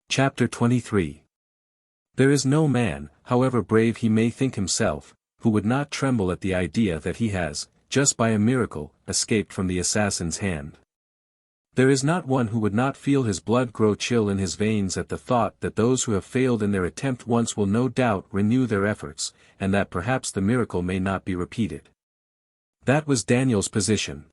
Chapter 23. There is no man, however brave he may think himself, who would not tremble at the idea that he has, just by a miracle, escaped from the assassin's hand. There is not one who would not feel his blood grow chill in his veins at the thought that those who have failed in their attempt once will no doubt renew their efforts, and that perhaps the miracle may not be repeated. That was Daniel's position.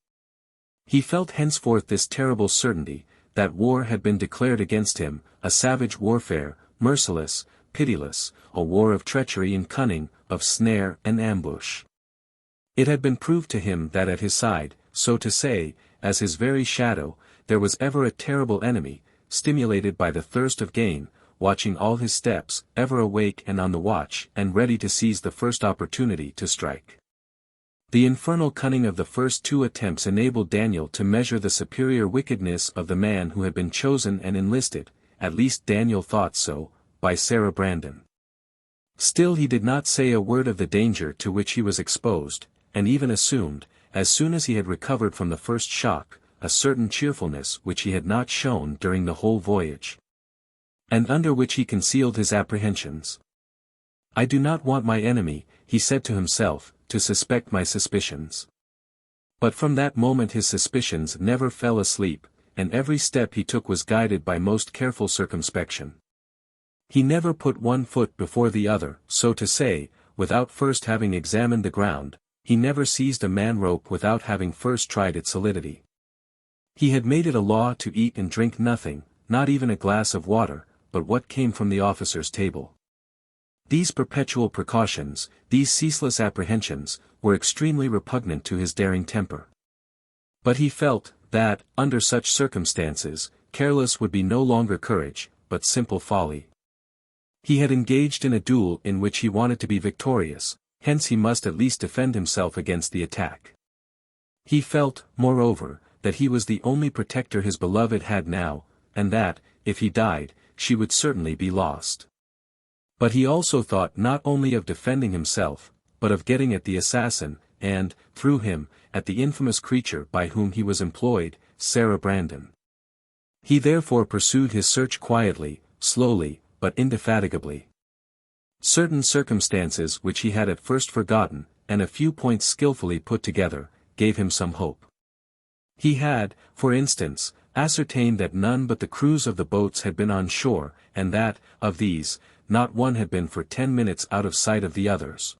He felt henceforth this terrible certainty, that war had been declared against him, a savage warfare, merciless, pitiless, a war of treachery and cunning, of snare and ambush. It had been proved to him that at his side, so to say, as his very shadow, there was ever a terrible enemy, stimulated by the thirst of gain, watching all his steps, ever awake and on the watch, and ready to seize the first opportunity to strike. The infernal cunning of the first two attempts enabled Daniel to measure the superior wickedness of the man who had been chosen and enlisted, at least Daniel thought so, by Sarah Brandon. Still he did not say a word of the danger to which he was exposed, and even assumed, as soon as he had recovered from the first shock, a certain cheerfulness which he had not shown during the whole voyage, and under which he concealed his apprehensions. "I do not want my enemy," he said to himself, "to suspect my suspicions." But from that moment his suspicions never fell asleep, and every step he took was guided by most careful circumspection. He never put one foot before the other, so to say, without first having examined the ground. He never seized a man-rope without having first tried its solidity. He had made it a law to eat and drink nothing, not even a glass of water, but what came from the officer's table. These perpetual precautions, these ceaseless apprehensions, were extremely repugnant to his daring temper. But he felt, that, under such circumstances, careless would be no longer courage, but simple folly. He had engaged in a duel in which he wanted to be victorious, hence he must at least defend himself against the attack. He felt, moreover, that he was the only protector his beloved had now, and that, if he died, she would certainly be lost. But he also thought not only of defending himself, but of getting at the assassin, and, through him, at the infamous creature by whom he was employed, Sarah Brandon. He therefore pursued his search quietly, slowly, but indefatigably. Certain circumstances which he had at first forgotten, and a few points skillfully put together, gave him some hope. He had, for instance, ascertained that none but the crews of the boats had been on shore, and that, of these, not one had been for 10 minutes out of sight of the others.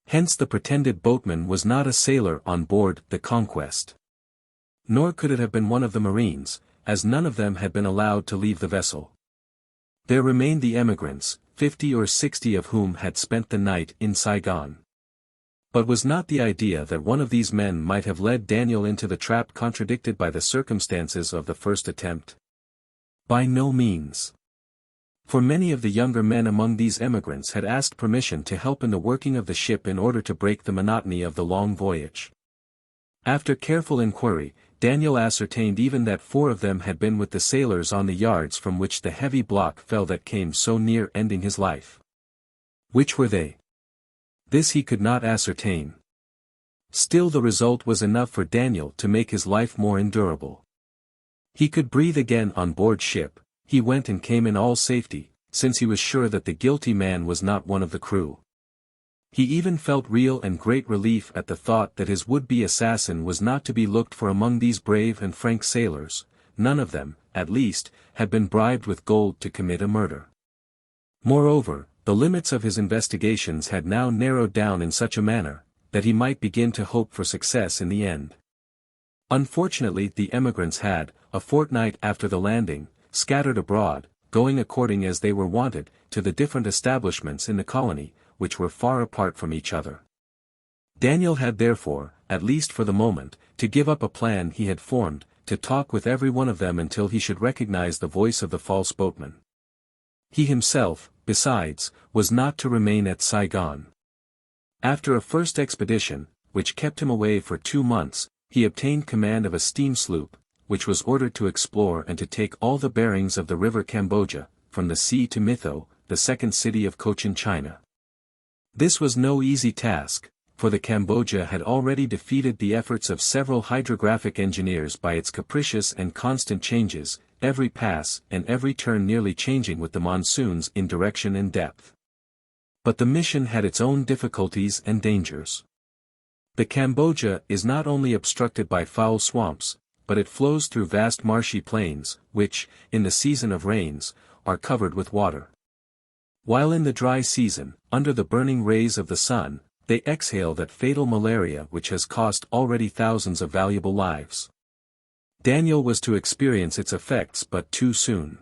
Hence the pretended boatman was not a sailor on board the Conquest. Nor could it have been one of the marines, as none of them had been allowed to leave the vessel. There remained the emigrants, 50 or 60 of whom had spent the night in Saigon. But was not the idea that one of these men might have led Daniel into the trap contradicted by the circumstances of the first attempt? By no means. For many of the younger men among these emigrants had asked permission to help in the working of the ship in order to break the monotony of the long voyage. After careful inquiry, Daniel ascertained even that 4 of them had been with the sailors on the yards from which the heavy block fell that came so near ending his life. Which were they? This he could not ascertain. Still the result was enough for Daniel to make his life more endurable. He could breathe again on board ship. He went and came in all safety, since he was sure that the guilty man was not one of the crew. He even felt real and great relief at the thought that his would-be assassin was not to be looked for among these brave and frank sailors. None of them, at least, had been bribed with gold to commit a murder. Moreover, the limits of his investigations had now narrowed down in such a manner, that he might begin to hope for success in the end. Unfortunately the emigrants had, a fortnight after the landing, scattered abroad, going according as they were wanted, to the different establishments in the colony, which were far apart from each other. Daniel had therefore, at least for the moment, to give up a plan he had formed, to talk with every one of them until he should recognize the voice of the false boatman. He himself, besides, was not to remain at Saigon. After a first expedition, which kept him away for 2 months, he obtained command of a steam sloop, which was ordered to explore and to take all the bearings of the river Cambodia, from the sea to Mitho, the second city of Cochin China. This was no easy task, for the Cambodia had already defeated the efforts of several hydrographic engineers by its capricious and constant changes, every pass and every turn nearly changing with the monsoons in direction and depth. But the mission had its own difficulties and dangers. The Cambodia is not only obstructed by foul swamps, but it flows through vast marshy plains, which, in the season of rains, are covered with water. While in the dry season, under the burning rays of the sun, they exhale that fatal malaria which has cost already thousands of valuable lives. Daniel was to experience its effects but too soon.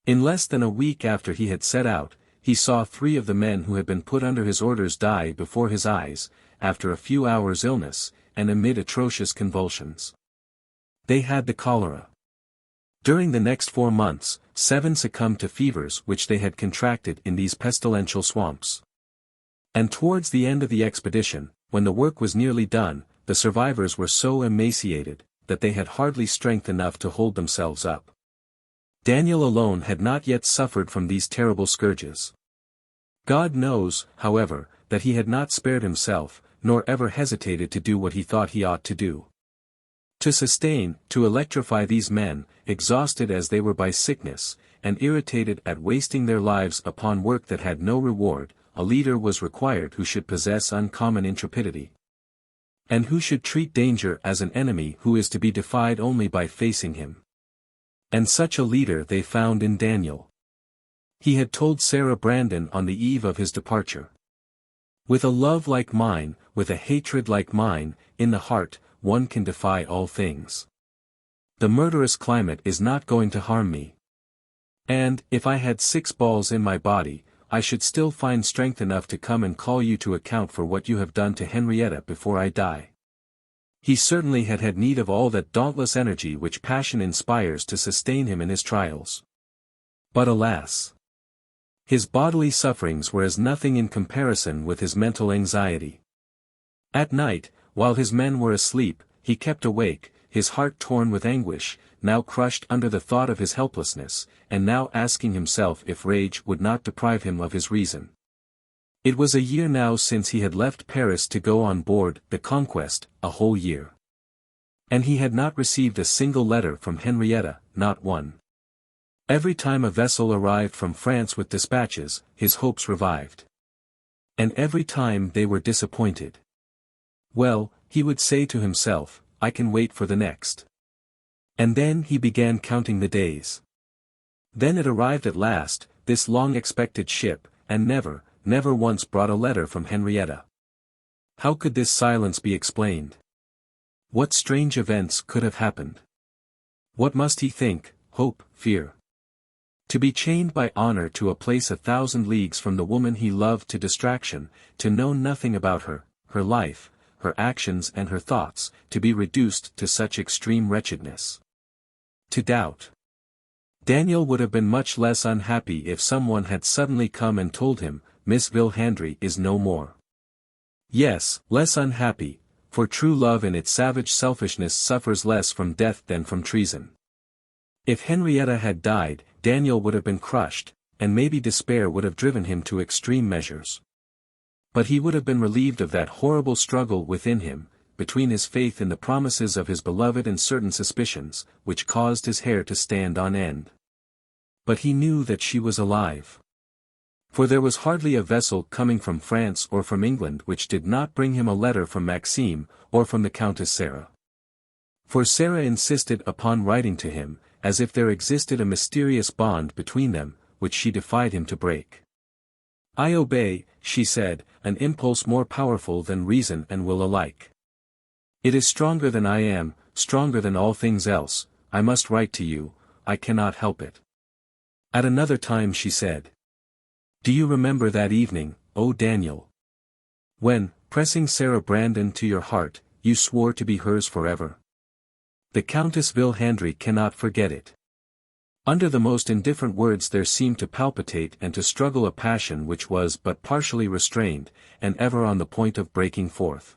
In less than a week after he had set out, he saw 3 of the men who had been put under his orders die before his eyes, after a few hours' illness, and amid atrocious convulsions. They had the cholera. During the next 4 months, 7 succumbed to fevers which they had contracted in these pestilential swamps. And towards the end of the expedition, when the work was nearly done, the survivors were so emaciated, that they had hardly strength enough to hold themselves up. Daniel alone had not yet suffered from these terrible scourges. God knows, however, that he had not spared himself, nor ever hesitated to do what he thought he ought to do. To sustain, to electrify these men, exhausted as they were by sickness, and irritated at wasting their lives upon work that had no reward, a leader was required who should possess uncommon intrepidity. And who should treat danger as an enemy who is to be defied only by facing him. And such a leader they found in Daniel. He had told Sarah Brandon on the eve of his departure. With a love like mine, with a hatred like mine, in the heart, one can defy all things. The murderous climate is not going to harm me. And, if I had 6 balls in my body, I should still find strength enough to come and call you to account for what you have done to Henrietta before I die. He certainly had had need of all that dauntless energy which passion inspires to sustain him in his trials. But alas! His bodily sufferings were as nothing in comparison with his mental anxiety. At night, while his men were asleep, he kept awake, his heart torn with anguish, now crushed under the thought of his helplessness, and now asking himself if rage would not deprive him of his reason. It was a year now since he had left Paris to go on board the Conquest, a whole year. And he had not received a single letter from Henrietta, not one. Every time a vessel arrived from France with dispatches, his hopes revived. And every time they were disappointed. Well, he would say to himself, I can wait for the next. And then he began counting the days. Then it arrived at last, this long-expected ship, and never once brought a letter from Henrietta. How could this silence be explained? What strange events could have happened? What must he think, hope, fear? To be chained by honor to a place 1,000 leagues from the woman he loved, to distraction, to know nothing about her, her life, her actions and her thoughts, to be reduced to such extreme wretchedness. To doubt. Daniel would have been much less unhappy if someone had suddenly come and told him, Miss Vilhandry is no more. Yes, less unhappy, for true love in its savage selfishness suffers less from death than from treason. If Henrietta had died, Daniel would have been crushed, and maybe despair would have driven him to extreme measures. But he would have been relieved of that horrible struggle within him, between his faith in the promises of his beloved and certain suspicions, which caused his hair to stand on end. But he knew that she was alive. For there was hardly a vessel coming from France or from England which did not bring him a letter from Maxime, or from the Countess Sarah. For Sarah insisted upon writing to him, as if there existed a mysterious bond between them, which she defied him to break. I obey, she said, an impulse more powerful than reason and will alike. It is stronger than I am, stronger than all things else, I must write to you, I cannot help it. At another time she said. Do you remember that evening, O Daniel? When, pressing Sarah Brandon to your heart, you swore to be hers forever. The Countess Vilhandry cannot forget it. Under the most indifferent words there seemed to palpitate and to struggle a passion which was but partially restrained, and ever on the point of breaking forth.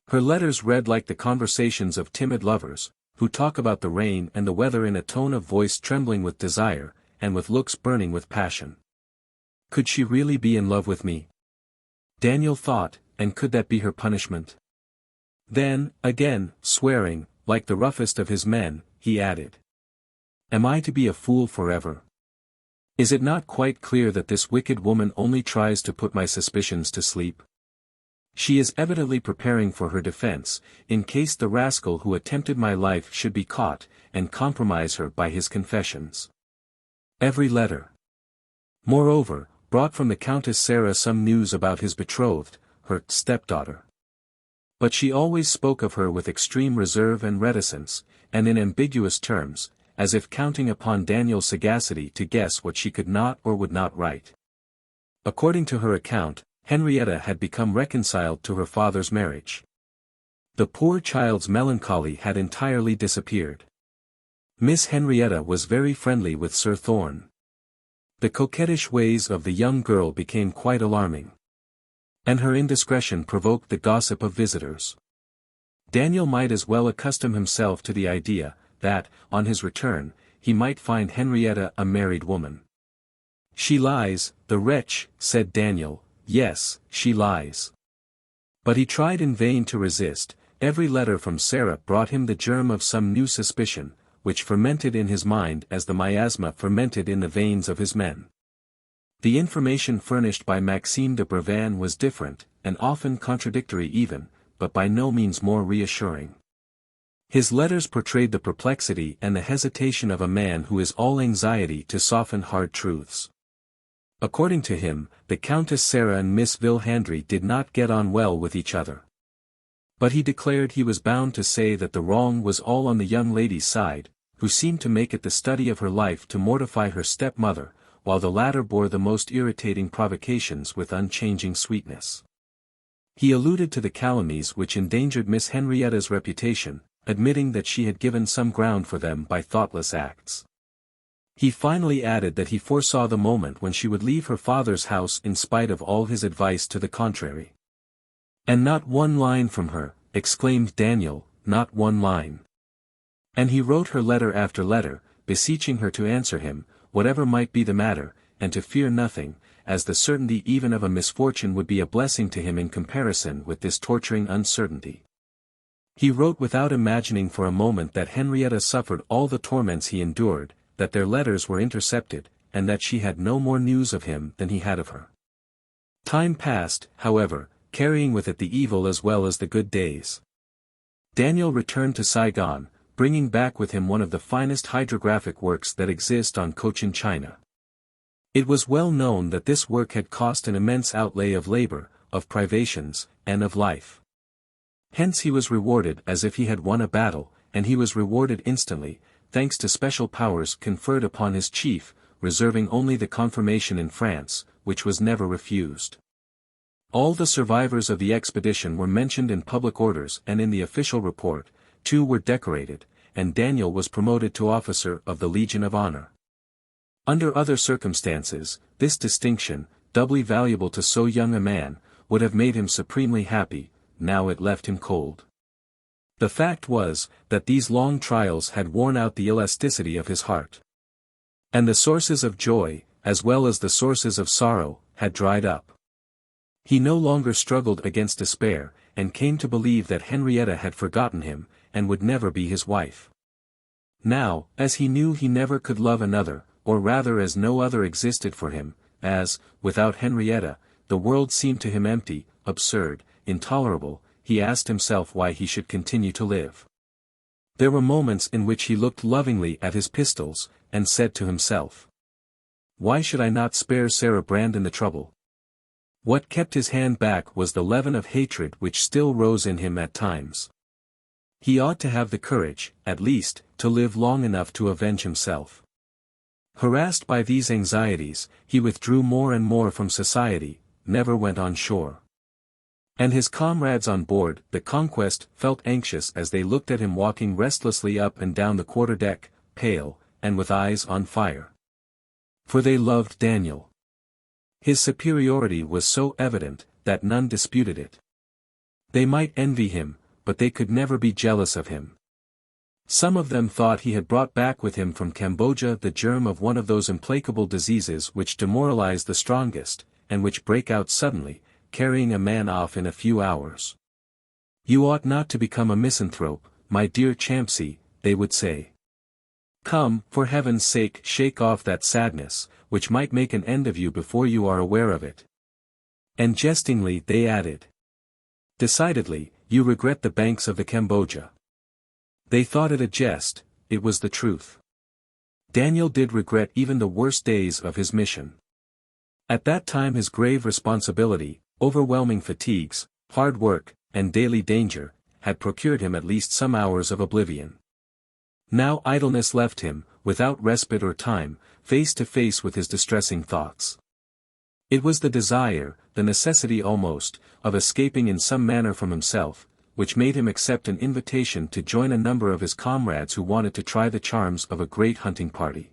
Her letters read like the conversations of timid lovers, who talk about the rain and the weather in a tone of voice trembling with desire, and with looks burning with passion. Could she really be in love with me? Daniel thought, and could that be her punishment? Then, again, swearing, like the roughest of his men, he added. Am I to be a fool forever? Is it not quite clear that this wicked woman only tries to put my suspicions to sleep? She is evidently preparing for her defense, in case the rascal who attempted my life should be caught, and compromise her by his confessions. Every letter. Moreover, brought from the Countess Sarah some news about his betrothed, her stepdaughter. But she always spoke of her with extreme reserve and reticence, and in ambiguous terms, as if counting upon Daniel's sagacity to guess what she could not or would not write. According to her account, Henrietta had become reconciled to her father's marriage. The poor child's melancholy had entirely disappeared. Miss Henrietta was very friendly with Sir Thorn. The coquettish ways of the young girl became quite alarming. And her indiscretion provoked the gossip of visitors. Daniel might as well accustom himself to the idea, that, on his return, he might find Henrietta a married woman. She lies, the wretch, said Daniel. Yes, she lies. But he tried in vain to resist. Every letter from Sarah brought him the germ of some new suspicion, which fermented in his mind as the miasma fermented in the veins of his men. The information furnished by Maxime de Brevan was different, and often contradictory even, but by no means more reassuring. His letters portrayed the perplexity and the hesitation of a man who is all anxiety to soften hard truths. According to him, the Countess Sarah and Miss Vilhandry did not get on well with each other. But he declared he was bound to say that the wrong was all on the young lady's side, who seemed to make it the study of her life to mortify her stepmother, while the latter bore the most irritating provocations with unchanging sweetness. He alluded to the calumnies which endangered Miss Henrietta's reputation, admitting that she had given some ground for them by thoughtless acts. He finally added that he foresaw the moment when she would leave her father's house in spite of all his advice to the contrary. "And not one line from her," exclaimed Daniel, "not one line." And he wrote her letter after letter, beseeching her to answer him, whatever might be the matter, and to fear nothing, as the certainty even of a misfortune would be a blessing to him in comparison with this torturing uncertainty. He wrote without imagining for a moment that Henrietta suffered all the torments he endured, that their letters were intercepted, and that she had no more news of him than he had of her. Time passed, however, carrying with it the evil as well as the good days. Daniel returned to Saigon, bringing back with him one of the finest hydrographic works that exist on Cochin China. It was well known that this work had cost an immense outlay of labor, of privations, and of life. Hence he was rewarded as if he had won a battle, and he was rewarded instantly, thanks to special powers conferred upon his chief, reserving only the confirmation in France, which was never refused. All the survivors of the expedition were mentioned in public orders and in the official report. 2 were decorated, and Daniel was promoted to officer of the Legion of Honor. Under other circumstances, this distinction, doubly valuable to so young a man, would have made him supremely happy. Now it left him cold. The fact was, that these long trials had worn out the elasticity of his heart. And the sources of joy, as well as the sources of sorrow, had dried up. He no longer struggled against despair, and came to believe that Henrietta had forgotten him, and would never be his wife. Now, as he knew he never could love another, or rather as no other existed for him, as, without Henrietta, the world seemed to him empty, absurd, intolerable, he asked himself why he should continue to live. There were moments in which he looked lovingly at his pistols, and said to himself, "Why should I not spare Sarah Brandon the trouble?" What kept his hand back was the leaven of hatred which still rose in him at times. He ought to have the courage, at least, to live long enough to avenge himself. Harassed by these anxieties, he withdrew more and more from society, never went on shore. And his comrades on board the Conquest felt anxious as they looked at him walking restlessly up and down the quarter-deck, pale, and with eyes on fire. For they loved Daniel. His superiority was so evident, that none disputed it. They might envy him, but they could never be jealous of him. Some of them thought he had brought back with him from Cambodia the germ of one of those implacable diseases which demoralize the strongest, and which break out suddenly, carrying a man off in a few hours. "You ought not to become a misanthrope, my dear Champsy," they would say. Come, for heaven's sake, shake off that sadness, which might make an end of you before you are aware of it." And jestingly they added, "Decidedly, you regret the banks of the Cambodia." They thought it a jest, it was the truth. Daniel did regret even the worst days of his mission. At that time his grave responsibility, overwhelming fatigues, hard work, and daily danger, had procured him at least some hours of oblivion. Now idleness left him, without respite or time, face to face with his distressing thoughts. It was the desire, the necessity almost, of escaping in some manner from himself, which made him accept an invitation to join a number of his comrades who wanted to try the charms of a great hunting party.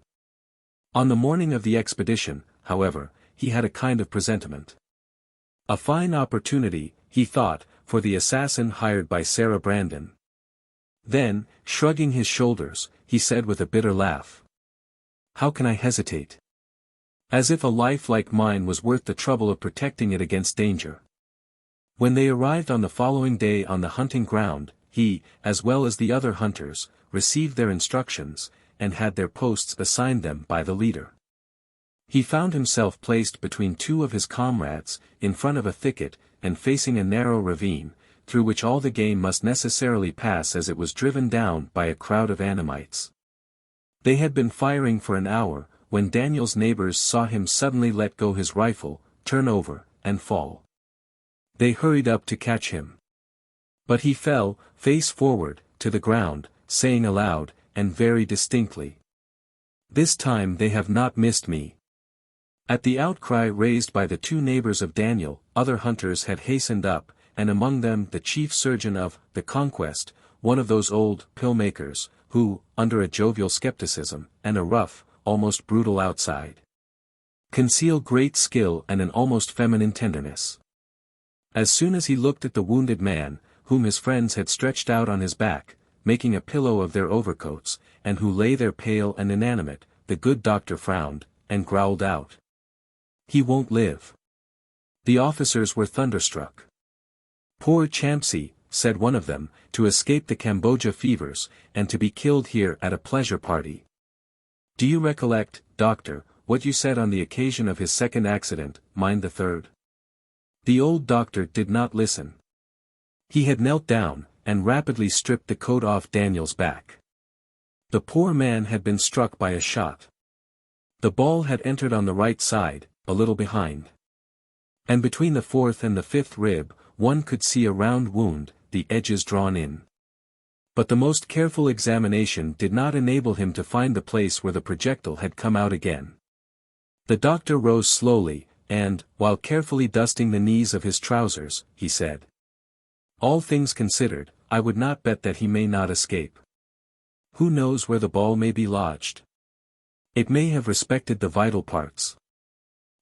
On the morning of the expedition, however, he had a kind of presentiment. A fine opportunity, he thought, for the assassin hired by Sarah Brandon. Then, shrugging his shoulders, he said with a bitter laugh, "How can I hesitate? As if a life like mine was worth the trouble of protecting it against danger." When they arrived on the following day on the hunting ground, he, as well as the other hunters, received their instructions, and had their posts assigned them by the leader. He found himself placed between two of his comrades, in front of a thicket, and facing a narrow ravine, through which all the game must necessarily pass as it was driven down by a crowd of Annamites. They had been firing for an hour, when Daniel's neighbors saw him suddenly let go his rifle, turn over, and fall. They hurried up to catch him. But he fell, face forward, to the ground, saying aloud, and very distinctly, "This time they have not missed me." At the outcry raised by the two neighbors of Daniel, other hunters had hastened up, and among them the chief surgeon of the Conquest, one of those old pill-makers, who, under a jovial skepticism, and a rough, almost brutal outside, conceal great skill and an almost feminine tenderness. As soon as he looked at the wounded man, whom his friends had stretched out on his back, making a pillow of their overcoats, and who lay there pale and inanimate, the good doctor frowned, and growled out, "He won't live." The officers were thunderstruck. "Poor Champsy," said one of them, "to escape the Cambodia fevers, and to be killed here at a pleasure party. Do you recollect, doctor, what you said on the occasion of his second accident, mind the third?" The old doctor did not listen. He had knelt down, and rapidly stripped the coat off Daniel's back. The poor man had been struck by a shot. The ball had entered on the right side, a little behind. And between the fourth and the fifth rib, one could see a round wound, the edges drawn in. But the most careful examination did not enable him to find the place where the projectile had come out again. The doctor rose slowly, and, while carefully dusting the knees of his trousers, he said, "All things considered, I would not bet that he may not escape. Who knows where the ball may be lodged? It may have respected the vital parts.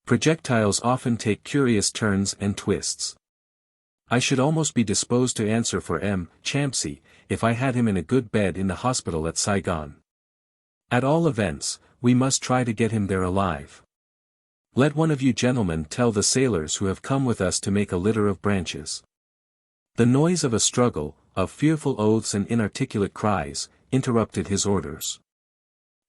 Projectiles often take curious turns and twists. I should almost be disposed to answer for Champsy, if I had him in a good bed in the hospital at Saigon. At all events, we must try to get him there alive. Let one of you gentlemen tell the sailors who have come with us to make a litter of branches." The noise of a struggle, of fearful oaths and inarticulate cries, interrupted his orders.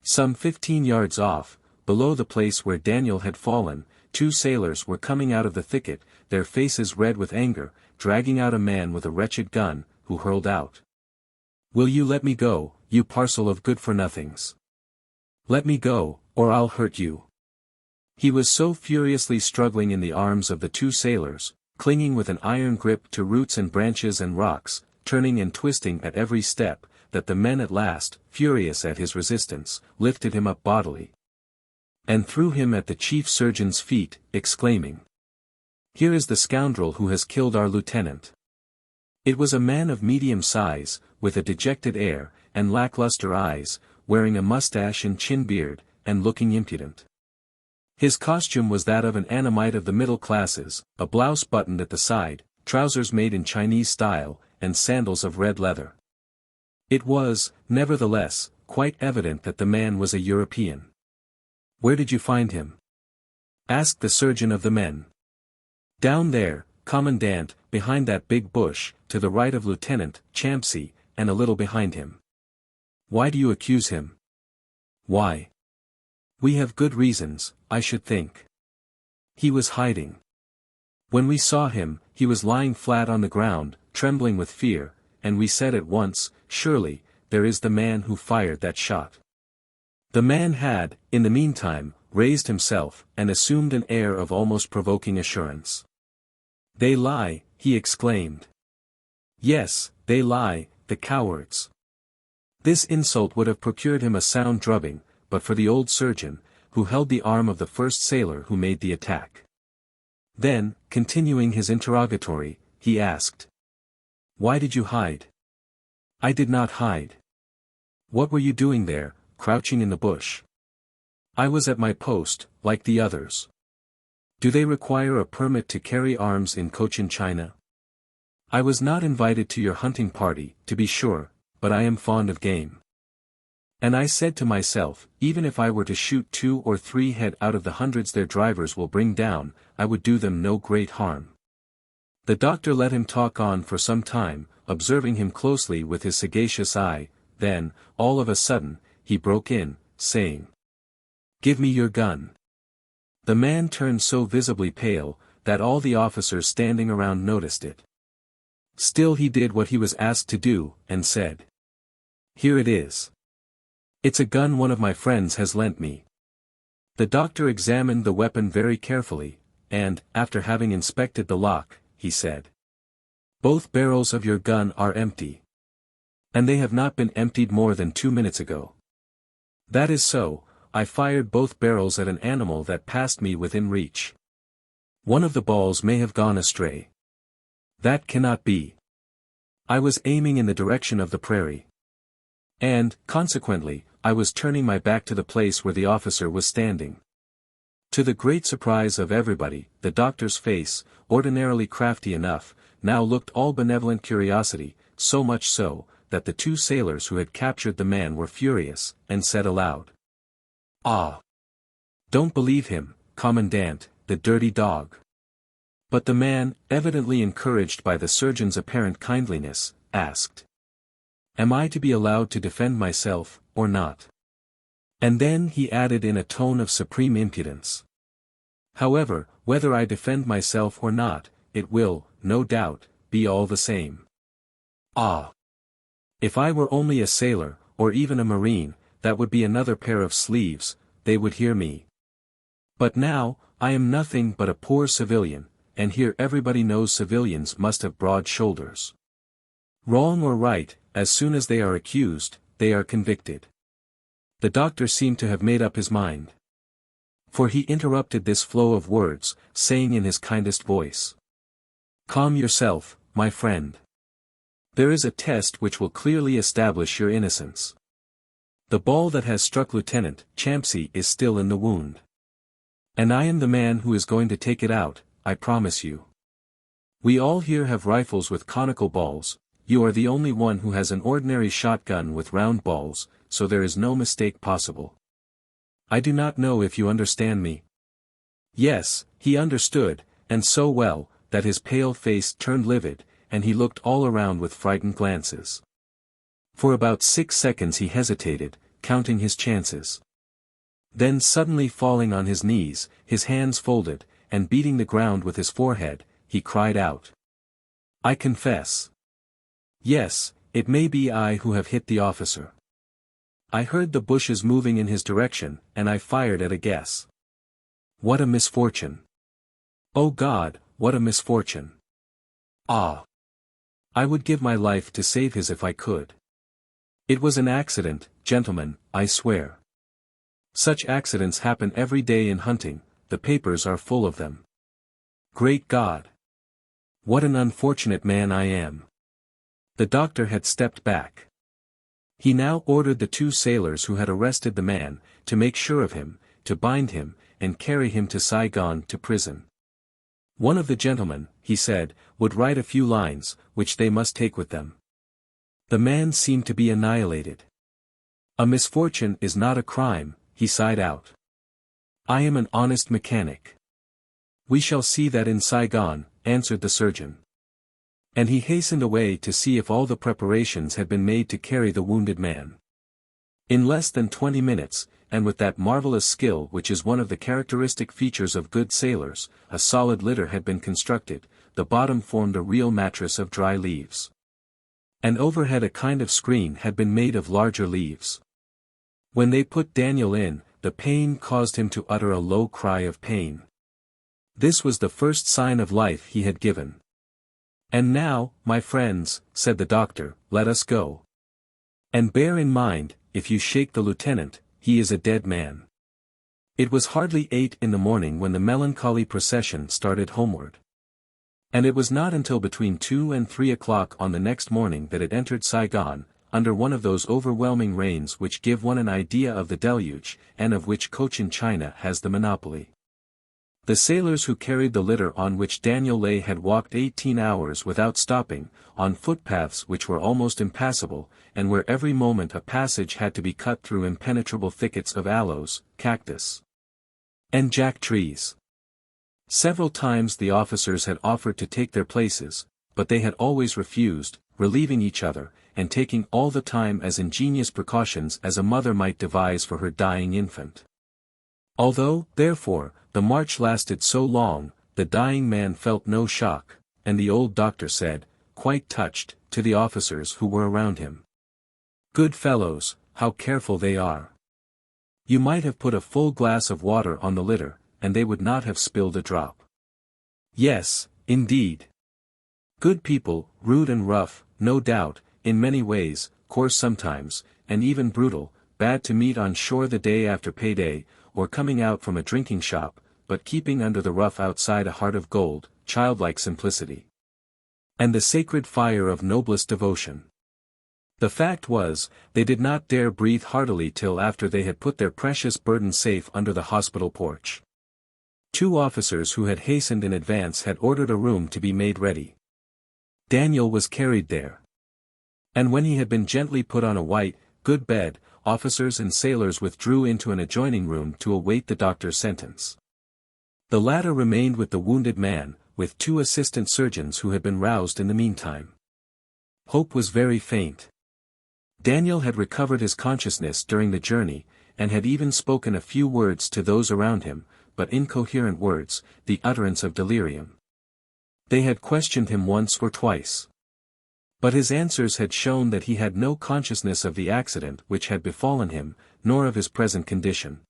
Some 15 yards off, below the place where Daniel had fallen, two sailors were coming out of the thicket, their faces red with anger, dragging out a man with a wretched gun, who hurled out, "Will you let me go, you parcel of good-for-nothings? Let me go, or I'll hurt you." He was so furiously struggling in the arms of the two sailors, clinging with an iron grip to roots and branches and rocks, turning and twisting at every step, that the men at last, furious at his resistance, lifted him up bodily, and threw him at the chief surgeon's feet, exclaiming, "Here is the scoundrel who has killed our lieutenant." It was a man of medium size, with a dejected air, and lackluster eyes, wearing a mustache and chin-beard, and looking impudent. His costume was that of an Annamite of the middle classes, a blouse buttoned at the side, trousers made in Chinese style, and sandals of red leather. It was, nevertheless, quite evident that the man was a European. "Where did you find him?" asked the surgeon of the men. "Down there, Commandant, behind that big bush, to the right of Lieutenant Champsy, and a little behind him." "Why do you accuse him?" Why? We have good reasons, I should think. He was hiding. When we saw him, he was lying flat on the ground, trembling with fear, and we said at once, surely, there is the man who fired that shot. The man had, in the meantime, raised himself, and assumed an air of almost provoking assurance. They lie, he exclaimed. Yes, they lie, the cowards. This insult would have procured him a sound drubbing, but for the old surgeon, who held the arm of the first sailor who made the attack. Then, continuing his interrogatory, he asked. Why did you hide? I did not hide. What were you doing there, crouching in the bush? I was at my post, like the others. Do they require a permit to carry arms in Cochin China? I was not invited to your hunting party, to be sure, but I am fond of game. And I said to myself, even if I were to shoot 2 or 3 head out of the hundreds their drivers will bring down, I would do them no great harm. The doctor let him talk on for some time, observing him closely with his sagacious eye, then, all of a sudden, he broke in, saying, Give me your gun. The man turned so visibly pale, that all the officers standing around noticed it. Still he did what he was asked to do, and said, Here it is. It's a gun one of my friends has lent me. The doctor examined the weapon very carefully, and, after having inspected the lock, he said, Both barrels of your gun are empty. And they have not been emptied more than 2 minutes ago. That is so, I fired both barrels at an animal that passed me within reach. One of the balls may have gone astray. That cannot be. I was aiming in the direction of the prairie. And, consequently, I was turning my back to the place where the officer was standing. To the great surprise of everybody, the doctor's face, ordinarily crafty enough, now looked all benevolent curiosity, so much so, that the 2 sailors who had captured the man were furious, and said aloud, Ah! Don't believe him, Commandant, the dirty dog. But the man, evidently encouraged by the surgeon's apparent kindliness, asked, Am I to be allowed to defend myself, or not? And then he added in a tone of supreme impudence. However, whether I defend myself or not, it will, no doubt, be all the same. Ah! If I were only a sailor, or even a marine, that would be another pair of sleeves, they would hear me. But now, I am nothing but a poor civilian, and here everybody knows civilians must have broad shoulders. Wrong or right, as soon as they are accused, they are convicted. The doctor seemed to have made up his mind. For he interrupted this flow of words, saying in his kindest voice, Calm yourself, my friend. There is a test which will clearly establish your innocence. The ball that has struck Lieutenant Champsey is still in the wound. And I am the man who is going to take it out, I promise you. We all here have rifles with conical balls, you are the only one who has an ordinary shotgun with round balls, so there is no mistake possible. I do not know if you understand me. Yes, he understood, and so well, that his pale face turned livid, and he looked all around with frightened glances. For about 6 seconds he hesitated, counting his chances. Then suddenly falling on his knees, his hands folded, and beating the ground with his forehead, he cried out. I confess. Yes, it may be I who have hit the officer. I heard the bushes moving in his direction, and I fired at a guess. What a misfortune! Oh God, what a misfortune! Ah! I would give my life to save his if I could. It was an accident, gentlemen, I swear. Such accidents happen every day in hunting, the papers are full of them. Great God! What an unfortunate man I am! The doctor had stepped back. He now ordered the 2 sailors who had arrested the man, to make sure of him, to bind him, and carry him to Saigon to prison. One of the gentlemen, he said, would write a few lines, which they must take with them. The man seemed to be annihilated. A misfortune is not a crime, he sighed out. I am an honest mechanic. We shall see that in Saigon, answered the surgeon. And he hastened away to see if all the preparations had been made to carry the wounded man. In less than 20 minutes, and with that marvelous skill which is one of the characteristic features of good sailors, a solid litter had been constructed, the bottom formed a real mattress of dry leaves. And overhead a kind of screen had been made of larger leaves. When they put Daniel in, the pain caused him to utter a low cry of pain. This was the first sign of life he had given. "And now, my friends," said the doctor, "let us go. And bear in mind, if you shake the lieutenant, he is a dead man." It was hardly 8 in the morning when the melancholy procession started homeward. And it was not until between 2 and 3 o'clock on the next morning that it entered Saigon, under one of those overwhelming rains which give one an idea of the deluge, and of which Cochin China has the monopoly. The sailors who carried the litter on which Daniel lay had walked 18 hours without stopping, on footpaths which were almost impassable, and where every moment a passage had to be cut through impenetrable thickets of aloes, cactus, and jack trees. Several times the officers had offered to take their places, but they had always refused, relieving each other, and taking all the time as ingenious precautions as a mother might devise for her dying infant. Although, therefore, the march lasted so long, the dying man felt no shock, and the old doctor said, quite touched, to the officers who were around him, "Good fellows, how careful they are. You might have put a full glass of water on the litter, and they would not have spilled a drop. Yes, indeed. Good people, rude and rough, no doubt, in many ways, coarse sometimes, and even brutal, bad to meet on shore the day after payday, or coming out from a drinking shop, but keeping under the rough outside a heart of gold, childlike simplicity, and the sacred fire of noblest devotion." The fact was, they did not dare breathe heartily till after they had put their precious burden safe under the hospital porch. 2 officers who had hastened in advance had ordered a room to be made ready. Daniel was carried there. And when he had been gently put on a white, good bed, officers and sailors withdrew into an adjoining room to await the doctor's sentence. The latter remained with the wounded man, with 2 assistant surgeons who had been roused in the meantime. Hope was very faint. Daniel had recovered his consciousness during the journey, and had even spoken a few words to those around him, but incoherent words, the utterance of delirium. They had questioned him once or twice. But his answers had shown that he had no consciousness of the accident which had befallen him, nor of his present condition.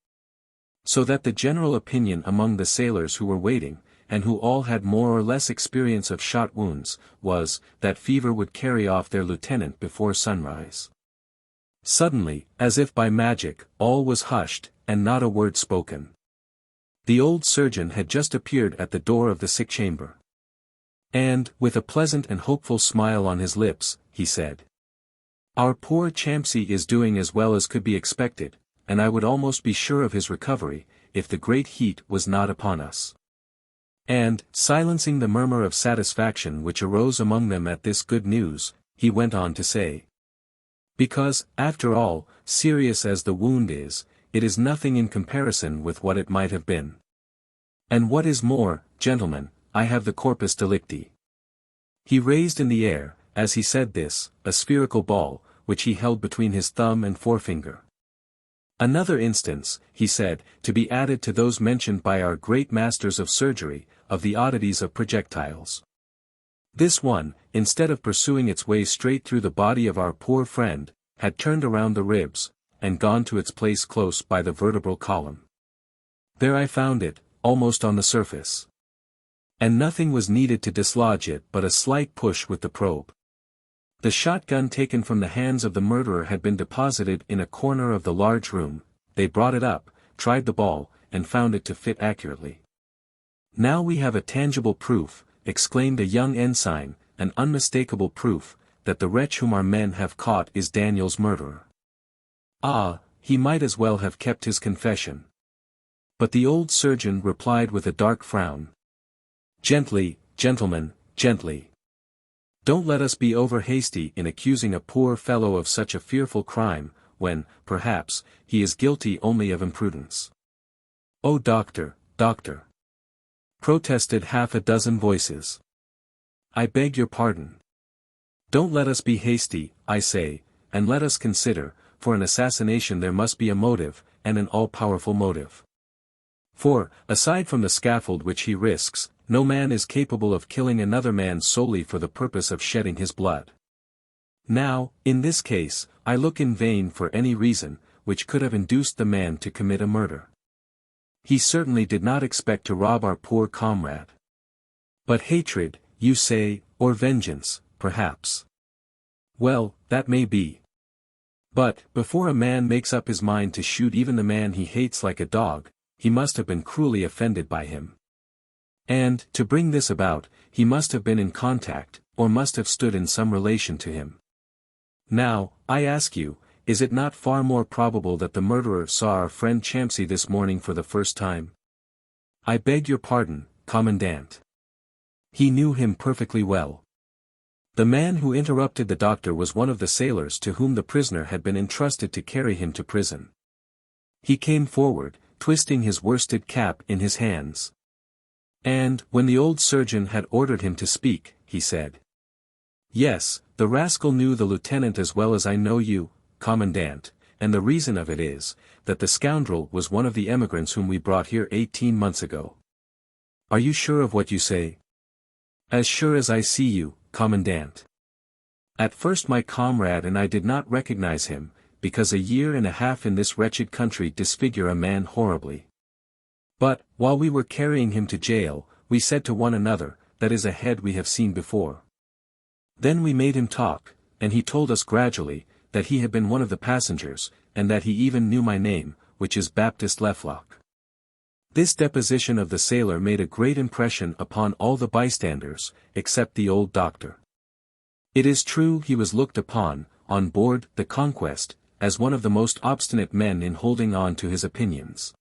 So that the general opinion among the sailors who were waiting, and who all had more or less experience of shot wounds, was, that fever would carry off their lieutenant before sunrise. Suddenly, as if by magic, all was hushed, and not a word spoken. The old surgeon had just appeared at the door of the sick chamber. And, with a pleasant and hopeful smile on his lips, he said, "Our poor Champsy is doing as well as could be expected, and I would almost be sure of his recovery, if the great heat was not upon us." And, silencing the murmur of satisfaction which arose among them at this good news, he went on to say, "Because, after all, serious as the wound is, it is nothing in comparison with what it might have been. And what is more, gentlemen, I have the corpus delicti." He raised in the air, as he said this, a spherical ball, which he held between his thumb and forefinger. "Another instance," he said, "to be added to those mentioned by our great masters of surgery, of the oddities of projectiles. This one, instead of pursuing its way straight through the body of our poor friend, had turned around the ribs, and gone to its place close by the vertebral column. There I found it, almost on the surface. And nothing was needed to dislodge it but a slight push with the probe. The shotgun taken from the hands of the murderer had been deposited in a corner of the large room. They brought it up, tried the ball, and found it to fit accurately. Now we have a tangible proof," exclaimed a young ensign, "an unmistakable proof, that the wretch whom our men have caught is Daniel's murderer. Ah, he might as well have kept his confession." But the old surgeon replied with a dark frown, "Gently, gentlemen, gently. Don't let us be over hasty in accusing a poor fellow of such a fearful crime, when, perhaps, he is guilty only of imprudence." "Oh doctor, doctor!" protested half a dozen voices. "I beg your pardon. Don't let us be hasty, I say, and let us consider, for an assassination there must be a motive, and an all-powerful motive. For, aside from the scaffold which he risks, no man is capable of killing another man solely for the purpose of shedding his blood. Now, in this case, I look in vain for any reason, which could have induced the man to commit a murder. He certainly did not expect to rob our poor comrade. But hatred, you say, or vengeance, perhaps. Well, that may be. But, before a man makes up his mind to shoot even the man he hates like a dog, he must have been cruelly offended by him. And, to bring this about, he must have been in contact, or must have stood in some relation to him. Now, I ask you, is it not far more probable that the murderer saw our friend Champsy this morning for the first time? I beg your pardon, Commandant. He knew him perfectly well. The man who interrupted the doctor was one of the sailors to whom the prisoner had been entrusted to carry him to prison. He came forward, twisting his worsted cap in his hands. And, when the old surgeon had ordered him to speak, he said, "Yes, the rascal knew the lieutenant as well as I know you, Commandant, and the reason of it is, that the scoundrel was one of the emigrants whom we brought here 18 months ago." "Are you sure of what you say?" "As sure as I see you, Commandant. At first my comrade and I did not recognize him, because a year and a half in this wretched country disfigure a man horribly. But, while we were carrying him to jail, we said to one another, that is a head we have seen before. Then we made him talk, and he told us gradually, that he had been one of the passengers, and that he even knew my name, which is Baptist Lecoq. This deposition of the sailor made a great impression upon all the bystanders, except the old doctor. It is true he was looked upon, on board the Conquest, as one of the most obstinate men in holding on to his opinions.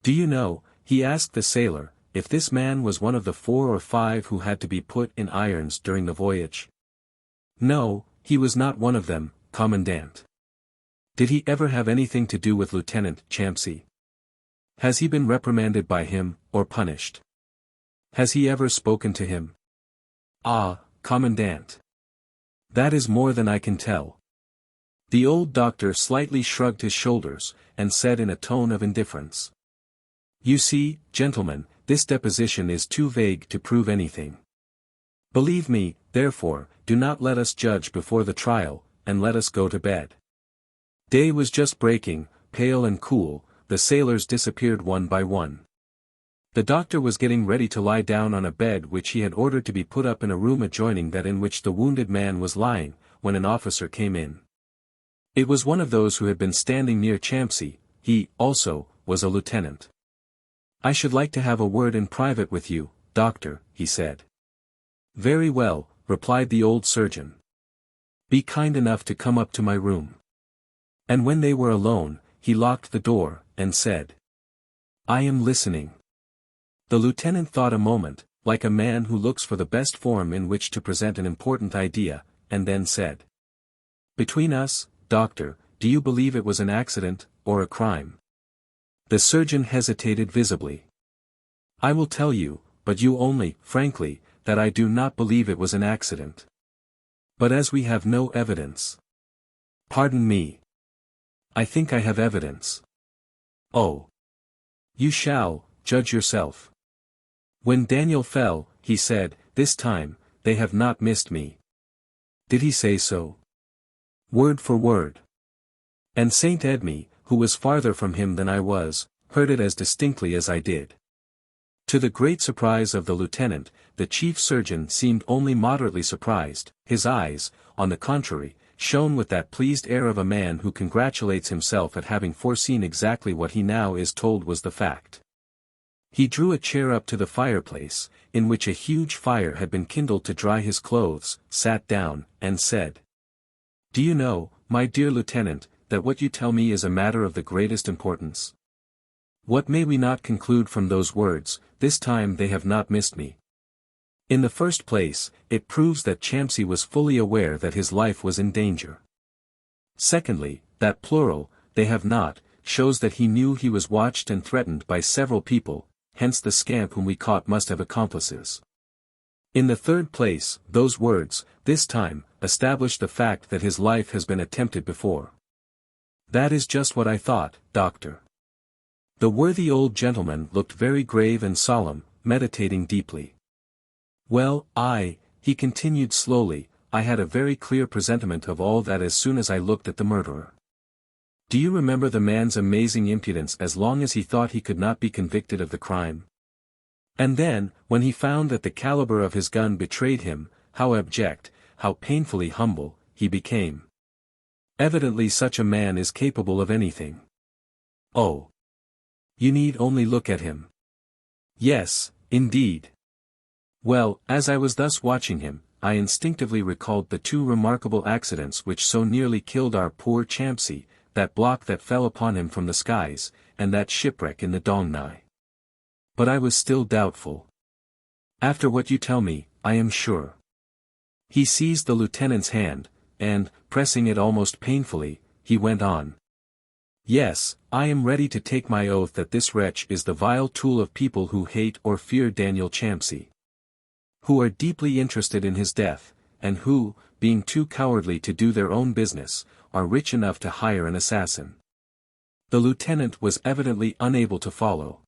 "Do you know," he asked the sailor, "if this man was one of the 4 or 5 who had to be put in irons during the voyage?" "No, he was not one of them, Commandant." "Did he ever have anything to do with Lieutenant Champsy? Has he been reprimanded by him, or punished? Has he ever spoken to him?" "Ah, Commandant. That is more than I can tell." The old doctor slightly shrugged his shoulders, and said in a tone of indifference, "You see, gentlemen, this deposition is too vague to prove anything. Believe me, therefore, do not let us judge before the trial, and let us go to bed." Day was just breaking, pale and cool, the sailors disappeared one by one. The doctor was getting ready to lie down on a bed which he had ordered to be put up in a room adjoining that in which the wounded man was lying, when an officer came in. It was one of those who had been standing near Champsy. He, also, was a lieutenant. "I should like to have a word in private with you, doctor," he said. "Very well," replied the old surgeon. "Be kind enough to come up to my room." And when they were alone, he locked the door, and said, "I am listening." The lieutenant thought a moment, like a man who looks for the best form in which to present an important idea, and then said, "Between us, doctor, do you believe it was an accident, or a crime?" The surgeon hesitated visibly. "I will tell you, but you only, frankly, that I do not believe it was an accident. But as we have no evidence—" "Pardon me. I think I have evidence." "Oh. You shall, judge yourself." "When Daniel fell, he said, 'This time, they have not missed me.'" "Did he say so?" "Word for word. And Saint Edme, who was farther from him than I was, heard it as distinctly as I did." To the great surprise of the lieutenant, the chief surgeon seemed only moderately surprised. His eyes, on the contrary, shone with that pleased air of a man who congratulates himself at having foreseen exactly what he now is told was the fact. He drew a chair up to the fireplace, in which a huge fire had been kindled to dry his clothes, sat down, and said, "Do you know, my dear lieutenant, that what you tell me is a matter of the greatest importance? What may we not conclude from those words, 'This time they have not missed me'? In the first place, it proves that Champsy was fully aware that his life was in danger. Secondly, that plural, 'they have not,' shows that he knew he was watched and threatened by several people, hence the scamp whom we caught must have accomplices. In the third place, those words, 'this time,' establish the fact that his life has been attempted before. That is just what I thought, doctor. The worthy old gentleman looked very grave and solemn, meditating deeply. Well, he continued slowly, I had a very clear presentiment of all that as soon as I looked at the murderer. Do you remember the man's amazing impudence as long as he thought he could not be convicted of the crime? And then, when he found that the caliber of his gun betrayed him, how abject, how painfully humble, he became. Evidently such a man is capable of anything. Oh! You need only look at him. Yes, indeed. Well, as I was thus watching him, I instinctively recalled the two remarkable accidents which so nearly killed our poor Champsy, that block that fell upon him from the skies, and that shipwreck in the Dong Nai. But I was still doubtful. After what you tell me, I am sure. He seized the lieutenant's hand, and, pressing it almost painfully, he went on. Yes, I am ready to take my oath that this wretch is the vile tool of people who hate or fear Daniel Champsy. Who are deeply interested in his death, and who, being too cowardly to do their own business, are rich enough to hire an assassin. The lieutenant was evidently unable to follow.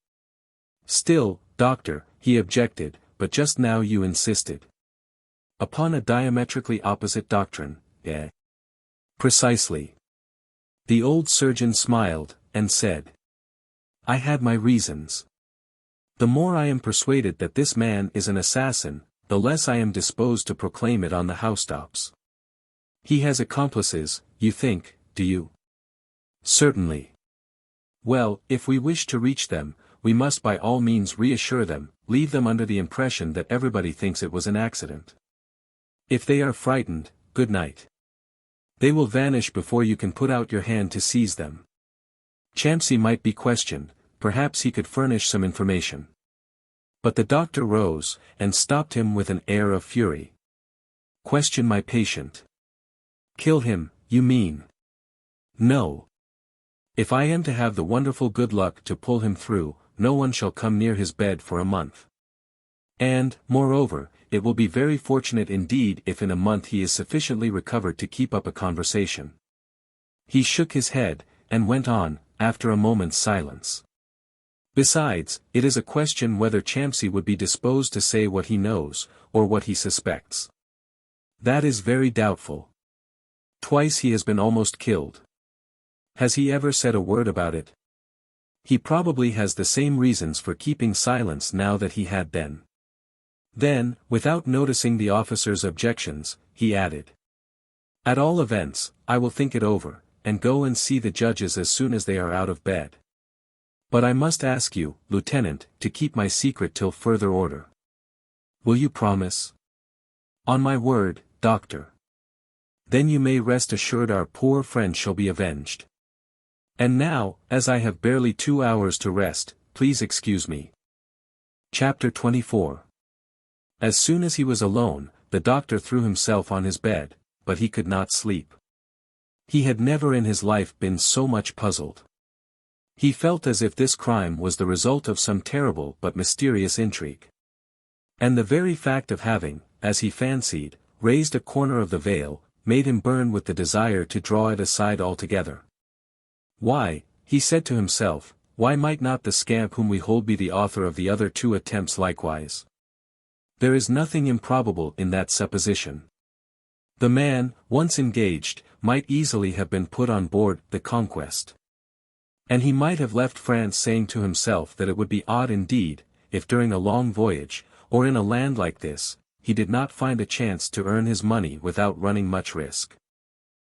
Still, doctor, he objected, but just now you insisted. Upon a diametrically opposite doctrine, eh? Precisely. The old surgeon smiled, and said. I had my reasons. The more I am persuaded that this man is an assassin, the less I am disposed to proclaim it on the housetops. He has accomplices, you think, do you? Certainly. Well, if we wish to reach them, we must by all means reassure them, leave them under the impression that everybody thinks it was an accident. If they are frightened, good night. They will vanish before you can put out your hand to seize them. Champsy might be questioned, perhaps he could furnish some information. But the doctor rose, and stopped him with an air of fury. Question my patient. Kill him, you mean? No. If I am to have the wonderful good luck to pull him through, no one shall come near his bed for a month. And, moreover, it will be very fortunate indeed if in a month he is sufficiently recovered to keep up a conversation. He shook his head, and went on, after a moment's silence. Besides, it is a question whether Champsy would be disposed to say what he knows, or what he suspects. That is very doubtful. Twice he has been almost killed. Has he ever said a word about it? He probably has the same reasons for keeping silence now that he had then. Then, without noticing the officer's objections, he added. At all events, I will think it over, and go and see the judges as soon as they are out of bed. But I must ask you, Lieutenant, to keep my secret till further order. Will you promise? On my word, Doctor. Then you may rest assured our poor friend shall be avenged. And now, as I have barely 2 hours to rest, please excuse me. Chapter 24. As soon as he was alone, the doctor threw himself on his bed, but he could not sleep. He had never in his life been so much puzzled. He felt as if this crime was the result of some terrible but mysterious intrigue. And the very fact of having, as he fancied, raised a corner of the veil, made him burn with the desire to draw it aside altogether. Why, he said to himself, why might not the scamp whom we hold be the author of the other 2 attempts likewise? There is nothing improbable in that supposition. The man, once engaged, might easily have been put on board the Conquest. And he might have left France saying to himself that it would be odd indeed, if during a long voyage, or in a land like this, he did not find a chance to earn his money without running much risk.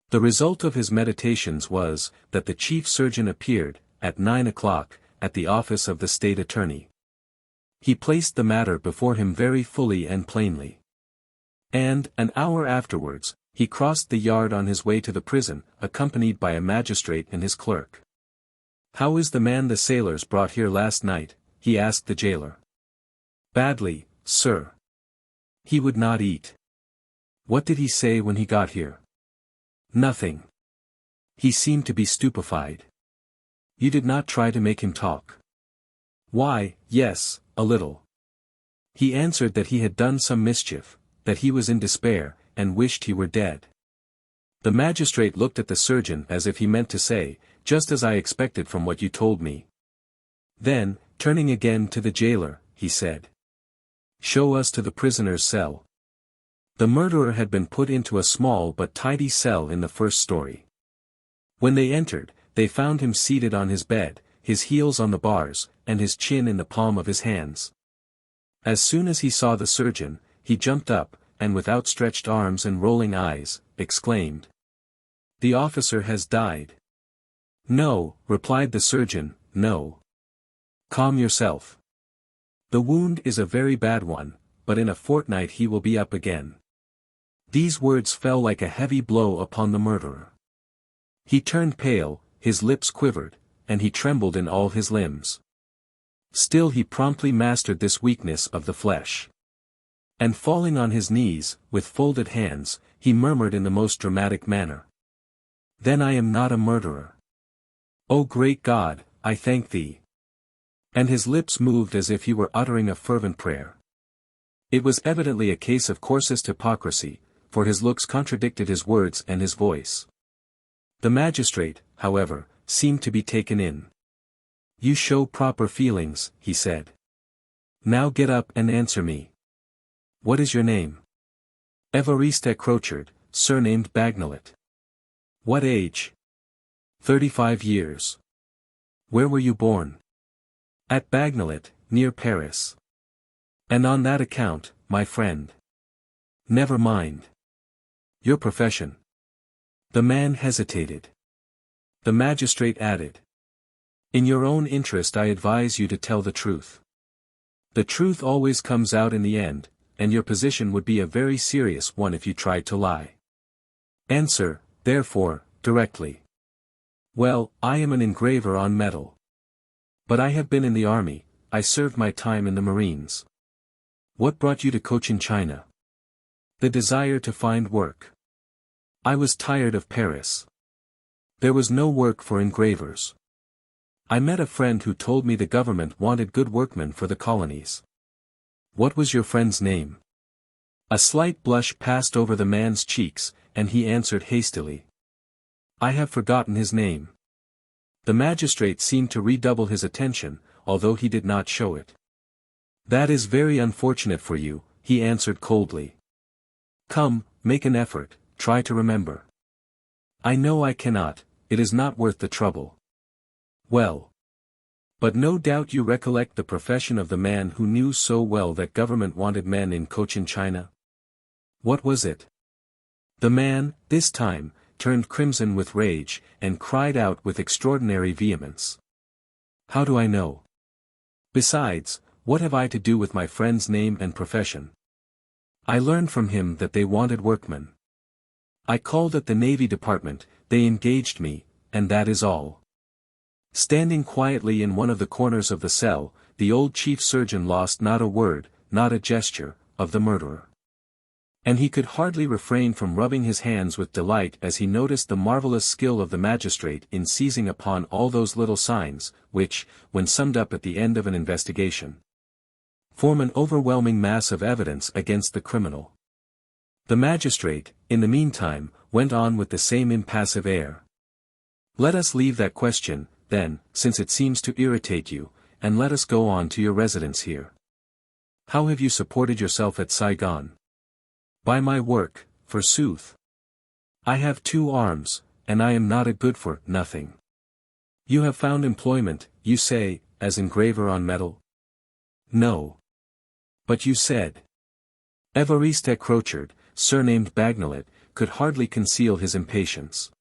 The result of his meditations was, that the chief surgeon appeared, at 9 o'clock, at the office of the state attorney. He placed the matter before him very fully and plainly. And, an hour afterwards, he crossed the yard on his way to the prison, accompanied by a magistrate and his clerk. How is the man the sailors brought here last night? He asked the jailer. Badly, sir. He would not eat. What did he say when he got here? Nothing. He seemed to be stupefied. You did not try to make him talk? Why, yes, a little. He answered that he had done some mischief, that he was in despair, and wished he were dead. The magistrate looked at the surgeon as if he meant to say, just as I expected from what you told me. Then, turning again to the jailer, he said, "Show us to the prisoner's cell." The murderer had been put into a small but tidy cell in the first story. When they entered, they found him seated on his bed, his heels on the bars, and his chin in the palm of his hands. As soon as he saw the surgeon, he jumped up, and with outstretched arms and rolling eyes, exclaimed, "The officer has died." "No," replied the surgeon, "no. Calm yourself. The wound is a very bad one, but in a fortnight he will be up again." These words fell like a heavy blow upon the murderer. He turned pale, his lips quivered, and he trembled in all his limbs. Still he promptly mastered this weakness of the flesh. And falling on his knees, with folded hands, he murmured in the most dramatic manner, "Then I am not a murderer. O great God, I thank thee." And his lips moved as if he were uttering a fervent prayer. It was evidently a case of coarsest hypocrisy, for his looks contradicted his words and his voice. The magistrate, however, seemed to be taken in. "You show proper feelings," he said. "Now get up and answer me. What is your name?" "Évariste Crochard, surnamed Bagnolet." "What age?" 35 years. "Where were you born?" "At Bagnolet, near Paris." "And on that account, my friend." "Never mind." "Your profession?" The man hesitated. The magistrate added, "In your own interest I advise you to tell the truth. The truth always comes out in the end, and your position would be a very serious one if you tried to lie. Answer, therefore, directly." "Well, I am an engraver on metal. But I have been in the army, I served my time in the Marines." "What brought you to Cochin China?" "The desire to find work. I was tired of Paris. There was no work for engravers. I met a friend who told me the government wanted good workmen for the colonies." "What was your friend's name?" A slight blush passed over the man's cheeks, and he answered hastily, "I have forgotten his name." The magistrate seemed to redouble his attention, although he did not show it. "That is very unfortunate for you," he answered coldly. "Come, make an effort, try to remember." "I know I cannot, it is not worth the trouble." "Well. But no doubt you recollect the profession of the man who knew so well that government wanted men in Cochin China?" "What was it?" The man, this time, turned crimson with rage, and cried out with extraordinary vehemence, "How do I know? Besides, what have I to do with my friend's name and profession? I learned from him that they wanted workmen. I called at the Navy Department, they engaged me, and that is all." Standing quietly in one of the corners of the cell, the old chief surgeon lost not a word, not a gesture, of the murderer. And he could hardly refrain from rubbing his hands with delight as he noticed the marvelous skill of the magistrate in seizing upon all those little signs, which, when summed up at the end of an investigation, form an overwhelming mass of evidence against the criminal. The magistrate, in the meantime, went on with the same impassive air. "Let us leave that question, then, since it seems to irritate you, and let us go on to your residence here. How have you supported yourself at Saigon?" "By my work, forsooth. I have 2 arms, and I am not a good-for-nothing." "You have found employment, you say, as engraver on metal?" "No. But you said—" Évariste Crochard, surnamed Bagnolet, could hardly conceal his impatience.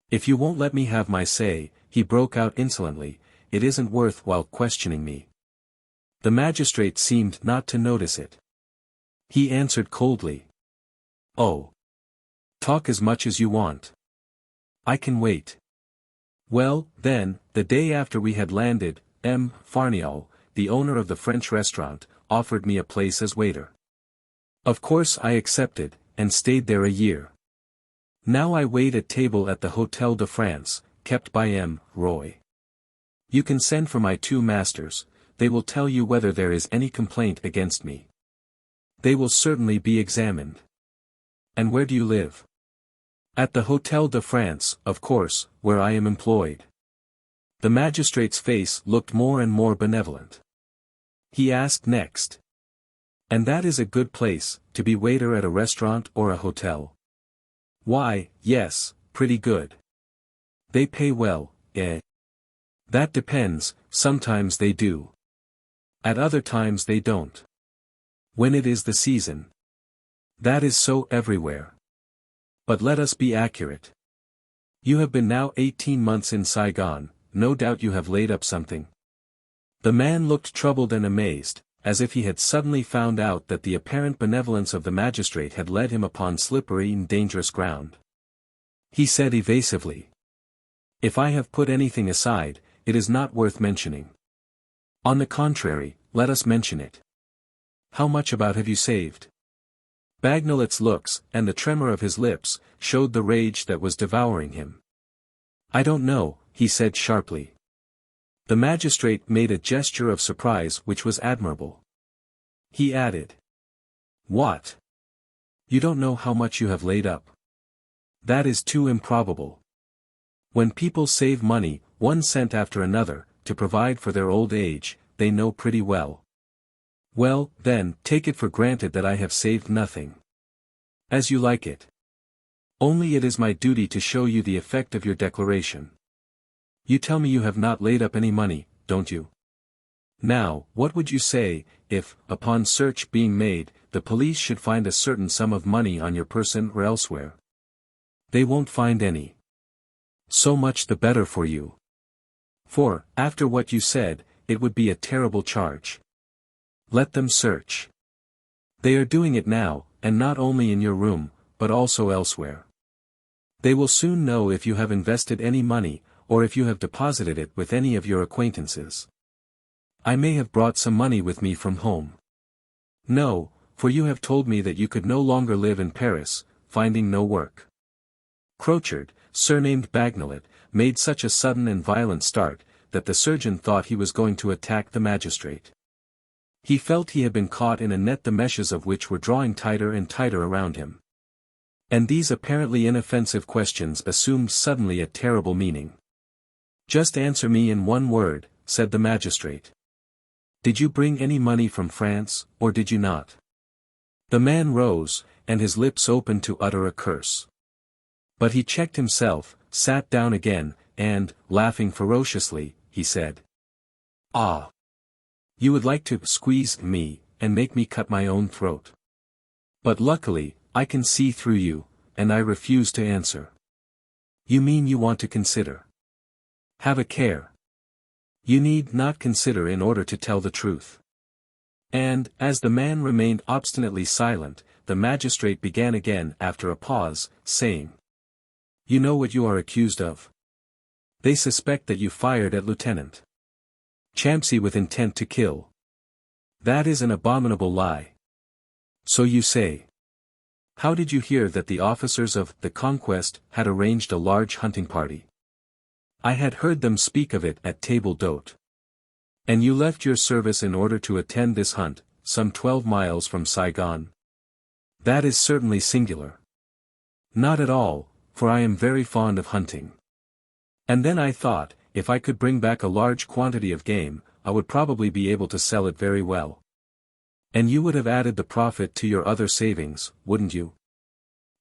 "If you won't let me have my say," he broke out insolently, "it isn't worth while questioning me." The magistrate seemed not to notice it. He answered coldly, "Oh. Talk as much as you want. I can wait." Well, then, the day after we had landed, M. Farniol, the owner of the French restaurant, offered me a place as waiter. Of course I accepted, and stayed there a year. Now I wait at table at the Hôtel de France, kept by M. Roy. You can send for my 2 masters, they will tell you whether there is any complaint against me. They will certainly be examined. "And where do you live?" At the Hotel de France, of course, where I am employed. The magistrate's face looked more and more benevolent. He asked next. And that is a good place, to be waiter at a restaurant or a hotel? Why, yes, pretty good. They pay well, eh? That depends, sometimes they do. At other times they don't. When it is the season. That is so everywhere. But let us be accurate. You have been now 18 months in Saigon, no doubt you have laid up something. The man looked troubled and amazed, as if he had suddenly found out that the apparent benevolence of the magistrate had led him upon slippery and dangerous ground. He said evasively. If I have put anything aside, it is not worth mentioning. On the contrary, let us mention it. How much about have you saved? Bagnolet's looks, and the tremor of his lips, showed the rage that was devouring him. I don't know, he said sharply. The magistrate made a gesture of surprise which was admirable. He added. What? You don't know how much you have laid up? That is too improbable. When people save money, 1 cent after another, to provide for their old age, they know pretty well. Well, then, take it for granted that I have saved nothing. As you like it. Only it is my duty to show you the effect of your declaration. You tell me you have not laid up any money, don't you? Now, what would you say, if, upon search being made, the police should find a certain sum of money on your person or elsewhere? They won't find any. So much the better for you. For, after what you said, it would be a terrible charge. Let them search. They are doing it now, and not only in your room, but also elsewhere. They will soon know if you have invested any money, or if you have deposited it with any of your acquaintances. I may have brought some money with me from home. No, for you have told me that you could no longer live in Paris, finding no work. Crochard, surnamed Bagnolet, made such a sudden and violent start, that the surgeon thought he was going to attack the magistrate. He felt he had been caught in a net the meshes of which were drawing tighter and tighter around him. And these apparently inoffensive questions assumed suddenly a terrible meaning. Just answer me in one word, said the magistrate. Did you bring any money from France, or did you not? The man rose, and his lips opened to utter a curse. But he checked himself, sat down again, and, laughing ferociously, he said. Ah! You would like to squeeze me, and make me cut my own throat. But luckily, I can see through you, and I refuse to answer. You mean you want to consider? Have a care. You need not consider in order to tell the truth. And, as the man remained obstinately silent, the magistrate began again after a pause, saying. You know what you are accused of? They suspect that you fired at Lieutenant Champsy with intent to kill. That is an abominable lie. So you say. How did you hear that the officers of the Conquest had arranged a large hunting party? I had heard them speak of it at table d'hôte. And you left your service in order to attend this hunt, some 12 miles from Saigon? That is certainly singular. Not at all, for I am very fond of hunting. And then I thought, if I could bring back a large quantity of game, I would probably be able to sell it very well. And you would have added the profit to your other savings, wouldn't you?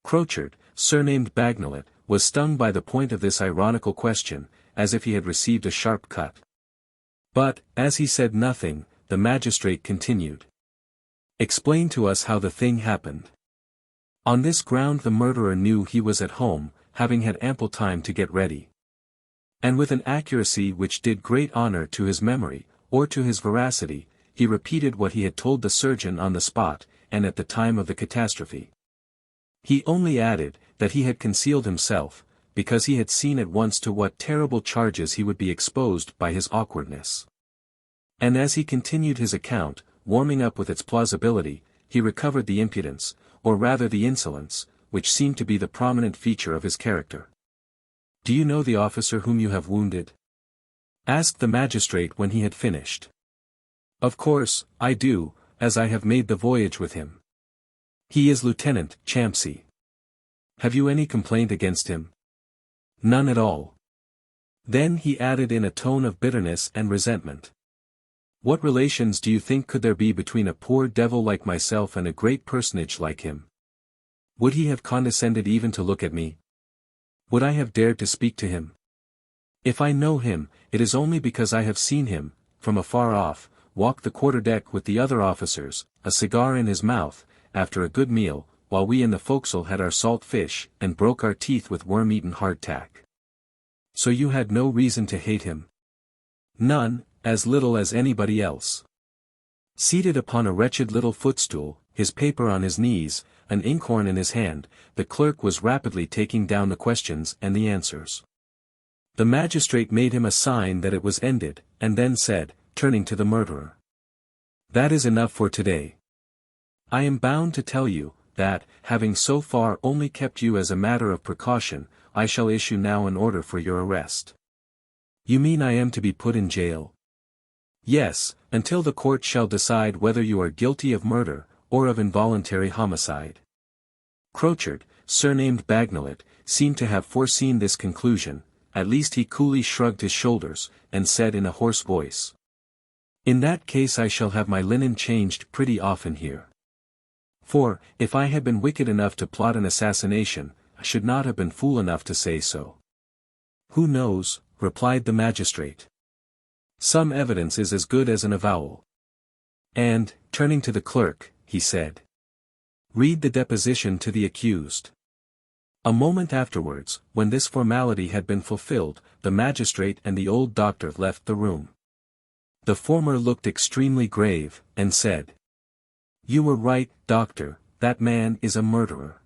Crochard, surnamed Bagnolet, was stung by the point of this ironical question, as if he had received a sharp cut. But, as he said nothing, the magistrate continued. Explain to us how the thing happened. On this ground the murderer knew he was at home, having had ample time to get ready. And with an accuracy which did great honor to his memory, or to his veracity, he repeated what he had told the surgeon on the spot, and at the time of the catastrophe. He only added, that he had concealed himself, because he had seen at once to what terrible charges he would be exposed by his awkwardness. And as he continued his account, warming up with its plausibility, he recovered the impudence, or rather the insolence, which seemed to be the prominent feature of his character. Do you know the officer whom you have wounded? Asked the magistrate when he had finished. Of course, I do, as I have made the voyage with him. He is Lieutenant Champsy. Have you any complaint against him? None at all. Then he added in a tone of bitterness and resentment. What relations do you think could there be between a poor devil like myself and a great personage like him? Would he have condescended even to look at me? Would I have dared to speak to him? If I know him, it is only because I have seen him, from afar off, walk the quarterdeck with the other officers, a cigar in his mouth, after a good meal, while we in the forecastle had our salt fish, and broke our teeth with worm-eaten hardtack. So you had no reason to hate him? None, as little as anybody else. Seated upon a wretched little footstool, his paper on his knees, an inkhorn in his hand, the clerk was rapidly taking down the questions and the answers. The magistrate made him a sign that it was ended, and then said, turning to the murderer. That is enough for today. I am bound to tell you, that, having so far only kept you as a matter of precaution, I shall issue now an order for your arrest. You mean I am to be put in jail? Yes, until the court shall decide whether you are guilty of murder, or of involuntary homicide. Crochard, surnamed Bagnolet, seemed to have foreseen this conclusion, at least he coolly shrugged his shoulders, and said in a hoarse voice. In that case I shall have my linen changed pretty often here. For, if I had been wicked enough to plot an assassination, I should not have been fool enough to say so. Who knows, replied the magistrate. Some evidence is as good as an avowal. And, turning to the clerk, he said. Read the deposition to the accused. A moment afterwards, when this formality had been fulfilled, the magistrate and the old doctor left the room. The former looked extremely grave, and said. You were right, doctor, that man is a murderer.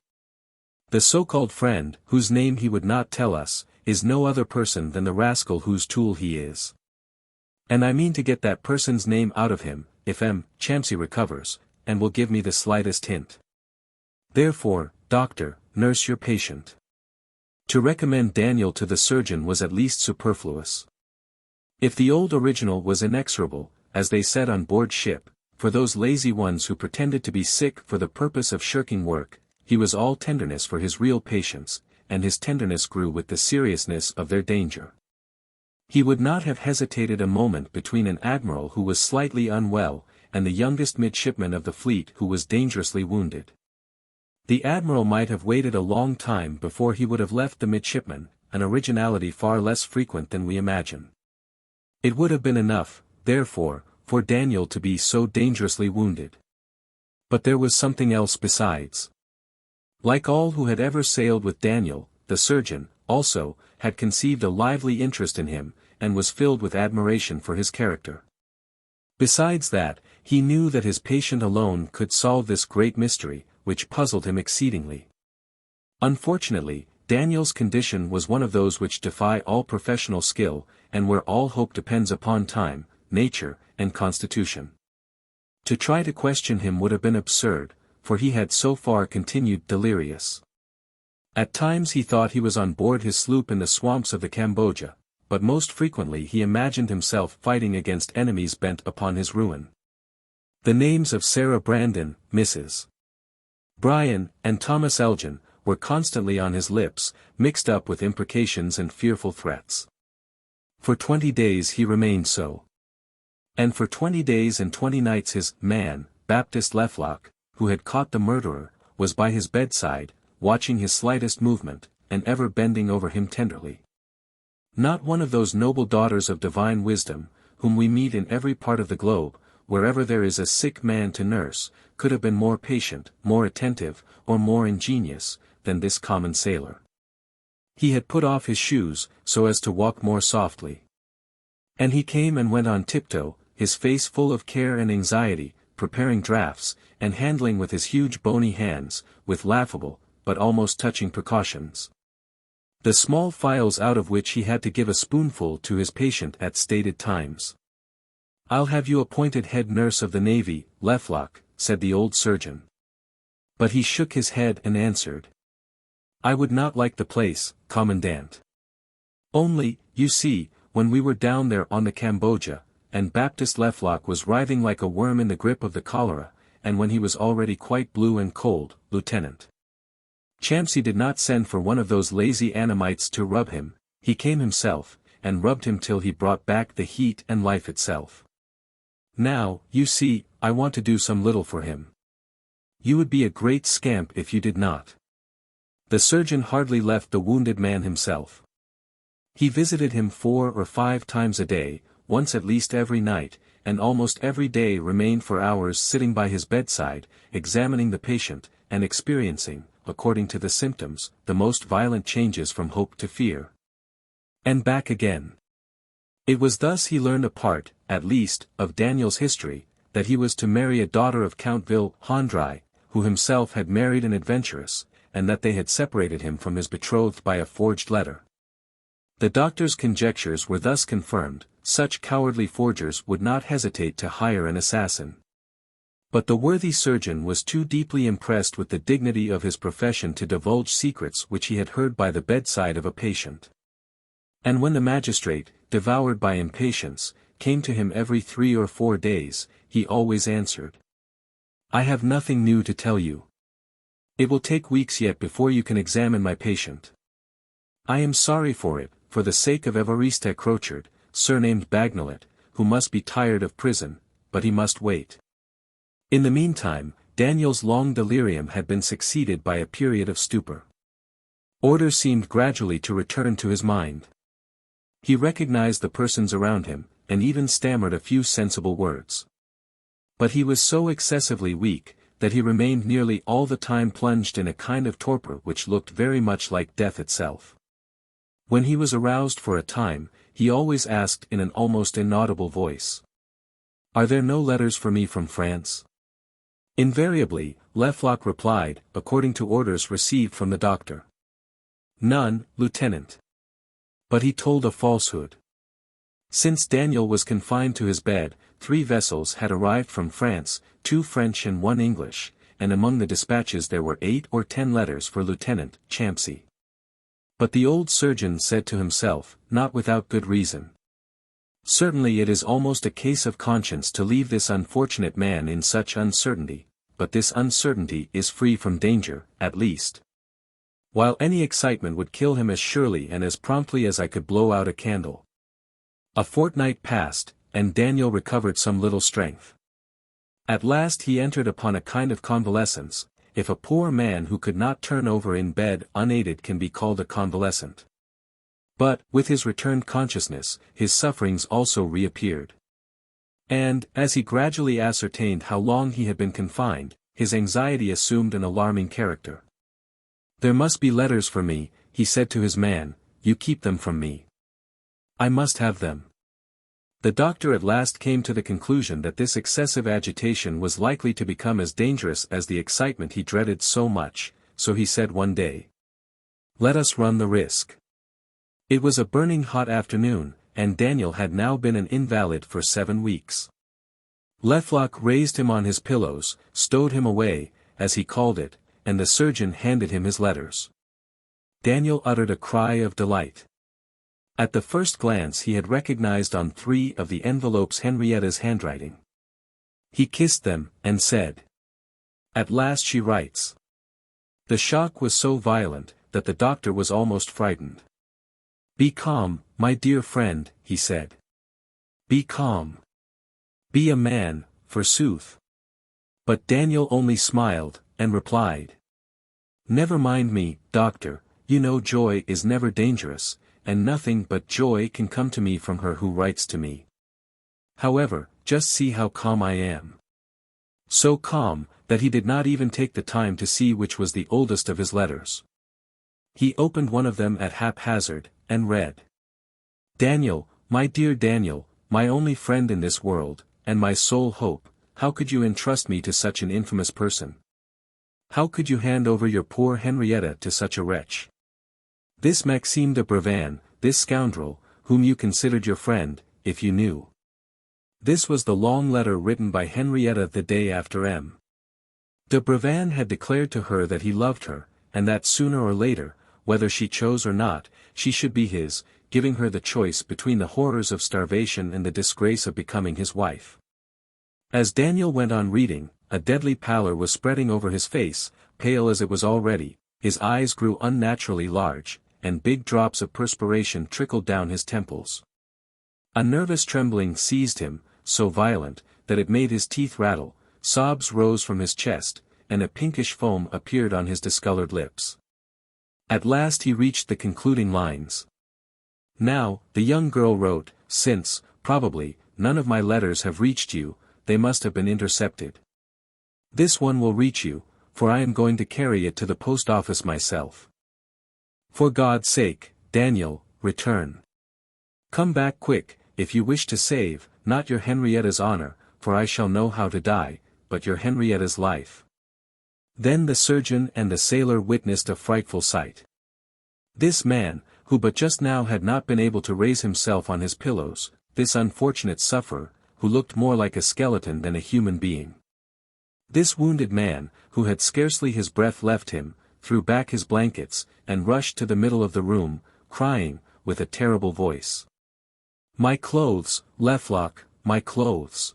The so-called friend, whose name he would not tell us, is no other person than the rascal whose tool he is. And I mean to get that person's name out of him, if Champsy recovers, and will give me the slightest hint. Therefore, doctor, nurse your patient. To recommend Daniel to the surgeon was at least superfluous. If the old original was inexorable, as they said on board ship, for those lazy ones who pretended to be sick for the purpose of shirking work, he was all tenderness for his real patients, and his tenderness grew with the seriousness of their danger. He would not have hesitated a moment between an admiral who was slightly unwell, and the youngest midshipman of the fleet who was dangerously wounded. The admiral might have waited a long time before he would have left the midshipman, an originality far less frequent than we imagine. It would have been enough, therefore, for Daniel to be so dangerously wounded. But there was something else besides. Like all who had ever sailed with Daniel, the surgeon, also, had conceived a lively interest in him, and was filled with admiration for his character. Besides that, he knew that his patient alone could solve this great mystery, which puzzled him exceedingly. Unfortunately, Daniel's condition was one of those which defy all professional skill, and where all hope depends upon time, nature, and constitution. To try to question him would have been absurd, for he had so far continued delirious. At times he thought he was on board his sloop in the swamps of the Cambodia, but most frequently he imagined himself fighting against enemies bent upon his ruin. The names of Sarah Brandon, Mrs. Bryan, and Thomas Elgin, were constantly on his lips, mixed up with imprecations and fearful threats. For 20 days he remained so. And for 20 days and 20 nights his man, Baptist Lecoq, who had caught the murderer, was by his bedside, watching his slightest movement, and ever bending over him tenderly. Not one of those noble daughters of divine wisdom, whom we meet in every part of the globe, wherever there is a sick man to nurse, could have been more patient, more attentive, or more ingenious, than this common sailor. He had put off his shoes, so as to walk more softly. And he came and went on tiptoe, his face full of care and anxiety, preparing draughts, and handling with his huge bony hands, with laughable, but almost touching precautions, the small phials out of which he had to give a spoonful to his patient at stated times. I'll have you appointed head nurse of the Navy, Lecoq, said the old surgeon. But he shook his head and answered. I would not like the place, Commandant. Only, you see, when we were down there on the Cambodia, and Baptist Lecoq was writhing like a worm in the grip of the cholera, and when he was already quite blue and cold, Lieutenant. Champsy did not send for one of those lazy Annamites to rub him, he came himself, and rubbed him till he brought back the heat and life itself. Now, you see, I want to do some little for him. You would be a great scamp if you did not. The surgeon hardly left the wounded man himself. He visited him 4 or 5 times a day, once at least every night, and almost every day remained for hours sitting by his bedside, examining the patient, and experiencing, according to the symptoms, the most violent changes from hope to fear. And back again. It was thus he learned a part, at least, of Daniel's history, that he was to marry a daughter of Count Ville-Handry, who himself had married an adventuress, and that they had separated him from his betrothed by a forged letter. The doctor's conjectures were thus confirmed, such cowardly forgers would not hesitate to hire an assassin. But the worthy surgeon was too deeply impressed with the dignity of his profession to divulge secrets which he had heard by the bedside of a patient. And when the magistrate, devoured by impatience, came to him every 3 or 4 days, he always answered, "I have nothing new to tell you. It will take weeks yet before you can examine my patient. I am sorry for it, for the sake of Évariste Crochard, surnamed Bagnolet, who must be tired of prison, but he must wait." In the meantime, Daniel's long delirium had been succeeded by a period of stupor. Order seemed gradually to return to his mind. He recognized the persons around him, and even stammered a few sensible words. But he was so excessively weak, that he remained nearly all the time plunged in a kind of torpor which looked very much like death itself. When he was aroused for a time, he always asked in an almost inaudible voice, "Are there no letters for me from France?" Invariably, Lecoq replied, according to orders received from the doctor. "None, Lieutenant." But he told a falsehood. Since Daniel was confined to his bed, 3 vessels had arrived from France, 2 French and 1 English, and among the dispatches there were 8 or 10 letters for Lieutenant Champsy. But the old surgeon said to himself, not without good reason, "Certainly it is almost a case of conscience to leave this unfortunate man in such uncertainty, but this uncertainty is free from danger, at least. While any excitement would kill him as surely and as promptly as I could blow out a candle." A fortnight passed, and Daniel recovered some little strength. At last he entered upon a kind of convalescence, if a poor man who could not turn over in bed unaided can be called a convalescent. But, with his returned consciousness, his sufferings also reappeared. And, as he gradually ascertained how long he had been confined, his anxiety assumed an alarming character. "There must be letters for me," he said to his man, "you keep them from me. I must have them." The doctor at last came to the conclusion that this excessive agitation was likely to become as dangerous as the excitement he dreaded so much, so he said one day, "Let us run the risk." It was a burning hot afternoon, and Daniel had now been an invalid for 7 weeks. Lecoq raised him on his pillows, stowed him away, as he called it, and the surgeon handed him his letters. Daniel uttered a cry of delight. At the first glance he had recognized on 3 of the envelopes Henrietta's handwriting. He kissed them, and said, "At last she writes." The shock was so violent, that the doctor was almost frightened. "Be calm, my dear friend," he said. "Be calm. Be a man, forsooth." But Daniel only smiled, and replied, "Never mind me, doctor, you know joy is never dangerous, and nothing but joy can come to me from her who writes to me. However, just see how calm I am." So calm, that he did not even take the time to see which was the oldest of his letters. He opened one of them at haphazard, and read, "Daniel, my dear Daniel, my only friend in this world, and my sole hope, how could you entrust me to such an infamous person? How could you hand over your poor Henrietta to such a wretch? This Maxime de Brevan, this scoundrel, whom you considered your friend, if you knew." This was the long letter written by Henrietta the day after M. de Brevan had declared to her that he loved her, and that sooner or later, whether she chose or not, she should be his, giving her the choice between the horrors of starvation and the disgrace of becoming his wife. As Daniel went on reading, a deadly pallor was spreading over his face, pale as it was already, His eyes grew unnaturally large, and big drops of perspiration trickled down his temples. A nervous trembling seized him, so violent, that it made his teeth rattle, sobs rose from his chest, and a pinkish foam appeared on his discolored lips. At last he reached the concluding lines. "Now," the young girl wrote, "since, probably, none of my letters have reached you, they must have been intercepted. This one will reach you, for I am going to carry it to the post office myself. For God's sake, Daniel, return. Come back quick, if you wish to save, not your Henrietta's honor, for I shall know how to die, but your Henrietta's life." Then the surgeon and the sailor witnessed a frightful sight. This man, who but just now had not been able to raise himself on his pillows, this unfortunate sufferer, who looked more like a skeleton than a human being. This wounded man, who had scarcely his breath left him, threw back his blankets, and rushed to the middle of the room, crying, with a terrible voice, "My clothes, Lecoq, my clothes!"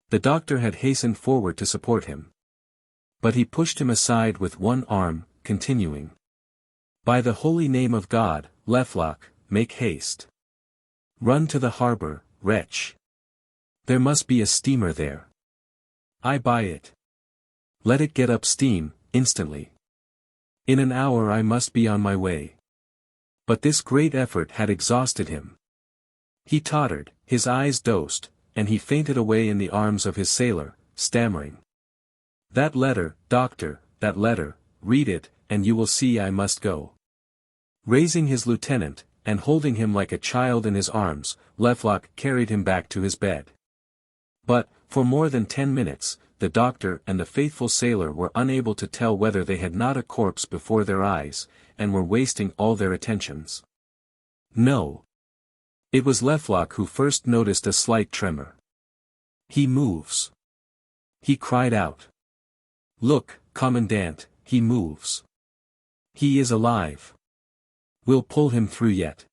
The doctor had hastened forward to support him. But he pushed him aside with one arm, continuing, "By the holy name of God, Lecoq, make haste. Run to the harbor, wretch. There must be a steamer there. I buy it. Let it get up steam, instantly. In an hour I must be on my way." But this great effort had exhausted him. He tottered, his eyes dosed, and he fainted away in the arms of his sailor, stammering, "That letter, doctor, that letter, read it, and you will see I must go." Raising his lieutenant, and holding him like a child in his arms, Lecoq carried him back to his bed. But, for more than 10 minutes, the doctor and the faithful sailor were unable to tell whether they had not a corpse before their eyes, and were wasting all their attentions. No. It was Lecoq who first noticed a slight tremor. "He moves." He cried out. "Look, Commandant, he moves. He is alive. We'll pull him through yet."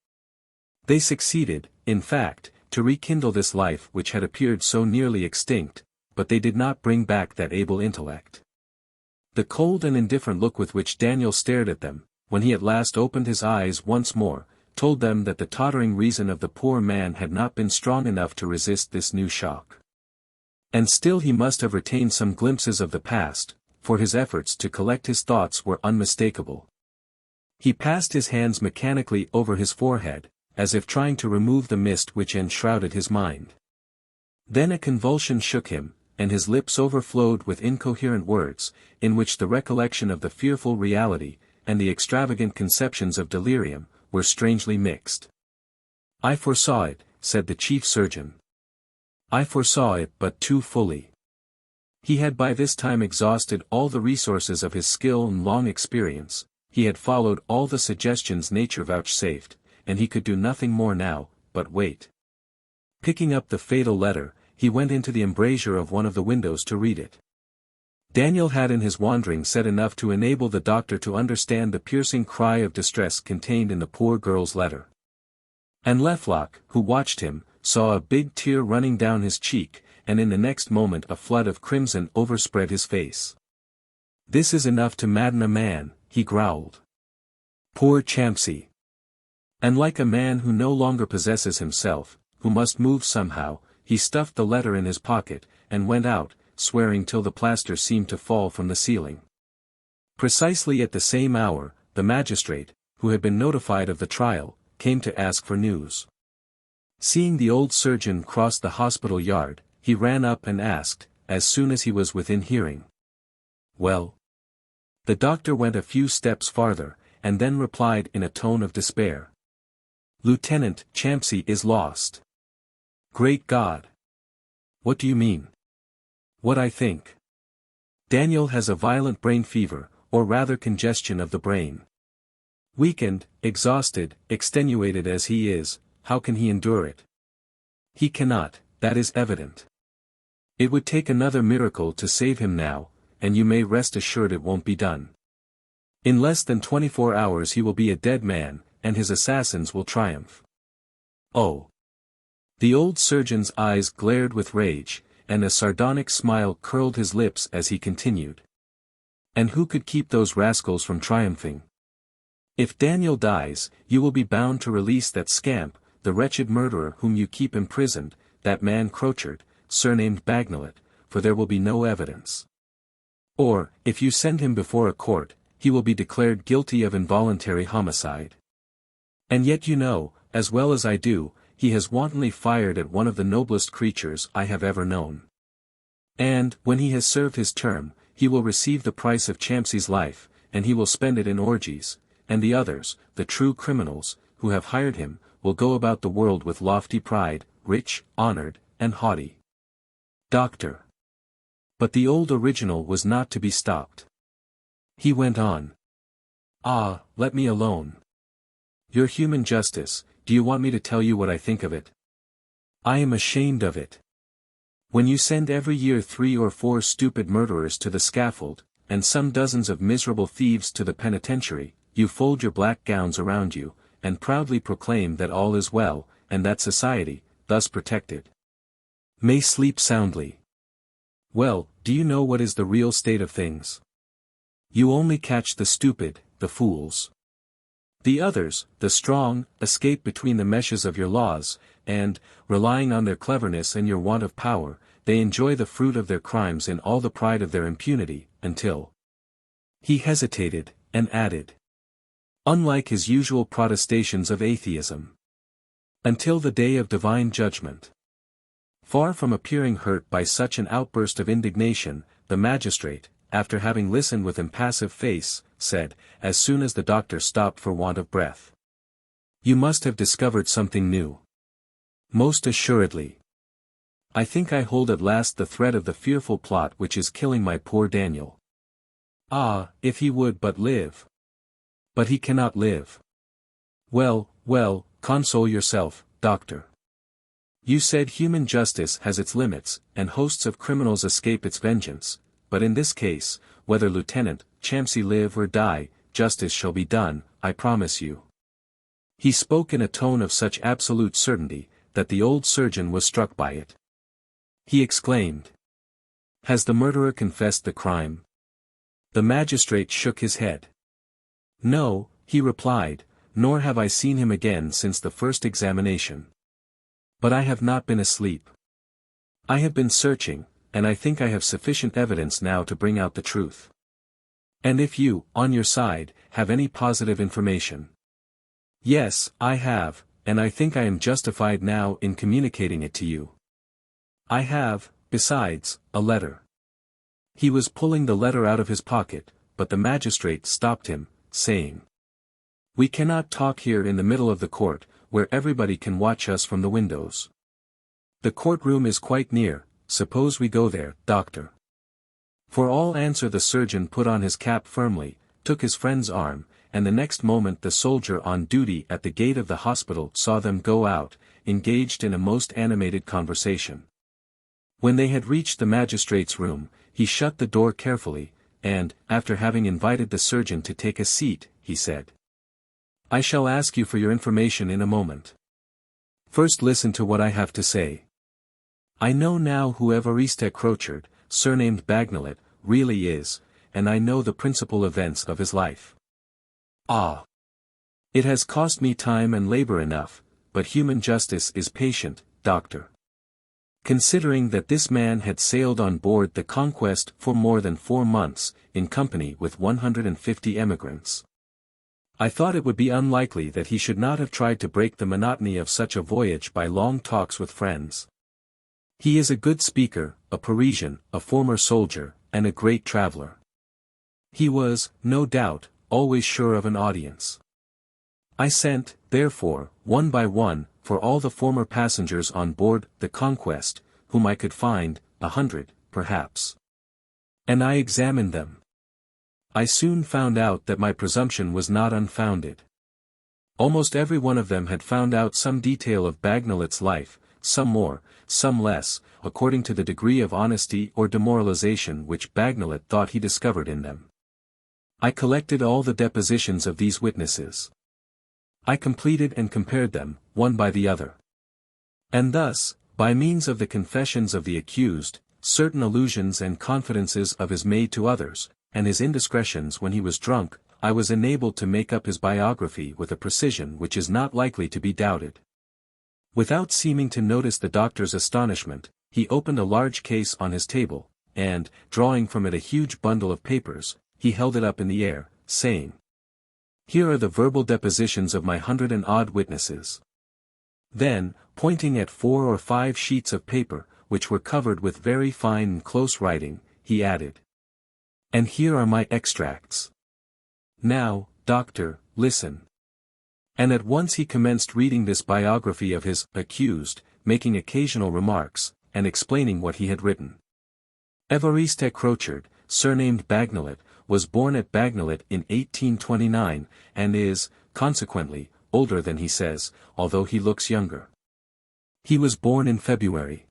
They succeeded, in fact, to rekindle this life which had appeared so nearly extinct, but they did not bring back that able intellect. The cold and indifferent look with which Daniel stared at them, when he at last opened his eyes once more, told them that the tottering reason of the poor man had not been strong enough to resist this new shock. And still he must have retained some glimpses of the past, for his efforts to collect his thoughts were unmistakable. He passed his hands mechanically over his forehead, as if trying to remove the mist which enshrouded his mind. Then a convulsion shook him, and his lips overflowed with incoherent words, in which the recollection of the fearful reality, and the extravagant conceptions of delirium, were strangely mixed. "I foresaw it," said the chief surgeon. "I foresaw it but too fully." He had by this time exhausted all the resources of his skill and long experience, he had followed all the suggestions nature vouchsafed, and he could do nothing more now, but wait. Picking up the fatal letter, he went into the embrasure of one of the windows to read it. Daniel had in his wandering said enough to enable the doctor to understand the piercing cry of distress contained in the poor girl's letter. And Lecoq, who watched him, saw a big tear running down his cheek, and in the next moment a flood of crimson overspread his face. "This is enough to madden a man," he growled. "Poor Champsy." And like a man who no longer possesses himself, who must move somehow, he stuffed the letter in his pocket, and went out, swearing till the plaster seemed to fall from the ceiling. Precisely at the same hour, the magistrate, who had been notified of the trial, came to ask for news. Seeing the old surgeon cross the hospital yard, he ran up and asked, as soon as he was within hearing. "Well?" The doctor went a few steps farther, and then replied in a tone of despair. "Lieutenant Champsy is lost." "Great God! What do you mean?" "What I think. Daniel has a violent brain fever, or rather congestion of the brain. Weakened, exhausted, extenuated as he is, how can he endure it? He cannot, that is evident. It would take another miracle to save him now, and you may rest assured it won't be done. In less than 24 hours he will be a dead man, and his assassins will triumph. Oh!" The old surgeon's eyes glared with rage, and a sardonic smile curled his lips as he continued. And who could keep those rascals from triumphing? If Daniel dies, you will be bound to release that scamp, the wretched murderer whom you keep imprisoned, that man Crochard, surnamed Bagnolet, for there will be no evidence. Or, if you send him before a court, he will be declared guilty of involuntary homicide. And yet you know, as well as I do, he has wantonly fired at one of the noblest creatures I have ever known. And, when he has served his term, he will receive the price of Champsey's life, and he will spend it in orgies, and the others, the true criminals, who have hired him, will go about the world with lofty pride, rich, honored, and haughty. Doctor. But the old original was not to be stopped. He went on. Ah, let me alone. Your human justice, do you want me to tell you what I think of it? I am ashamed of it. When you send every year 3 or 4 stupid murderers to the scaffold, and some dozens of miserable thieves to the penitentiary, you fold your black gowns around you, and proudly proclaim that all is well, and that society, thus protected, may sleep soundly. Well, do you know what is the real state of things? You only catch the stupid, the fools. The others, the strong, escape between the meshes of your laws, and, relying on their cleverness and your want of power, they enjoy the fruit of their crimes in all the pride of their impunity, until. He hesitated, and added. Unlike his usual protestations of atheism. Until the day of divine judgment. Far from appearing hurt by such an outburst of indignation, the magistrate, after having listened with impassive face, said, as soon as the doctor stopped for want of breath. You must have discovered something new. Most assuredly. I think I hold at last the thread of the fearful plot which is killing my poor Daniel. Ah, if he would but live. But he cannot live. Well, well, console yourself, doctor. You said human justice has its limits, and hosts of criminals escape its vengeance, but in this case, whether Lieutenant Champsey live or die, justice shall be done, I promise you. He spoke in a tone of such absolute certainty, that the old surgeon was struck by it. He exclaimed. Has the murderer confessed the crime? The magistrate shook his head. No, he replied, nor have I seen him again since the first examination. But I have not been asleep. I have been searching, and I think I have sufficient evidence now to bring out the truth. And if you, on your side, have any positive information. Yes, I have, and I think I am justified now in communicating it to you. I have, besides, a letter. He was pulling the letter out of his pocket, but the magistrate stopped him, saying. We cannot talk here in the middle of the court, where everybody can watch us from the windows. The courtroom is quite near, suppose we go there, doctor. For all answer the surgeon put on his cap firmly, took his friend's arm, and the next moment the soldier on duty at the gate of the hospital saw them go out, engaged in a most animated conversation. When they had reached the magistrate's room, he shut the door carefully, and, after having invited the surgeon to take a seat, he said. I shall ask you for your information in a moment. First listen to what I have to say. I know now who Évariste Crochard, surnamed Bagnolet, really is, and I know the principal events of his life. Ah! It has cost me time and labor enough, but human justice is patient, doctor. Considering that this man had sailed on board the Conquest for more than 4 months, in company with 150 emigrants. I thought it would be unlikely that he should not have tried to break the monotony of such a voyage by long talks with friends. He is a good speaker, a Parisian, a former soldier, and a great traveler. He was, no doubt, always sure of an audience. I sent, therefore, one by one, for all the former passengers on board the Conquest, whom I could find, 100, perhaps. And I examined them. I soon found out that my presumption was not unfounded. Almost every one of them had found out some detail of Bagnolet's life, some more, some less, according to the degree of honesty or demoralization which Bagnolet thought he discovered in them. I collected all the depositions of these witnesses. I completed and compared them, one by the other. And thus, by means of the confessions of the accused, certain allusions and confidences of his made to others, and his indiscretions when he was drunk, I was enabled to make up his biography with a precision which is not likely to be doubted. Without seeming to notice the doctor's astonishment, he opened a large case on his table, and, drawing from it a huge bundle of papers, he held it up in the air, saying, "Here are the verbal depositions of my 100-and-odd witnesses." Then, pointing at 4 or 5 sheets of paper, which were covered with very fine and close writing, he added, "And here are my extracts. Now, doctor, listen." And at once he commenced reading this biography of his accused, making occasional remarks, and explaining what he had written. Évariste Crochard, surnamed Bagnolet, was born at Bagnolet in 1829, and is, consequently, older than he says, although he looks younger. He was born in February.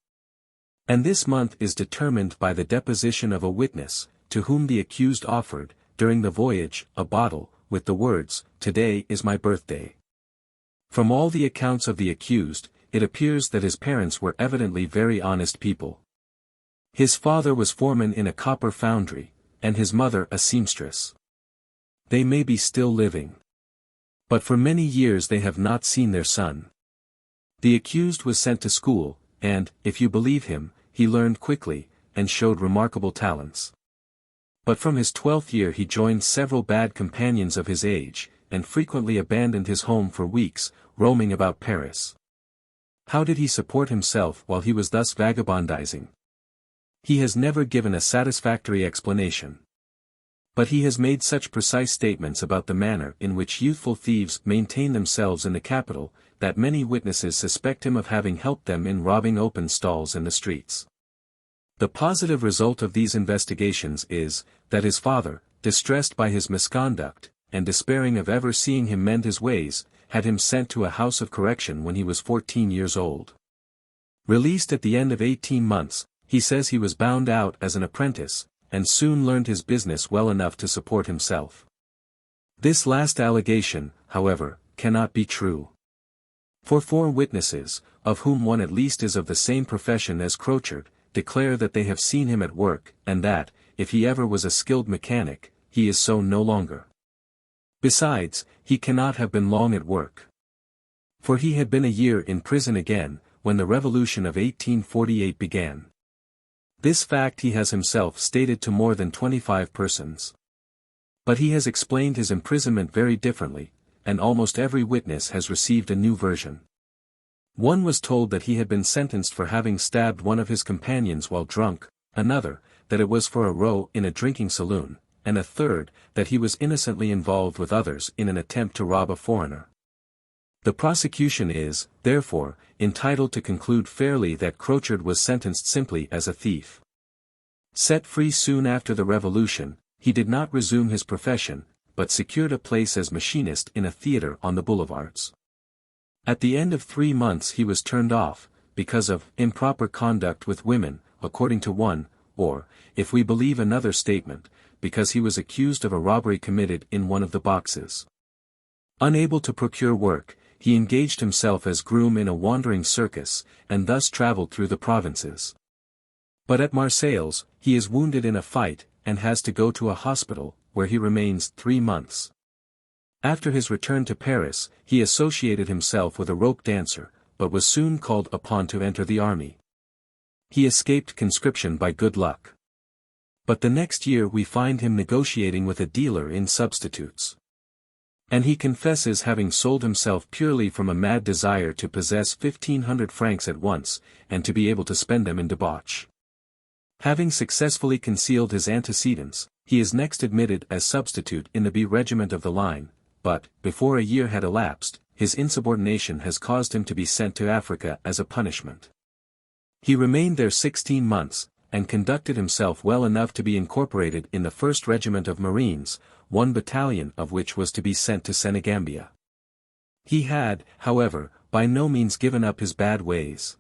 And this month is determined by the deposition of a witness, to whom the accused offered, during the voyage, a bottle, with the words, "Today is my birthday." From all the accounts of the accused, it appears that his parents were evidently very honest people. His father was foreman in a copper foundry, and his mother a seamstress. They may be still living. But for many years they have not seen their son. The accused was sent to school, and, if you believe him, he learned quickly, and showed remarkable talents. But from his 12th year he joined several bad companions of his age, and frequently abandoned his home for weeks, roaming about Paris. How did he support himself while he was thus vagabondizing? He has never given a satisfactory explanation. But he has made such precise statements about the manner in which youthful thieves maintain themselves in the capital, that many witnesses suspect him of having helped them in robbing open stalls in the streets. The positive result of these investigations is, that his father, distressed by his misconduct, and despairing of ever seeing him mend his ways, had him sent to a house of correction when he was 14 years old. Released at the end of 18 months, he says he was bound out as an apprentice, and soon learned his business well enough to support himself. This last allegation, however, cannot be true. For 4 witnesses, of whom one at least is of the same profession as Crochard, declare that they have seen him at work, and that, if he ever was a skilled mechanic, he is so no longer. Besides, he cannot have been long at work. For he had been a year in prison again, when the revolution of 1848 began. This fact he has himself stated to more than 25 persons. But he has explained his imprisonment very differently, and almost every witness has received a new version. One was told that he had been sentenced for having stabbed one of his companions while drunk, another, that it was for a row in a drinking saloon, and a third, that he was innocently involved with others in an attempt to rob a foreigner. The prosecution is, therefore, entitled to conclude fairly that Crochard was sentenced simply as a thief. Set free soon after the Revolution, he did not resume his profession, but secured a place as machinist in a theatre on the boulevards. At the end of 3 months he was turned off, because of improper conduct with women, according to one, or, if we believe another statement, because he was accused of a robbery committed in one of the boxes. Unable to procure work, he engaged himself as groom in a wandering circus, and thus travelled through the provinces. But at Marseilles, he is wounded in a fight, and has to go to a hospital, where he remains 3 months. After his return to Paris, he associated himself with a rope dancer, but was soon called upon to enter the army. He escaped conscription by good luck. But the next year we find him negotiating with a dealer in substitutes. And he confesses having sold himself purely from a mad desire to possess 1,500 francs at once, and to be able to spend them in debauch. Having successfully concealed his antecedents, he is next admitted as substitute in the B regiment of the line, but, before a year had elapsed, his insubordination has caused him to be sent to Africa as a punishment. He remained there 16 months, and conducted himself well enough to be incorporated in the 1st Regiment of Marines, 1 battalion of which was to be sent to Senegambia. He had, however, by no means given up his bad ways.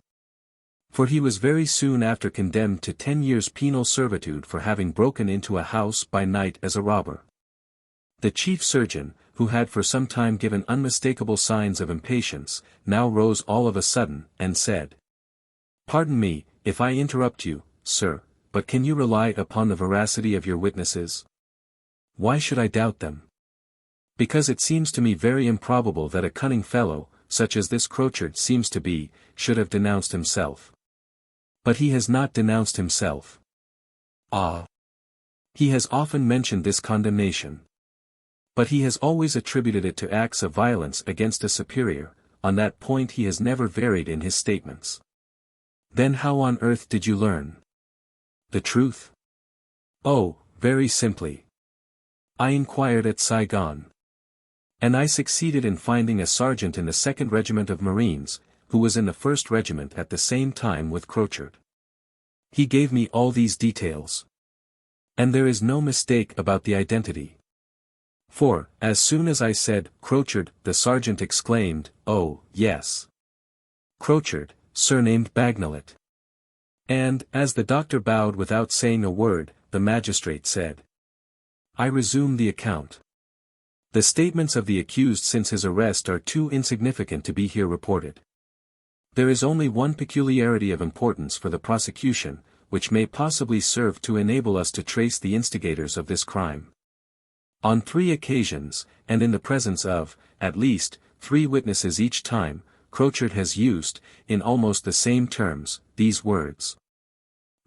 For he was very soon after condemned to 10 years penal servitude for having broken into a house by night as a robber. The chief surgeon, who had for some time given unmistakable signs of impatience, now rose all of a sudden, and said, "Pardon me, if I interrupt you, sir, but can you rely upon the veracity of your witnesses? Why should I doubt them? Because it seems to me very improbable that a cunning fellow, such as this Crochard seems to be, should have denounced himself. But he has not denounced himself. Ah! He has often mentioned this condemnation. But he has always attributed it to acts of violence against a superior. On that point he has never varied in his statements. Then how on earth did you learn the truth? Oh, very simply. I inquired at Saigon. And I succeeded in finding a sergeant in the 2nd Regiment of Marines, who was in the 1st Regiment at the same time with Crochard. He gave me all these details. And there is no mistake about the identity. For, as soon as I said, Crochard, the sergeant exclaimed, "Oh, yes. Crochard, surnamed Bagnolet." And, as the doctor bowed without saying a word, the magistrate said, "I resume the account. The statements of the accused since his arrest are too insignificant to be here reported. There is only one peculiarity of importance for the prosecution, which may possibly serve to enable us to trace the instigators of this crime. On 3 occasions, and in the presence of, at least, 3 witnesses each time, Crochard has used, in almost the same terms, these words.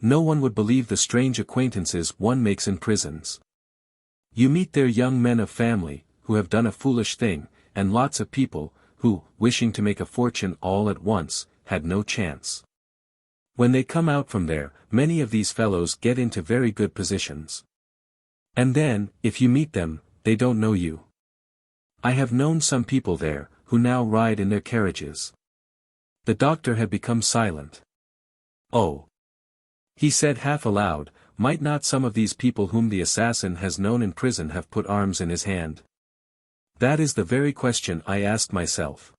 No one would believe the strange acquaintances one makes in prisons. You meet there young men of family, who have done a foolish thing, and lots of people, who, wishing to make a fortune all at once, had no chance. When they come out from there, many of these fellows get into very good positions. And then, if you meet them, they don't know you. I have known some people there, who now ride in their carriages." The doctor had become silent. "Oh," he said half aloud, "might not some of these people whom the assassin has known in prison have put arms in his hand? That is the very question I asked myself.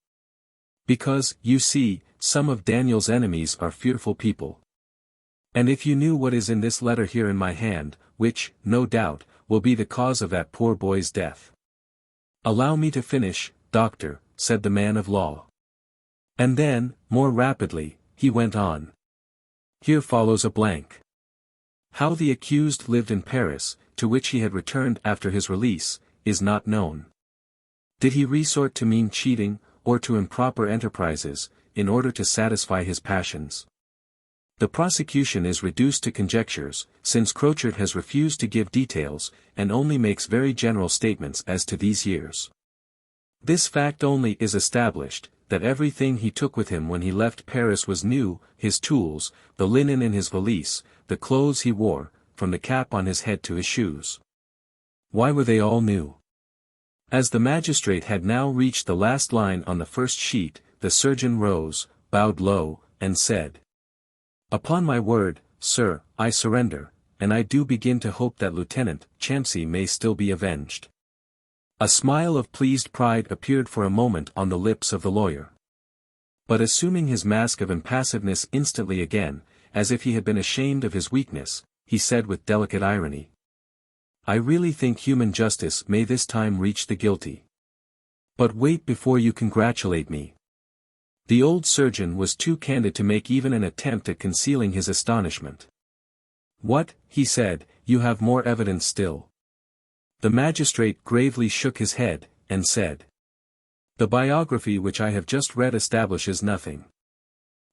Because, you see, some of Daniel's enemies are fearful people. And if you knew what is in this letter here in my hand, which, no doubt, will be the cause of that poor boy's death." "Allow me to finish, doctor," said the man of law. And then, more rapidly, he went on. "Here follows a blank. How the accused lived in Paris, to which he had returned after his release, is not known. Did he resort to mean cheating, or to improper enterprises, in order to satisfy his passions? The prosecution is reduced to conjectures, since Crochard has refused to give details, and only makes very general statements as to these years. This fact only is established, that everything he took with him when he left Paris was new, his tools, the linen in his valise, the clothes he wore, from the cap on his head to his shoes. Why were they all new? As the magistrate had now reached the last line on the first sheet, the surgeon rose, bowed low, and said, "Upon my word, sir, I surrender, and I do begin to hope that Lieutenant Champsy may still be avenged." A smile of pleased pride appeared for a moment on the lips of the lawyer. But assuming his mask of impassiveness instantly again, as if he had been ashamed of his weakness, he said with delicate irony, "I really think human justice may this time reach the guilty. But wait before you congratulate me." The old surgeon was too candid to make even an attempt at concealing his astonishment. "What," he said, "you have more evidence still?" The magistrate gravely shook his head, and said, "The biography which I have just read establishes nothing.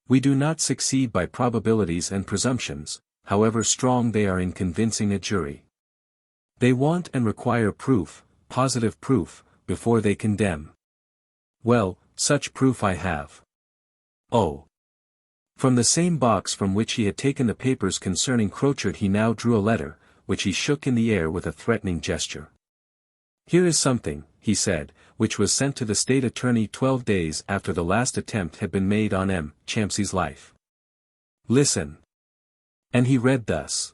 We do not succeed by probabilities and presumptions, however strong they are in convincing a jury. They want and require proof, positive proof, before they condemn. Well, such proof I have." "Oh." From the same box from which he had taken the papers concerning Crochard he now drew a letter, which he shook in the air with a threatening gesture. "Here is something," he said, "which was sent to the state attorney 12 days after the last attempt had been made on M. Champsy's life. Listen." And he read thus.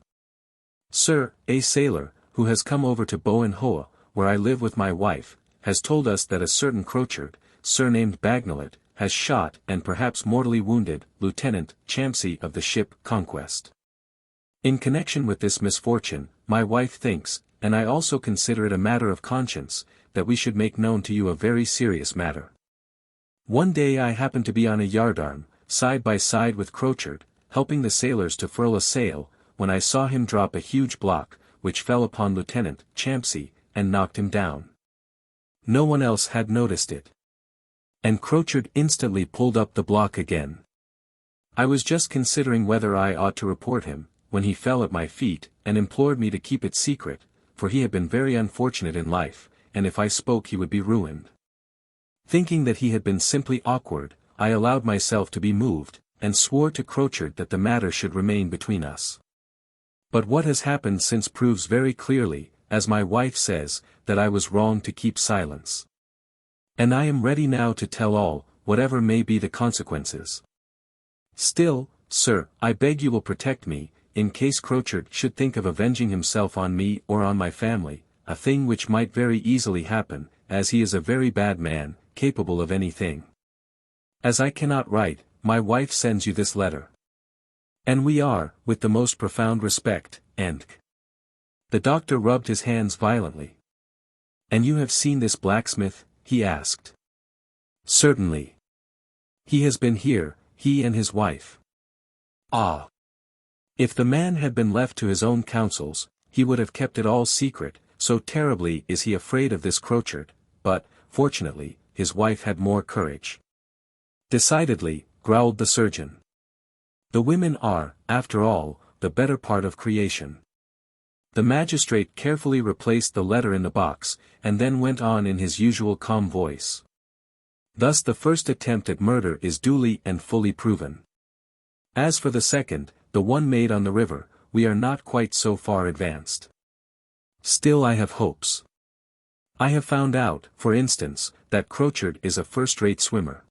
"Sir, a sailor, who has come over to Bowen Hoa, where I live with my wife, has told us that a certain Crochard, surnamed Bagnolet, has shot and perhaps mortally wounded Lieutenant Champsy of the ship Conquest. In connection with this misfortune, my wife thinks, and I also consider it a matter of conscience, that we should make known to you a very serious matter. One day I happened to be on a yardarm, side by side with Crochard, helping the sailors to furl a sail, when I saw him drop a huge block, which fell upon Lieutenant Champsey, and knocked him down. No one else had noticed it. And Crochard instantly pulled up the block again. I was just considering whether I ought to report him, when he fell at my feet, and implored me to keep it secret, for he had been very unfortunate in life, and if I spoke he would be ruined. Thinking that he had been simply awkward, I allowed myself to be moved, and swore to Crochard that the matter should remain between us. But what has happened since proves very clearly, as my wife says, that I was wrong to keep silence. And I am ready now to tell all, whatever may be the consequences. Still, sir, I beg you will protect me, in case Crochard should think of avenging himself on me or on my family, a thing which might very easily happen, as he is a very bad man, capable of anything. As I cannot write, my wife sends you this letter. And we are, with the most profound respect, and The doctor rubbed his hands violently. And you have seen this blacksmith? He asked. Certainly. He has been here, he and his wife. Ah! If the man had been left to his own counsels, he would have kept it all secret, so terribly is he afraid of this Crochard, but, fortunately, his wife had more courage. Decidedly, growled the surgeon. The women are, after all, the better part of creation. The magistrate carefully replaced the letter in the box, and then went on in his usual calm voice. Thus the first attempt at murder is duly and fully proven. As for the second, the one made on the river, we are not quite so far advanced. Still I have hopes. I have found out, for instance, that Crochard is a first-rate swimmer.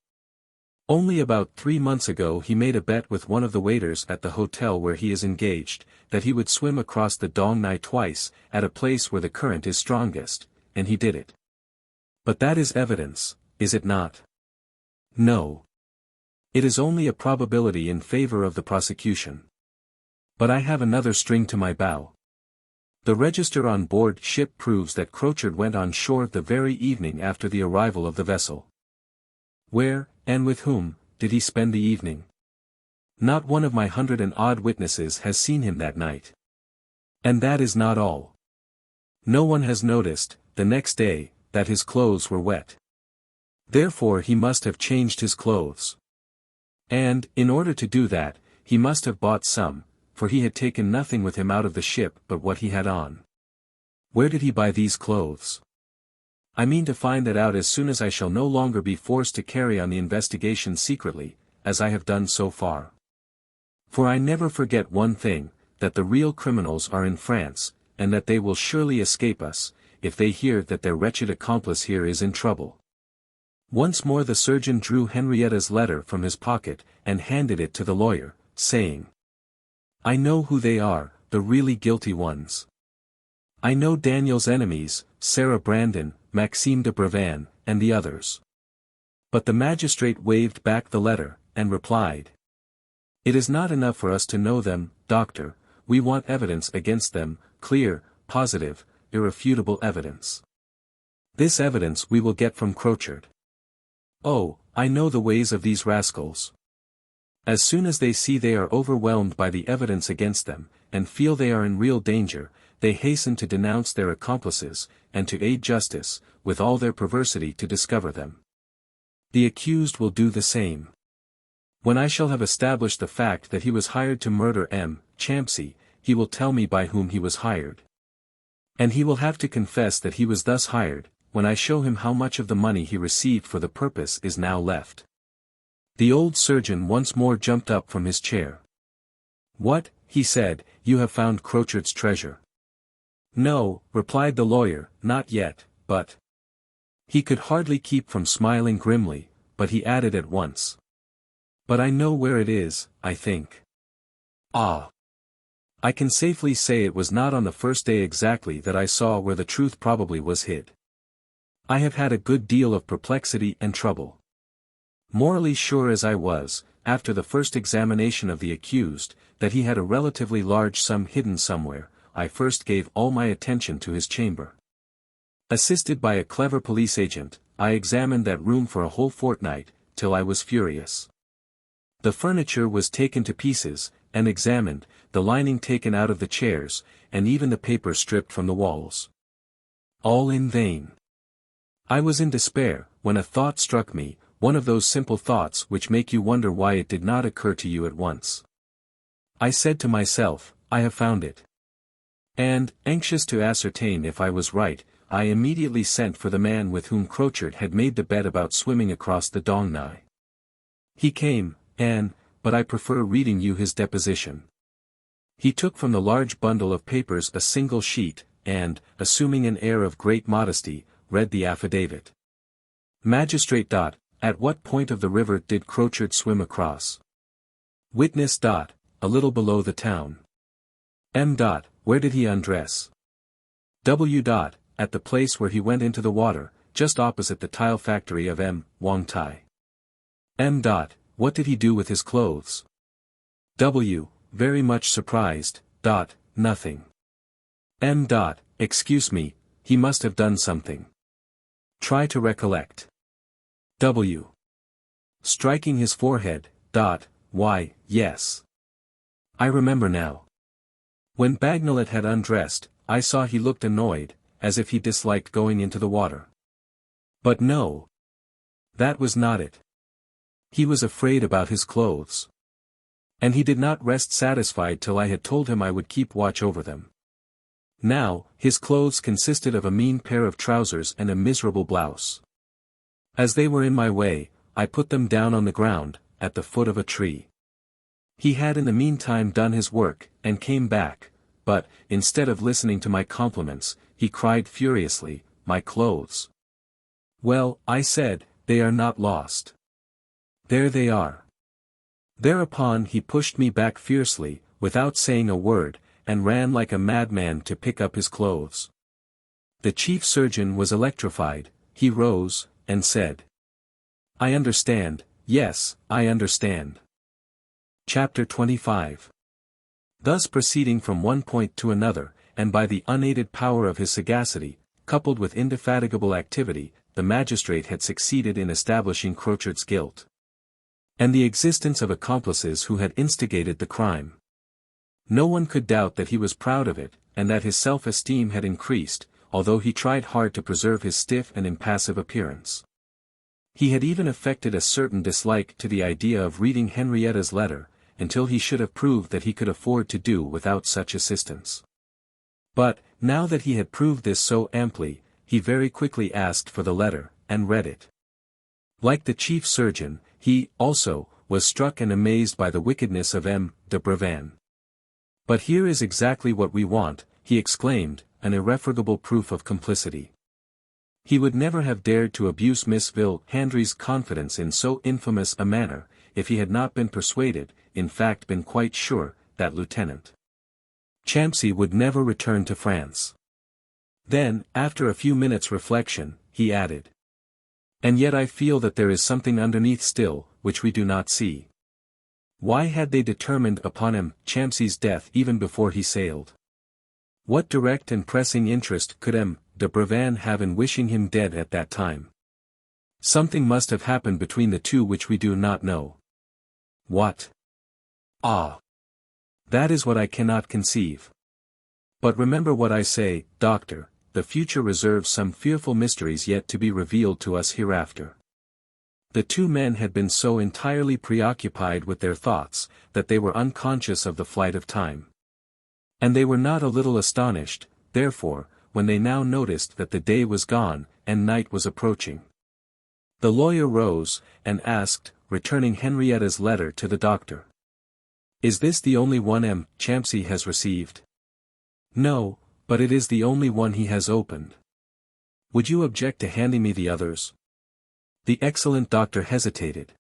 Only about 3 months ago he made a bet with one of the waiters at the hotel where he is engaged, that he would swim across the Dong Nai twice, at a place where the current is strongest, and he did it. But that is evidence, is it not? No. It is only a probability in favor of the prosecution. But I have another string to my bow. The register on board ship proves that Crochard went on shore the very evening after the arrival of the vessel. Where, and with whom, did he spend the evening? Not one of my 100 and odd witnesses has seen him that night. And that is not all. No one has noticed, the next day, that his clothes were wet. Therefore he must have changed his clothes. And, in order to do that, he must have bought some, for he had taken nothing with him out of the ship but what he had on. Where did he buy these clothes? I mean to find that out as soon as I shall no longer be forced to carry on the investigation secretly, as I have done so far. For I never forget one thing, that the real criminals are in France, and that they will surely escape us, if they hear that their wretched accomplice here is in trouble. Once more the surgeon drew Henrietta's letter from his pocket, and handed it to the lawyer, saying, I know who they are, the really guilty ones. I know Daniel's enemies, Sarah Brandon, Maxime de Brevan, and the others. But the magistrate waved back the letter, and replied, It is not enough for us to know them, doctor, we want evidence against them, clear, positive, irrefutable evidence. This evidence we will get from Crochard. Oh, I know the ways of these rascals. As soon as they see they are overwhelmed by the evidence against them, and feel they are in real danger, they hasten to denounce their accomplices, and to aid justice, with all their perversity to discover them. The accused will do the same. When I shall have established the fact that he was hired to murder M. Champsey, he will tell me by whom he was hired. And he will have to confess that he was thus hired, when I show him how much of the money he received for the purpose is now left. The old surgeon once more jumped up from his chair. What, he said, you have found Crochard's treasure? No, replied the lawyer, not yet, but... He could hardly keep from smiling grimly, but he added at once. But I know where it is, I think. Ah! I can safely say it was not on the first day exactly that I saw where the truth probably was hid. I have had a good deal of perplexity and trouble. Morally sure as I was, after the first examination of the accused, that he had a relatively large sum hidden somewhere, I first gave all my attention to his chamber. Assisted by a clever police agent, I examined that room for a whole fortnight, till I was furious. The furniture was taken to pieces, and examined, the lining taken out of the chairs, and even the paper stripped from the walls. All in vain. I was in despair, when a thought struck me, one of those simple thoughts which make you wonder why it did not occur to you at once. I said to myself, I have found it. And, anxious to ascertain if I was right, I immediately sent for the man with whom Crochard had made the bet about swimming across the Dongnai. He came, but I prefer reading you his deposition. He took from the large bundle of papers a single sheet, and, assuming an air of great modesty, read the affidavit. Magistrate. At what point of the river did Crochard swim across? Witness. A little below the town. M. Where did he undress? W. At the place where he went into the water, just opposite the tile factory of M. Wong Tai. M. What did he do with his clothes? W. Very much surprised. Nothing. M. Excuse me, he must have done something. Try to recollect. W. Striking his forehead. Why, yes. I remember now. When Bagnolet had undressed, I saw he looked annoyed, as if he disliked going into the water. But no. That was not it. He was afraid about his clothes. And he did not rest satisfied till I had told him I would keep watch over them. Now, his clothes consisted of a mean pair of trousers and a miserable blouse. As they were in my way, I put them down on the ground, at the foot of a tree. He had in the meantime done his work, and came back, but, instead of listening to my compliments, he cried furiously, "My clothes!" Well, I said, they are not lost. There they are. Thereupon he pushed me back fiercely, without saying a word, and ran like a madman to pick up his clothes. The chief surgeon was electrified. He rose, and said, "I understand, yes, I understand." Chapter 25. Thus proceeding from one point to another, and by the unaided power of his sagacity, coupled with indefatigable activity, the magistrate had succeeded in establishing Crochard's guilt. And the existence of accomplices who had instigated the crime. No one could doubt that he was proud of it, and that his self-esteem had increased, although he tried hard to preserve his stiff and impassive appearance. He had even affected a certain dislike to the idea of reading Henrietta's letter, until he should have proved that he could afford to do without such assistance. But, now that he had proved this so amply, he very quickly asked for the letter, and read it. Like the chief surgeon, he, also, was struck and amazed by the wickedness of M. de Brevan. "But here is exactly what we want," he exclaimed, "an irrefragable proof of complicity." He would never have dared to abuse Miss Handry's confidence in so infamous a manner, if he had not been persuaded, in fact been quite sure, that Lieutenant Champsy would never return to France. Then, after a few minutes' reflection, he added, "And yet I feel that there is something underneath still, which we do not see. Why had they determined upon M. Champsy's death even before he sailed? What direct and pressing interest could M. de Brevan have in wishing him dead at that time? Something must have happened between the two which we do not know. What? Ah! That is what I cannot conceive. But remember what I say, Doctor, the future reserves some fearful mysteries yet to be revealed to us hereafter." The two men had been so entirely preoccupied with their thoughts, that they were unconscious of the flight of time. And they were not a little astonished, therefore, when they now noticed that the day was gone, and night was approaching. The lawyer rose, and asked, returning Henrietta's letter to the doctor, "Is this the only one M. Champsy has received?" "No, but it is the only one he has opened." "Would you object to handing me the others?" The excellent doctor hesitated.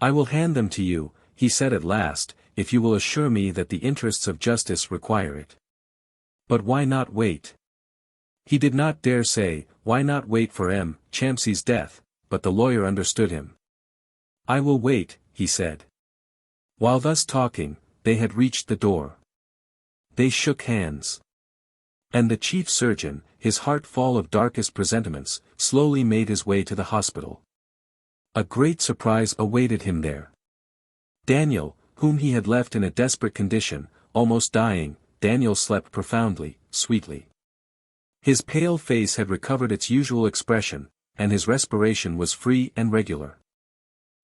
"I will hand them to you," he said at last, "if you will assure me that the interests of justice require it." "But why not wait?" He did not dare say, "Why not wait for M. Champsy's death?" but the lawyer understood him. "I will wait," he said. While thus talking, they had reached the door. They shook hands. And the chief surgeon, his heart full of darkest presentiments, slowly made his way to the hospital. A great surprise awaited him there. Daniel, whom he had left in a desperate condition, almost dying, Daniel slept profoundly, sweetly. His pale face had recovered its usual expression, and his respiration was free and regular.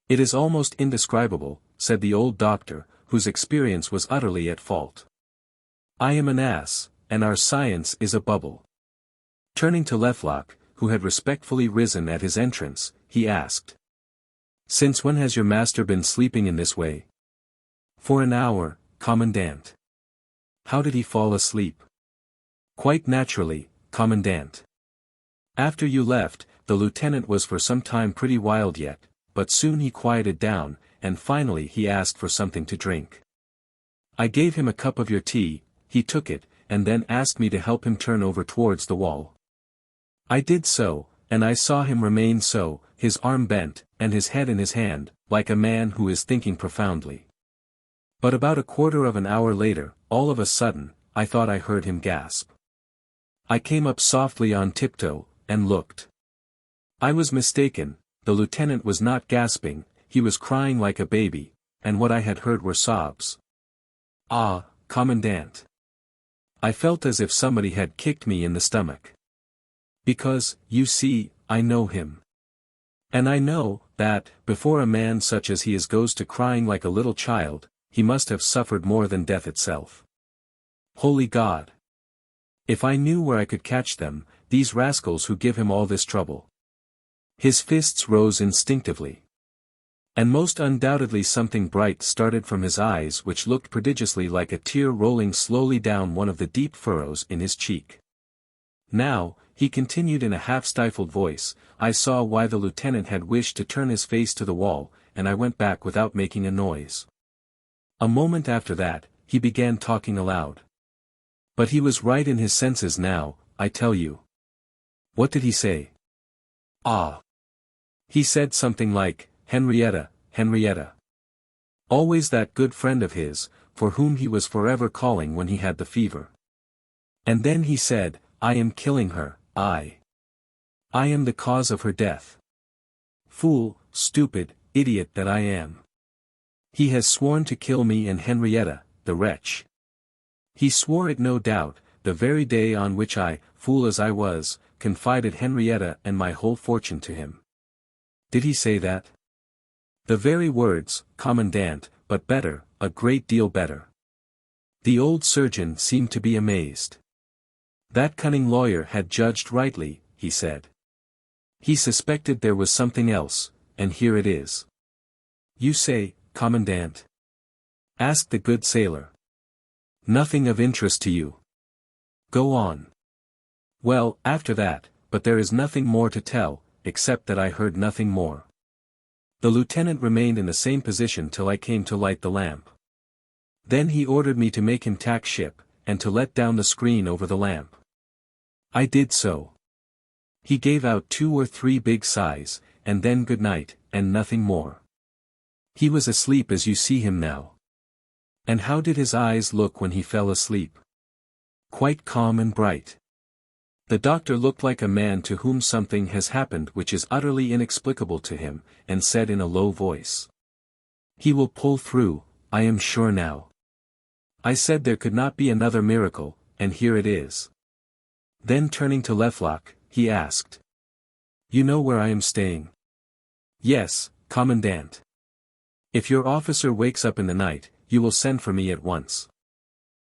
"It is almost indescribable," said the old doctor, whose experience was utterly at fault. "I am an ass, and our science is a bubble." Turning to Lecoq, who had respectfully risen at his entrance, he asked, "Since when has your master been sleeping in this way?" "For an hour, Commandant." "How did he fall asleep?" "Quite naturally, Commandant. After you left, the lieutenant was for some time pretty wild yet, but soon he quieted down, and finally he asked for something to drink. I gave him a cup of your tea, he took it, and then asked me to help him turn over towards the wall. I did so, and I saw him remain so, his arm bent, and his head in his hand, like a man who is thinking profoundly. But about a quarter of an hour later, all of a sudden, I thought I heard him gasp. I came up softly on tiptoe, and looked. I was mistaken, the lieutenant was not gasping, he was crying like a baby, and what I had heard were sobs. Ah, Commandant. I felt as if somebody had kicked me in the stomach. Because, you see, I know him. And I know, that, before a man such as he is goes to crying like a little child, he must have suffered more than death itself. Holy God! If I knew where I could catch them, these rascals who give him all this trouble. His fists rose instinctively. And most undoubtedly something bright started from his eyes which looked prodigiously like a tear rolling slowly down one of the deep furrows in his cheek. Now, he continued in a half-stifled voice, I saw why the lieutenant had wished to turn his face to the wall, and I went back without making a noise. A moment after that, he began talking aloud. But he was right in his senses now, I tell you. What did he say? Ah! He said something like, Henrietta, Henrietta. Always that good friend of his, for whom he was forever calling when he had the fever. And then he said, I am killing her, I am the cause of her death. Fool, stupid, idiot that I am. He has sworn to kill me and Henrietta, the wretch. He swore it no doubt, the very day on which I, fool as I was, confided Henrietta and my whole fortune to him. Did he say that? The very words, Commandant, but better, a great deal better. The old surgeon seemed to be amazed. That cunning lawyer had judged rightly, he said. He suspected there was something else, and here it is. You say, Commandant? Asked the good sailor. Nothing of interest to you. Go on. Well, after that, but there is nothing more to tell, except that I heard nothing more. The lieutenant remained in the same position till I came to light the lamp. Then he ordered me to make him tack ship, and to let down the screen over the lamp. I did so. He gave out 2 or 3 big sighs, and then good night, and nothing more. He was asleep as you see him now. And how did his eyes look when he fell asleep? Quite calm and bright. The doctor looked like a man to whom something has happened which is utterly inexplicable to him, and said in a low voice. He will pull through, I am sure now. I said there could not be another miracle, and here it is. Then turning to Lecoq, he asked. You know where I am staying? Yes, Commandant. If your officer wakes up in the night, you will send for me at once.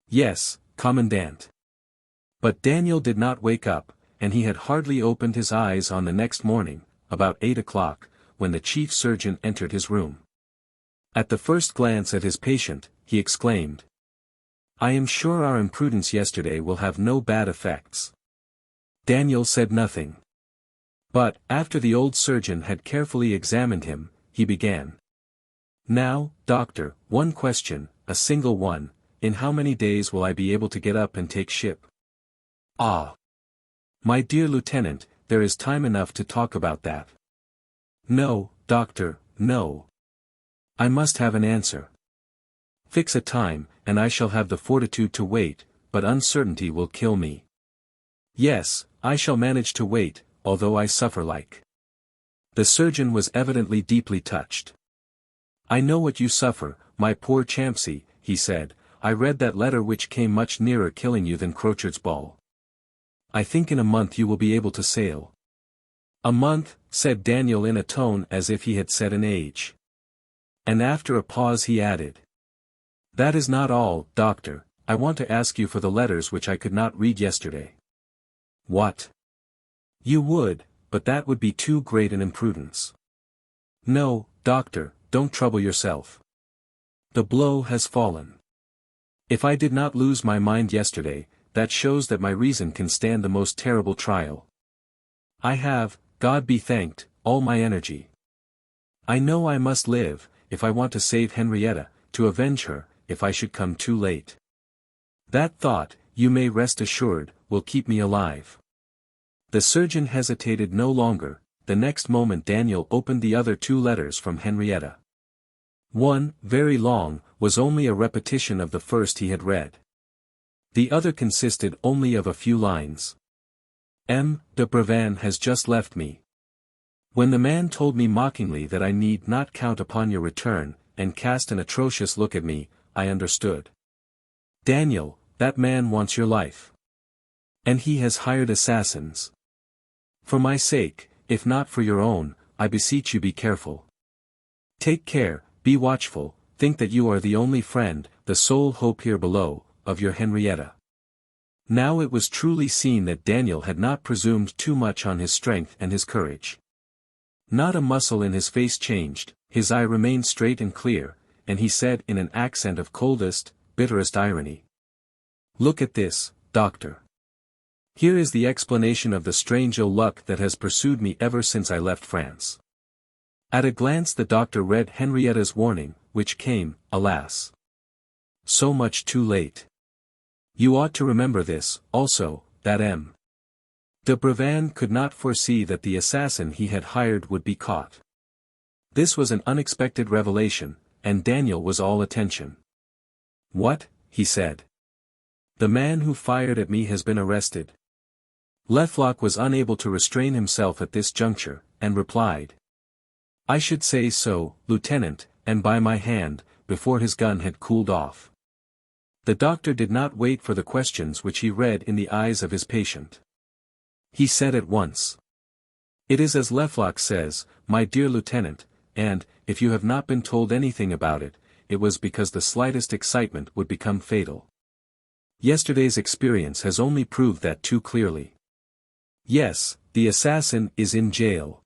Yes, Commandant. But Daniel did not wake up, and he had hardly opened his eyes on the next morning, about 8 o'clock, when the chief surgeon entered his room. At the first glance at his patient, he exclaimed. I am sure our imprudence yesterday will have no bad effects. Daniel said nothing. But, after the old surgeon had carefully examined him, he began. Now, doctor, one question, a single one, in how many days will I be able to get up and take ship? Ah! My dear lieutenant, there is time enough to talk about that. No, doctor, no. I must have an answer. Fix a time, and I shall have the fortitude to wait, but uncertainty will kill me. Yes, I shall manage to wait, although I suffer like. The surgeon was evidently deeply touched. I know what you suffer, my poor Champsy, he said, I read that letter which came much nearer killing you than Crochard's ball. I think in a month you will be able to sail. A month, said Daniel in a tone as if he had said an age. And after a pause he added. That is not all, Doctor, I want to ask you for the letters which I could not read yesterday. What? You would, but that would be too great an imprudence. No, Doctor, don't trouble yourself. The blow has fallen. If I did not lose my mind yesterday, that shows that my reason can stand the most terrible trial. I have, God be thanked, all my energy. I know I must live, if I want to save Henrietta, to avenge her, if I should come too late. That thought, you may rest assured, will keep me alive. The surgeon hesitated no longer. The next moment Daniel opened the other 2 letters from Henrietta. One, very long, was only a repetition of the first he had read. The other consisted only of a few lines. M. de Brevan has just left me. When the man told me mockingly that I need not count upon your return, and cast an atrocious look at me, I understood. Daniel, that man wants your life. And he has hired assassins. For my sake, if not for your own, I beseech you be careful. Take care, be watchful, think that you are the only friend, the sole hope here below, of your Henrietta. Now it was truly seen that Daniel had not presumed too much on his strength and his courage. Not a muscle in his face changed, his eye remained straight and clear, and he said in an accent of coldest, bitterest irony. Look at this, Doctor. Here is the explanation of the strange ill luck that has pursued me ever since I left France. At a glance the doctor read Henrietta's warning, which came, alas, so much too late. You ought to remember this, also, that M. de Brevan could not foresee that the assassin he had hired would be caught. This was an unexpected revelation, and Daniel was all attention. What, he said. The man who fired at me has been arrested. Lecoq was unable to restrain himself at this juncture, and replied. I should say so, Lieutenant, and by my hand, before his gun had cooled off. The doctor did not wait for the questions which he read in the eyes of his patient. He said at once. It is as Lecoq says, my dear Lieutenant, and, if you have not been told anything about it, it was because the slightest excitement would become fatal. Yesterday's experience has only proved that too clearly. Yes, the assassin is in jail.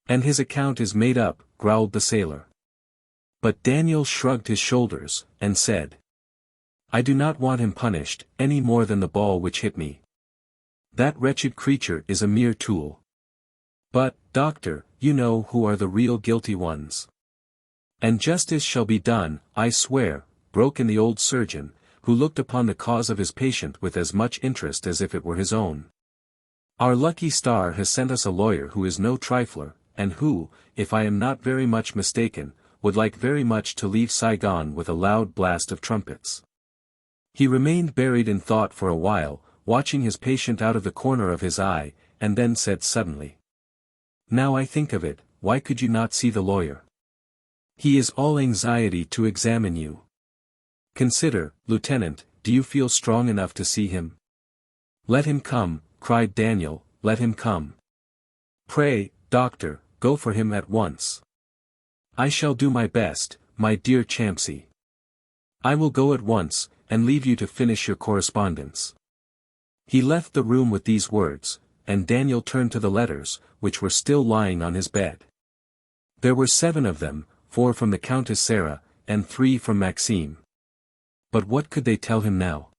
And his account is made up, growled the sailor. But Daniel shrugged his shoulders, and said. I do not want him punished, any more than the ball which hit me. That wretched creature is a mere tool. But, Doctor, you know who are the real guilty ones. And justice shall be done, I swear, broke in the old surgeon, who looked upon the cause of his patient with as much interest as if it were his own. Our lucky star has sent us a lawyer who is no trifler, and who, if I am not very much mistaken, would like very much to leave Saigon with a loud blast of trumpets. He remained buried in thought for a while, watching his patient out of the corner of his eye, and then said suddenly. Now I think of it, why could you not see the lawyer? He is all anxiety to examine you. Consider, Lieutenant, do you feel strong enough to see him? Let him come, cried Daniel, let him come. Pray, Doctor, go for him at once. I shall do my best, my dear Champsy. I will go at once, and leave you to finish your correspondence. He left the room with these words, and Daniel turned to the letters, which were still lying on his bed. There were 7 of them, 4 from the Countess Sarah, and 3 from Maxime. But what could they tell him now?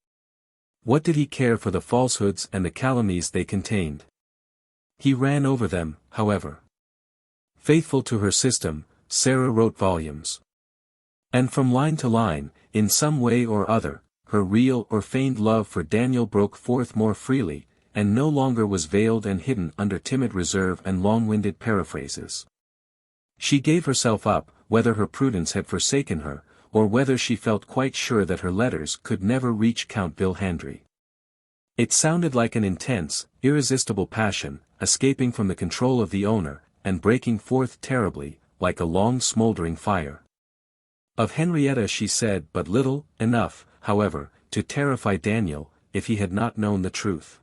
What did he care for the falsehoods and the calumnies they contained? He ran over them, however. Faithful to her system, Sarah wrote volumes. And from line to line, in some way or other, her real or feigned love for Daniel broke forth more freely, and no longer was veiled and hidden under timid reserve and long-winded paraphrases. She gave herself up, whether her prudence had forsaken her, or whether she felt quite sure that her letters could never reach Count Vilhandry. It sounded like an intense, irresistible passion, escaping from the control of the owner, and breaking forth terribly, like a long smoldering fire. Of Henrietta she said but little, enough, however, to terrify Daniel, if he had not known the truth.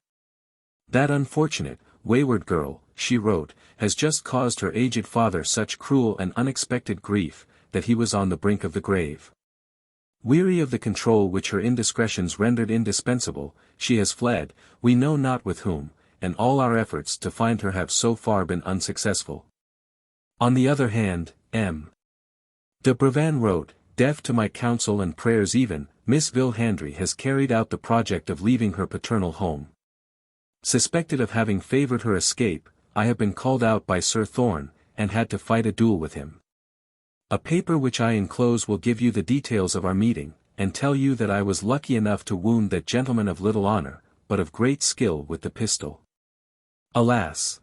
"That unfortunate, wayward girl," she wrote, "has just caused her aged father such cruel and unexpected grief, that he was on the brink of the grave. Weary of the control which her indiscretions rendered indispensable, she has fled, we know not with whom, and all our efforts to find her have so far been unsuccessful." On the other hand, M. de Brevan wrote, "Deaf to my counsel and prayers even, Miss Vilhandry has carried out the project of leaving her paternal home. Suspected of having favored her escape, I have been called out by Sir Thorn, and had to fight a duel with him. A paper which I enclose will give you the details of our meeting, and tell you that I was lucky enough to wound that gentleman of little honor, but of great skill with the pistol. Alas!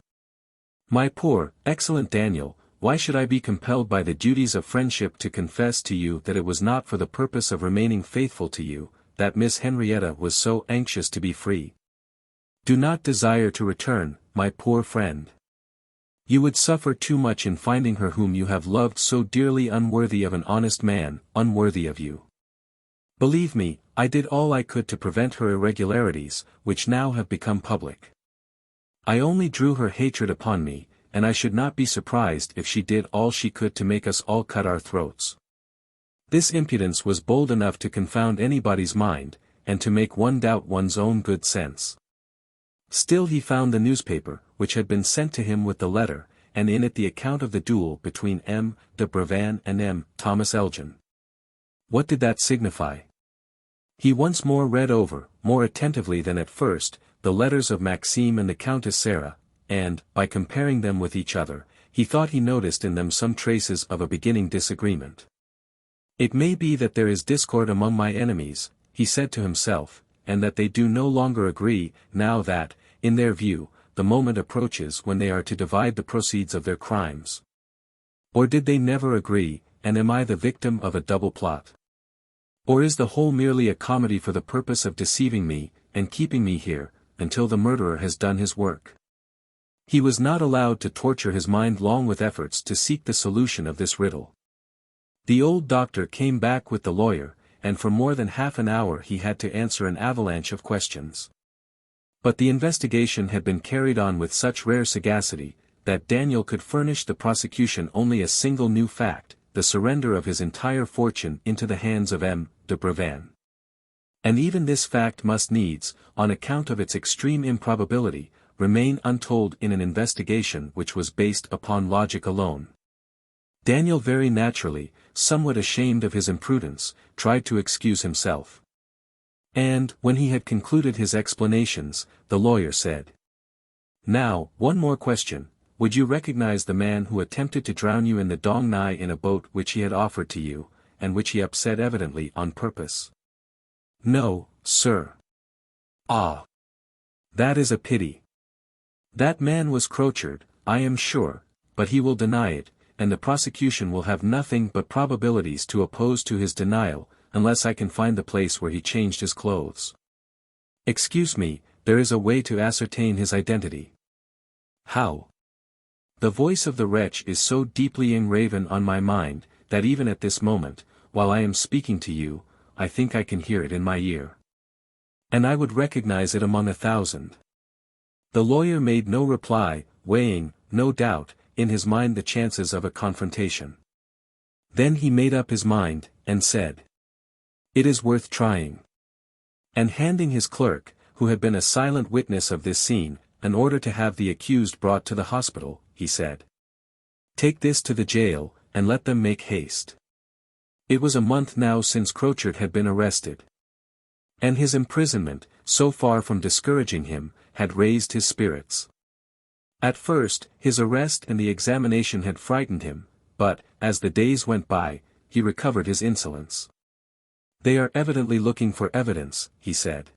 My poor, excellent Daniel, why should I be compelled by the duties of friendship to confess to you that it was not for the purpose of remaining faithful to you, that Miss Henrietta was so anxious to be free? Do not desire to return, my poor friend. You would suffer too much in finding her whom you have loved so dearly unworthy of an honest man, unworthy of you. Believe me, I did all I could to prevent her irregularities, which now have become public. I only drew her hatred upon me, and I should not be surprised if she did all she could to make us all cut our throats. This impudence was bold enough to confound anybody's mind, and to make one doubt one's own good sense. Still he found the newspaper, which had been sent to him with the letter, and in it the account of the duel between M. de Brevan and M. Thomas Elgin. What did that signify? He once more read over, more attentively than at first, the letters of Maxime and the Countess Sarah, and, by comparing them with each other, he thought he noticed in them some traces of a beginning disagreement. "It may be that there is discord among my enemies," he said to himself, "and that they do no longer agree, now that, in their view, the moment approaches when they are to divide the proceeds of their crimes. Or did they never agree, and am I the victim of a double plot? Or is the whole merely a comedy for the purpose of deceiving me, and keeping me here, until the murderer has done his work?" He was not allowed to torture his mind long with efforts to seek the solution of this riddle. The old doctor came back with the lawyer, and for more than half an hour he had to answer an avalanche of questions. But the investigation had been carried on with such rare sagacity, that Daniel could furnish the prosecution only a single new fact, the surrender of his entire fortune into the hands of M. de Brevan. And even this fact must needs, on account of its extreme improbability, remain untold in an investigation which was based upon logic alone. Daniel very naturally, somewhat ashamed of his imprudence, tried to excuse himself. And, when he had concluded his explanations, the lawyer said, "Now, one more question, would you recognize the man who attempted to drown you in the Dong Nai in a boat which he had offered to you, and which he upset evidently on purpose?" "No, sir." "Ah! That is a pity. That man was Crochard, I am sure, but he will deny it, and the prosecution will have nothing but probabilities to oppose to his denial, unless I can find the place where he changed his clothes. Excuse me, there is a way to ascertain his identity." "How?" "The voice of the wretch is so deeply engraven on my mind, that even at this moment, while I am speaking to you, I think I can hear it in my ear. And I would recognize it among 1,000. The lawyer made no reply, weighing, no doubt, in his mind the chances of a confrontation. Then he made up his mind, and said, "It is worth trying." And handing his clerk, who had been a silent witness of this scene, an order to have the accused brought to the hospital, he said, "Take this to the jail, and let them make haste." It was a month now since Crochard had been arrested. And his imprisonment, so far from discouraging him, had raised his spirits. At first, his arrest and the examination had frightened him, but, as the days went by, he recovered his insolence. "They are evidently looking for evidence," he said.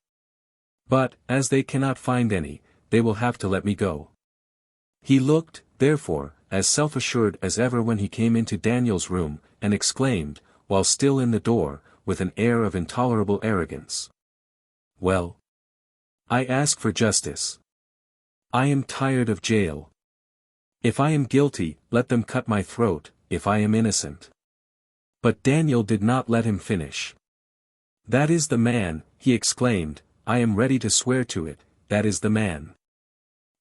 "But, as they cannot find any, they will have to let me go." He looked, therefore, as self-assured as ever when he came into Daniel's room, and exclaimed, while still in the door, with an air of intolerable arrogance, "Well, I ask for justice. I am tired of jail. If I am guilty, let them cut my throat, if I am innocent." But Daniel did not let him finish. "That is the man," he exclaimed, "I am ready to swear to it, that is the man."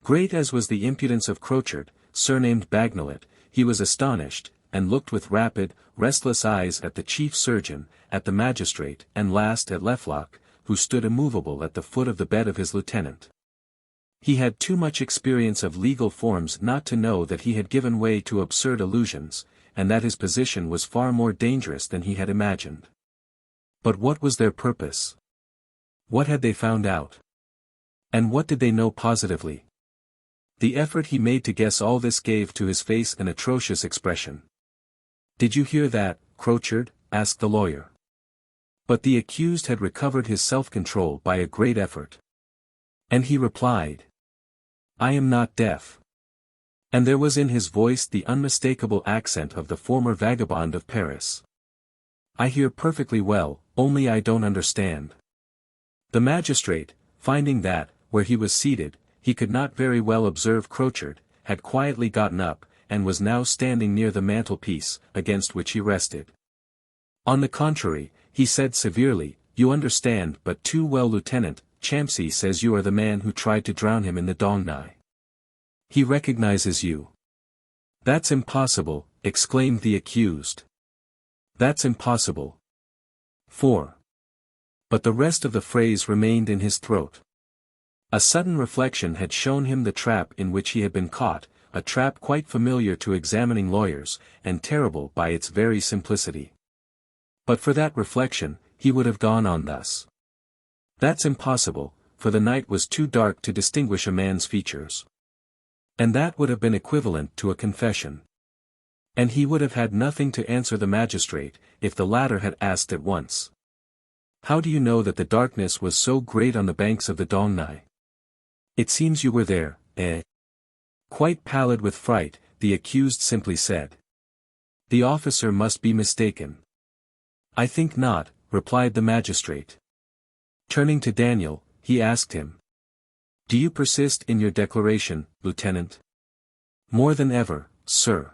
Great as was the impudence of Crochard, surnamed Bagnolet, he was astonished, and looked with rapid, restless eyes at the chief surgeon, at the magistrate, and last at Lecoq, who stood immovable at the foot of the bed of his lieutenant. He had too much experience of legal forms not to know that he had given way to absurd illusions, and that his position was far more dangerous than he had imagined. But what was their purpose? What had they found out? And what did they know positively? The effort he made to guess all this gave to his face an atrocious expression. "Did you hear that, Crochard?" asked the lawyer. But the accused had recovered his self-control by a great effort. And he replied, "I am not deaf." And there was in his voice the unmistakable accent of the former vagabond of Paris. "I hear perfectly well, only I don't understand." The magistrate, finding that, where he was seated, he could not very well observe Crochard, had quietly gotten up, and was now standing near the mantelpiece, against which he rested. "On the contrary," he said severely, "you understand but too well, Lieutenant. Champsy says you are the man who tried to drown him in the Dongnai. He recognizes you." "That's impossible," exclaimed the accused. "That's impossible." 4. But the rest of the phrase remained in his throat. A sudden reflection had shown him the trap in which he had been caught, a trap quite familiar to examining lawyers, and terrible by its very simplicity. But for that reflection, he would have gone on thus. "That's impossible," for the night was too dark to distinguish a man's features. And that would have been equivalent to a confession. And he would have had nothing to answer the magistrate, if the latter had asked at once, "How do you know that the darkness was so great on the banks of the Dongnai? It seems you were there, eh?" Quite pallid with fright, the accused simply said, "The officer must be mistaken." "I think not," replied the magistrate. Turning to Daniel, he asked him, "Do you persist in your declaration, Lieutenant?" "More than ever, sir.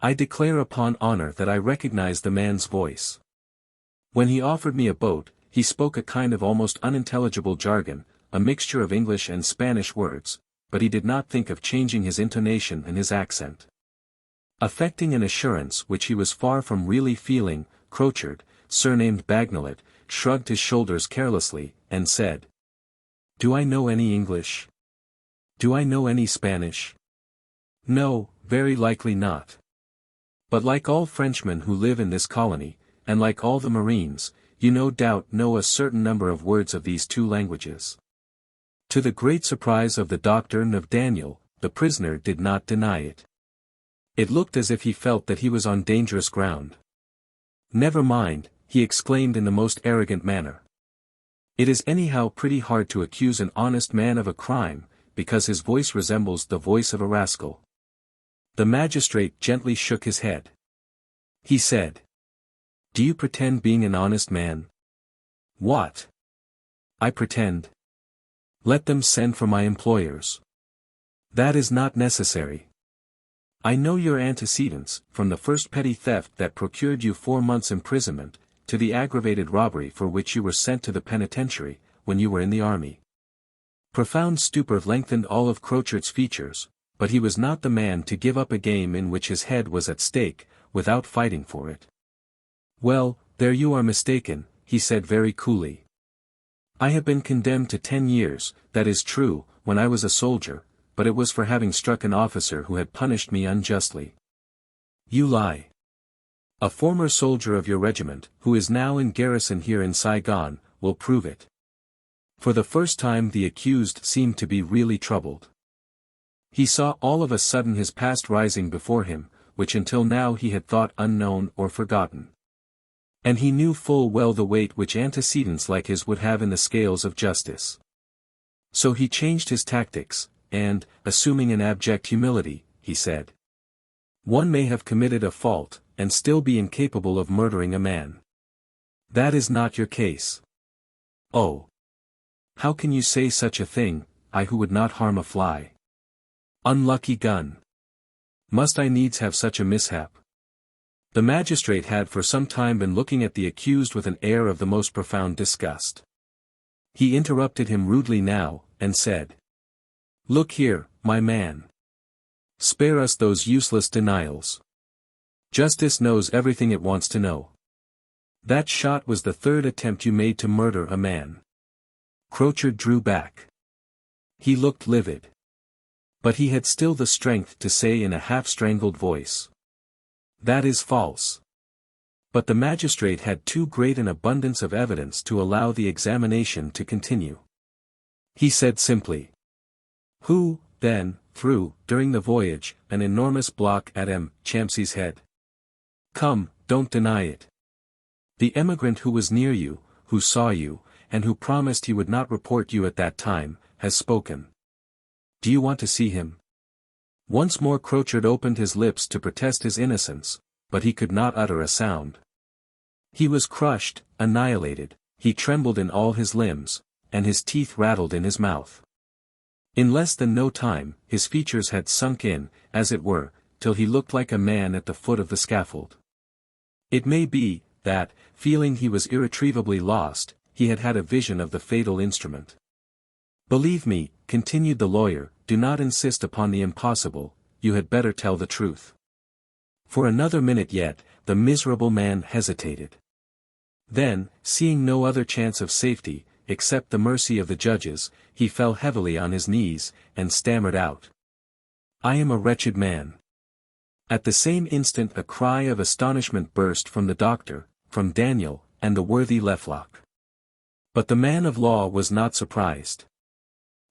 I declare upon honor that I recognize the man's voice. When he offered me a boat, he spoke a kind of almost unintelligible jargon, a mixture of English and Spanish words, but he did not think of changing his intonation and his accent." Affecting an assurance which he was far from really feeling, Crochard, surnamed Bagnolet, shrugged his shoulders carelessly, and said, "Do I know any English? Do I know any Spanish? No, very likely not. But like all Frenchmen who live in this colony, and like all the Marines, you no doubt know a certain number of words of these two languages." To the great surprise of the doctor and of Daniel, the prisoner did not deny it. It looked as if he felt that he was on dangerous ground. "Never mind," he exclaimed in the most arrogant manner. "It is anyhow pretty hard to accuse an honest man of a crime, because his voice resembles the voice of a rascal." The magistrate gently shook his head. He said, "Do you pretend being an honest man?" "What? I pretend? Let them send for my employers." "That is not necessary. I know your antecedents, from the first petty theft that procured you 4 months' imprisonment, to the aggravated robbery for which you were sent to the penitentiary, when you were in the army." Profound stupor lengthened all of Crochard's features, but he was not the man to give up a game in which his head was at stake, without fighting for it. "Well, there you are mistaken," he said very coolly. "I have been condemned to 10 years, that is true, when I was a soldier, but it was for having struck an officer who had punished me unjustly." "You lie. A former soldier of your regiment, who is now in garrison here in Saigon, will prove it." For the first time the accused seemed to be really troubled. He saw all of a sudden his past rising before him, which until now he had thought unknown or forgotten. And he knew full well the weight which antecedents like his would have in the scales of justice. So he changed his tactics, and, assuming an abject humility, he said, "One may have committed a fault, and still be incapable of murdering a man. That is not your case." "Oh! How can you say such a thing, I who would not harm a fly? Unlucky gun! Must I needs have such a mishap?" The magistrate had for some time been looking at the accused with an air of the most profound disgust. He interrupted him rudely now, and said, "Look here, my man. Spare us those useless denials. Justice knows everything it wants to know. That shot was the third attempt you made to murder a man." Crochard drew back. He looked livid. But he had still the strength to say in a half-strangled voice, "That is false." But the magistrate had too great an abundance of evidence to allow the examination to continue. He said simply, "Who, then, threw, during the voyage, an enormous block at M. Champsey's head? Come, don't deny it. The emigrant who was near you, who saw you, and who promised he would not report you at that time, has spoken. Do you want to see him?" Once more Crochard opened his lips to protest his innocence, but he could not utter a sound. He was crushed, annihilated, he trembled in all his limbs, and his teeth rattled in his mouth. In less than no time, his features had sunk in, as it were, till he looked like a man at the foot of the scaffold. It may be, that, feeling he was irretrievably lost, he had had a vision of the fatal instrument. "Believe me," continued the lawyer, "do not insist upon the impossible, you had better tell the truth." For another minute yet, the miserable man hesitated. Then, seeing no other chance of safety, except the mercy of the judges, he fell heavily on his knees, and stammered out, "I am a wretched man." At the same instant a cry of astonishment burst from the doctor, from Daniel, and the worthy Lecoq. But the man of law was not surprised.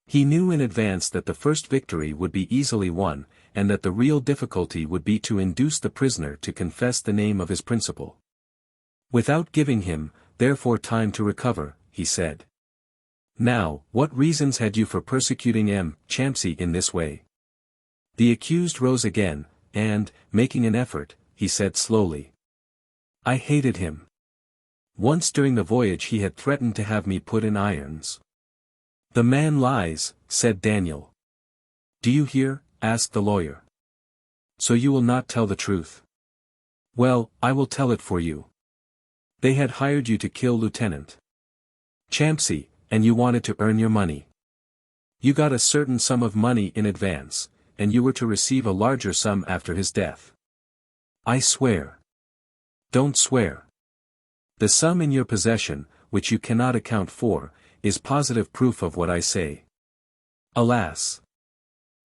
He knew in advance that the first victory would be easily won, and that the real difficulty would be to induce the prisoner to confess the name of his principal. Without giving him, therefore, time to recover, he said, "Now, what reasons had you for persecuting M. Champsey in this way?" The accused rose again, and, making an effort, he said slowly, "I hated him. Once during the voyage he had threatened to have me put in irons." "The man lies," said Daniel. "Do you hear?" asked the lawyer. "So you will not tell the truth?" "Well, I will tell it for you. They had hired you to kill Lieutenant Champsey, and you wanted to earn your money. You got a certain sum of money in advance, and you were to receive a larger sum after his death." "I swear." "Don't swear. The sum in your possession, which you cannot account for, is positive proof of what I say." "Alas!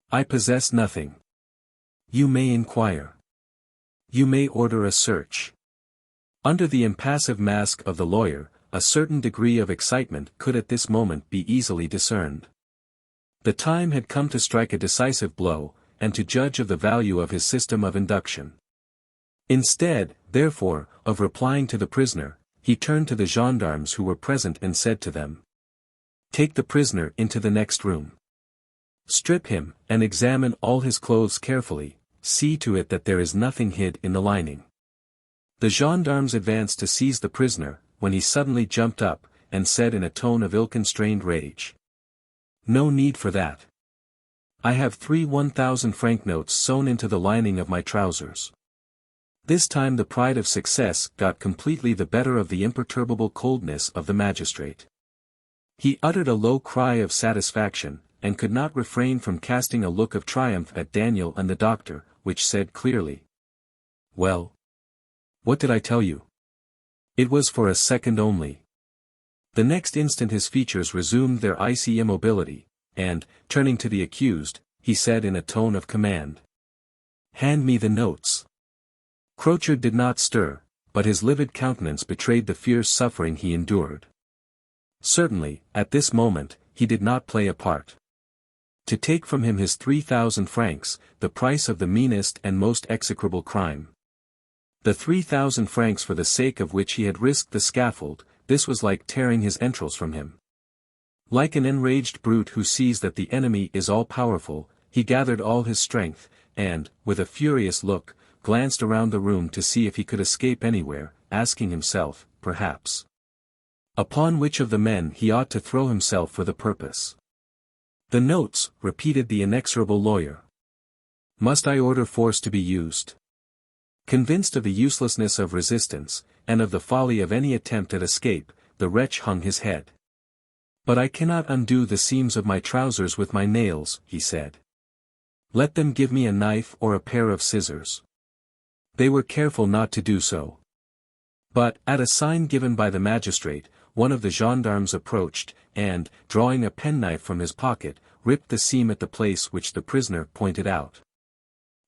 I possess nothing." "You may inquire. You may order a search." Under the impassive mask of the lawyer, a certain degree of excitement could at this moment be easily discerned. The time had come to strike a decisive blow, and to judge of the value of his system of induction. Instead, therefore, of replying to the prisoner, he turned to the gendarmes who were present and said to them, "Take the prisoner into the next room. Strip him, and examine all his clothes carefully, see to it that there is nothing hid in the lining." The gendarmes advanced to seize the prisoner, when he suddenly jumped up, and said in a tone of ill-constrained rage, "No need for that. I have 3 1,000-franc notes sewn into the lining of my trousers." This time the pride of success got completely the better of the imperturbable coldness of the magistrate. He uttered a low cry of satisfaction, and could not refrain from casting a look of triumph at Daniel and the doctor, which said clearly, "Well, what did I tell you? It was for a second only." The next instant his features resumed their icy immobility, and, turning to the accused, he said in a tone of command, "Hand me the notes." Crochard did not stir, but his livid countenance betrayed the fierce suffering he endured. Certainly, at this moment, he did not play a part. To take from him his 3,000 francs, the price of the meanest and most execrable crime. The 3,000 francs for the sake of which he had risked the scaffold, this was like tearing his entrails from him. Like an enraged brute who sees that the enemy is all-powerful, he gathered all his strength, and, with a furious look, glanced around the room to see if he could escape anywhere, asking himself, perhaps, upon which of the men he ought to throw himself for the purpose. "The notes," repeated the inexorable lawyer. "Must I order force to be used?" Convinced of the uselessness of resistance, and of the folly of any attempt at escape, the wretch hung his head. "But I cannot undo the seams of my trousers with my nails," he said. "Let them give me a knife or a pair of scissors." They were careful not to do so. But, at a sign given by the magistrate, one of the gendarmes approached, and, drawing a penknife from his pocket, ripped the seam at the place which the prisoner pointed out.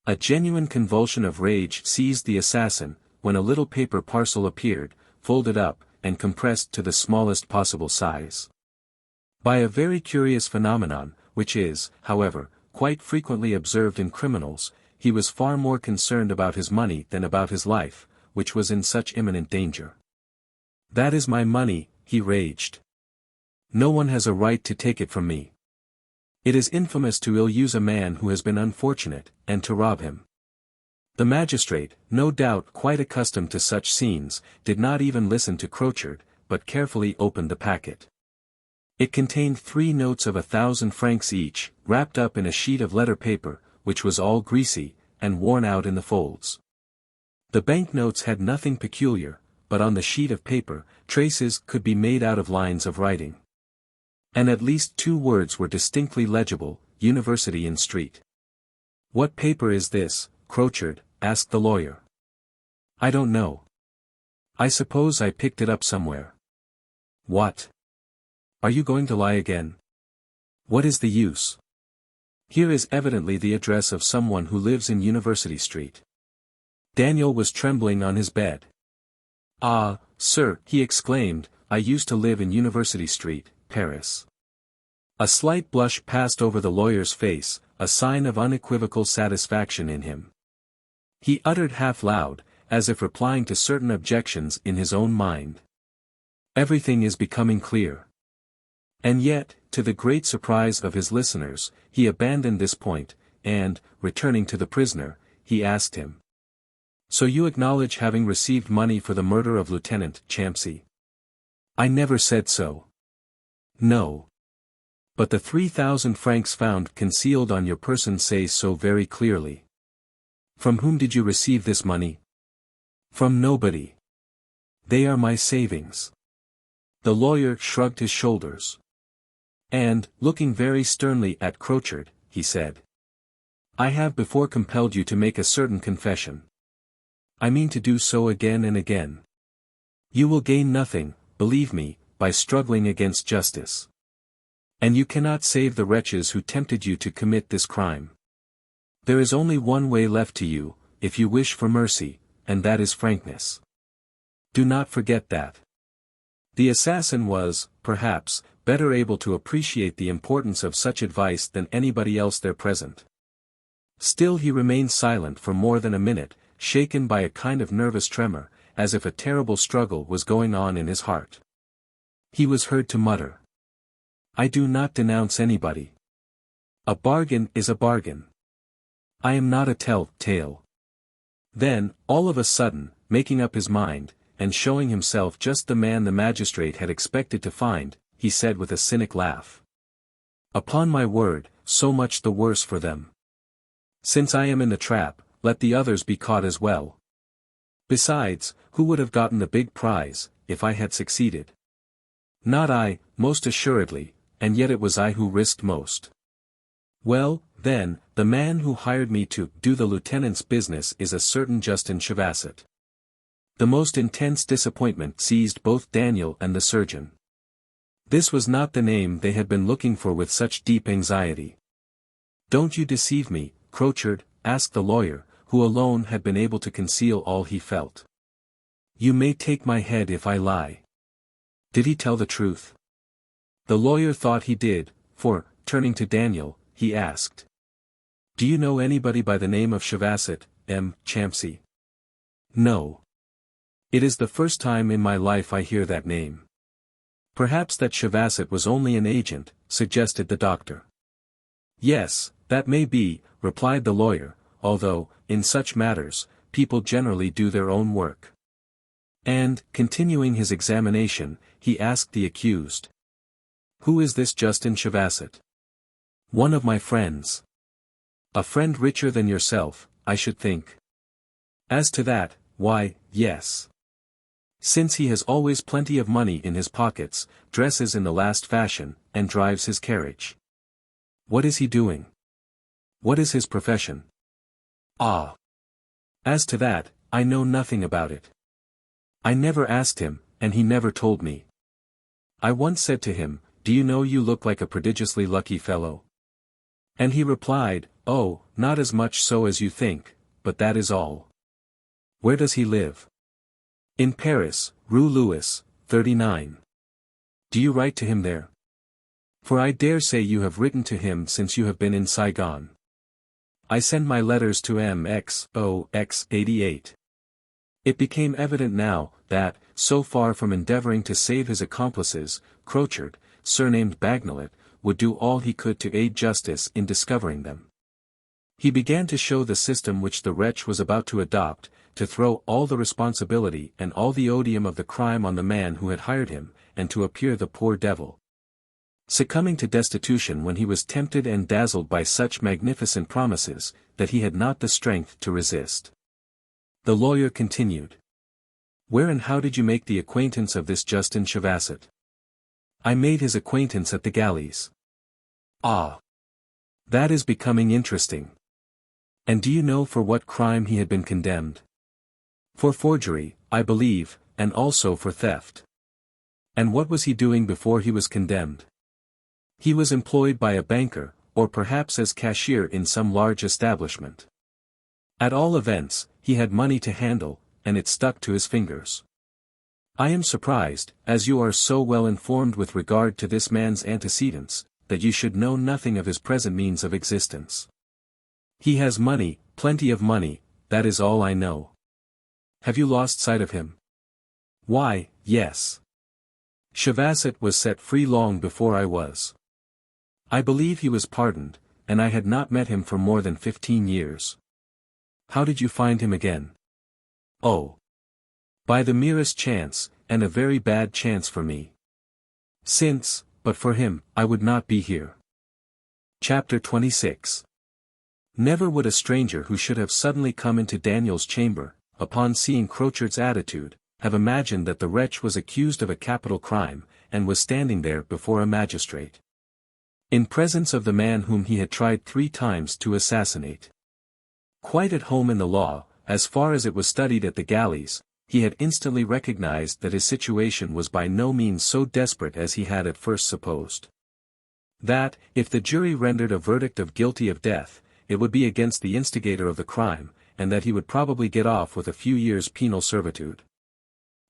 A genuine convulsion of rage seized the assassin, when a little paper parcel appeared, folded up, and compressed to the smallest possible size. By a very curious phenomenon, which is, however, quite frequently observed in criminals, he was far more concerned about his money than about his life, which was in such imminent danger. "That is my money," he raged. "No one has a right to take it from me. It is infamous to ill-use a man who has been unfortunate, and to rob him." The magistrate, no doubt quite accustomed to such scenes, did not even listen to Crochard, but carefully opened the packet. It contained 3 notes of 1,000 francs each, wrapped up in a sheet of letter paper, which was all greasy, and worn out in the folds. The banknotes had nothing peculiar, but on the sheet of paper, traces could be made out of lines of writing. And at least 2 words were distinctly legible: University in Street. "What paper is this, Crochard?" asked the lawyer. "I don't know. I suppose I picked it up somewhere." "What? Are you going to lie again? What is the use? Here is evidently the address of someone who lives in University Street." Daniel was trembling on his bed. "Ah, sir," he exclaimed, "I used to live in University Street, Paris." A slight blush passed over the lawyer's face, a sign of unequivocal satisfaction in him. He uttered half loud, as if replying to certain objections in his own mind: "Everything is becoming clear." And yet, to the great surprise of his listeners, he abandoned this point, and, returning to the prisoner, he asked him: "So you acknowledge having received money for the murder of Lieutenant Champsey?" "I never said so." "No. But the 3,000 francs found concealed on your person say so very clearly." "From whom did you receive this money?" "From nobody. They are my savings." The lawyer shrugged his shoulders. And, looking very sternly at Crochard, he said: "I have before compelled you to make a certain confession. I mean to do so again and again. You will gain nothing, believe me, by struggling against justice. And you cannot save the wretches who tempted you to commit this crime. There is only one way left to you, if you wish for mercy, and that is frankness. Do not forget that." The assassin was, perhaps, better able to appreciate the importance of such advice than anybody else there present. Still he remained silent for more than a minute, shaken by a kind of nervous tremor, as if a terrible struggle was going on in his heart. He was heard to mutter: "I do not denounce anybody. A bargain is a bargain. I am not a tell-tale." Then, all of a sudden, making up his mind, and showing himself just the man the magistrate had expected to find, he said with a cynic laugh: "Upon my word, so much the worse for them. Since I am in the trap, let the others be caught as well. Besides, who would have gotten the big prize, if I had succeeded? Not I, most assuredly, and yet it was I who risked most. Well, then, the man who hired me to do the lieutenant's business is a certain Justin Chevasset." The most intense disappointment seized both Daniel and the surgeon. This was not the name they had been looking for with such deep anxiety. "Don't you deceive me, Crochard?" asked the lawyer, who alone had been able to conceal all he felt. "You may take my head if I lie. Did he tell the truth?" The lawyer thought he did, for, turning to Daniel, he asked: "Do you know anybody by the name of Chevasset, M. Champsey?" "No. It is the first time in my life I hear that name." "Perhaps that Chevasset was only an agent," suggested the doctor. "Yes, that may be," replied the lawyer, "although, in such matters, people generally do their own work." And, continuing his examination, he asked the accused: "Who is this Justin Chevasset?" "One of my friends." "A friend richer than yourself, I should think." As to that, why, yes. Since he has always plenty of money in his pockets, dresses in the last fashion, and drives his carriage. What is he doing? What is his profession? Ah. As to that, I know nothing about it. I never asked him, and he never told me. I once said to him, "Do you know you look like a prodigiously lucky fellow?" And he replied, "Oh, not as much so as you think, but that is all." Where does he live? In Paris, Rue Louis, 39. Do you write to him there? For I dare say you have written to him since you have been in Saigon. I send my letters to MXOX88. It became evident now, that, so far from endeavoring to save his accomplices, Crochard, surnamed Bagnolet, would do all he could to aid justice in discovering them. He began to show the system which the wretch was about to adopt, to throw all the responsibility and all the odium of the crime on the man who had hired him, and to appear the poor devil. Succumbing to destitution when he was tempted and dazzled by such magnificent promises, that he had not the strength to resist. The lawyer continued. Where and how did you make the acquaintance of this Justin Chevasset? I made his acquaintance at the galleys. Ah! That is becoming interesting. And do you know for what crime he had been condemned? For forgery, I believe, and also for theft. And what was he doing before he was condemned? He was employed by a banker, or perhaps as cashier in some large establishment. At all events, he had money to handle, and it stuck to his fingers. I am surprised, as you are so well informed with regard to this man's antecedents, that you should know nothing of his present means of existence. He has money, plenty of money, that is all I know. Have you lost sight of him? Why, yes. Chevasset was set free long before I was. I believe he was pardoned, and I had not met him for more than 15 years. How did you find him again? Oh. By the merest chance, and a very bad chance for me. Since, but for him, I would not be here. Chapter 26. Never would a stranger who should have suddenly come into Daniel's chamber, upon seeing Crochard's attitude, have imagined that the wretch was accused of a capital crime, and was standing there before a magistrate. In presence of the man whom he had tried 3 times to assassinate. Quite at home in the law, as far as it was studied at the galleys, he had instantly recognized that his situation was by no means so desperate as he had at first supposed. That, if the jury rendered a verdict of guilty of death, it would be against the instigator of the crime, and that he would probably get off with a few years' penal servitude.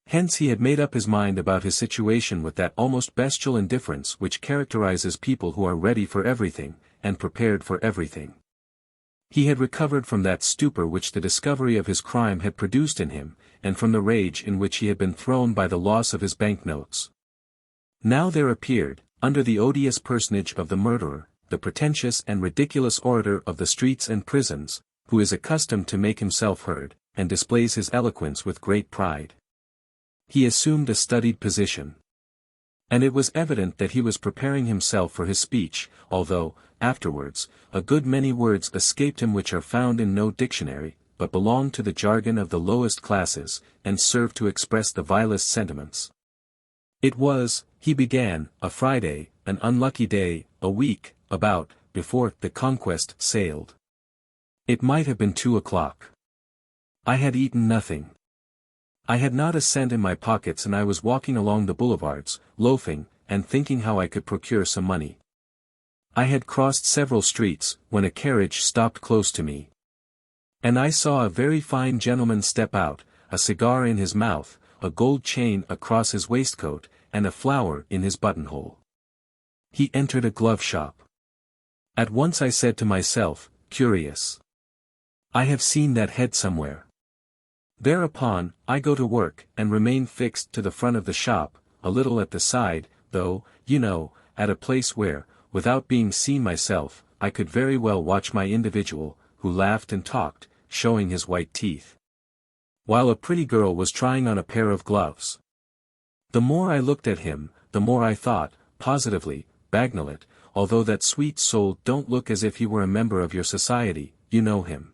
Hence he had made up his mind about his situation with that almost bestial indifference which characterizes people who are ready for everything, and prepared for everything. He had recovered from that stupor which the discovery of his crime had produced in him, and from the rage in which he had been thrown by the loss of his banknotes. Now there appeared, under the odious personage of the murderer, the pretentious and ridiculous orator of the streets and prisons, who is accustomed to make himself heard, and displays his eloquence with great pride. He assumed a studied position. And it was evident that he was preparing himself for his speech, although, afterwards, a good many words escaped him which are found in no dictionary, but belong to the jargon of the lowest classes, and serve to express the vilest sentiments. It was, he began, a Friday, an unlucky day, a week, about, before the Conquest sailed. It might have been 2 o'clock. I had eaten nothing. I had not a cent in my pockets, and I was walking along the boulevards, loafing, and thinking how I could procure some money. I had crossed several streets, when a carriage stopped close to me. And I saw a very fine gentleman step out, a cigar in his mouth, a gold chain across his waistcoat, and a flower in his buttonhole. He entered a glove shop. At once I said to myself, curious. I have seen that head somewhere. Thereupon, I go to work, and remain fixed to the front of the shop, a little at the side, though, you know, at a place where, without being seen myself, I could very well watch my individual, who laughed and talked, showing his white teeth. While a pretty girl was trying on a pair of gloves. The more I looked at him, the more I thought, positively, Bagnolet, although that sweet soul don't look as if he were a member of your society, you know him.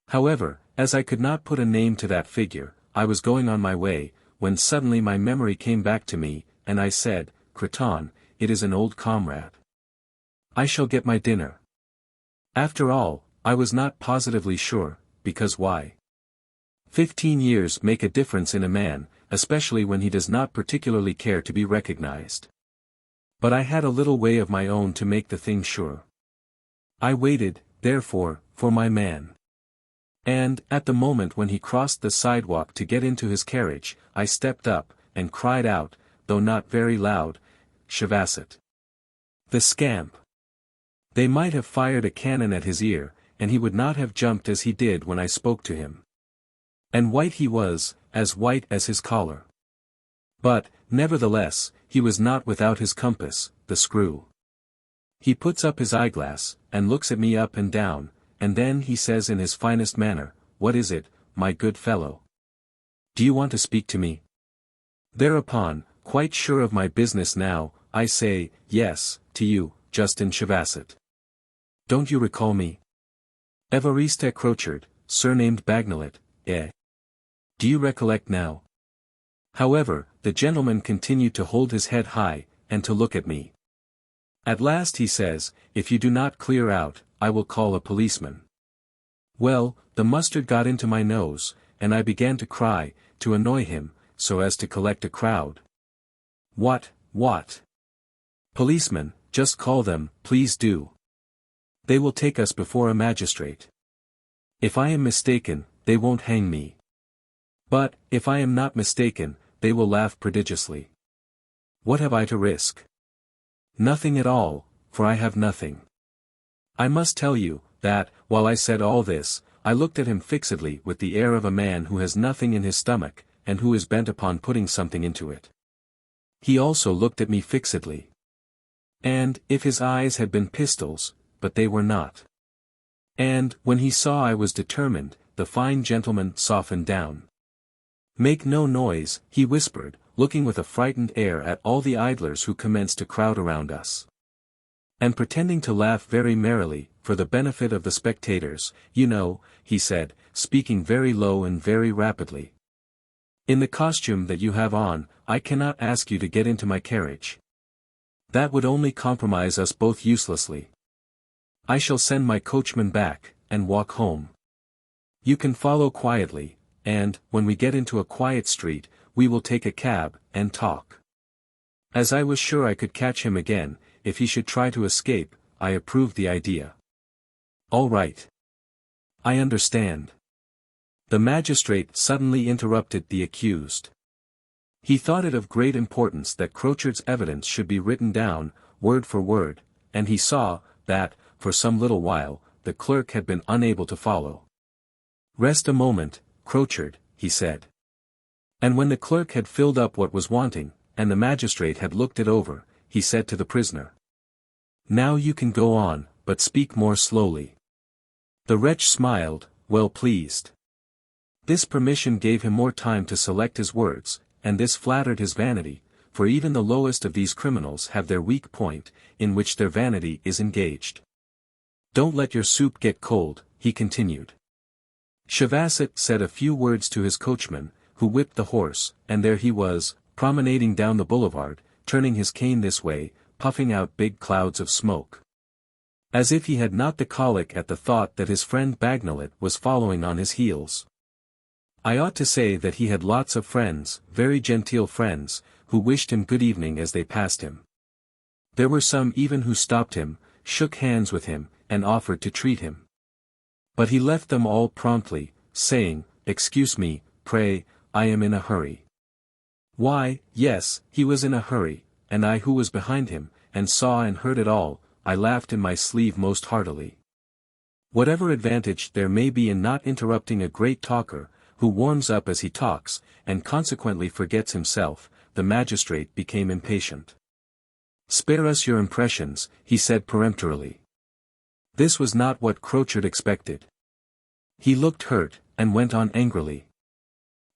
However, as I could not put a name to that figure, I was going on my way, when suddenly my memory came back to me, and I said, Creton, it is an old comrade. I shall get my dinner. After all, I was not positively sure, because why? 15 years make a difference in a man, especially when he does not particularly care to be recognized. But I had a little way of my own to make the thing sure. I waited, therefore, for my man. And, at the moment when he crossed the sidewalk to get into his carriage, I stepped up, and cried out, though not very loud, Chavasset. The scamp! They might have fired a cannon at his ear, and he would not have jumped as he did when I spoke to him. And white he was, as white as his collar. But, nevertheless, he was not without his compass, the screw. He puts up his eyeglass, and looks at me up and down, and then he says in his finest manner, What is it, my good fellow? Do you want to speak to me? Thereupon, quite sure of my business now, I say, Yes, to you, Justin Chavasset. Don't you recall me? Évariste Crochard, surnamed Bagnolet, eh? Do you recollect now? However, the gentleman continued to hold his head high, and to look at me. At last he says, If you do not clear out, I will call a policeman. Well, the mustard got into my nose, and I began to cry, to annoy him, so as to collect a crowd. What? Policemen, just call them, please do. They will take us before a magistrate. If I am mistaken, they won't hang me. But, if I am not mistaken, they will laugh prodigiously. What have I to risk? Nothing at all, for I have nothing. I must tell you, that, while I said all this, I looked at him fixedly with the air of a man who has nothing in his stomach, and who is bent upon putting something into it. He also looked at me fixedly. And, if his eyes had been pistols, but they were not. And, when he saw I was determined, the fine gentleman softened down. Make no noise, he whispered, looking with a frightened air at all the idlers who commenced to crowd around us. And pretending to laugh very merrily, for the benefit of the spectators, you know, he said, speaking very low and very rapidly. In the costume that you have on, I cannot ask you to get into my carriage. That would only compromise us both uselessly. I shall send my coachman back, and walk home. You can follow quietly, and, when we get into a quiet street, we will take a cab, and talk. As I was sure I could catch him again, if he should try to escape, I approved the idea. All right. I understand. The magistrate suddenly interrupted the accused. He thought it of great importance that Crochard's evidence should be written down, word for word, and he saw, that, for some little while, the clerk had been unable to follow. Rest a moment, Crochard, he said. And when the clerk had filled up what was wanting, and the magistrate had looked it over, he said to the prisoner. Now you can go on, but speak more slowly. The wretch smiled, well pleased. This permission gave him more time to select his words, and this flattered his vanity, for even the lowest of these criminals have their weak point, in which their vanity is engaged. Don't let your soup get cold, he continued. Chavasset said a few words to his coachman, who whipped the horse, and there he was, promenading down the boulevard, turning his cane this way, puffing out big clouds of smoke. As if he had not the colic at the thought that his friend Bagnolet was following on his heels. I ought to say that he had lots of friends, very genteel friends, who wished him good evening as they passed him. There were some even who stopped him, shook hands with him, and offered to treat him. But he left them all promptly, saying, Excuse me, pray, I am in a hurry. Why, yes, he was in a hurry, and I who was behind him, and saw and heard it all, I laughed in my sleeve most heartily. Whatever advantage there may be in not interrupting a great talker, who warms up as he talks, and consequently forgets himself, the magistrate became impatient. Spare us your impressions, he said peremptorily. This was not what Crochard expected. He looked hurt, and went on angrily.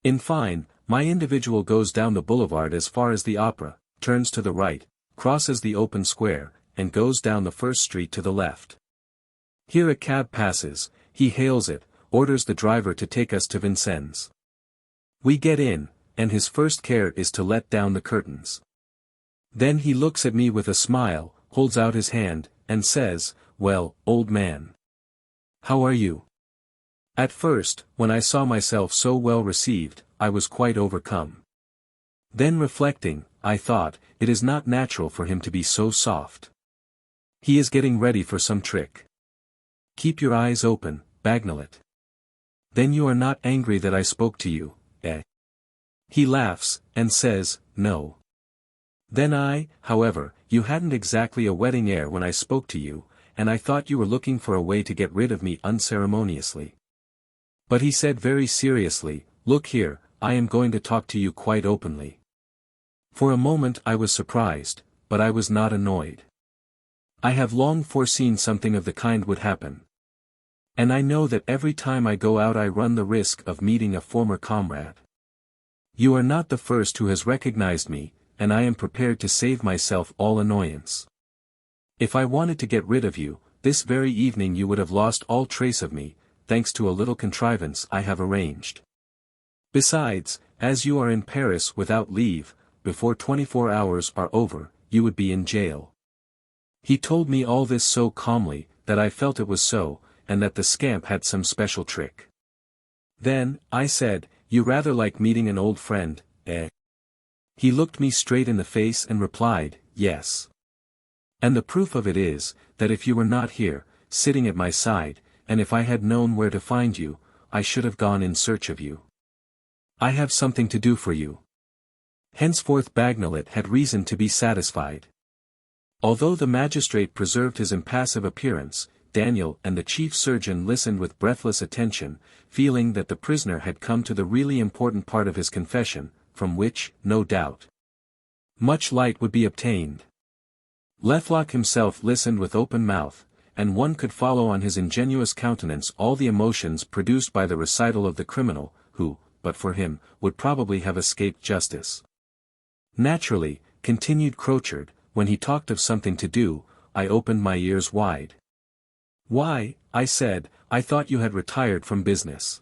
In fine, my individual goes down the boulevard as far as the opera, turns to the right, crosses the open square, and goes down the first street to the left. Here a cab passes, he hails it, orders the driver to take us to Vincennes. We get in, and his first care is to let down the curtains. Then he looks at me with a smile, holds out his hand, and says, "Well, old man. How are you?" At first, when I saw myself so well received, I was quite overcome. Then reflecting, I thought, it is not natural for him to be so soft. He is getting ready for some trick. Keep your eyes open, Bagnolet. Then you are not angry that I spoke to you, eh? He laughs, and says, "No." Then however, you hadn't exactly a wedding air when I spoke to you, and I thought you were looking for a way to get rid of me unceremoniously. But he said very seriously, "Look here, I am going to talk to you quite openly." For a moment I was surprised, but I was not annoyed. I have long foreseen something of the kind would happen. And I know that every time I go out I run the risk of meeting a former comrade. You are not the first who has recognized me, and I am prepared to save myself all annoyance. If I wanted to get rid of you, this very evening you would have lost all trace of me, thanks to a little contrivance I have arranged. Besides, as you are in Paris without leave, before 24 hours are over, you would be in jail. He told me all this so calmly, that I felt it was so, and that the scamp had some special trick. Then, I said, "You rather like meeting an old friend, eh?" He looked me straight in the face and replied, "Yes. And the proof of it is, that if you were not here, sitting at my side, and if I had known where to find you, I should have gone in search of you. I have something to do for you." Henceforth Bagnolet had reason to be satisfied. Although the magistrate preserved his impassive appearance, Daniel and the chief surgeon listened with breathless attention, feeling that the prisoner had come to the really important part of his confession, from which, no doubt, much light would be obtained. Lecoq himself listened with open mouth, and one could follow on his ingenuous countenance all the emotions produced by the recital of the criminal, who, but for him, would probably have escaped justice. "Naturally," continued Crochard, "when he talked of something to do, I opened my ears wide. 'Why,' I said, 'I thought you had retired from business.'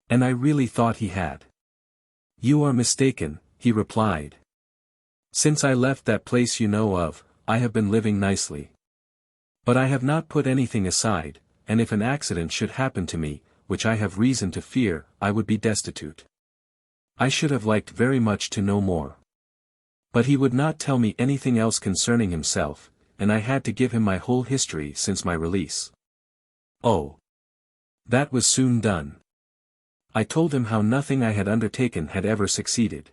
And I really thought he had. 'You are mistaken,' he replied. 'Since I left that place you know of, I have been living nicely. But I have not put anything aside, and if an accident should happen to me, which I have reason to fear, I would be destitute.' I should have liked very much to know more. But he would not tell me anything else concerning himself, and I had to give him my whole history since my release. Oh! That was soon done. I told him how nothing I had undertaken had ever succeeded.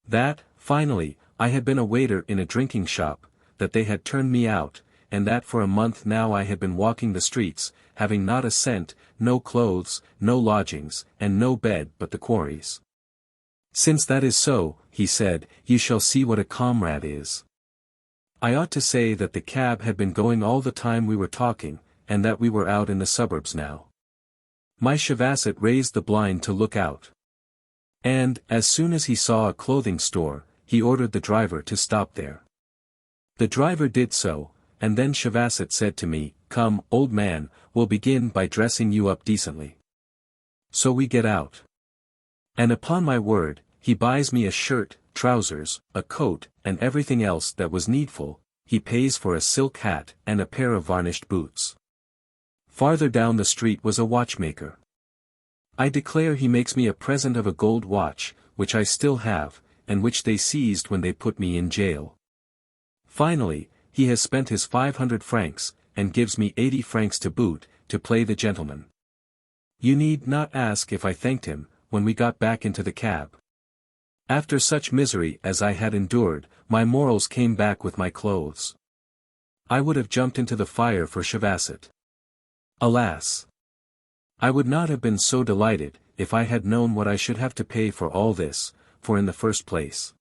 That, finally, I had been a waiter in a drinking shop, that they had turned me out, and that for a month now I had been walking the streets, having not a cent, no clothes, no lodgings, and no bed but the quarries. 'Since that is so,' he said, 'you shall see what a comrade is.' I ought to say that the cab had been going all the time we were talking, and that we were out in the suburbs now. My Chevasset raised the blind to look out. And, as soon as he saw a clothing store, he ordered the driver to stop there. The driver did so, and then Chevasset said to me, 'Come, old man, we'll begin by dressing you up decently.' So we get out. And upon my word, he buys me a shirt, trousers, a coat, and everything else that was needful. He pays for a silk hat and a pair of varnished boots. Farther down the street was a watchmaker. I declare he makes me a present of a gold watch, which I still have, and which they seized when they put me in jail. Finally, he has spent his 500 francs, and gives me 80 francs to boot, to play the gentleman. You need not ask if I thanked him, when we got back into the cab. After such misery as I had endured, my morals came back with my clothes. I would have jumped into the fire for Chevasset. Alas! I would not have been so delighted, if I had known what I should have to pay for all this, for in the first place—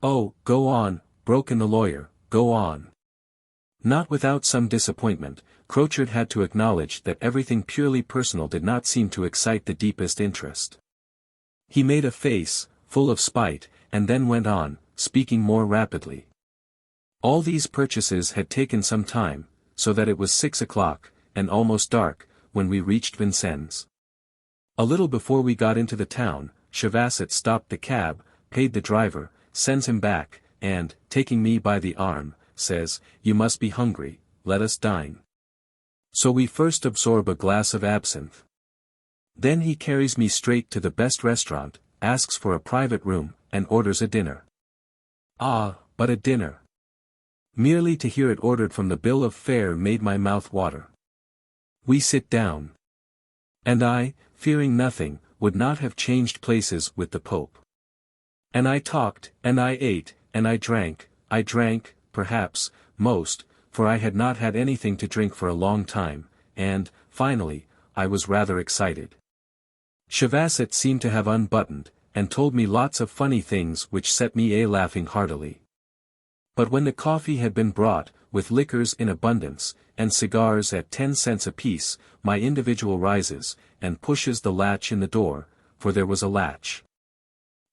"Oh, go on," broke in the lawyer, "go on." Not without some disappointment, Crochard had to acknowledge that everything purely personal did not seem to excite the deepest interest. He made a face, full of spite, and then went on, speaking more rapidly. All these purchases had taken some time, so that it was 6 o'clock, and almost dark, when we reached Vincennes. A little before we got into the town, Chevasset stopped the cab, paid the driver, sends him back, and, taking me by the arm, says, "You must be hungry, let us dine." So we first absorb a glass of absinthe. Then he carries me straight to the best restaurant, asks for a private room, and orders a dinner. Ah, but a dinner! Merely to hear it ordered from the bill of fare made my mouth water. We sit down. And I, fearing nothing, would not have changed places with the Pope. And I talked, and I ate, and I drank, perhaps, most, for I had not had anything to drink for a long time, and, finally, I was rather excited. Chevasset seemed to have unbuttoned, and told me lots of funny things which set me laughing heartily. But when the coffee had been brought, with liquors in abundance, and cigars at 10 cents apiece, my individual rises, and pushes the latch in the door, for there was a latch.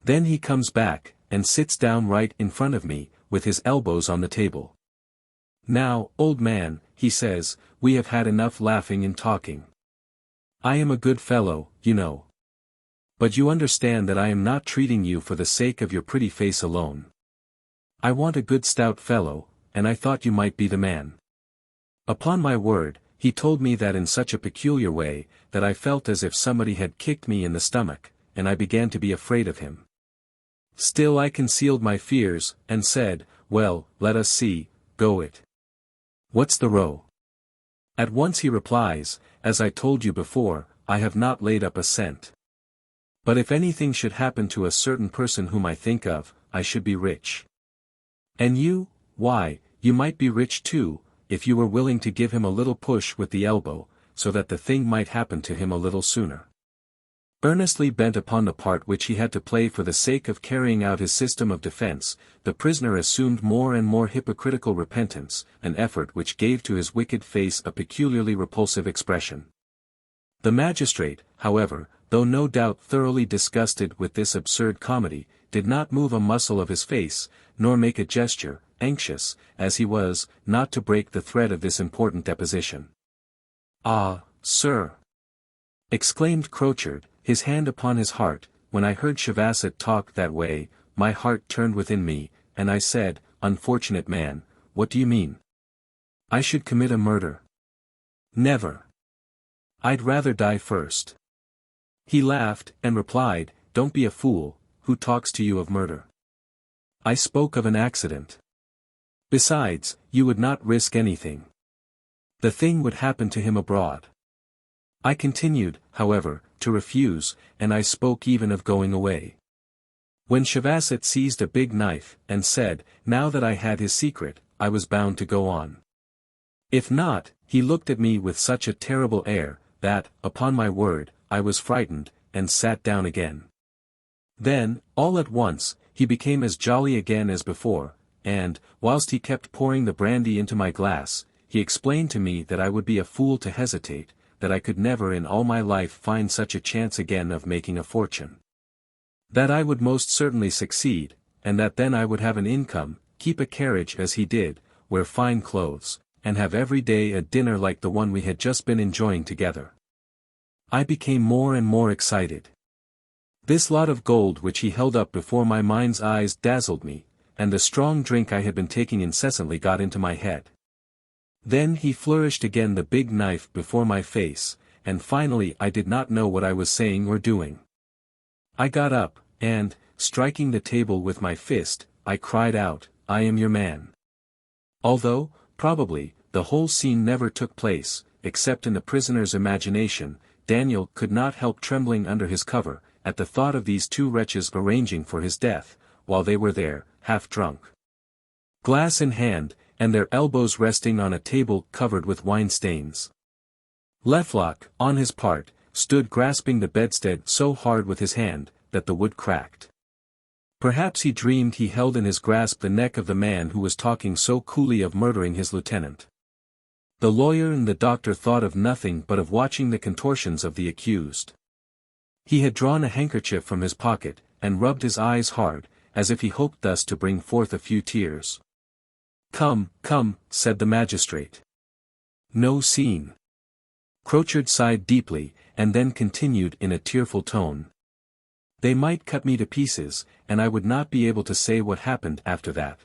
Then he comes back, and sits down right in front of me, with his elbows on the table. "Now, old man," he says, "we have had enough laughing and talking. I am a good fellow, you know. But you understand that I am not treating you for the sake of your pretty face alone. I want a good stout fellow, and I thought you might be the man." Upon my word, he told me that in such a peculiar way, that I felt as if somebody had kicked me in the stomach, and I began to be afraid of him. Still I concealed my fears, and said, "Well, let us see, go it. What's the row?" At once he replies, "As I told you before, I have not laid up a cent. But if anything should happen to a certain person whom I think of, I should be rich. And you, why, you might be rich too, if you were willing to give him a little push with the elbow, so that the thing might happen to him a little sooner." Earnestly bent upon the part which he had to play for the sake of carrying out his system of defense, the prisoner assumed more and more hypocritical repentance, an effort which gave to his wicked face a peculiarly repulsive expression. The magistrate, however, though no doubt thoroughly disgusted with this absurd comedy, did not move a muscle of his face, nor make a gesture, anxious, as he was, not to break the thread of this important deposition. "Ah, sir!" exclaimed Crochard, his hand upon his heart, "when I heard Chevasset talk that way, my heart turned within me, and I said, 'Unfortunate man, what do you mean? I should commit a murder? Never. I'd rather die first.' He laughed, and replied, 'Don't be a fool, who talks to you of murder? I spoke of an accident. Besides, you would not risk anything. The thing would happen to him abroad.' I continued, however, to refuse, and I spoke even of going away. When Chevasset seized a big knife, and said, now that I had his secret, I was bound to go on. If not, he looked at me with such a terrible air, that, upon my word, I was frightened, and sat down again. Then, all at once, he became as jolly again as before, and, whilst he kept pouring the brandy into my glass, he explained to me that I would be a fool to hesitate, that I could never in all my life find such a chance again of making a fortune. That I would most certainly succeed, and that then I would have an income, keep a carriage as he did, wear fine clothes, and have every day a dinner like the one we had just been enjoying together. I became more and more excited. This lot of gold which he held up before my mind's eyes dazzled me, and the strong drink I had been taking incessantly got into my head. Then he flourished again the big knife before my face, and finally I did not know what I was saying or doing. I got up, and, striking the table with my fist, I cried out, "I am your man." Although, probably, the whole scene never took place, except in the prisoner's imagination, Daniel could not help trembling under his cover, at the thought of these two wretches arranging for his death, while they were there, half drunk, glass in hand, and their elbows resting on a table covered with wine stains. Lecoq, on his part, stood grasping the bedstead so hard with his hand, that the wood cracked. Perhaps he dreamed he held in his grasp the neck of the man who was talking so coolly of murdering his lieutenant. The lawyer and the doctor thought of nothing but of watching the contortions of the accused. He had drawn a handkerchief from his pocket, and rubbed his eyes hard, as if he hoped thus to bring forth a few tears. "Come, come," said the magistrate. "No scene. Crochard sighed deeply, and then continued in a tearful tone. They might cut me to pieces, and I would not be able to say what happened after that.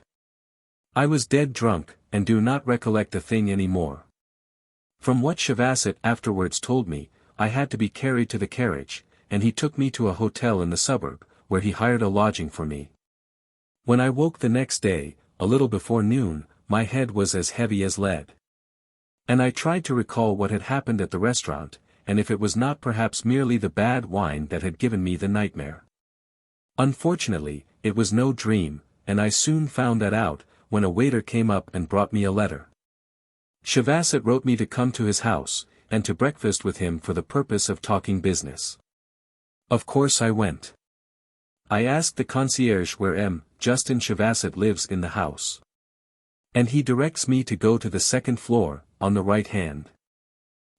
I was dead drunk, and do not recollect a thing any more. From what Chavasset afterwards told me, I had to be carried to the carriage, and he took me to a hotel in the suburb, where he hired a lodging for me. When I woke the next day, a little before noon, my head was as heavy as lead. And I tried to recall what had happened at the restaurant, and if it was not perhaps merely the bad wine that had given me the nightmare. Unfortunately, it was no dream, and I soon found that out, when a waiter came up and brought me a letter. Chavasset wrote me to come to his house, and to breakfast with him for the purpose of talking business. Of course I went. I asked the concierge where Justin Chavasset lives in the house. And he directs me to go to the second floor, on the right hand.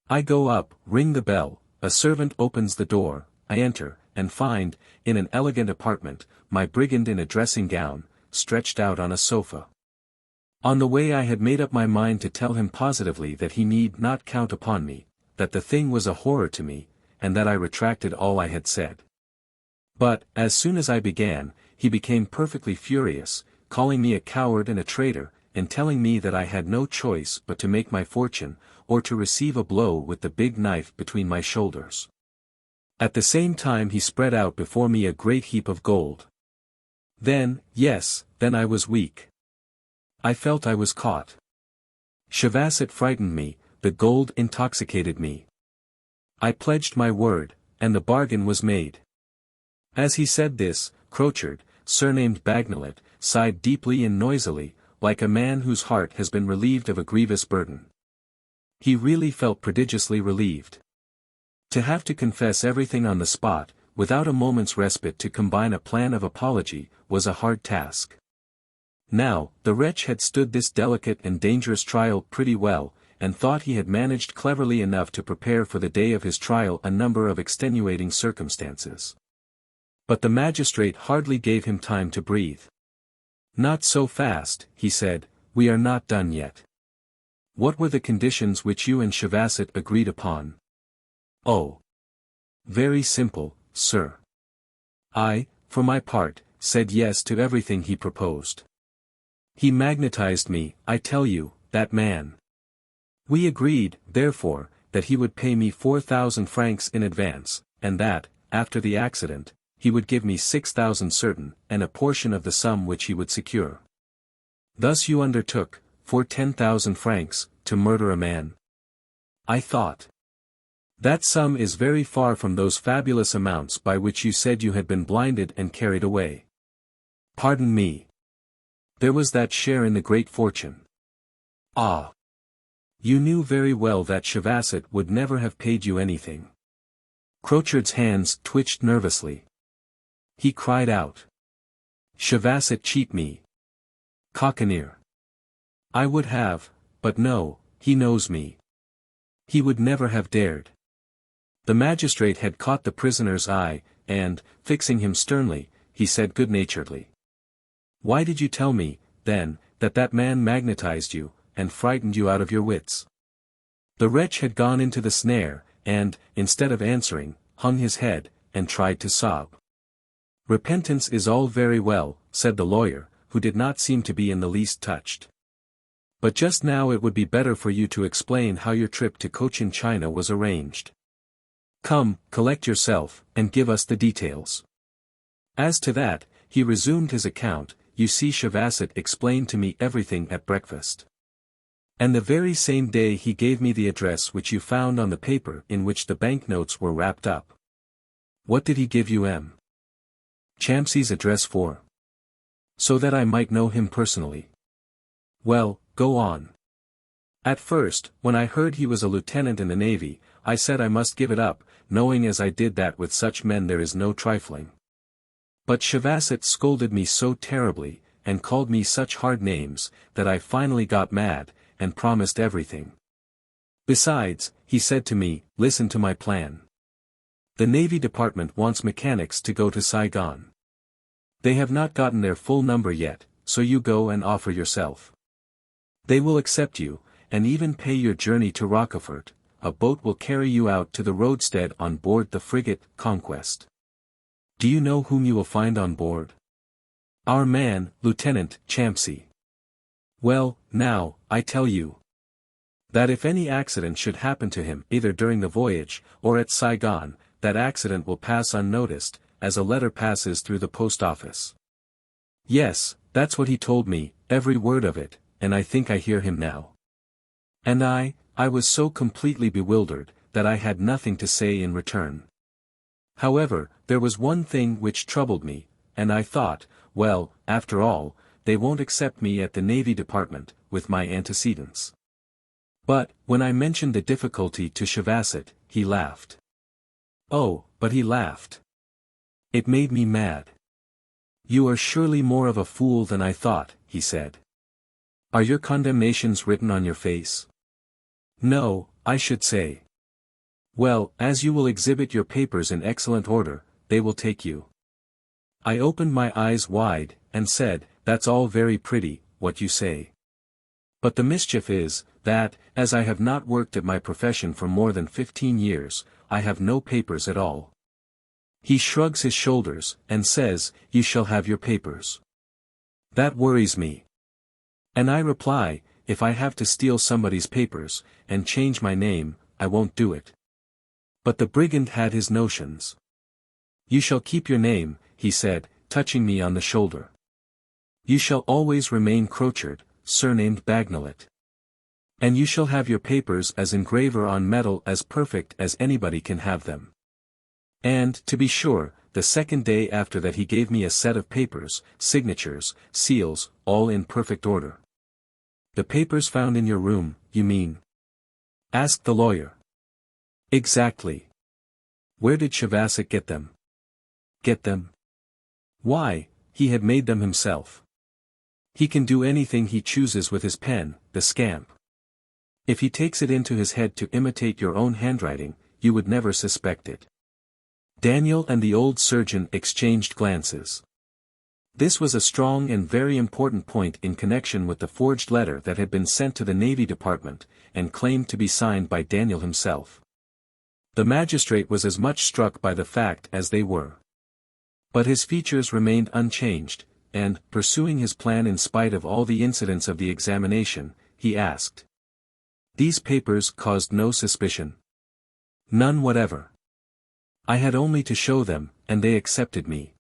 I go up, ring the bell, a servant opens the door, I enter, and find, in an elegant apartment, my brigand in a dressing gown, stretched out on a sofa. On the way I had made up my mind to tell him positively that he need not count upon me, that the thing was a horror to me, and that I retracted all I had said. But, as soon as I began, he became perfectly furious, calling me a coward and a traitor, and telling me that I had no choice but to make my fortune, or to receive a blow with the big knife between my shoulders. At the same time he spread out before me a great heap of gold. Then I was weak. I felt I was caught. Chavasset frightened me, the gold intoxicated me. I pledged my word, and the bargain was made. As he said this, Crochard, surnamed Bagnolet, sighed deeply and noisily, like a man whose heart has been relieved of a grievous burden. He really felt prodigiously relieved. To have to confess everything on the spot, without a moment's respite to combine a plan of apology, was a hard task. Now, the wretch had stood this delicate and dangerous trial pretty well, and thought he had managed cleverly enough to prepare for the day of his trial a number of extenuating circumstances. But the magistrate hardly gave him time to breathe. "Not so fast," he said, "we are not done yet. What were the conditions which you and Chavasset agreed upon?" "Oh. Very simple, sir. I, for my part, said yes to everything he proposed. He magnetized me, I tell you, that man. We agreed, therefore, that he would pay me 4,000 francs in advance, and that, after the accident, he would give me 6,000 certain, and a portion of the sum which he would secure. Thus you undertook, for 10,000 francs, to murder a man. I thought. That sum is very far from those fabulous amounts by which you said you had been blinded and carried away. Pardon me. There was that share in the great fortune. Ah! You knew very well that Chavasset would never have paid you anything." Crochard's hands twitched nervously. He cried out. "Chavasset cheat me. Cockanier. I would have, but no, he knows me. He would never have dared." The magistrate had caught the prisoner's eye, and, fixing him sternly, he said good-naturedly. "Why did you tell me, then, that man magnetized you, and frightened you out of your wits?" The wretch had gone into the snare, and, instead of answering, hung his head, and tried to sob. "Repentance is all very well," said the lawyer, who did not seem to be in the least touched. "But just now it would be better for you to explain how your trip to Cochin China was arranged. Come, collect yourself, and give us the details." As to that, he resumed his account. "You see, Chavasset explained to me everything at breakfast. And the very same day he gave me the address which you found on the paper in which the banknotes were wrapped up." "What did he give you, Champsey's address for?" "So that I might know him personally." "Well, go on." "At first, when I heard he was a lieutenant in the Navy, I said I must give it up, knowing as I did that with such men there is no trifling. But Chavasset scolded me so terribly, and called me such hard names, that I finally got mad, and promised everything. Besides, he said to me, 'Listen to my plan. The Navy Department wants mechanics to go to Saigon. They have not gotten their full number yet, so you go and offer yourself. They will accept you, and even pay your journey to Rochefort, a boat will carry you out to the roadstead on board the frigate Conquest. Do you know whom you will find on board? Our man, Lieutenant Champsey. Well, now, I tell you that if any accident should happen to him either during the voyage, or at Saigon, that accident will pass unnoticed, as a letter passes through the post office. Yes, that's what he told me, every word of it, and I think I hear him now. And I was so completely bewildered, that I had nothing to say in return. However, there was one thing which troubled me, and I thought, well, after all, they won't accept me at the Navy Department, with my antecedents. But, when I mentioned the difficulty to Shavasset, he laughed. Oh, but he laughed. It made me mad. You are surely more of a fool than I thought, he said. Are your condemnations written on your face? No, I should say. Well, as you will exhibit your papers in excellent order, they will take you. I opened my eyes wide, and said, that's all very pretty, what you say. But the mischief is, that, as I have not worked at my profession for more than 15 years, I have no papers at all. He shrugs his shoulders, and says, you shall have your papers. That worries me. And I reply, if I have to steal somebody's papers, and change my name, I won't do it. But the brigand had his notions. You shall keep your name, he said, touching me on the shoulder. You shall always remain Crochard, surnamed Bagnolet. And you shall have your papers as engraver on metal as perfect as anybody can have them. And, to be sure, the second day after that he gave me a set of papers, signatures, seals, all in perfect order. The papers found in your room, you mean? Asked the lawyer. Exactly. Where did Shavasset get them? Get them? Why, he had made them himself. He can do anything he chooses with his pen, the scamp. If he takes it into his head to imitate your own handwriting, you would never suspect it. Daniel and the old surgeon exchanged glances. This was a strong and very important point in connection with the forged letter that had been sent to the Navy Department, and claimed to be signed by Daniel himself. The magistrate was as much struck by the fact as they were. But his features remained unchanged, and, pursuing his plan in spite of all the incidents of the examination, he asked. These papers caused no suspicion? None whatever. I had only to show them, and they accepted me.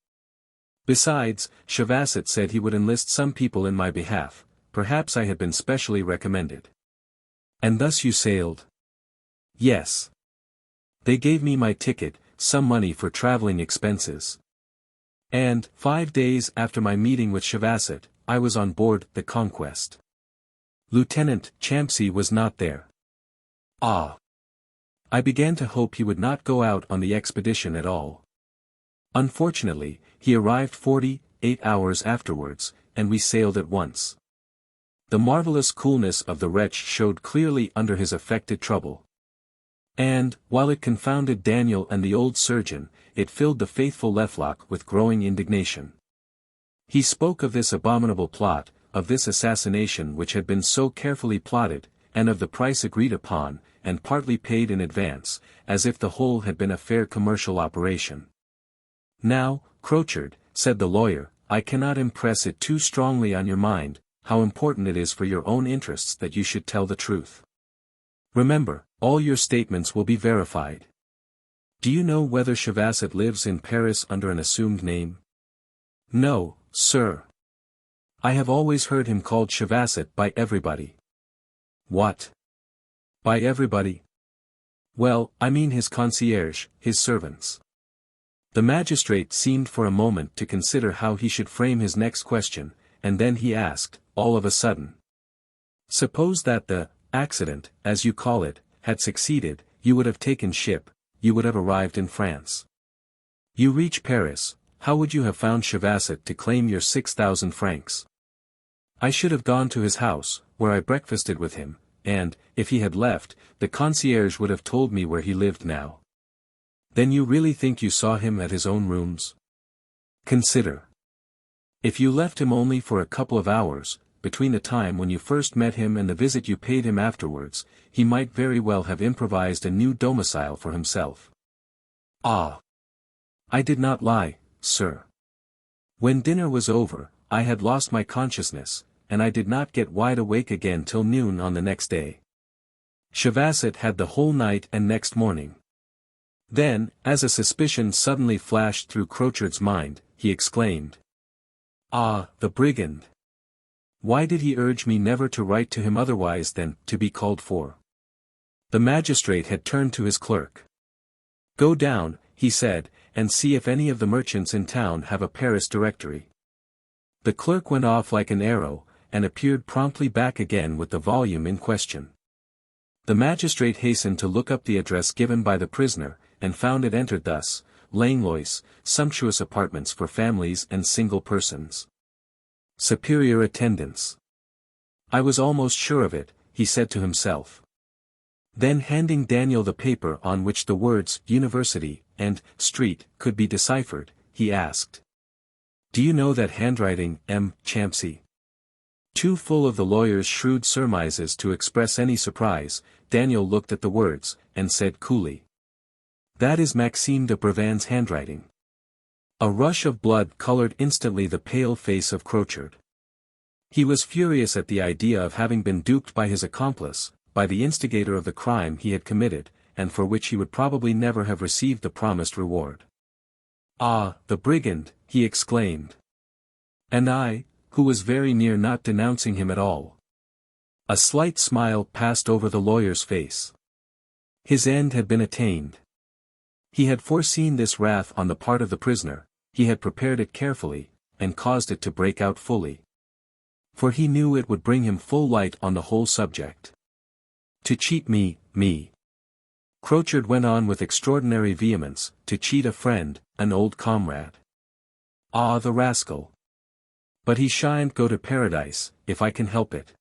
Besides, Shavasset said he would enlist some people in my behalf, perhaps I had been specially recommended. And thus you sailed? Yes. They gave me my ticket, some money for traveling expenses. And, 5 days after my meeting with Shavasset, I was on board the Conquest. Lieutenant Champsey was not there. Ah! I began to hope he would not go out on the expedition at all. Unfortunately, he arrived 48 hours afterwards, and we sailed at once. The marvelous coolness of the wretch showed clearly under his affected trouble. And, while it confounded Daniel and the old surgeon, it filled the faithful Lecoq with growing indignation. He spoke of this abominable plot, of this assassination which had been so carefully plotted, and of the price agreed upon, and partly paid in advance, as if the whole had been a fair commercial operation. Now, Crochard, said the lawyer, I cannot impress it too strongly on your mind, how important it is for your own interests that you should tell the truth. Remember, all your statements will be verified. Do you know whether Shavasset lives in Paris under an assumed name? No, sir. I have always heard him called Shavasset by everybody. What? By everybody? Well, I mean his concierge, his servants. The magistrate seemed for a moment to consider how he should frame his next question, and then he asked, all of a sudden. Suppose that the accident, as you call it, had succeeded, you would have taken ship, you would have arrived in France. You reach Paris, how would you have found Shavasset to claim your 6,000 francs? I should have gone to his house, where I breakfasted with him, and, if he had left, the concierge would have told me where he lived now. Then you really think you saw him at his own rooms? Consider. If you left him only for a couple of hours, between the time when you first met him and the visit you paid him afterwards, he might very well have improvised a new domicile for himself. Ah! I did not lie, sir. When dinner was over, I had lost my consciousness, and I did not get wide awake again till noon on the next day. Shavasset had the whole night and next morning. Then, as a suspicion suddenly flashed through Crochard's mind, he exclaimed. Ah, the brigand! Why did he urge me never to write to him otherwise than to be called for? The magistrate had turned to his clerk. Go down, he said, and see if any of the merchants in town have a Paris directory. The clerk went off like an arrow, and appeared promptly back again with the volume in question. The magistrate hastened to look up the address given by the prisoner, and found it entered thus: Langlois, sumptuous apartments for families and single persons. Superior attendance. I was almost sure of it, he said to himself. Then handing Daniel the paper on which the words University and Street could be deciphered, he asked. Do you know that handwriting, M. Champsy? Too full of the lawyer's shrewd surmises to express any surprise, Daniel looked at the words, and said coolly. That is Maxime de Brevan's handwriting. A rush of blood colored instantly the pale face of Crochard. He was furious at the idea of having been duped by his accomplice, by the instigator of the crime he had committed, and for which he would probably never have received the promised reward. Ah, the brigand, he exclaimed. And I, who was very near not denouncing him at all. A slight smile passed over the lawyer's face. His end had been attained. He had foreseen this wrath on the part of the prisoner, he had prepared it carefully, and caused it to break out fully. For he knew it would bring him full light on the whole subject. To cheat me, Crochard went on with extraordinary vehemence, to cheat a friend, an old comrade. Ah, the rascal! But he shan't go to paradise, if I can help it.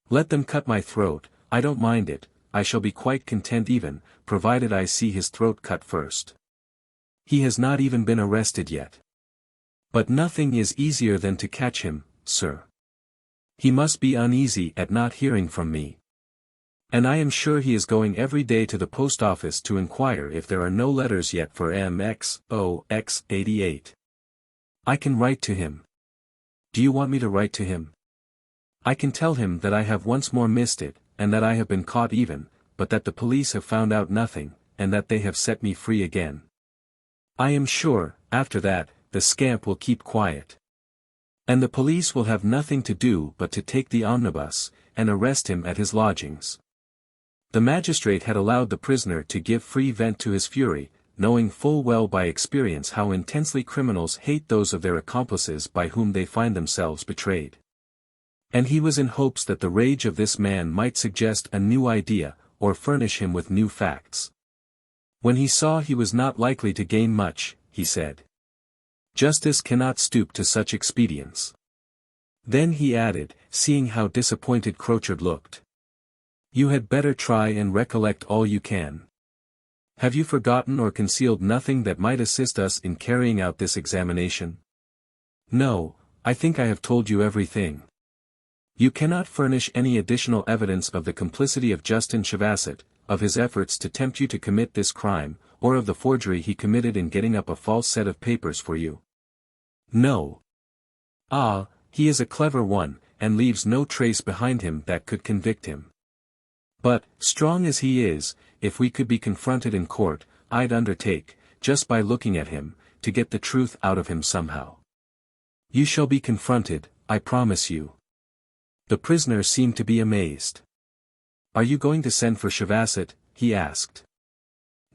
Let them cut my throat, I don't mind it, I shall be quite content even, provided I see his throat cut first. He has not even been arrested yet. But nothing is easier than to catch him, sir. He must be uneasy at not hearing from me. And I am sure he is going every day to the post office to inquire if there are no letters yet for MXOX88. I can write to him. Do you want me to write to him? I can tell him that I have once more missed it, and that I have been caught even, but that the police have found out nothing, and that they have set me free again. I am sure, after that, the scamp will keep quiet. And the police will have nothing to do but to take the omnibus, and arrest him at his lodgings. The magistrate had allowed the prisoner to give free vent to his fury, knowing full well by experience how intensely criminals hate those of their accomplices by whom they find themselves betrayed. And he was in hopes that the rage of this man might suggest a new idea, or furnish him with new facts. When he saw he was not likely to gain much, he said. Justice cannot stoop to such expedients. Then he added, seeing how disappointed Crochard looked. You had better try and recollect all you can. Have you forgotten or concealed nothing that might assist us in carrying out this examination? No, I think I have told you everything. You cannot furnish any additional evidence of the complicity of Justin Shavasset, of his efforts to tempt you to commit this crime, or of the forgery he committed in getting up a false set of papers for you. No. Ah, he is a clever one, and leaves no trace behind him that could convict him. But, strong as he is, if we could be confronted in court, I'd undertake, just by looking at him, to get the truth out of him somehow. You shall be confronted, I promise you. The prisoner seemed to be amazed. Are you going to send for Shavasset? He asked.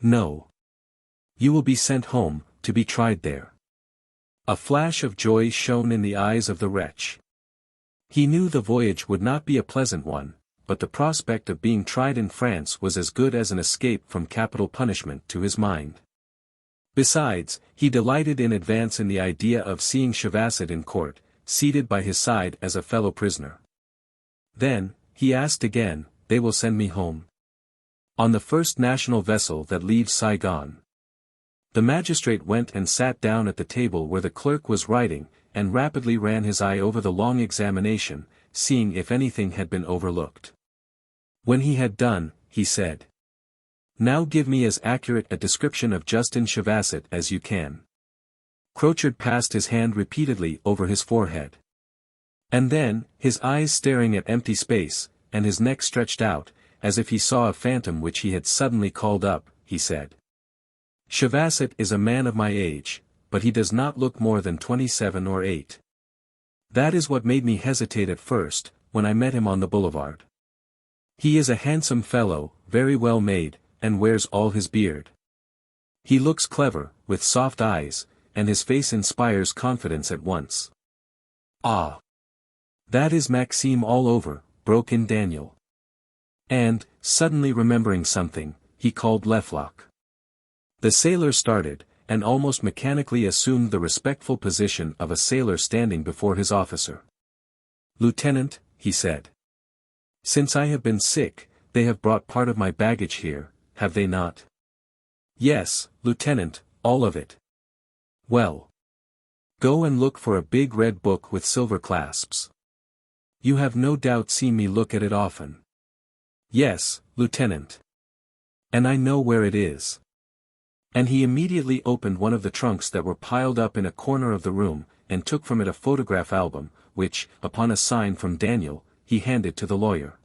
No. You will be sent home, to be tried there. A flash of joy shone in the eyes of the wretch. He knew the voyage would not be a pleasant one, but the prospect of being tried in France was as good as an escape from capital punishment to his mind. Besides, he delighted in advance in the idea of seeing Shavasset in court, seated by his side as a fellow prisoner. Then, he asked again, they will send me home? On the first national vessel that leaves Saigon. The magistrate went and sat down at the table where the clerk was writing, and rapidly ran his eye over the long examination, seeing if anything had been overlooked. When he had done, he said, "Now give me as accurate a description of Justin Chevasset as you can." Crochard passed his hand repeatedly over his forehead. And then, his eyes staring at empty space, and his neck stretched out, as if he saw a phantom which he had suddenly called up, he said, "Chevasset is a man of my age, but he does not look more than 27 or 8. That is what made me hesitate at first, when I met him on the boulevard. He is a handsome fellow, very well made, and wears all his beard. He looks clever, with soft eyes, and his face inspires confidence at once." "Ah! That is Maxime all over," broke in Daniel. And, suddenly remembering something, he called Lecoq. The sailor started, and almost mechanically assumed the respectful position of a sailor standing before his officer. "Lieutenant," he said. "Since I have been sick, they have brought part of my baggage here, have they not?" "Yes, Lieutenant, all of it." "Well. Go and look for a big red book with silver clasps. You have no doubt seen me look at it often." "Yes, Lieutenant. And I know where it is." And he immediately opened one of the trunks that were piled up in a corner of the room, and took from it a photograph album, which, upon a sign from Daniel, he handed to the lawyer.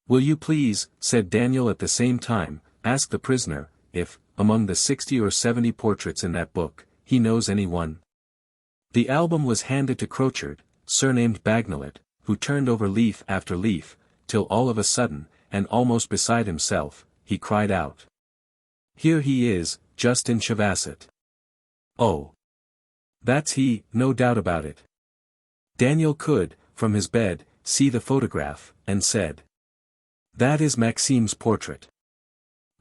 "Will you please," said Daniel at the same time, "ask the prisoner, if, among the 60 or 70 portraits in that book, he knows any one?" The album was handed to Crochard, surnamed Bagnolet, who turned over leaf after leaf, till all of a sudden, and almost beside himself, he cried out, "Here he is, Justin Chevasset. Oh! That's he, no doubt about it." Daniel could, from his bed, see the photograph, and said, "That is Maxime's portrait."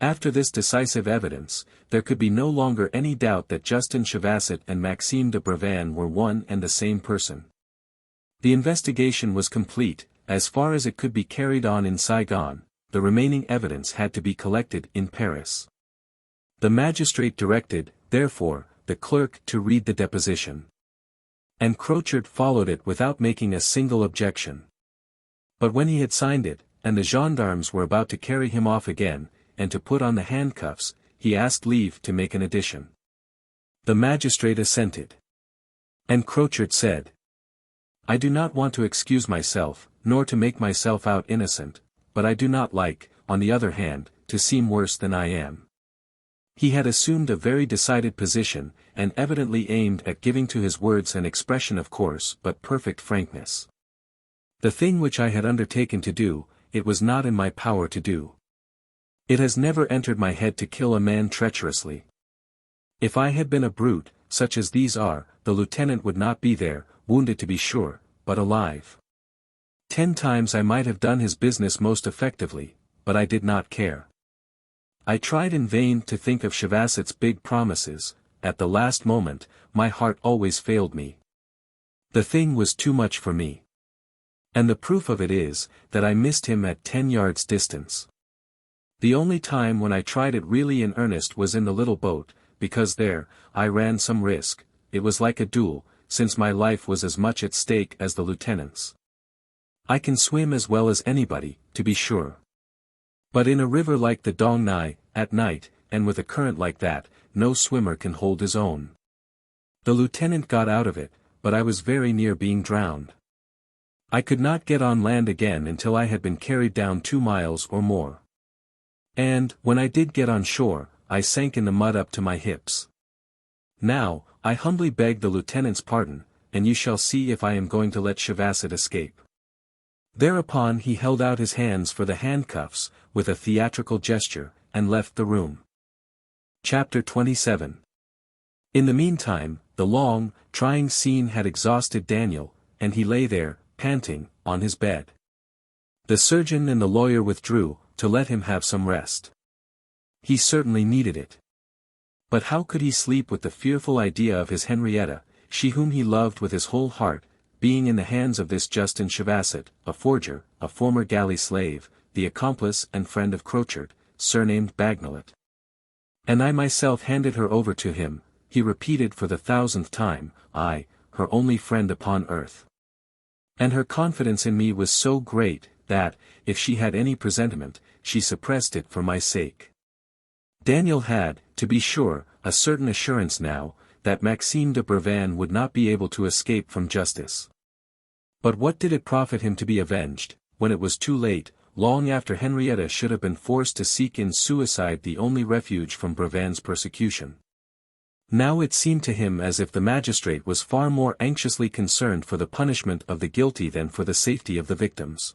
After this decisive evidence, there could be no longer any doubt that Justin Chevasset and Maxime de Brevan were one and the same person. The investigation was complete, as far as it could be carried on in Saigon. The remaining evidence had to be collected in Paris. The magistrate directed, therefore, the clerk to read the deposition. And Crochard followed it without making a single objection. But when he had signed it, and the gendarmes were about to carry him off again, and to put on the handcuffs, he asked leave to make an addition. The magistrate assented. And Crochard said, "I do not want to excuse myself, nor to make myself out innocent, but I do not like, on the other hand, to seem worse than I am." He had assumed a very decided position, and evidently aimed at giving to his words an expression of coarse but perfect frankness. The thing which I had undertaken to do, it was not in my power to do. It has never entered my head to kill a man treacherously. If I had been a brute, such as these are, the lieutenant would not be there, wounded to be sure, but alive. 10 times I might have done his business most effectively, but I did not care. I tried in vain to think of Chevasset's big promises. At the last moment, my heart always failed me. The thing was too much for me. And the proof of it is, that I missed him at 10 yards distance. The only time when I tried it really in earnest was in the little boat, because there, I ran some risk. It was like a duel, since my life was as much at stake as the lieutenant's. I can swim as well as anybody, to be sure. But in a river like the Dong Nai, at night, and with a current like that, no swimmer can hold his own. The lieutenant got out of it, but I was very near being drowned. I could not get on land again until I had been carried down 2 miles or more. And, when I did get on shore, I sank in the mud up to my hips. Now, I humbly beg the lieutenant's pardon, and you shall see if I am going to let Chevasset escape. Thereupon he held out his hands for the handcuffs, with a theatrical gesture, and left the room. Chapter 27. In the meantime, the long, trying scene had exhausted Daniel, and he lay there, panting, on his bed. The surgeon and the lawyer withdrew, to let him have some rest. He certainly needed it. But how could he sleep with the fearful idea of his Henrietta, she whom he loved with his whole heart, being in the hands of this Justin Chevasset, a forger, a former galley slave, the accomplice and friend of Crochard, surnamed Bagnolet. And I myself handed her over to him, he repeated for the 1000th time, I, her only friend upon earth. And her confidence in me was so great, that, if she had any presentiment, she suppressed it for my sake. Daniel had, to be sure, a certain assurance now, that Maxime de Brevan would not be able to escape from justice. But what did it profit him to be avenged, when it was too late, long after Henrietta should have been forced to seek in suicide the only refuge from Brevan's persecution? Now it seemed to him as if the magistrate was far more anxiously concerned for the punishment of the guilty than for the safety of the victims.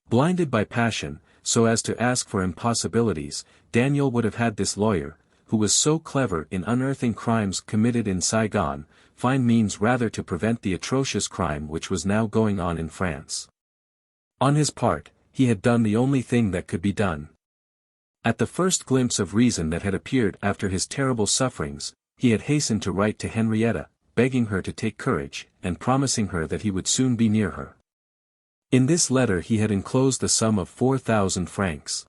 Blinded by passion, so as to ask for impossibilities, Daniel would have had this lawyer, who was so clever in unearthing crimes committed in Saigon, find means rather to prevent the atrocious crime which was now going on in France. On his part, he had done the only thing that could be done. At the first glimpse of reason that had appeared after his terrible sufferings, he had hastened to write to Henrietta, begging her to take courage, and promising her that he would soon be near her. In this letter he had enclosed the sum of 4,000 francs.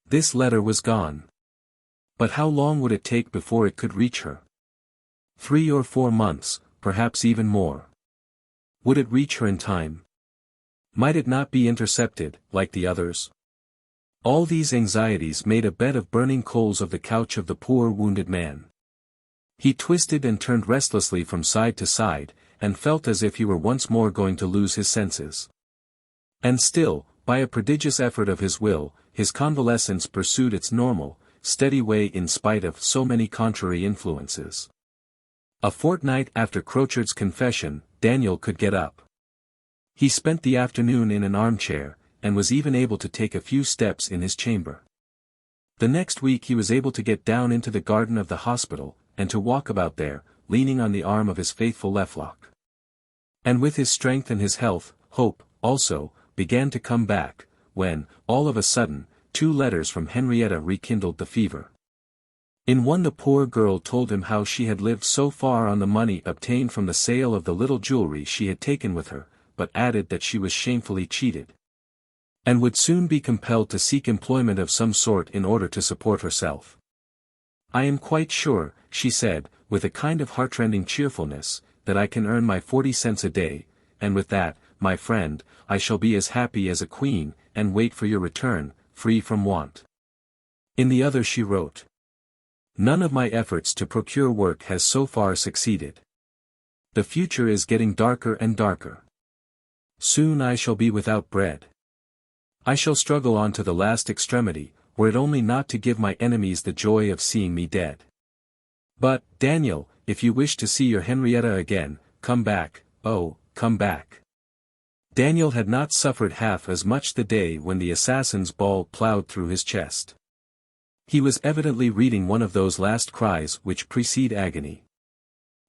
This letter was gone. But how long would it take before it could reach her? 3 or 4 months, perhaps even more. Would it reach her in time? Might it not be intercepted, like the others? All these anxieties made a bed of burning coals of the couch of the poor wounded man. He twisted and turned restlessly from side to side, and felt as if he were once more going to lose his senses. And still, by a prodigious effort of his will, his convalescence pursued its normal, steady way in spite of so many contrary influences. A fortnight after Crochard's confession, Daniel could get up. He spent the afternoon in an armchair, and was even able to take a few steps in his chamber. The next week he was able to get down into the garden of the hospital, and to walk about there, leaning on the arm of his faithful Lecoq. And with his strength and his health, hope, also, began to come back, when, all of a sudden, 2 letters from Henrietta rekindled the fever. In one the poor girl told him how she had lived so far on the money obtained from the sale of the little jewelry she had taken with her, but added that she was shamefully cheated, and would soon be compelled to seek employment of some sort in order to support herself. "I am quite sure," she said, with a kind of heartrending cheerfulness, "that I can earn my 40 cents a day, and with that, my friend, I shall be as happy as a queen, and wait for your return, free from want." In the other she wrote, "None of my efforts to procure work has so far succeeded. The future is getting darker and darker. Soon I shall be without bread. I shall struggle on to the last extremity, were it only not to give my enemies the joy of seeing me dead. But, Daniel, if you wish to see your Henrietta again, come back, oh, come back." Daniel had not suffered half as much the day when the assassin's ball ploughed through his chest. He was evidently reading one of those last cries which precede agony.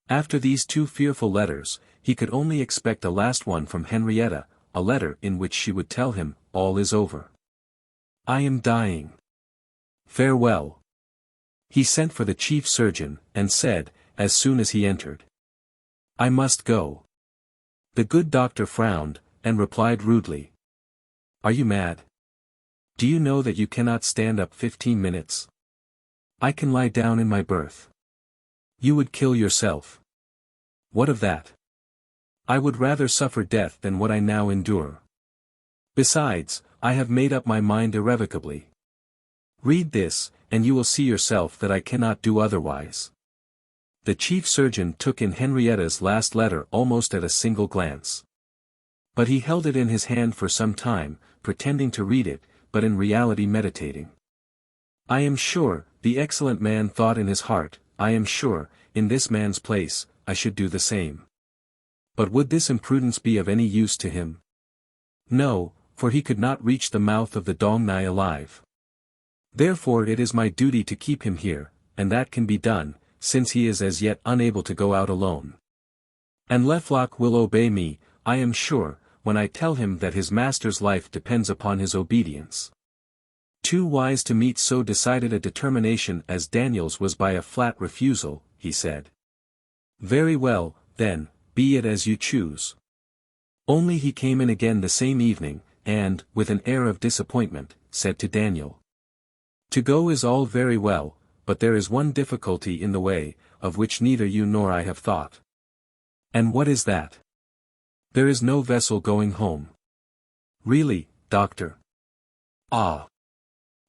After these 2 fearful letters, he could only expect a last one from Henrietta, a letter in which she would tell him, "All is over. I am dying. Farewell." He sent for the chief surgeon, and said, as soon as he entered, "I must go." The good doctor frowned, and replied rudely, "Are you mad? Do you know that you cannot stand up 15 minutes? I can lie down in my berth. You would kill yourself. What of that? I would rather suffer death than what I now endure. Besides, I have made up my mind irrevocably. Read this, and you will see yourself that I cannot do otherwise." The chief surgeon took in Henrietta's last letter almost at a single glance. But he held it in his hand for some time, pretending to read it, but in reality meditating. "I am sure," the excellent man thought in his heart, "I am sure, in this man's place, I should do the same. But would this imprudence be of any use to him? No, for he could not reach the mouth of the Dong Nai alive. Therefore it is my duty to keep him here, and that can be done, since he is as yet unable to go out alone. And Lecoq will obey me, I am sure, when I tell him that his master's life depends upon his obedience." Too wise to meet so decided a determination as Daniel's was by a flat refusal, he said, "Very well, then, be it as you choose." Only he came in again the same evening, and, with an air of disappointment, said to Daniel, "To go is all very well, but there is one difficulty in the way, of which neither you nor I have thought." "And what is that?" There is no vessel going home. Really, doctor? Ah.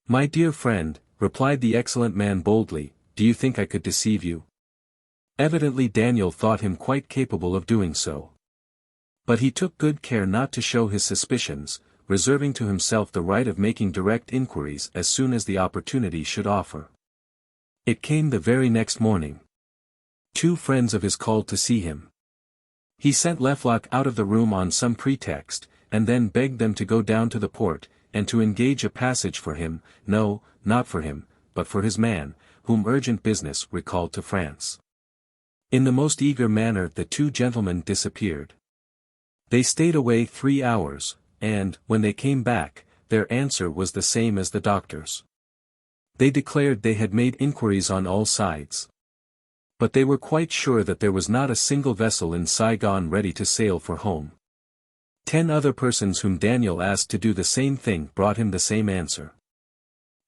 My dear friend, replied the excellent man boldly, do you think I could deceive you? Evidently Daniel thought him quite capable of doing so. But he took good care not to show his suspicions, reserving to himself the right of making direct inquiries as soon as the opportunity should offer. It came the very next morning. 2 friends of his called to see him. He sent Lecoq out of the room on some pretext, and then begged them to go down to the port, and to engage a passage for him, no, not for him, but for his man, whom urgent business recalled to France. In the most eager manner the 2 gentlemen disappeared. They stayed away 3 hours, and, when they came back, their answer was the same as the doctor's. They declared they had made inquiries on all sides. But they were quite sure that there was not a single vessel in Saigon ready to sail for home. 10 other persons whom Daniel asked to do the same thing brought him the same answer.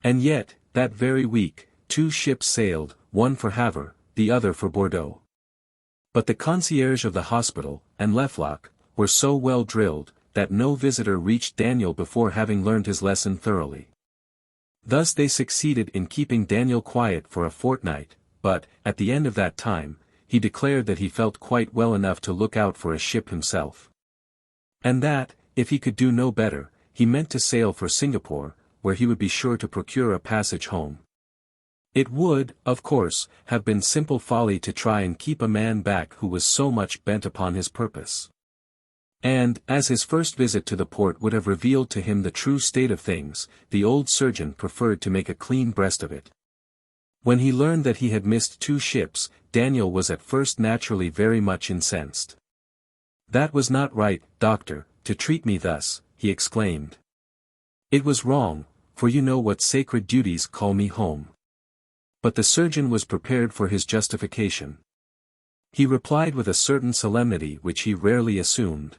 And yet, that very week, 2 ships sailed, one for Havre, the other for Bordeaux. But the concierge of the hospital, and Lecoq, were so well drilled, that no visitor reached Daniel before having learned his lesson thoroughly. Thus they succeeded in keeping Daniel quiet for a fortnight, but, at the end of that time, he declared that he felt quite well enough to look out for a ship himself. And that, if he could do no better, he meant to sail for Singapore, where he would be sure to procure a passage home. It would, of course, have been simple folly to try and keep a man back who was so much bent upon his purpose. And, as his first visit to the port would have revealed to him the true state of things, the old surgeon preferred to make a clean breast of it. When he learned that he had missed 2 ships, Daniel was at first naturally very much incensed. That was not right, doctor, to treat me thus, he exclaimed. It was wrong, for you know what sacred duties call me home. But the surgeon was prepared for his justification. He replied with a certain solemnity which he rarely assumed.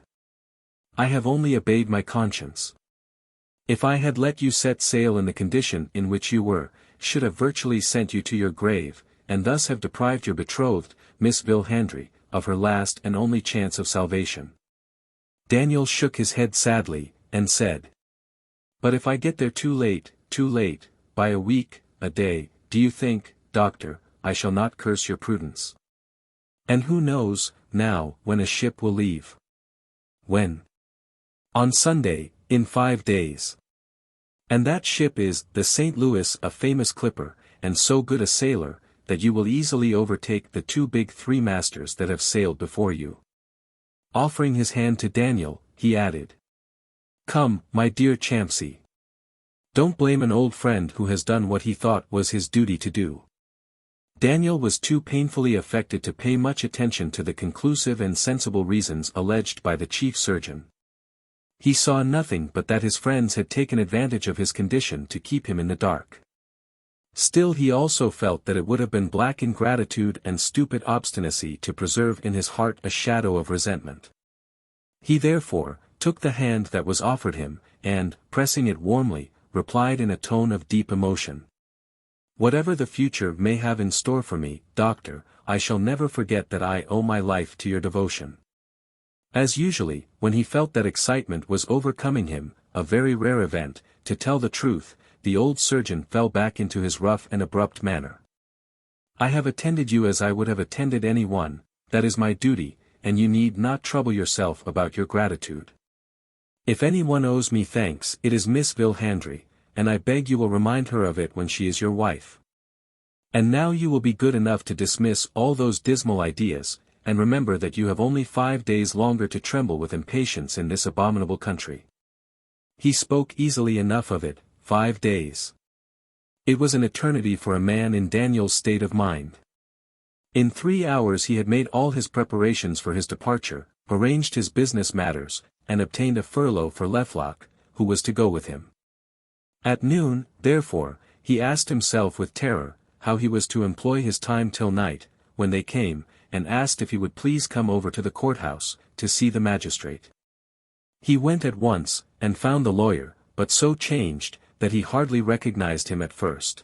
I have only obeyed my conscience. If I had let you set sail in the condition in which you were, should have virtually sent you to your grave, and thus have deprived your betrothed, Miss Villandry, of her last and only chance of salvation. Daniel shook his head sadly, and said, But if I get there too late, by a week, a day, do you think, doctor, I shall not curse your prudence? And who knows, now, when a ship will leave? When? On Sunday, in 5 days. And that ship is the St. Louis, a famous clipper, and so good a sailor, that you will easily overtake the 2 big 3-masters that have sailed before you. Offering his hand to Daniel, he added, Come, my dear Champsy. Don't blame an old friend who has done what he thought was his duty to do. Daniel was too painfully affected to pay much attention to the conclusive and sensible reasons alleged by the chief surgeon. He saw nothing but that his friends had taken advantage of his condition to keep him in the dark. Still he also felt that it would have been black ingratitude and stupid obstinacy to preserve in his heart a shadow of resentment. He therefore took the hand that was offered him, and, pressing it warmly, replied in a tone of deep emotion. Whatever the future may have in store for me, doctor, I shall never forget that I owe my life to your devotion. As usually, when he felt that excitement was overcoming him, a very rare event, to tell the truth, the old surgeon fell back into his rough and abrupt manner. I have attended you as I would have attended any one, that is my duty, and you need not trouble yourself about your gratitude. If any one owes me thanks, it is Miss Villandry, and I beg you will remind her of it when she is your wife. And now you will be good enough to dismiss all those dismal ideas, and remember that you have only 5 days longer to tremble with impatience in this abominable country. He spoke easily enough of it, 5 days. It was an eternity for a man in Daniel's state of mind. In 3 hours he had made all his preparations for his departure, arranged his business matters, and obtained a furlough for Lecoq, who was to go with him. At noon, therefore, he asked himself with terror, how he was to employ his time till night, when they came, and asked if he would please come over to the courthouse, to see the magistrate. He went at once, and found the lawyer, but so changed, that he hardly recognized him at first.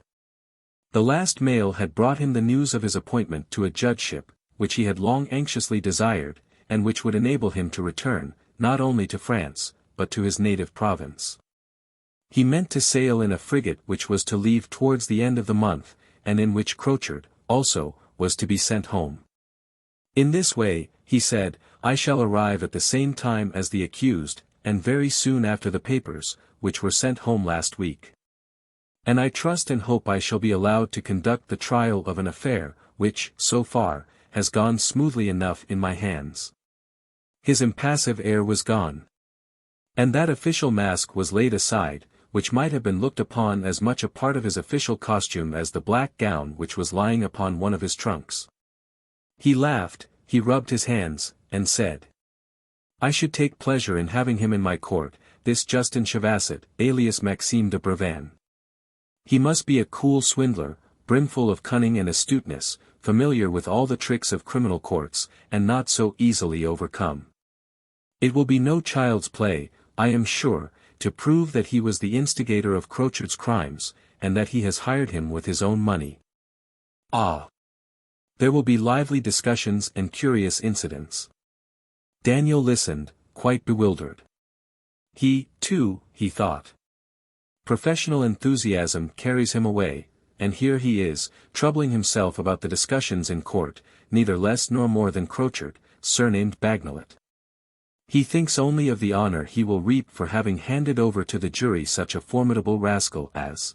The last mail had brought him the news of his appointment to a judgeship, which he had long anxiously desired, and which would enable him to return, not only to France, but to his native province. He meant to sail in a frigate which was to leave towards the end of the month, and in which Crochard, also, was to be sent home. In this way, he said, I shall arrive at the same time as the accused, and very soon after the papers, which were sent home last week. And I trust and hope I shall be allowed to conduct the trial of an affair, which, so far, has gone smoothly enough in my hands. His impassive air was gone. And that official mask was laid aside, which might have been looked upon as much a part of his official costume as the black gown which was lying upon one of his trunks. He laughed, he rubbed his hands, and said, I should take pleasure in having him in my court, this Justin Chavasset, alias Maxime de Brevan. He must be a cool swindler, brimful of cunning and astuteness, familiar with all the tricks of criminal courts, and not so easily overcome. It will be no child's play, I am sure, to prove that he was the instigator of Crochard's crimes, and that he has hired him with his own money. Ah! There will be lively discussions and curious incidents. Daniel listened, quite bewildered. He, too, he thought. Professional enthusiasm carries him away, and here he is, troubling himself about the discussions in court, neither less nor more than Crochard, surnamed Bagnolet. He thinks only of the honor he will reap for having handed over to the jury such a formidable rascal as.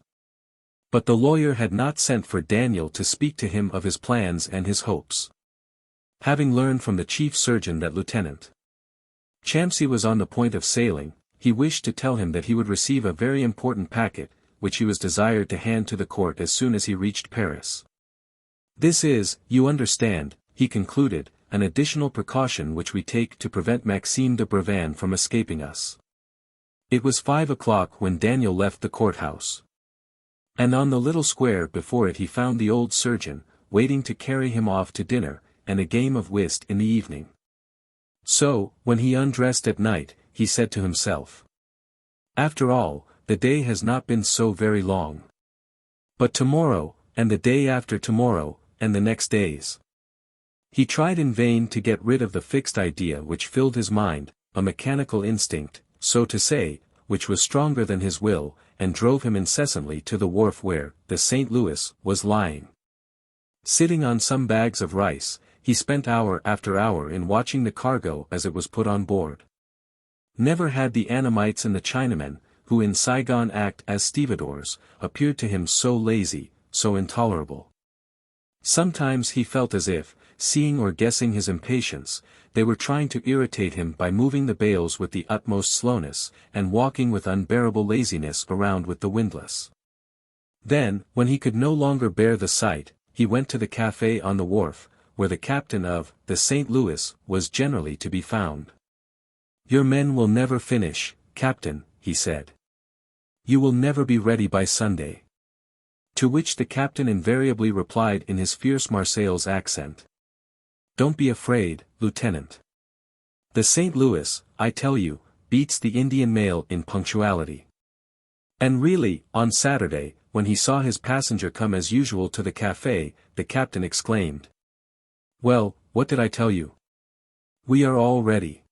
But the lawyer had not sent for Daniel to speak to him of his plans and his hopes. Having learned from the chief surgeon that Lieutenant Champsey was on the point of sailing, he wished to tell him that he would receive a very important packet, which he was desired to hand to the court as soon as he reached Paris. This is, you understand, he concluded, an additional precaution which we take to prevent Maxime de Brevan from escaping us. It was 5 o'clock when Daniel left the courthouse. And on the little square before it he found the old surgeon, waiting to carry him off to dinner, and a game of whist in the evening. So, when he undressed at night, he said to himself, after all, the day has not been so very long. But tomorrow, and the day after tomorrow, and the next days. He tried in vain to get rid of the fixed idea which filled his mind, a mechanical instinct, so to say, which was stronger than his will, and drove him incessantly to the wharf where the St. Louis was lying. Sitting on some bags of rice, he spent hour after hour in watching the cargo as it was put on board. Never had the Annamites and the Chinamen, who in Saigon act as stevedores, appeared to him so lazy, so intolerable. Sometimes he felt as if, seeing or guessing his impatience, they were trying to irritate him by moving the bales with the utmost slowness, and walking with unbearable laziness around with the windlass. Then, when he could no longer bear the sight, he went to the café on the wharf, where the captain of the St. Louis was generally to be found. Your men will never finish, Captain, he said. You will never be ready by Sunday. To which the captain invariably replied in his fierce Marseilles accent. Don't be afraid, Lieutenant. The St. Louis, I tell you, beats the Indian mail in punctuality. And really, on Saturday, when he saw his passenger come as usual to the café, the captain exclaimed. Well, what did I tell you? We are all ready.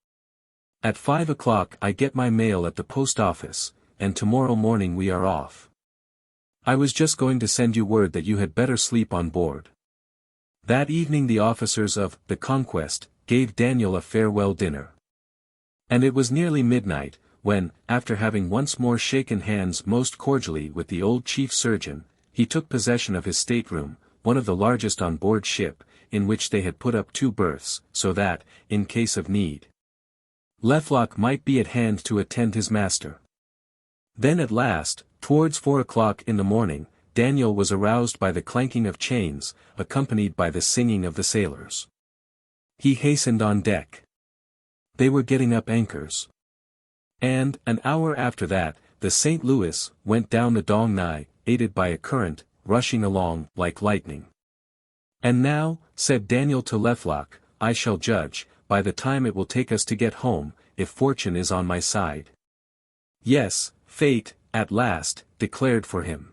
At 5 o'clock I get my mail at the post office, and tomorrow morning we are off. I was just going to send you word that you had better sleep on board. That evening the officers of the Conquest gave Daniel a farewell dinner. And it was nearly midnight, when, after having once more shaken hands most cordially with the old chief surgeon, he took possession of his stateroom, one of the largest on board ship, in which they had put up 2 berths, so that, in case of need, Lecoq might be at hand to attend his master. Then at last, towards 4 o'clock in the morning, Daniel was aroused by the clanking of chains, accompanied by the singing of the sailors. He hastened on deck. They were getting up anchors. And, an hour after that, the St. Louis went down the Dong Nai, aided by a current, rushing along like lightning. And now, said Daniel to Lecoq, I shall judge, by the time it will take us to get home, if fortune is on my side. Yes, fate, at last, declared for him.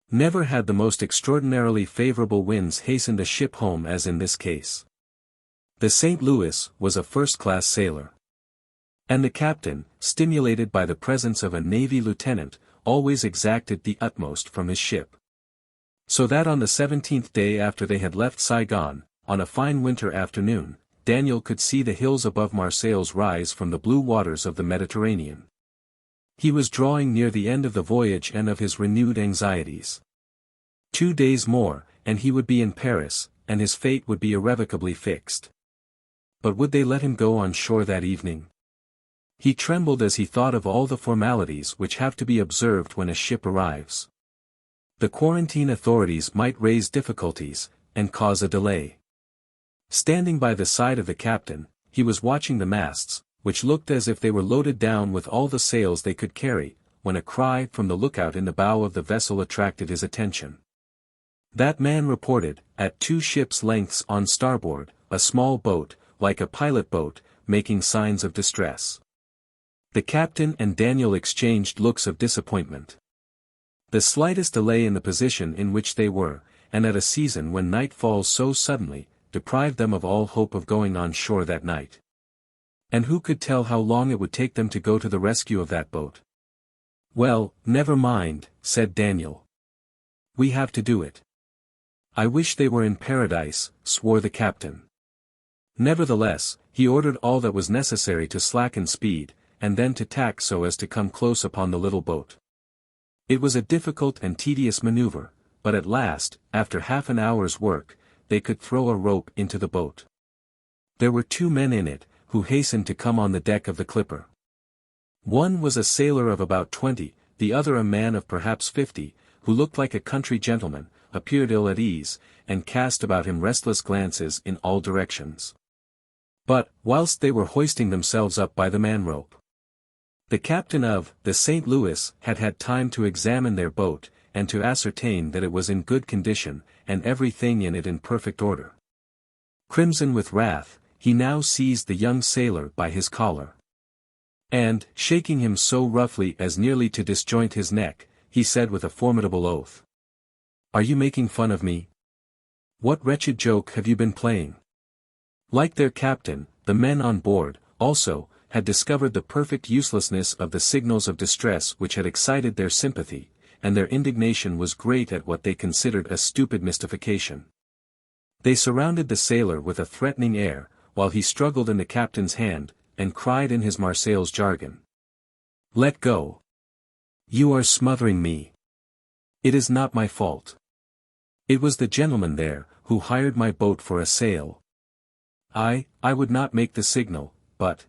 Never had the most extraordinarily favorable winds hastened a ship home as in this case. The St. Louis was a first-class sailor. And the captain, stimulated by the presence of a Navy lieutenant, always exacted the utmost from his ship. So that on the 17th day after they had left Saigon, on a fine winter afternoon, Daniel could see the hills above Marseilles rise from the blue waters of the Mediterranean. He was drawing near the end of the voyage and of his renewed anxieties. 2 days more, and he would be in Paris, and his fate would be irrevocably fixed. But would they let him go on shore that evening? He trembled as he thought of all the formalities which have to be observed when a ship arrives. The quarantine authorities might raise difficulties, and cause a delay. Standing by the side of the captain, he was watching the masts, which looked as if they were loaded down with all the sails they could carry, when a cry from the lookout in the bow of the vessel attracted his attention. That man reported, at 2 ships' lengths on starboard, a small boat, like a pilot boat, making signs of distress. The captain and Daniel exchanged looks of disappointment. The slightest delay in the position in which they were, and at a season when night falls so suddenly, deprived them of all hope of going on shore that night. And who could tell how long it would take them to go to the rescue of that boat? "Well, never mind," said Daniel. "We have to do it." "I wish they were in paradise," swore the captain. Nevertheless, he ordered all that was necessary to slacken speed, and then to tack so as to come close upon the little boat. It was a difficult and tedious maneuver, but at last, after half an hour's work, they could throw a rope into the boat. There were 2 men in it, who hastened to come on the deck of the clipper. One was a sailor of about 20, the other a man of perhaps 50, who looked like a country gentleman, appeared ill at ease, and cast about him restless glances in all directions. But, whilst they were hoisting themselves up by the man-rope, the captain of the St. Louis had had time to examine their boat, and to ascertain that it was in good condition, and everything in it in perfect order. Crimson with wrath, he now seized the young sailor by his collar. And, shaking him so roughly as nearly to disjoint his neck, he said with a formidable oath, "Are you making fun of me? What wretched joke have you been playing?" Like their captain, the men on board, also, had discovered the perfect uselessness of the signals of distress which had excited their sympathy, and their indignation was great at what they considered a stupid mystification. They surrounded the sailor with a threatening air, while he struggled in the captain's hand, and cried in his Marseilles jargon, "Let go! You are smothering me! It is not my fault. It was the gentleman there, who hired my boat for a sail. I would not make the signal, but—"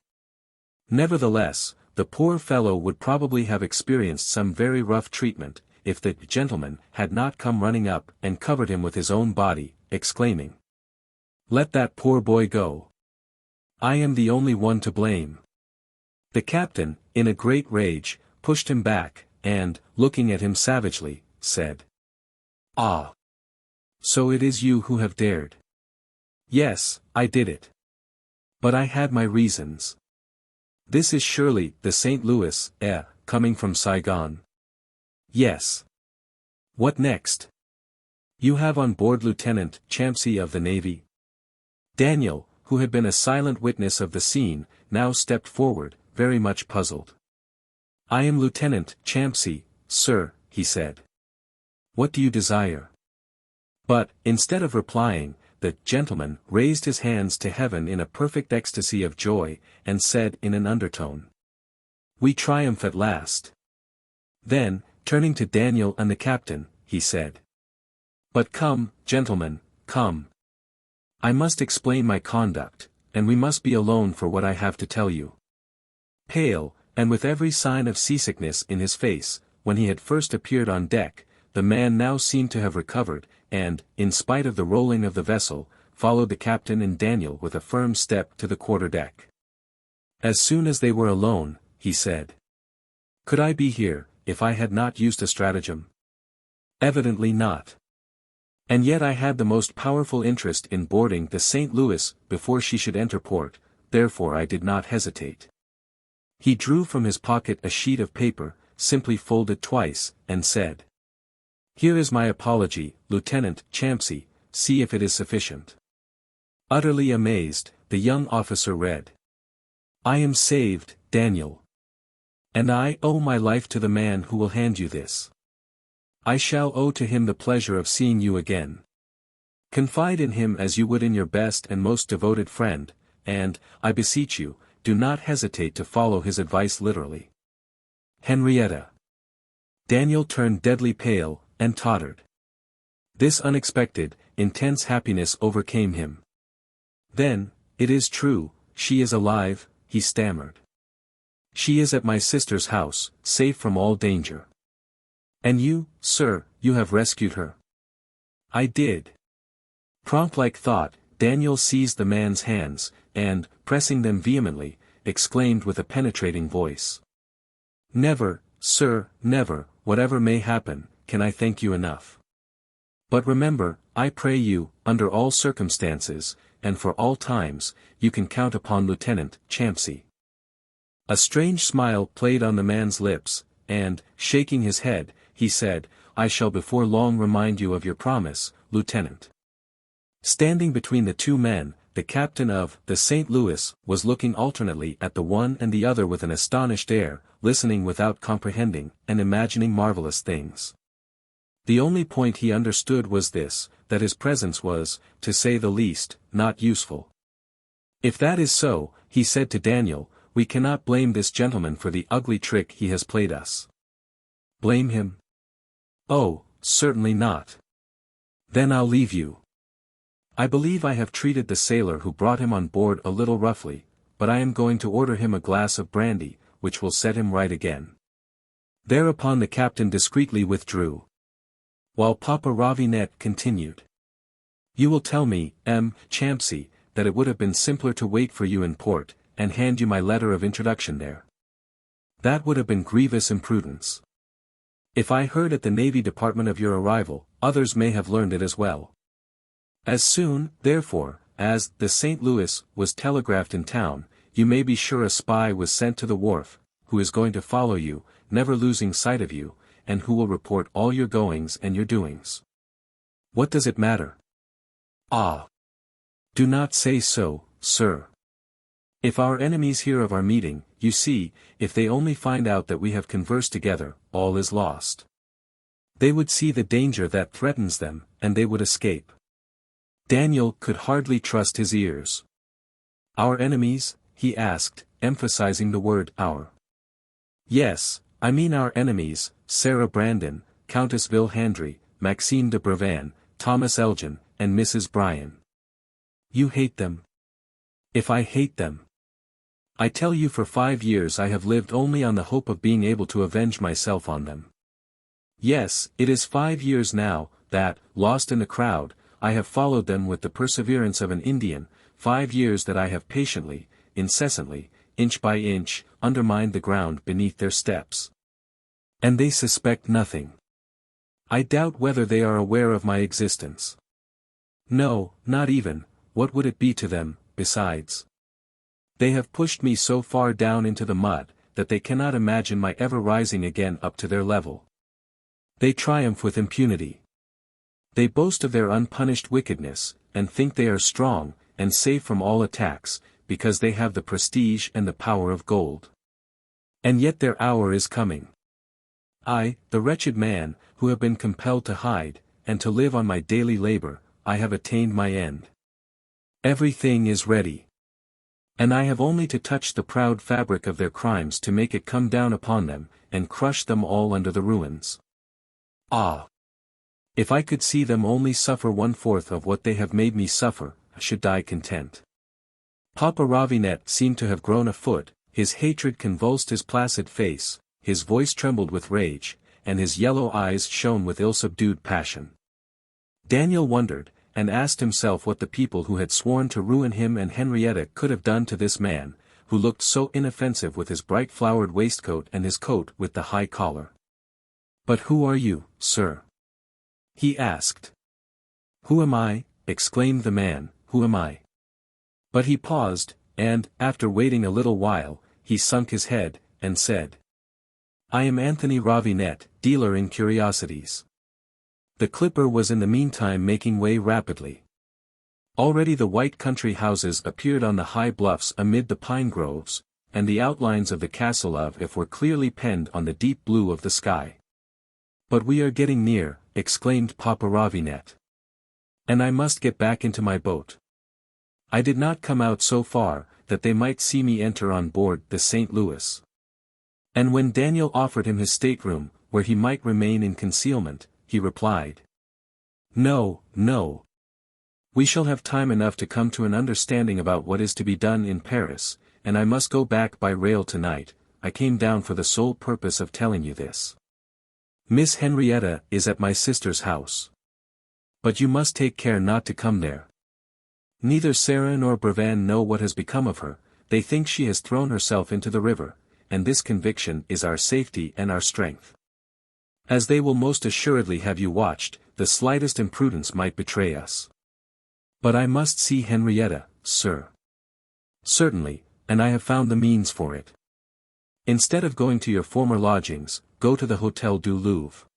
Nevertheless, the poor fellow would probably have experienced some very rough treatment, if the gentleman had not come running up and covered him with his own body, exclaiming, "Let that poor boy go! I am the only one to blame." The captain, in a great rage, pushed him back, and, looking at him savagely, said, "Ah! So it is you who have dared." "Yes, I did it. But I had my reasons. This is surely the St. Louis, coming from Saigon." "Yes. What next? You have on board Lieutenant Champsey of the Navy?" Daniel, who had been a silent witness of the scene, now stepped forward, very much puzzled. "I am Lieutenant Champsey, sir," he said. "What do you desire?" But, instead of replying, the gentleman raised his hands to heaven in a perfect ecstasy of joy, and said in an undertone, "We triumph at last." Then, turning to Daniel and the captain, he said, "But come, gentlemen, come. I must explain my conduct, and we must be alone for what I have to tell you." Pale, and with every sign of seasickness in his face, when he had first appeared on deck, the man now seemed to have recovered, and, in spite of the rolling of the vessel, followed the captain and Daniel with a firm step to the quarter-deck. As soon as they were alone, he said, "Could I be here, if I had not used a stratagem?" Evidently not. And yet I had the most powerful interest in boarding the St. Louis before she should enter port, therefore I did not hesitate. He drew from his pocket a sheet of paper, simply folded twice, and said, "Here is my apology, Lieutenant Champsey, see if it is sufficient." Utterly amazed, the young officer read. I am saved, Daniel. And I owe my life to the man who will hand you this. I shall owe to him the pleasure of seeing you again. Confide in him as you would in your best and most devoted friend, and, I beseech you, do not hesitate to follow his advice literally. Henrietta. Daniel turned deadly pale, and tottered. This unexpected, intense happiness overcame him. Then, it is true, she is alive, he stammered. She is at my sister's house, safe from all danger. And you, sir, you have rescued her? I did. Prompt like thought, Daniel seized the man's hands, and, pressing them vehemently, exclaimed with a penetrating voice. Never, sir, never, whatever may happen, can I thank you enough. But remember, I pray you, under all circumstances, and for all times, you can count upon Lieutenant Champsey. A strange smile played on the man's lips, and, shaking his head, he said, I shall before long remind you of your promise, Lieutenant. Standing between the two men, the captain of the St. Louis was looking alternately at the one and the other with an astonished air, listening without comprehending, and imagining marvelous things. The only point he understood was this, that his presence was, to say the least, not useful. If that is so, he said to Daniel, we cannot blame this gentleman for the ugly trick he has played us. Blame him? Oh, certainly not. Then I'll leave you. I believe I have treated the sailor who brought him on board a little roughly, but I am going to order him a glass of brandy, which will set him right again. Thereupon the captain discreetly withdrew. While Papa Ravinet continued. You will tell me, M. Champsey, that it would have been simpler to wait for you in port, and hand you my letter of introduction there. That would have been grievous imprudence. If I heard at the Navy Department of your arrival, others may have learned it as well. As soon, therefore, as the St. Louis was telegraphed in town, you may be sure a spy was sent to the wharf, who is going to follow you, never losing sight of you, and who will report all your goings and your doings. What does it matter? Ah! Do not say so, sir. If our enemies hear of our meeting, you see, if they only find out that we have conversed together, all is lost. They would see the danger that threatens them, and they would escape. Daniel could hardly trust his ears. Our enemies? He asked, emphasizing the word our. Yes, I mean our enemies, Sarah Brandon, Countess Vilhandry, Maxime de Brevan, Thomas Elgin, and Mrs. Bryan. You hate them? If I hate them. I tell you for 5 years I have lived only on the hope of being able to avenge myself on them. Yes, it is 5 years now, that, lost in the crowd, I have followed them with the perseverance of an Indian, 5 years that I have patiently, incessantly, inch by inch, undermined the ground beneath their steps. And they suspect nothing. I doubt whether they are aware of my existence. No, not even, what would it be to them, besides? They have pushed me so far down into the mud, that they cannot imagine my ever rising again up to their level. They triumph with impunity. They boast of their unpunished wickedness, and think they are strong, and safe from all attacks, because they have the prestige and the power of gold. And yet their hour is coming. I, the wretched man, who have been compelled to hide, and to live on my daily labor, I have attained my end. Everything is ready. And I have only to touch the proud fabric of their crimes to make it come down upon them, and crush them all under the ruins. Ah! If I could see them only suffer 1/4 of what they have made me suffer, I should die content. Papa Ravinet seemed to have grown afoot, his hatred convulsed his placid face, his voice trembled with rage, and his yellow eyes shone with ill-subdued passion. Daniel wondered, and asked himself what the people who had sworn to ruin him and Henrietta could have done to this man, who looked so inoffensive with his bright flowered waistcoat and his coat with the high collar. But who are you, sir? He asked. Who am I? Exclaimed the man, who am I? But he paused, and, after waiting a little while, he sunk his head, and said. I am Anthony Ravinet, dealer in curiosities. The clipper was in the meantime making way rapidly. Already the white country houses appeared on the high bluffs amid the pine groves, and the outlines of the castle of If were clearly penned on the deep blue of the sky. "But we are getting near," exclaimed Papa Ravinet. "And I must get back into my boat. I did not come out so far, that they might see me enter on board the St. Louis." And when Daniel offered him his stateroom, where he might remain in concealment, he replied, "No, no. We shall have time enough to come to an understanding about what is to be done in Paris, and I must go back by rail tonight. I came down for the sole purpose of telling you this. Miss Henrietta is at my sister's house. But you must take care not to come there. Neither Sarah nor Brevan know what has become of her. They think she has thrown herself into the river, and this conviction is our safety and our strength. As they will most assuredly have you watched, the slightest imprudence might betray us. But I must see Henrietta, sir." "Certainly, and I have found the means for it. Instead of going to your former lodgings, go to the Hotel du Louvre.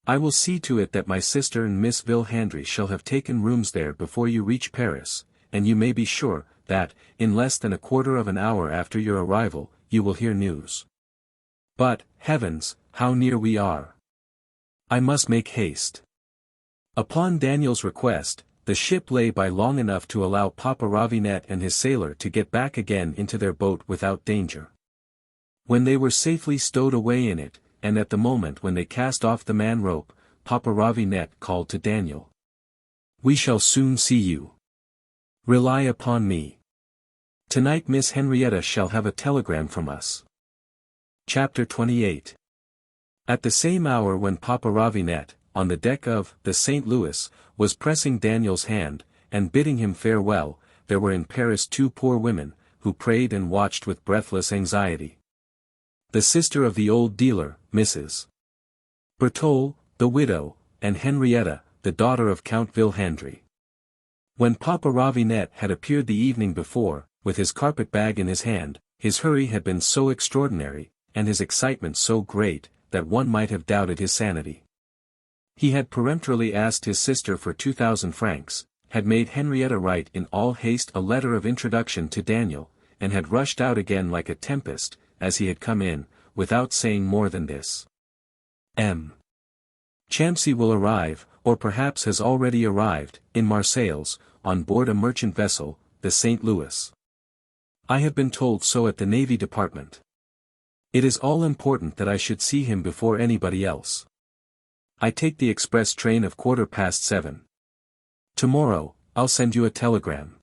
I will see to it that my sister and Miss Vilhandry shall have taken rooms there before you reach Paris, and you may be sure, that, in less than a quarter of an hour after your arrival, you will hear news. But, heavens, how near we are! I must make haste." Upon Daniel's request, the ship lay by long enough to allow Papa Ravinet and his sailor to get back again into their boat without danger. When they were safely stowed away in it, and at the moment when they cast off the man-rope, Papa Ravinet called to Daniel. "We shall soon see you. Rely upon me. Tonight Miss Henrietta shall have a telegram from us." Chapter 28. At the same hour when Papa Ravinet, on the deck of the St. Louis, was pressing Daniel's hand, and bidding him farewell, there were in Paris two poor women, who prayed and watched with breathless anxiety. The sister of the old dealer, Mrs. Berthold, the widow, and Henrietta, the daughter of Count Vilhandry. When Papa Ravinet had appeared the evening before, with his carpet-bag in his hand, his hurry had been so extraordinary, and his excitement so great, that one might have doubted his sanity. He had peremptorily asked his sister for 2,000 francs, had made Henrietta write in all haste a letter of introduction to Daniel, and had rushed out again like a tempest, as he had come in, without saying more than this. M. Champsy will arrive, or perhaps has already arrived, in Marseilles, on board a merchant vessel, the St. Louis. I have been told so at the Navy Department. It is all important that I should see him before anybody else. I take the express train of 7:15. Tomorrow, I'll send you a telegram.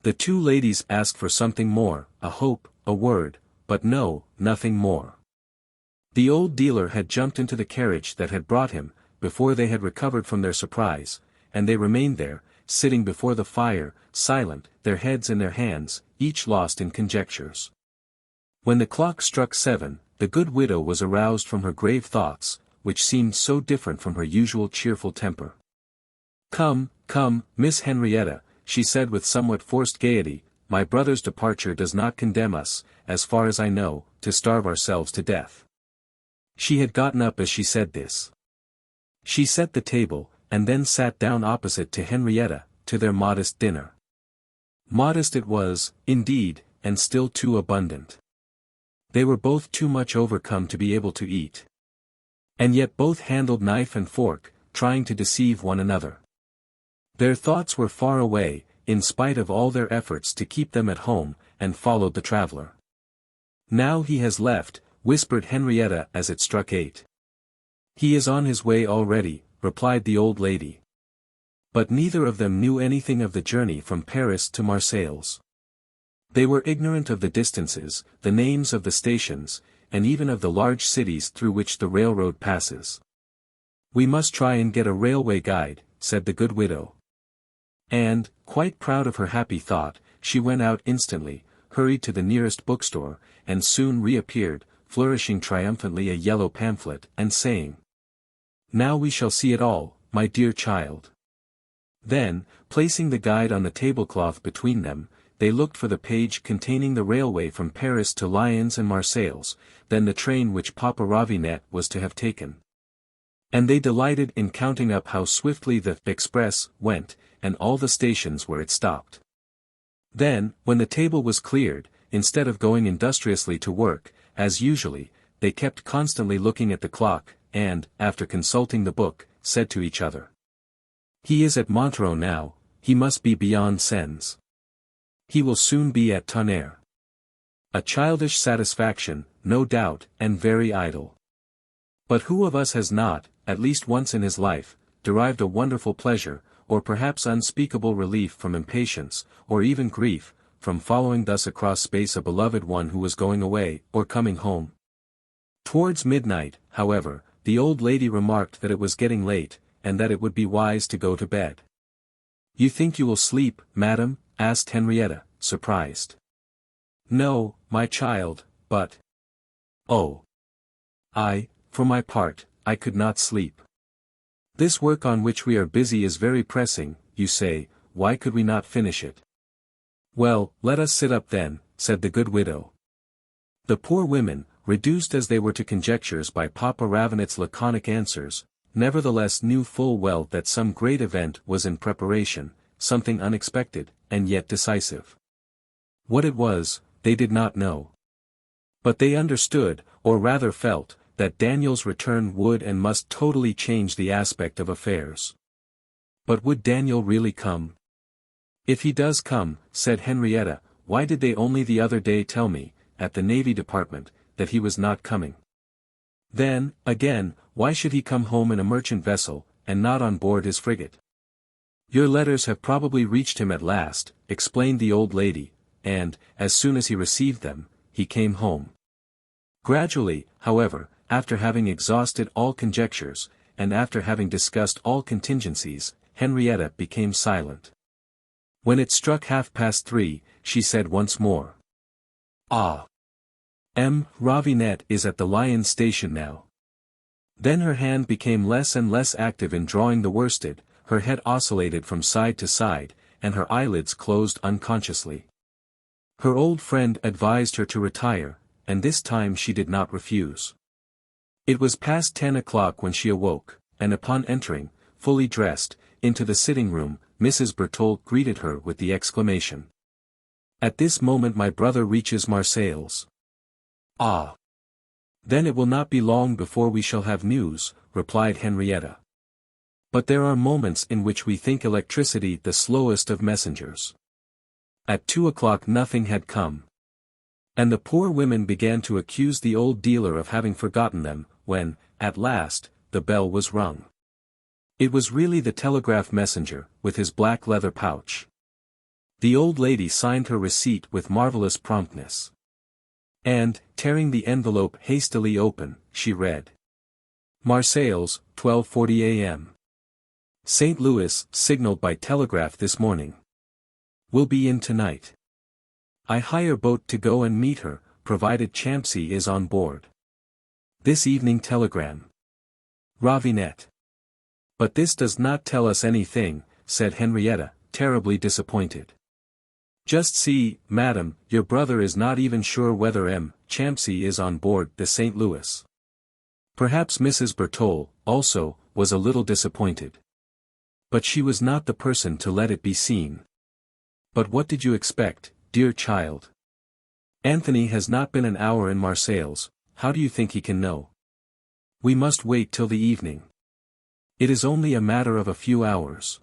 The two ladies ask for something more, a hope, a word, but no, nothing more. The old dealer had jumped into the carriage that had brought him, before they had recovered from their surprise, and they remained there, sitting before the fire, silent, their heads in their hands, each lost in conjectures. When the clock struck 7, the good widow was aroused from her grave thoughts, which seemed so different from her usual cheerful temper. "Come, come, Miss Henrietta," she said with somewhat forced gaiety, "my brother's departure does not condemn us, as far as I know, to starve ourselves to death." She had gotten up as she said this. She set the table, and then sat down opposite to Henrietta, to their modest dinner. Modest it was, indeed, and still too abundant. They were both too much overcome to be able to eat. And yet both handled knife and fork, trying to deceive one another. Their thoughts were far away, in spite of all their efforts to keep them at home, and followed the traveler. "Now he has left," whispered Henrietta as it struck 8. "He is on his way already," replied the old lady. But neither of them knew anything of the journey from Paris to Marseilles. They were ignorant of the distances, the names of the stations, and even of the large cities through which the railroad passes. "We must try and get a railway guide," said the good widow. And, quite proud of her happy thought, she went out instantly, hurried to the nearest bookstore, and soon reappeared, flourishing triumphantly a yellow pamphlet, and saying, "Now we shall see it all, my dear child." Then, placing the guide on the tablecloth between them, they looked for the page containing the railway from Paris to Lyons and Marseilles, then the train which Papa Ravinet was to have taken. And they delighted in counting up how swiftly the express went, and all the stations where it stopped. Then, when the table was cleared, instead of going industriously to work, as usually, they kept constantly looking at the clock, and, after consulting the book, said to each other, "He is at Montereau now, he must be beyond Sens. He will soon be at Tonnerre." A childish satisfaction, no doubt, and very idle. But who of us has not, at least once in his life, derived a wonderful pleasure, or perhaps unspeakable relief from impatience, or even grief, from following thus across space a beloved one who was going away, or coming home? Towards midnight, however, the old lady remarked that it was getting late, and that it would be wise to go to bed. "You think you will sleep, madam?" asked Henrietta, surprised. "No, my child, but—" "Oh. For my part, I could not sleep. This work on which we are busy is very pressing, you say, why could we not finish it?" "Well, let us sit up then," said the good widow. The poor women, reduced as they were to conjectures by Papa Ravenet's laconic answers, nevertheless knew full well that some great event was in preparation, something unexpected, and yet decisive. What it was, they did not know. But they understood, or rather felt, that Daniel's return would and must totally change the aspect of affairs. But would Daniel really come? "If he does come," said Henrietta, "why did they only the other day tell me, at the Navy Department, that he was not coming? Then, again, why should he come home in a merchant vessel, and not on board his frigate?" "Your letters have probably reached him at last," explained the old lady, and, as soon as he received them, he came home. Gradually, however, after having exhausted all conjectures, and after having discussed all contingencies, Henrietta became silent. When it struck 3:30, she said once more, Ravinet is at the Lion Station now." Then her hand became less and less active in drawing the worsted, her head oscillated from side to side, and her eyelids closed unconsciously. Her old friend advised her to retire, and this time she did not refuse. It was past 10 o'clock when she awoke, and upon entering, fully dressed, into the sitting-room, Mrs. Berthold greeted her with the exclamation, "At this moment my brother reaches Marseilles." "Then it will not be long before we shall have news," replied Henrietta. But there are moments in which we think electricity the slowest of messengers. At 2 o'clock nothing had come. And the poor women began to accuse the old dealer of having forgotten them, when, at last, the bell was rung. It was really the telegraph messenger, with his black leather pouch. The old lady signed her receipt with marvelous promptness. And, tearing the envelope hastily open, she read, "Marseilles, 12:40 a.m. St. Louis, signaled by telegraph this morning. Will be in tonight. I hire boat to go and meet her, provided Champsy is on board. This evening telegram. Ravinet." "But this does not tell us anything," said Henrietta, terribly disappointed. "Just see, madam, your brother is not even sure whether Champsy is on board the St. Louis." Perhaps Mrs. Berthold, also, was a little disappointed. But she was not the person to let it be seen. "But what did you expect, dear child? Anthony has not been an hour in Marseilles, how do you think he can know? We must wait till the evening. It is only a matter of a few hours."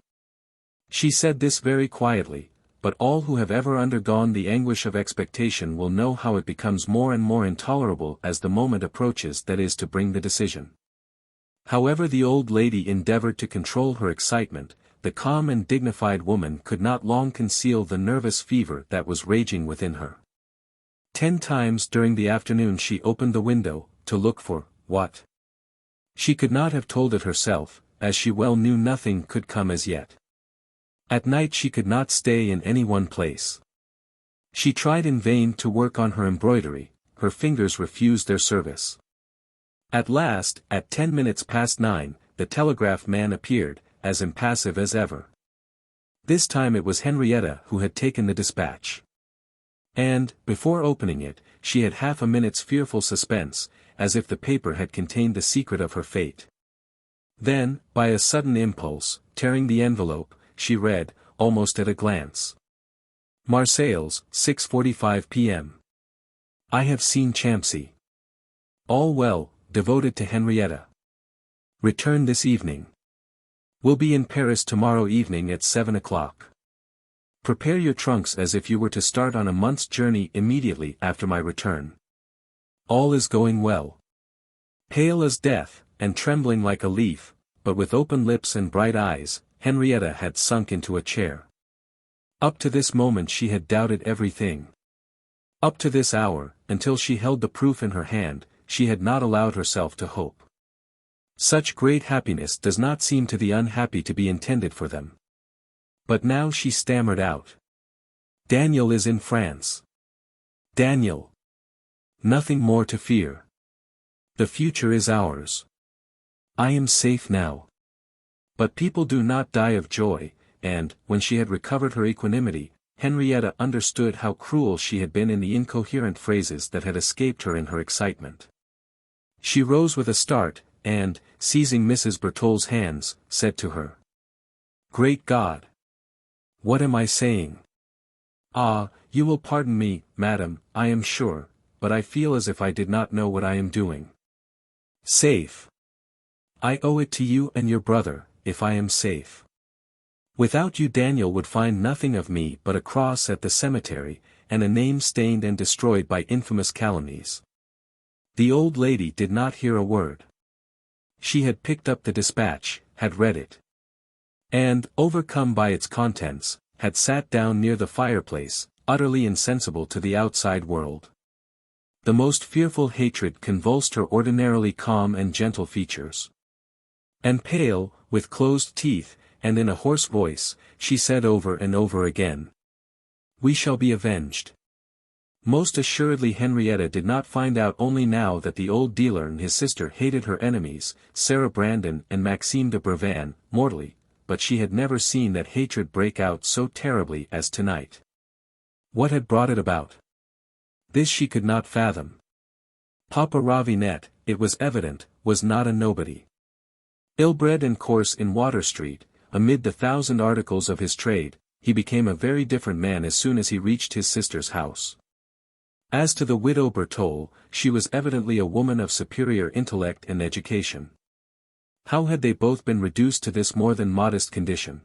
She said this very quietly, but all who have ever undergone the anguish of expectation will know how it becomes more and more intolerable as the moment approaches that is to bring the decision. However the old lady endeavored to control her excitement, the calm and dignified woman could not long conceal the nervous fever that was raging within her. 10 times during the afternoon she opened the window, to look for, what? She could not have told it herself, as she well knew nothing could come as yet. At night she could not stay in any one place. She tried in vain to work on her embroidery, her fingers refused their service. At last, at 10 minutes past 9, the telegraph man appeared, as impassive as ever. This time it was Henrietta who had taken the dispatch. And, before opening it, she had half a minute's fearful suspense, as if the paper had contained the secret of her fate. Then, by a sudden impulse, tearing the envelope, she read, almost at a glance. Marseilles, 6:45 p.m. I have seen Champsy. All well, devoted to Henrietta. Return this evening. Will be in Paris tomorrow evening at 7 o'clock. Prepare your trunks as if you were to start on a month's journey immediately after my return. All is going well. Pale as death, and trembling like a leaf, but with open lips and bright eyes, Henrietta had sunk into a chair. Up to this moment she had doubted everything. Up to this hour, until she held the proof in her hand, she had not allowed herself to hope. Such great happiness does not seem to the unhappy to be intended for them. But now she stammered out. Daniel is in France. Daniel. Nothing more to fear. The future is ours. I am safe now. But people do not die of joy, and, when she had recovered her equanimity, Henrietta understood how cruel she had been in the incoherent phrases that had escaped her in her excitement. She rose with a start, and, seizing Mrs. Bertol's hands, said to her. Great God! What am I saying? Ah, you will pardon me, madam, I am sure, but I feel as if I did not know what I am doing. Safe. I owe it to you and your brother, if I am safe. Without you Daniel would find nothing of me but a cross at the cemetery, and a name stained and destroyed by infamous calumnies. The old lady did not hear a word. She had picked up the dispatch, had read it. And, overcome by its contents, had sat down near the fireplace, utterly insensible to the outside world. The most fearful hatred convulsed her ordinarily calm and gentle features. And pale, with closed teeth, and in a hoarse voice, she said over and over again. We shall be avenged. Most assuredly Henrietta did not find out only now that the old dealer and his sister hated her enemies, Sarah Brandon and Maxime de Brevan, mortally, but she had never seen that hatred break out so terribly as tonight. What had brought it about? This she could not fathom. Papa Ravinet, it was evident, was not a nobody. Ill-bred and coarse in Water Street, amid the 1,000 articles of his trade, he became a very different man as soon as he reached his sister's house. As to the widow Bertol, she was evidently a woman of superior intellect and education. How had they both been reduced to this more than modest condition?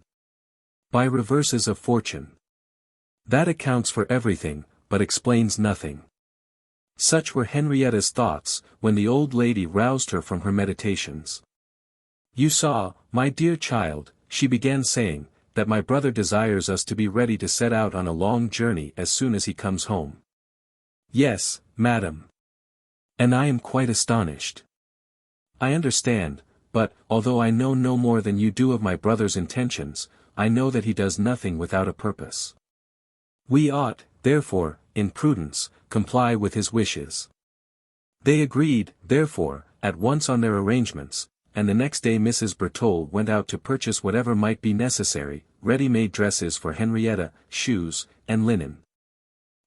By reverses of fortune. That accounts for everything, but explains nothing. Such were Henrietta's thoughts, when the old lady roused her from her meditations. You saw, my dear child, she began saying, that my brother desires us to be ready to set out on a long journey as soon as he comes home. Yes, madam. And I am quite astonished. I understand, but, although I know no more than you do of my brother's intentions, I know that he does nothing without a purpose. We ought, therefore, in prudence, comply with his wishes. They agreed, therefore, at once on their arrangements, and the next day Mrs. Bertol went out to purchase whatever might be necessary, ready-made dresses for Henrietta, shoes, and linen.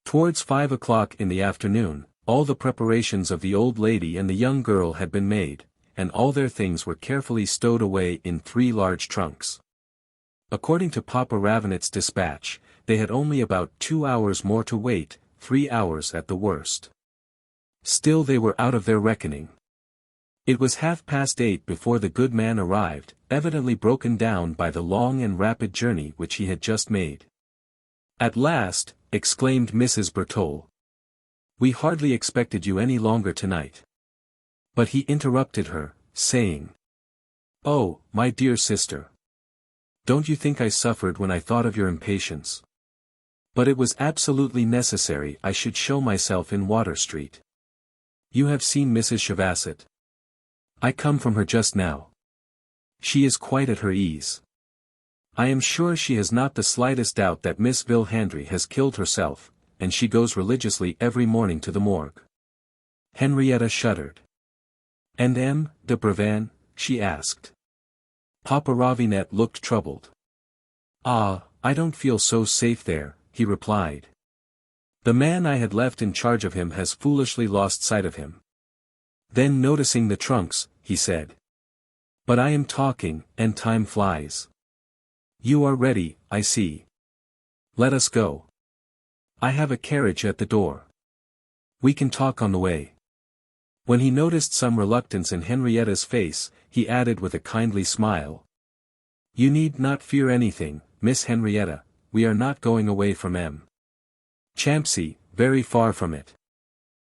Towards 5 o'clock in the afternoon, all the preparations of the old lady and the young girl had been made, and all their things were carefully stowed away in 3 large trunks. According to Papa Ravenet's dispatch, they had only about 2 hours more to wait, 3 hours at the worst. Still they were out of their reckoning. It was 8:30 before the good man arrived, evidently broken down by the long and rapid journey which he had just made. At last, exclaimed Mrs. Bertol. We hardly expected you any longer tonight. But he interrupted her, saying. Oh, my dear sister. Don't you think I suffered when I thought of your impatience? But it was absolutely necessary I should show myself in Water Street. You have seen Mrs. Chavasset. I come from her just now. She is quite at her ease. I am sure she has not the slightest doubt that Miss Vilhandry has killed herself, and she goes religiously every morning to the morgue. Henrietta shuddered. And M. de Brevan? She asked. Papa Ravinet looked troubled. Ah, I don't feel so safe there, he replied. The man I had left in charge of him has foolishly lost sight of him. Then noticing the trunks, he said. But I am talking, and time flies. You are ready, I see. Let us go. I have a carriage at the door. We can talk on the way. When he noticed some reluctance in Henrietta's face, he added with a kindly smile. You need not fear anything, Miss Henrietta, we are not going away from M. Champsy, very far from it.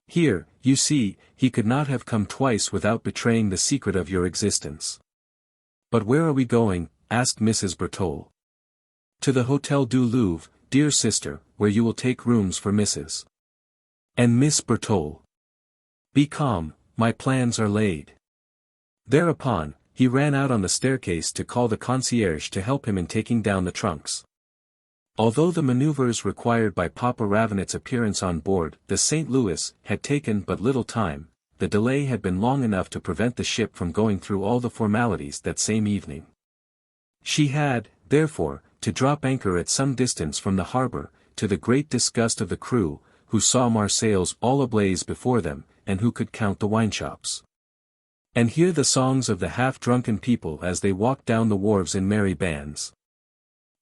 Here, you see, he could not have come twice without betraying the secret of your existence. But where are we going? Asked Mrs. Bertole. To the Hotel du Louvre, dear sister, where you will take rooms for Mrs. and Miss Bertole. Be calm, my plans are laid. Thereupon, he ran out on the staircase to call the concierge to help him in taking down the trunks. Although the maneuvers required by Papa Ravenet's appearance on board the St. Louis had taken but little time, the delay had been long enough to prevent the ship from going through all the formalities that same evening. She had, therefore, to drop anchor at some distance from the harbor, to the great disgust of the crew, who saw Marseilles all ablaze before them, and who could count the wineshops. And hear the songs of the half-drunken people as they walked down the wharves in merry bands.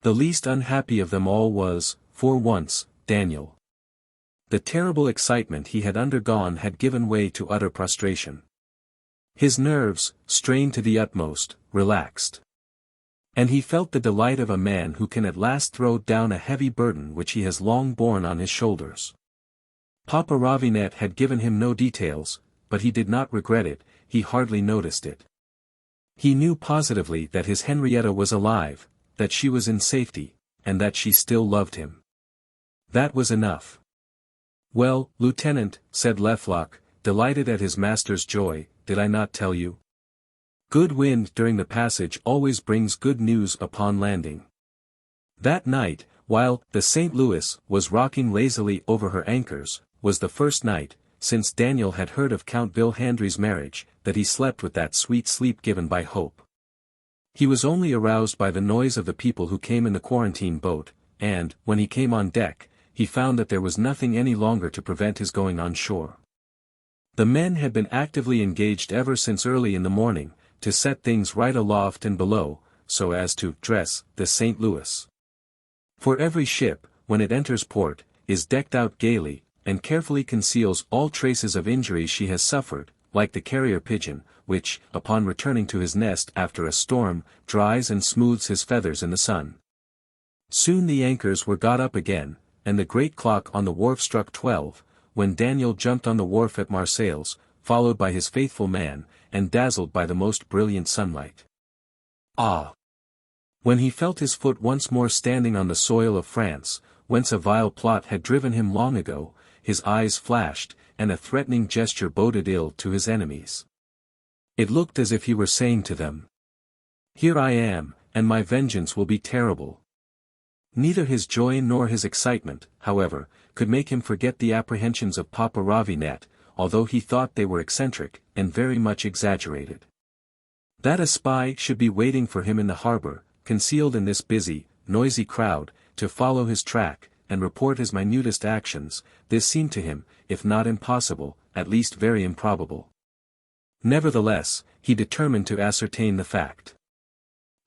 The least unhappy of them all was, for once, Daniel. The terrible excitement he had undergone had given way to utter prostration. His nerves, strained to the utmost, relaxed. And he felt the delight of a man who can at last throw down a heavy burden which he has long borne on his shoulders. Papa Ravinet had given him no details, but he did not regret it, he hardly noticed it. He knew positively that his Henrietta was alive, that she was in safety, and that she still loved him. That was enough. Well, Lieutenant, said Lecoq, delighted at his master's joy, did I not tell you? Good wind during the passage always brings good news upon landing. That night, while the St. Louis was rocking lazily over her anchors, was the first night, since Daniel had heard of Count Vilhandry's marriage, that he slept with that sweet sleep given by hope. He was only aroused by the noise of the people who came in the quarantine boat, and, when he came on deck, he found that there was nothing any longer to prevent his going on shore. The men had been actively engaged ever since early in the morning, to set things right aloft and below, so as to dress the St. Louis. For every ship, when it enters port, is decked out gaily, and carefully conceals all traces of injury she has suffered, like the carrier pigeon, which, upon returning to his nest after a storm, dries and smooths his feathers in the sun. Soon the anchors were got up again, and the great clock on the wharf struck 12, when Daniel jumped on the wharf at Marseilles, followed by his faithful man, and dazzled by the most brilliant sunlight. Ah! When he felt his foot once more standing on the soil of France, whence a vile plot had driven him long ago, his eyes flashed, and a threatening gesture boded ill to his enemies. It looked as if he were saying to them, Here I am, and my vengeance will be terrible. Neither his joy nor his excitement, however, could make him forget the apprehensions of Papa Ravinet, although he thought they were eccentric, and very much exaggerated. That a spy should be waiting for him in the harbor, concealed in this busy, noisy crowd, to follow his track, and report his minutest actions, this seemed to him, if not impossible, at least very improbable. Nevertheless, he determined to ascertain the fact.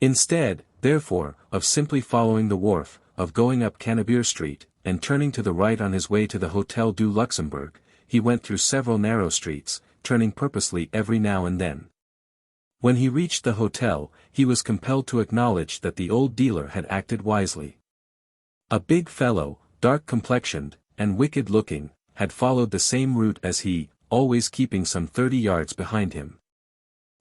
Instead, therefore, of simply following the wharf, of going up Cannebière Street, and turning to the right on his way to the Hotel du Luxembourg, he went through several narrow streets, turning purposely every now and then. When he reached the hotel, he was compelled to acknowledge that the old dealer had acted wisely. A big fellow, dark-complexioned, and wicked-looking, had followed the same route as he, always keeping some 30 yards behind him.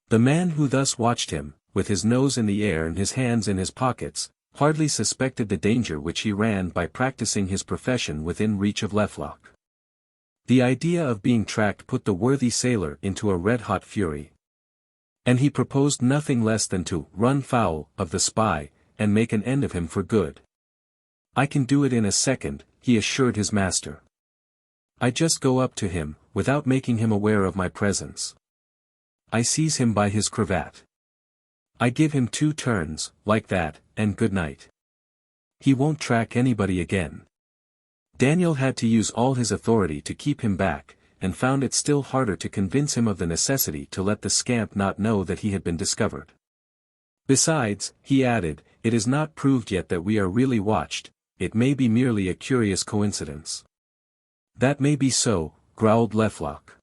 The man who thus watched him, with his nose in the air and his hands in his pockets, hardly suspected the danger which he ran by practicing his profession within reach of Lecoq. The idea of being tracked put the worthy sailor into a red-hot fury. And he proposed nothing less than to run foul of the spy, and make an end of him for good. I can do it in a second, he assured his master. I just go up to him, without making him aware of my presence. I seize him by his cravat. I give him 2 turns, like that, and good night. He won't track anybody again. Daniel had to use all his authority to keep him back, and found it still harder to convince him of the necessity to let the scamp not know that he had been discovered. Besides, he added, it is not proved yet that we are really watched, it may be merely a curious coincidence. That may be so, growled Lecoq.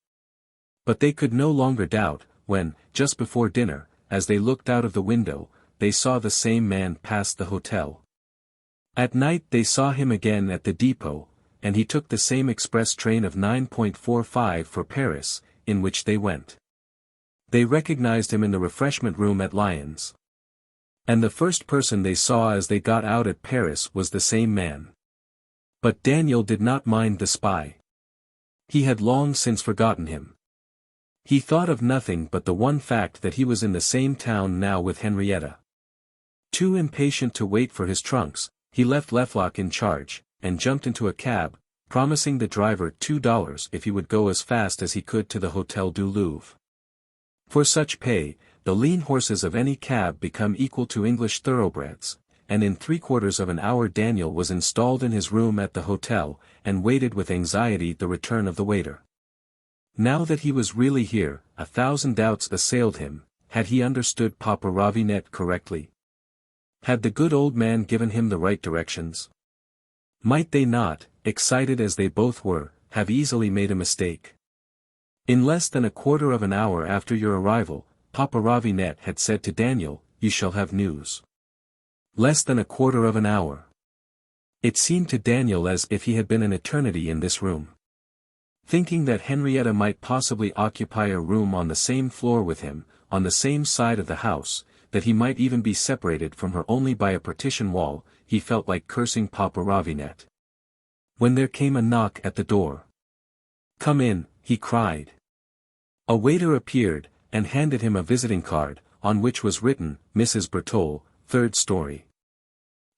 But they could no longer doubt, when, just before dinner, as they looked out of the window, they saw the same man pass the hotel. At night they saw him again at the depot, and he took the same express train of 9:45 for Paris, in which they went. They recognized him in the refreshment room at Lyons. And the first person they saw as they got out at Paris was the same man. But Daniel did not mind the spy. He had long since forgotten him. He thought of nothing but the one fact that he was in the same town now with Henrietta. Too impatient to wait for his trunks, he left Lecoq in charge, and jumped into a cab, promising the driver $2 if he would go as fast as he could to the Hôtel du Louvre. For such pay, the lean horses of any cab become equal to English thoroughbreds, and in 3/4 of an hour Daniel was installed in his room at the hotel, and waited with anxiety the return of the waiter. Now that he was really here, 1,000 doubts assailed him. Had he understood Papa Ravinet correctly? Had the good old man given him the right directions? Might they not, excited as they both were, have easily made a mistake? In less than 1/4 of an hour after your arrival, Papa Ravinet had said to Daniel, "You shall have news." Less than 1/4 of an hour. It seemed to Daniel as if he had been an eternity in this room. Thinking that Henrietta might possibly occupy a room on the same floor with him, on the same side of the house, that he might even be separated from her only by a partition wall, he felt like cursing Papa Ravinet. When there came a knock at the door. "Come in," he cried. A waiter appeared, and handed him a visiting card, on which was written, "Mrs. Bertole, 3rd story.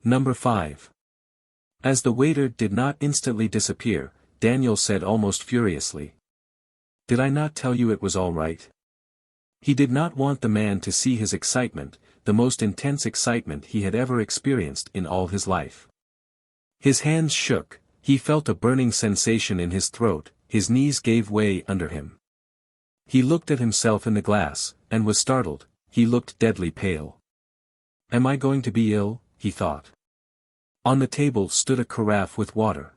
Number 5. As the waiter did not instantly disappear, Daniel said almost furiously, "Did I not tell you it was all right?" He did not want the man to see his excitement, the most intense excitement he had ever experienced in all his life. His hands shook, he felt a burning sensation in his throat, his knees gave way under him. He looked at himself in the glass, and was startled, he looked deadly pale. "Am I going to be ill?" he thought. On the table stood a carafe with water.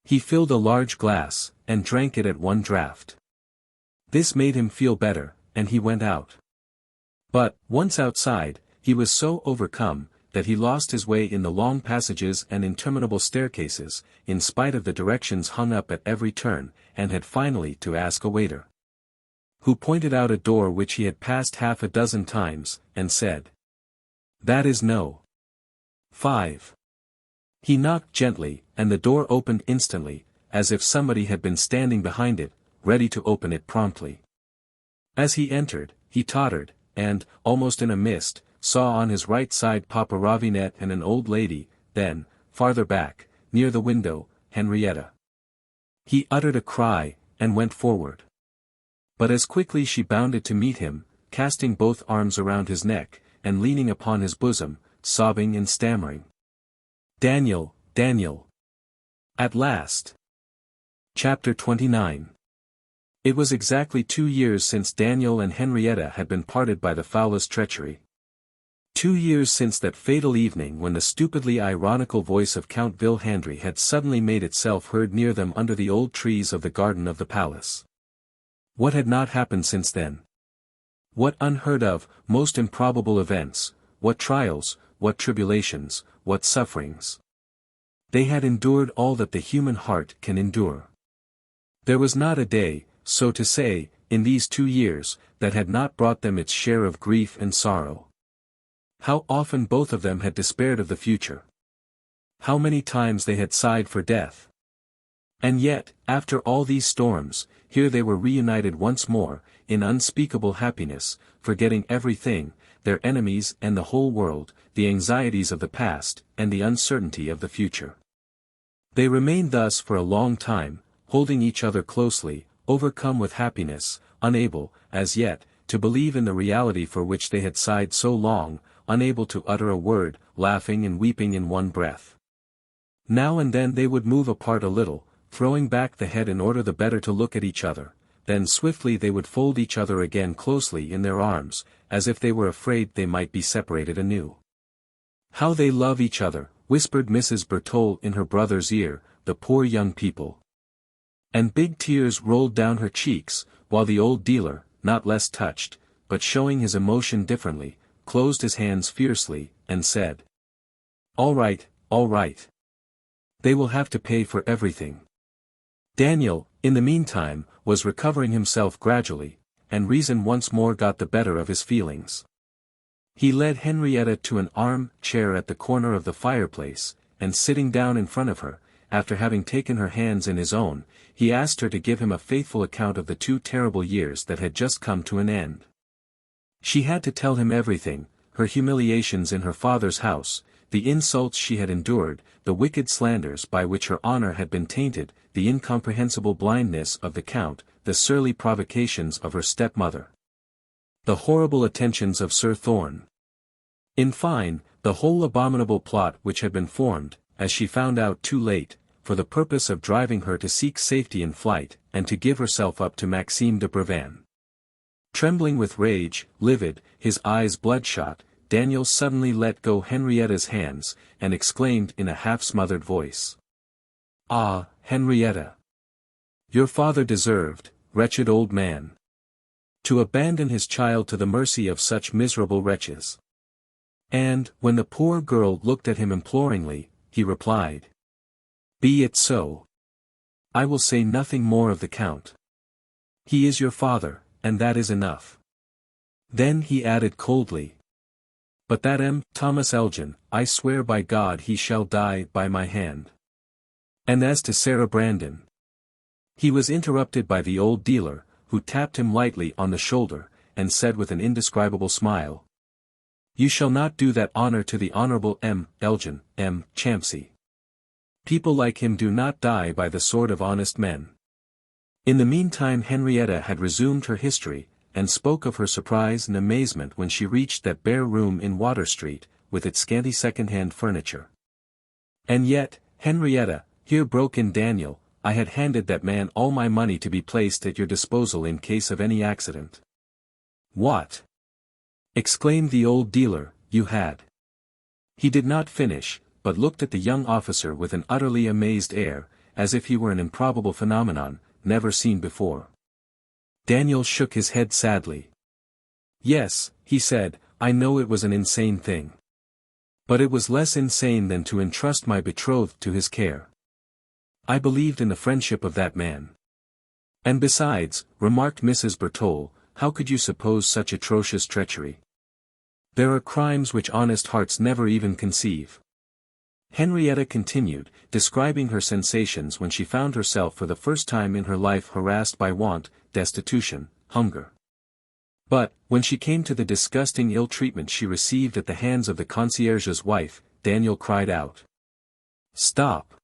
He filled a large glass, and drank it at one draught. This made him feel better, and he went out. But, once outside, he was so overcome, that he lost his way in the long passages and interminable staircases, in spite of the directions hung up at every turn, and had finally to ask a waiter, who pointed out a door which he had passed half a dozen times, and said, "That is No. 5. He knocked gently, and the door opened instantly, as if somebody had been standing behind it, ready to open it promptly. As he entered, he tottered, and, almost in a mist, saw on his right side Papa Ravinet and an old lady, then, farther back, near the window, Henrietta. He uttered a cry, and went forward. But as quickly she bounded to meet him, casting both arms around his neck, and leaning upon his bosom, sobbing and stammering. "Daniel, Daniel!" At last. Chapter 29. It was exactly 2 years since Daniel and Henrietta had been parted by the foulest treachery. 2 years since that fatal evening when the stupidly ironical voice of Count Vilhandry had suddenly made itself heard near them under the old trees of the garden of the palace. What had not happened since then? What unheard of, most improbable events, what trials, what tribulations, what sufferings. They had endured all that the human heart can endure. There was not a day, so to say, in these 2 years, that had not brought them its share of grief and sorrow. How often both of them had despaired of the future. How many times they had sighed for death. And yet, after all these storms, here they were reunited once more, in unspeakable happiness, forgetting everything, their enemies and the whole world, the anxieties of the past, and the uncertainty of the future. They remained thus for a long time, holding each other closely, overcome with happiness, unable, as yet, to believe in the reality for which they had sighed so long, unable to utter a word, laughing and weeping in one breath. Now and then they would move apart a little, throwing back the head in order the better to look at each other, then swiftly they would fold each other again closely in their arms, as if they were afraid they might be separated anew. How they love each other, whispered Mrs. Bertole in her brother's ear, the poor young people. And big tears rolled down her cheeks, while the old dealer, not less touched, but showing his emotion differently, closed his hands fiercely, and said, all right, all right. They will have to pay for everything. Daniel, in the meantime, was recovering himself gradually, and reason once more got the better of his feelings. He led Henrietta to an arm-chair at the corner of the fireplace, and sitting down in front of her, after having taken her hands in his own, he asked her to give him a faithful account of the 2 terrible years that had just come to an end. She had to tell him everything, her humiliations in her father's house, the insults she had endured, the wicked slanders by which her honor had been tainted, the incomprehensible blindness of the Count, the surly provocations of her stepmother, the horrible attentions of Sir Thorn. In fine, the whole abominable plot which had been formed, as she found out too late, for the purpose of driving her to seek safety in flight, and to give herself up to Maxime de Brevan. Trembling with rage, livid, his eyes bloodshot, Daniel suddenly let go Henrietta's hands, and exclaimed in a half-smothered voice. Ah, Henrietta! Your father deserved, wretched old man, to abandon his child to the mercy of such miserable wretches. And, when the poor girl looked at him imploringly, he replied, be it so. I will say nothing more of the Count. He is your father, and that is enough. Then he added coldly, but that Thomas Elgin, I swear by God he shall die by my hand. And as to Sarah Brandon. He was interrupted by the old dealer, who tapped him lightly on the shoulder, and said with an indescribable smile, you shall not do that honor to the Honorable Elgin, Champsey. People like him do not die by the sword of honest men. In the meantime Henrietta had resumed her history, and spoke of her surprise and amazement when she reached that bare room in Water Street, with its scanty second-hand furniture. And yet, Henrietta, here broke in Daniel, I had handed that man all my money to be placed at your disposal in case of any accident. What? Exclaimed the old dealer, you had. He did not finish, but looked at the young officer with an utterly amazed air, as if he were an improbable phenomenon, never seen before. Daniel shook his head sadly. Yes, he said, I know it was an insane thing. But it was less insane than to entrust my betrothed to his care. I believed in the friendship of that man. And besides, remarked Mrs. Bertole, how could you suppose such atrocious treachery? There are crimes which honest hearts never even conceive. Henrietta continued, describing her sensations when she found herself for the first time in her life harassed by want, destitution, hunger. But, when she came to the disgusting ill-treatment she received at the hands of the concierge's wife, Daniel cried out. Stop!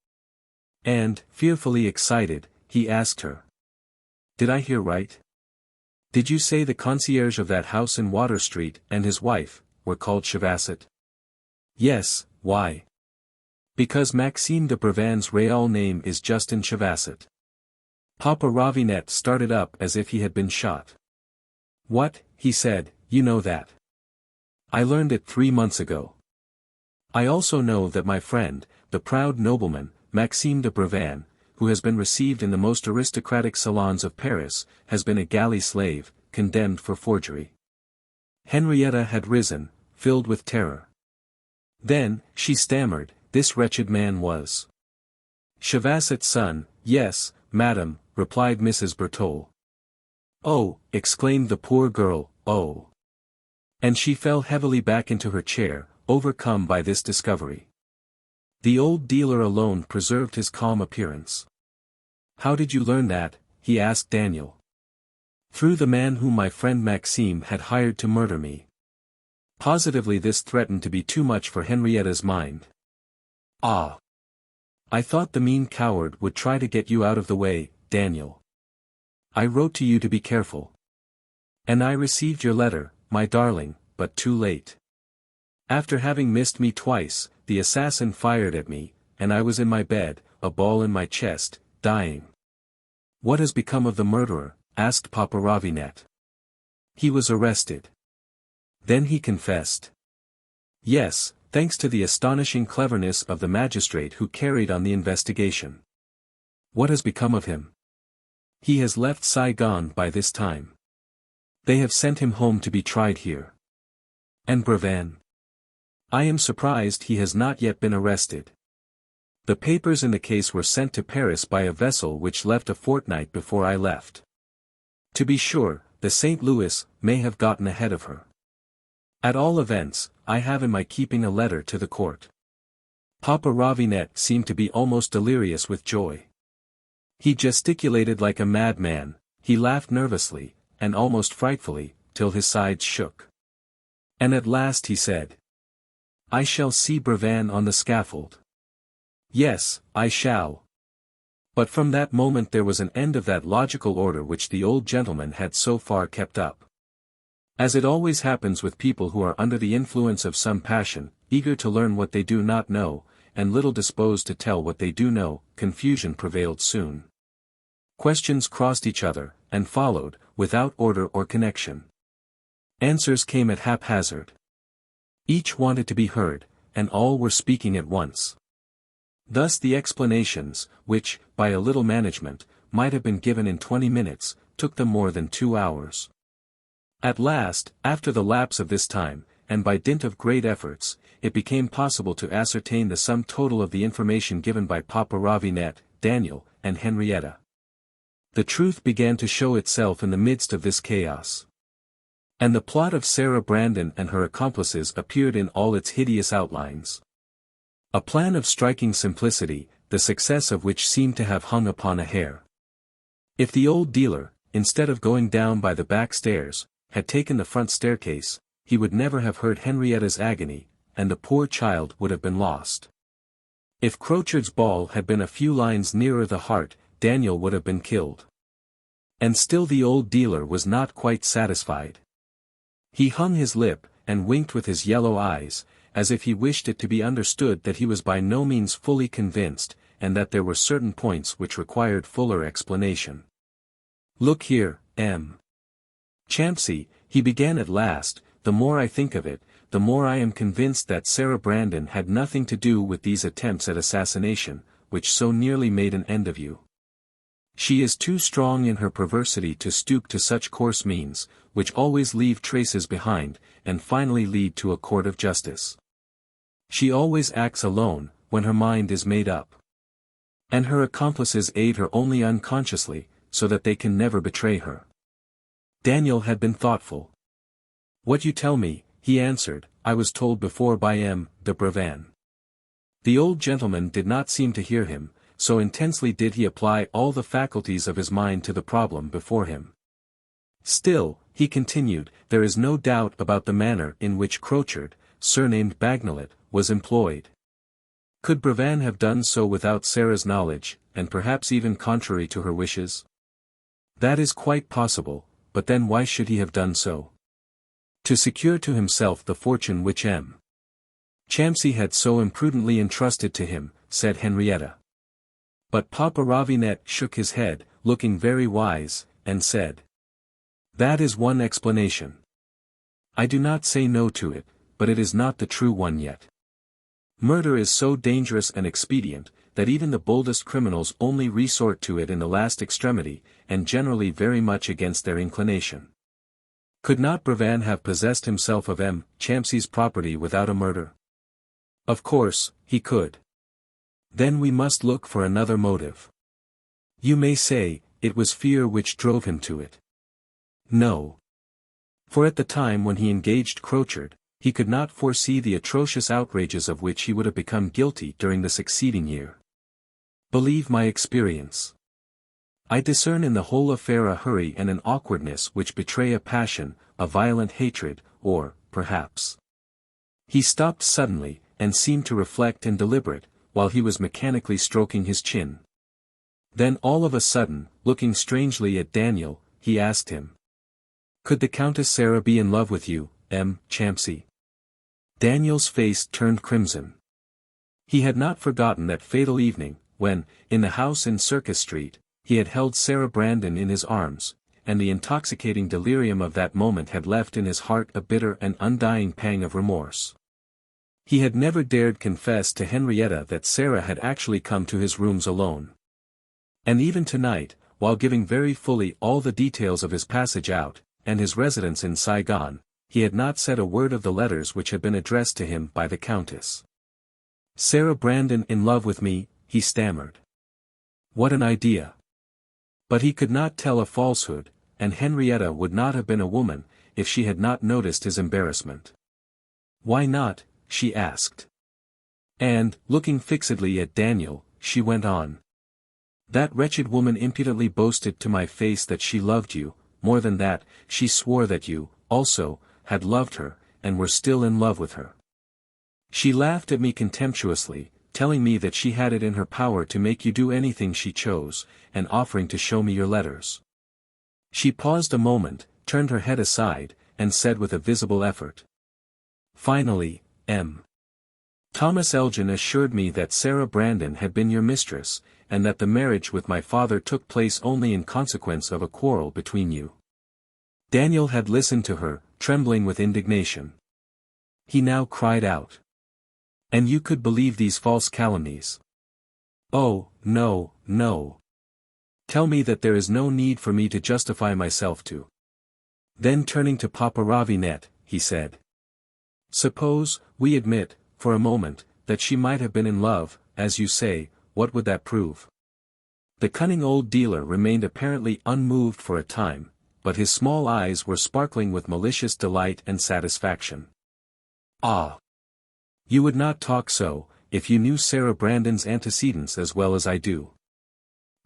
And, fearfully excited, he asked her. Did I hear right? Did you say the concierge of that house in Water Street and his wife were called Chavasset? Yes, why? Because Maxime de Brevan's real name is Justin Chavasset. Papa Ravinet started up as if he had been shot. What, he said, you know that. I learned it 3 months ago. I also know that my friend, the proud nobleman, Maxime de Brevan, who has been received in the most aristocratic salons of Paris, has been a galley slave, condemned for forgery. Henrietta had risen, filled with terror. Then, she stammered, this wretched man was Chavasset's son. Yes, madam, replied Mrs. Bertole. Oh, exclaimed the poor girl, oh. And she fell heavily back into her chair, overcome by this discovery. The old dealer alone preserved his calm appearance. How did you learn that? He asked Daniel. Through the man whom my friend Maxime had hired to murder me. Positively this threatened to be too much for Henrietta's mind. Ah! I thought the mean coward would try to get you out of the way, Daniel. I wrote to you to be careful. And I received your letter, my darling, but too late. After having missed me twice, the assassin fired at me, and I was in my bed, a ball in my chest, dying. What has become of the murderer? Asked Papa Ravinet. He was arrested. Then he confessed. Yes, thanks to the astonishing cleverness of the magistrate who carried on the investigation. What has become of him? He has left Saigon by this time. They have sent him home to be tried here. And Brevan? I am surprised he has not yet been arrested. The papers in the case were sent to Paris by a vessel which left a fortnight before I left. To be sure, the St. Louis may have gotten ahead of her. At all events, I have in my keeping a letter to the court. Papa Ravinet seemed to be almost delirious with joy. He gesticulated like a madman, he laughed nervously, and almost frightfully, till his sides shook. And at last he said, "I shall see Brevan on the scaffold. Yes, I shall." But from that moment there was an end of that logical order which the old gentleman had so far kept up. As it always happens with people who are under the influence of some passion, eager to learn what they do not know, and little disposed to tell what they do know, confusion prevailed soon. Questions crossed each other, and followed, without order or connection. Answers came at haphazard. Each wanted to be heard, and all were speaking at once. Thus the explanations, which, by a little management, might have been given in 20 minutes, took them more than 2 hours. At last, after the lapse of this time, and by dint of great efforts, it became possible to ascertain the sum total of the information given by Papa Ravinet, Daniel, and Henrietta. The truth began to show itself in the midst of this chaos. And the plot of Sarah Brandon and her accomplices appeared in all its hideous outlines. A plan of striking simplicity, the success of which seemed to have hung upon a hair. If the old dealer, instead of going down by the back stairs, had taken the front staircase, he would never have heard Henrietta's agony, and the poor child would have been lost. If Crochard's ball had been a few lines nearer the heart, Daniel would have been killed. And still the old dealer was not quite satisfied. He hung his lip, and winked with his yellow eyes, as if he wished it to be understood that he was by no means fully convinced, and that there were certain points which required fuller explanation. "Look here, M. Champsy," he began at last, "the more I think of it, the more I am convinced that Sarah Brandon had nothing to do with these attempts at assassination, which so nearly made an end of you. She is too strong in her perversity to stoop to such coarse means, which always leave traces behind, and finally lead to a court of justice. She always acts alone, when her mind is made up. And her accomplices aid her only unconsciously, so that they can never betray her." Daniel had been thoughtful. "What you tell me," he answered, "I was told before by M. de Brevan." The old gentleman did not seem to hear him, so intensely did he apply all the faculties of his mind to the problem before him. "Still," he continued, "there is no doubt about the manner in which Crochard, surnamed Bagnolet, was employed. Could Brevan have done so without Sarah's knowledge, and perhaps even contrary to her wishes? That is quite possible, but then why should he have done so? To secure to himself the fortune which M. Champsy had so imprudently entrusted to him," said Henrietta. But Papa Ravinet shook his head, looking very wise, and said, "That is one explanation. I do not say no to it, but it is not the true one yet. Murder is so dangerous an expedient, that even the boldest criminals only resort to it in the last extremity, and generally very much against their inclination. Could not Brevan have possessed himself of M. Champsy's property without a murder? Of course, he could. Then we must look for another motive. You may say, it was fear which drove him to it. No. For at the time when he engaged Crochard, he could not foresee the atrocious outrages of which he would have become guilty during the succeeding year. Believe my experience. I discern in the whole affair a hurry and an awkwardness which betray a passion, a violent hatred, or, perhaps." He stopped suddenly, and seemed to reflect and deliberate, while he was mechanically stroking his chin. Then all of a sudden, looking strangely at Daniel, he asked him, "Could the Countess Sarah be in love with you, M. Champsy?" Daniel's face turned crimson. He had not forgotten that fatal evening, when, in the house in Circus Street, he had held Sarah Brandon in his arms, and the intoxicating delirium of that moment had left in his heart a bitter and undying pang of remorse. He had never dared confess to Henrietta that Sarah had actually come to his rooms alone. And even tonight, while giving very fully all the details of his passage out, and his residence in Saigon, he had not said a word of the letters which had been addressed to him by the Countess. "Sarah Brandon in love with me," he stammered. What an idea! But he could not tell a falsehood, and Henrietta would not have been a woman, if she had not noticed his embarrassment. "Why not?" she asked. And, looking fixedly at Daniel, she went on. "That wretched woman impudently boasted to my face that she loved you. More than that, she swore that you, also, had loved her, and were still in love with her. She laughed at me contemptuously, telling me that she had it in her power to make you do anything she chose, and offering to show me your letters." She paused a moment, turned her head aside, and said with a visible effort. "Finally, M. Thomas Elgin assured me that Sarah Brandon had been your mistress, and that the marriage with my father took place only in consequence of a quarrel between you." Daniel had listened to her, trembling with indignation. He now cried out. "And you could believe these false calumnies?" "Oh, no, no. Tell me that there is no need for me to justify myself to." Then turning to Papa Ravinet, he said. "Suppose, we admit, for a moment, that she might have been in love, as you say, what would that prove?" The cunning old dealer remained apparently unmoved for a time, but his small eyes were sparkling with malicious delight and satisfaction. "Ah! You would not talk so, if you knew Sarah Brandon's antecedents as well as I do.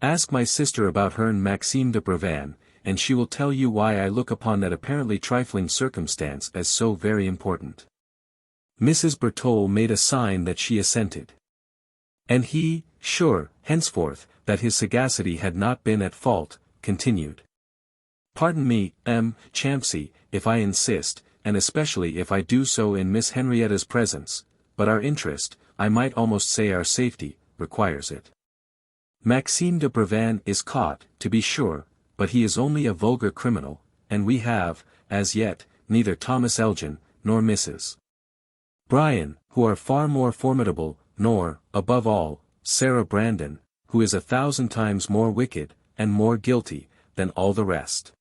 Ask my sister about her and Maxime de Brevan, and she will tell you why I look upon that apparently trifling circumstance as so very important." Mrs. Bertole made a sign that she assented. And he, sure, henceforth, that his sagacity had not been at fault, continued. "Pardon me, M. Champsey, if I insist, and especially if I do so in Miss Henrietta's presence, but our interest, I might almost say our safety, requires it. Maxime de Brevan is caught, to be sure, but he is only a vulgar criminal, and we have, as yet, neither Thomas Elgin, nor Mrs. Bryan, who are far more formidable, nor, above all, Sarah Brandon, who is 1,000 times more wicked, and more guilty, than all the rest.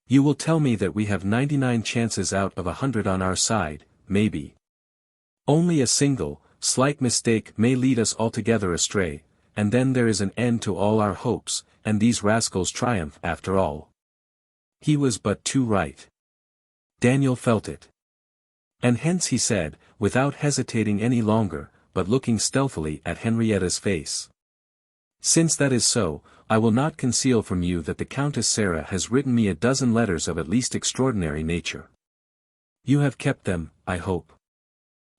You will tell me that we have 99 chances out of 100 on our side, maybe. Only a single, slight mistake may lead us altogether astray, and then there is an end to all our hopes, and these rascals triumph after all." He was but too right. Daniel felt it. And hence he said, without hesitating any longer, but looking stealthily at Henrietta's face. "Since that is so, I will not conceal from you that the Countess Sarah has written me a dozen letters of at least extraordinary nature. You have kept them, I hope."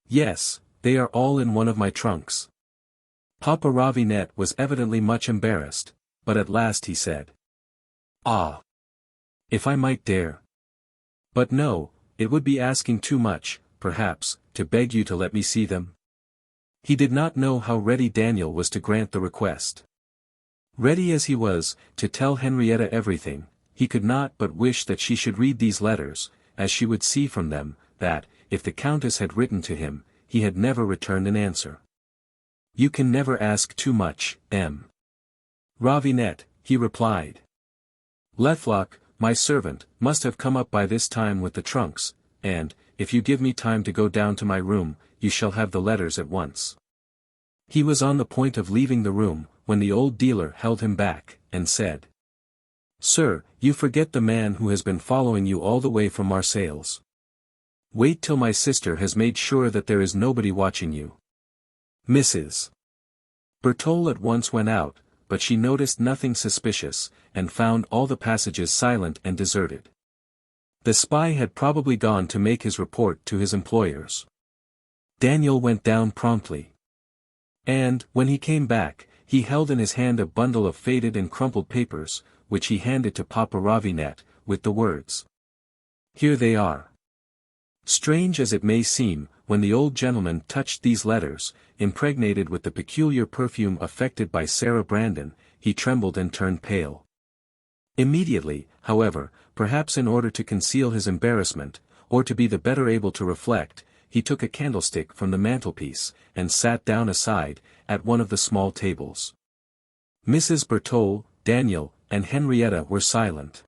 "Yes, they are all in one of my trunks." Papa Ravinet was evidently much embarrassed, but at last he said. "Ah! If I might dare. But no, it would be asking too much, perhaps, to beg you to let me see them." He did not know how ready Daniel was to grant the request. Ready as he was, to tell Henrietta everything, he could not but wish that she should read these letters, as she would see from them, that, if the Countess had written to him, he had never returned an answer. "You can never ask too much, M. Ravinet," he replied. "Lecoq, my servant, must have come up by this time with the trunks, and, if you give me time to go down to my room, you shall have the letters at once." He was on the point of leaving the room, when the old dealer held him back, and said. "Sir, you forget the man who has been following you all the way from Marseilles. Wait till my sister has made sure that there is nobody watching you." Mrs. Bertole at once went out, but she noticed nothing suspicious, and found all the passages silent and deserted. The spy had probably gone to make his report to his employers. Daniel went down promptly. And, when he came back, he held in his hand a bundle of faded and crumpled papers, which he handed to Papa Ravinet, with the words. "Here they are." Strange as it may seem, when the old gentleman touched these letters, impregnated with the peculiar perfume affected by Sarah Brandon, he trembled and turned pale. Immediately, however, perhaps in order to conceal his embarrassment, or to be the better able to reflect, he took a candlestick from the mantelpiece, and sat down aside, at one of the small tables. Mrs. Bertaux, Daniel, and Henrietta were silent.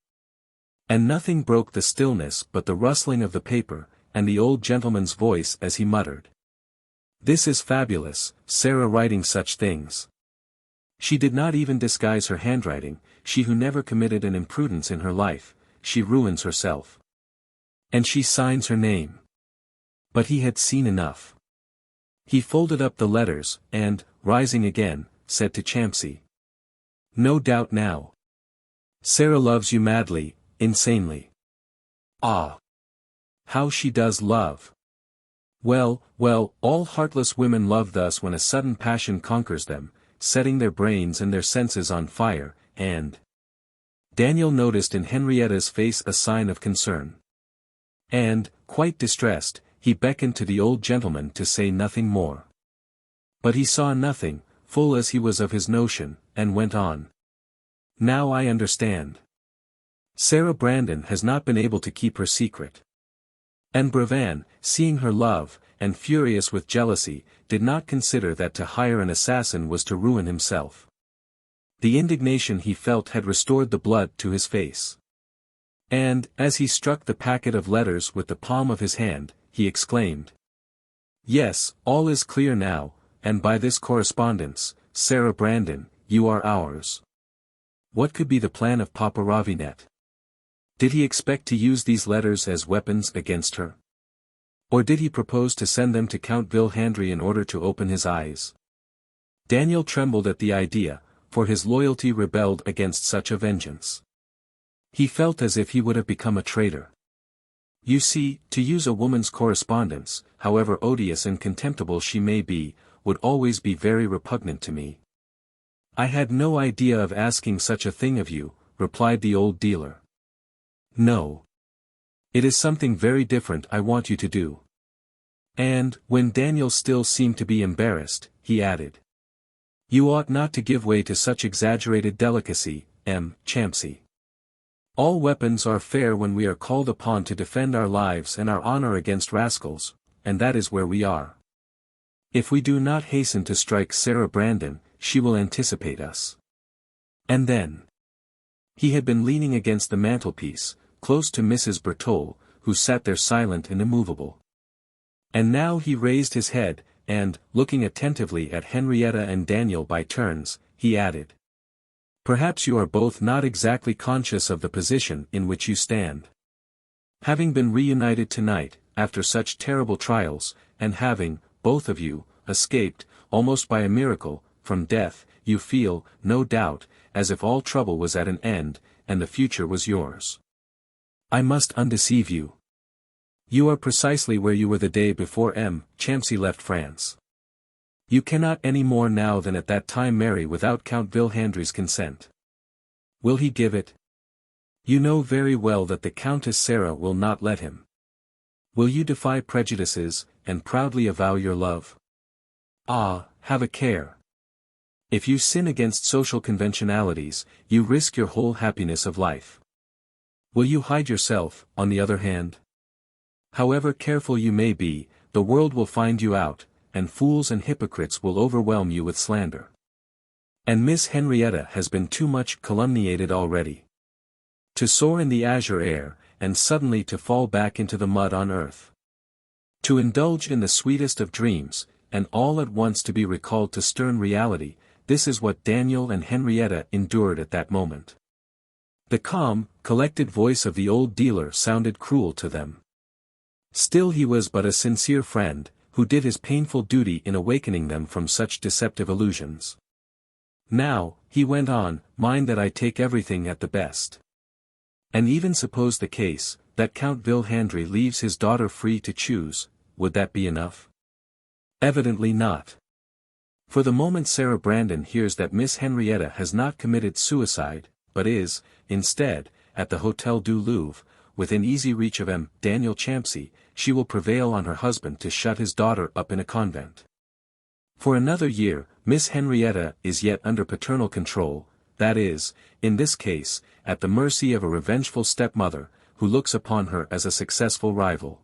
And nothing broke the stillness but the rustling of the paper, and the old gentleman's voice as he muttered. "This is fabulous, Sarah writing such things. She did not even disguise her handwriting, she who never committed an imprudence in her life, she ruins herself. And she signs her name." But he had seen enough. He folded up the letters, and, rising again, said to Champsy. "No doubt now. Sarah loves you madly, insanely. Ah! How she does love! Well, well, all heartless women love thus when a sudden passion conquers them, setting their brains and their senses on fire, and—" Daniel noticed in Henrietta's face a sign of concern. And, quite distressed, he beckoned to the old gentleman to say nothing more. But he saw nothing, full as he was of his notion, and went on. "Now I understand. Sarah Brandon has not been able to keep her secret. And Brevan, seeing her love, and furious with jealousy, did not consider that to hire an assassin was to ruin himself. The indignation he felt had restored the blood to his face. And, as he struck the packet of letters with the palm of his hand, he exclaimed. Yes, all is clear now, and by this correspondence, Sarah Brandon, you are ours. What could be the plan of Papa Ravinet? Did he expect to use these letters as weapons against her? Or did he propose to send them to Count Vilhandry in order to open his eyes? Daniel trembled at the idea, for his loyalty rebelled against such a vengeance. He felt as if he would have become a traitor. You see, to use a woman's correspondence, however odious and contemptible she may be, would always be very repugnant to me. I had no idea of asking such a thing of you, replied the old dealer. No. It is something very different I want you to do. And, when Daniel still seemed to be embarrassed, he added. You ought not to give way to such exaggerated delicacy, Champsy. All weapons are fair when we are called upon to defend our lives and our honor against rascals, and that is where we are. If we do not hasten to strike Sarah Brandon, she will anticipate us. And then. He had been leaning against the mantelpiece, close to Mrs. Bertaux, who sat there silent and immovable. And now he raised his head, and, looking attentively at Henrietta and Daniel by turns, he added. Perhaps you are both not exactly conscious of the position in which you stand. Having been reunited tonight, after such terrible trials, and having, both of you, escaped, almost by a miracle, from death, you feel, no doubt, as if all trouble was at an end, and the future was yours. I must undeceive you. You are precisely where you were the day before Champsy left France. You cannot any more now than at that time marry without Count Vilhandry's consent. Will he give it? You know very well that the Countess Sarah will not let him. Will you defy prejudices, and proudly avow your love? Ah, have a care. If you sin against social conventionalities, you risk your whole happiness of life. Will you hide yourself, on the other hand? However careful you may be, the world will find you out, and fools and hypocrites will overwhelm you with slander. And Miss Henrietta has been too much calumniated already. To soar in the azure air, and suddenly to fall back into the mud on earth. To indulge in the sweetest of dreams, and all at once to be recalled to stern reality, this is what Daniel and Henrietta endured at that moment. The calm, collected voice of the old dealer sounded cruel to them. Still he was but a sincere friend, who did his painful duty in awakening them from such deceptive illusions. Now, he went on, mind that I take everything at the best. And even suppose the case, that Count Vilhandry leaves his daughter free to choose, would that be enough? Evidently not. For the moment Sarah Brandon hears that Miss Henrietta has not committed suicide, but is, instead, at the Hotel du Louvre, within easy reach of Daniel Champsy, she will prevail on her husband to shut his daughter up in a convent. For another year, Miss Henrietta is yet under paternal control, that is, in this case, at the mercy of a revengeful stepmother, who looks upon her as a successful rival.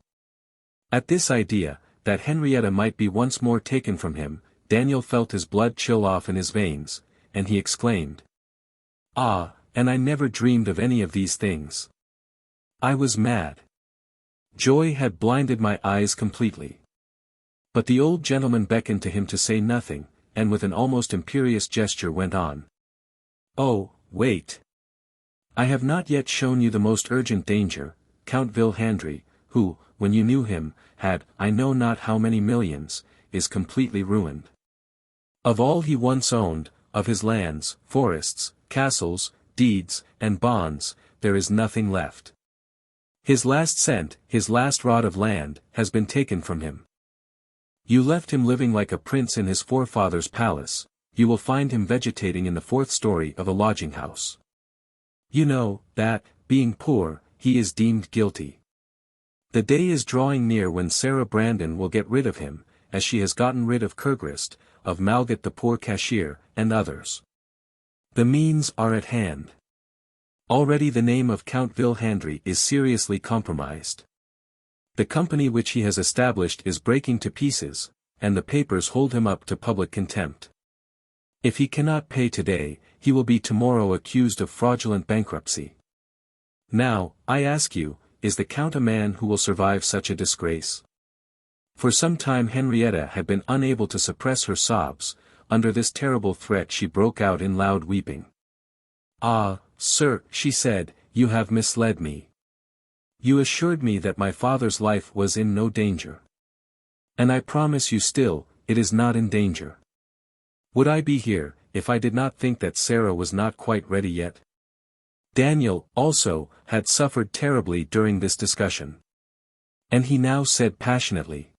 At this idea, that Henrietta might be once more taken from him, Daniel felt his blood chill off in his veins, and he exclaimed. "Ah, and I never dreamed of any of these things. I was mad. Joy had blinded my eyes completely." But the old gentleman beckoned to him to say nothing, and with an almost imperious gesture went on. "Oh, wait. I have not yet shown you the most urgent danger, Count Vilhandry, who, when you knew him, had, I know not how many millions, is completely ruined. Of all he once owned, of his lands, forests, castles, deeds, and bonds, there is nothing left. His last cent, his last rod of land, has been taken from him. You left him living like a prince in his forefather's palace, you will find him vegetating in the fourth story of a lodging-house. You know, that, being poor, he is deemed guilty. The day is drawing near when Sarah Brandon will get rid of him, as she has gotten rid of Kergrist, of Malgat the poor cashier, and others. The means are at hand. Already the name of Count Vilhandry is seriously compromised. The company which he has established is breaking to pieces, and the papers hold him up to public contempt. If he cannot pay today, he will be tomorrow accused of fraudulent bankruptcy. Now, I ask you, is the Count a man who will survive such a disgrace?" For some time Henrietta had been unable to suppress her sobs. Under this terrible threat she broke out in loud weeping. "Ah, sir," she said, "you have misled me. You assured me that my father's life was in no danger. And I promise you still, it is not in danger. Would I be here, if I did not think that Sarah was not quite ready yet?" Daniel, also, had suffered terribly during this discussion. And he now said passionately,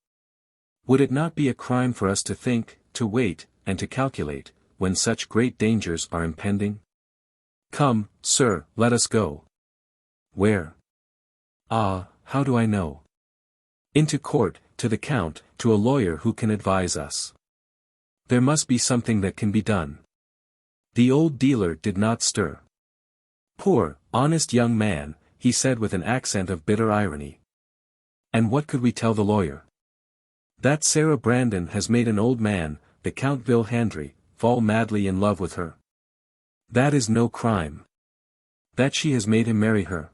"Would it not be a crime for us to think, to wait, and to calculate, when such great dangers are impending? Come, sir, let us go." "Where?" "Ah, how do I know?" "Into court, to the Count, to a lawyer who can advise us. There must be something that can be done." The old dealer did not stir. "Poor, honest young man," he said with an accent of bitter irony. "And what could we tell the lawyer? That Sarah Brandon has made an old man, the Count Vilhandry, fall madly in love with her. That is no crime. That she has made him marry her.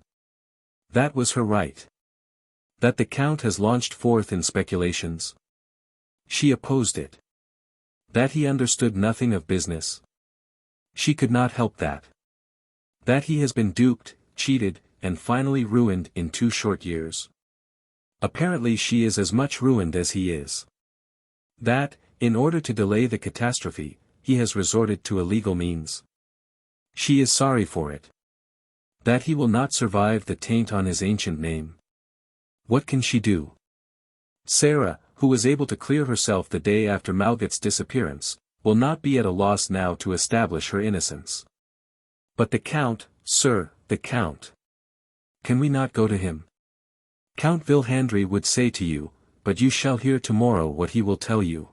That was her right. That the Count has launched forth in speculations. She opposed it. That he understood nothing of business. She could not help that. That he has been duped, cheated, and finally ruined in 2 short years. Apparently she is as much ruined as he is. That, in order to delay the catastrophe, he has resorted to illegal means. She is sorry for it. That he will not survive the taint on his ancient name. What can she do? Sarah, who was able to clear herself the day after Malgat's disappearance, will not be at a loss now to establish her innocence. But the Count, sir, the Count. Can we not go to him? Count Vilhandry would say to you, but you shall hear tomorrow what he will tell you."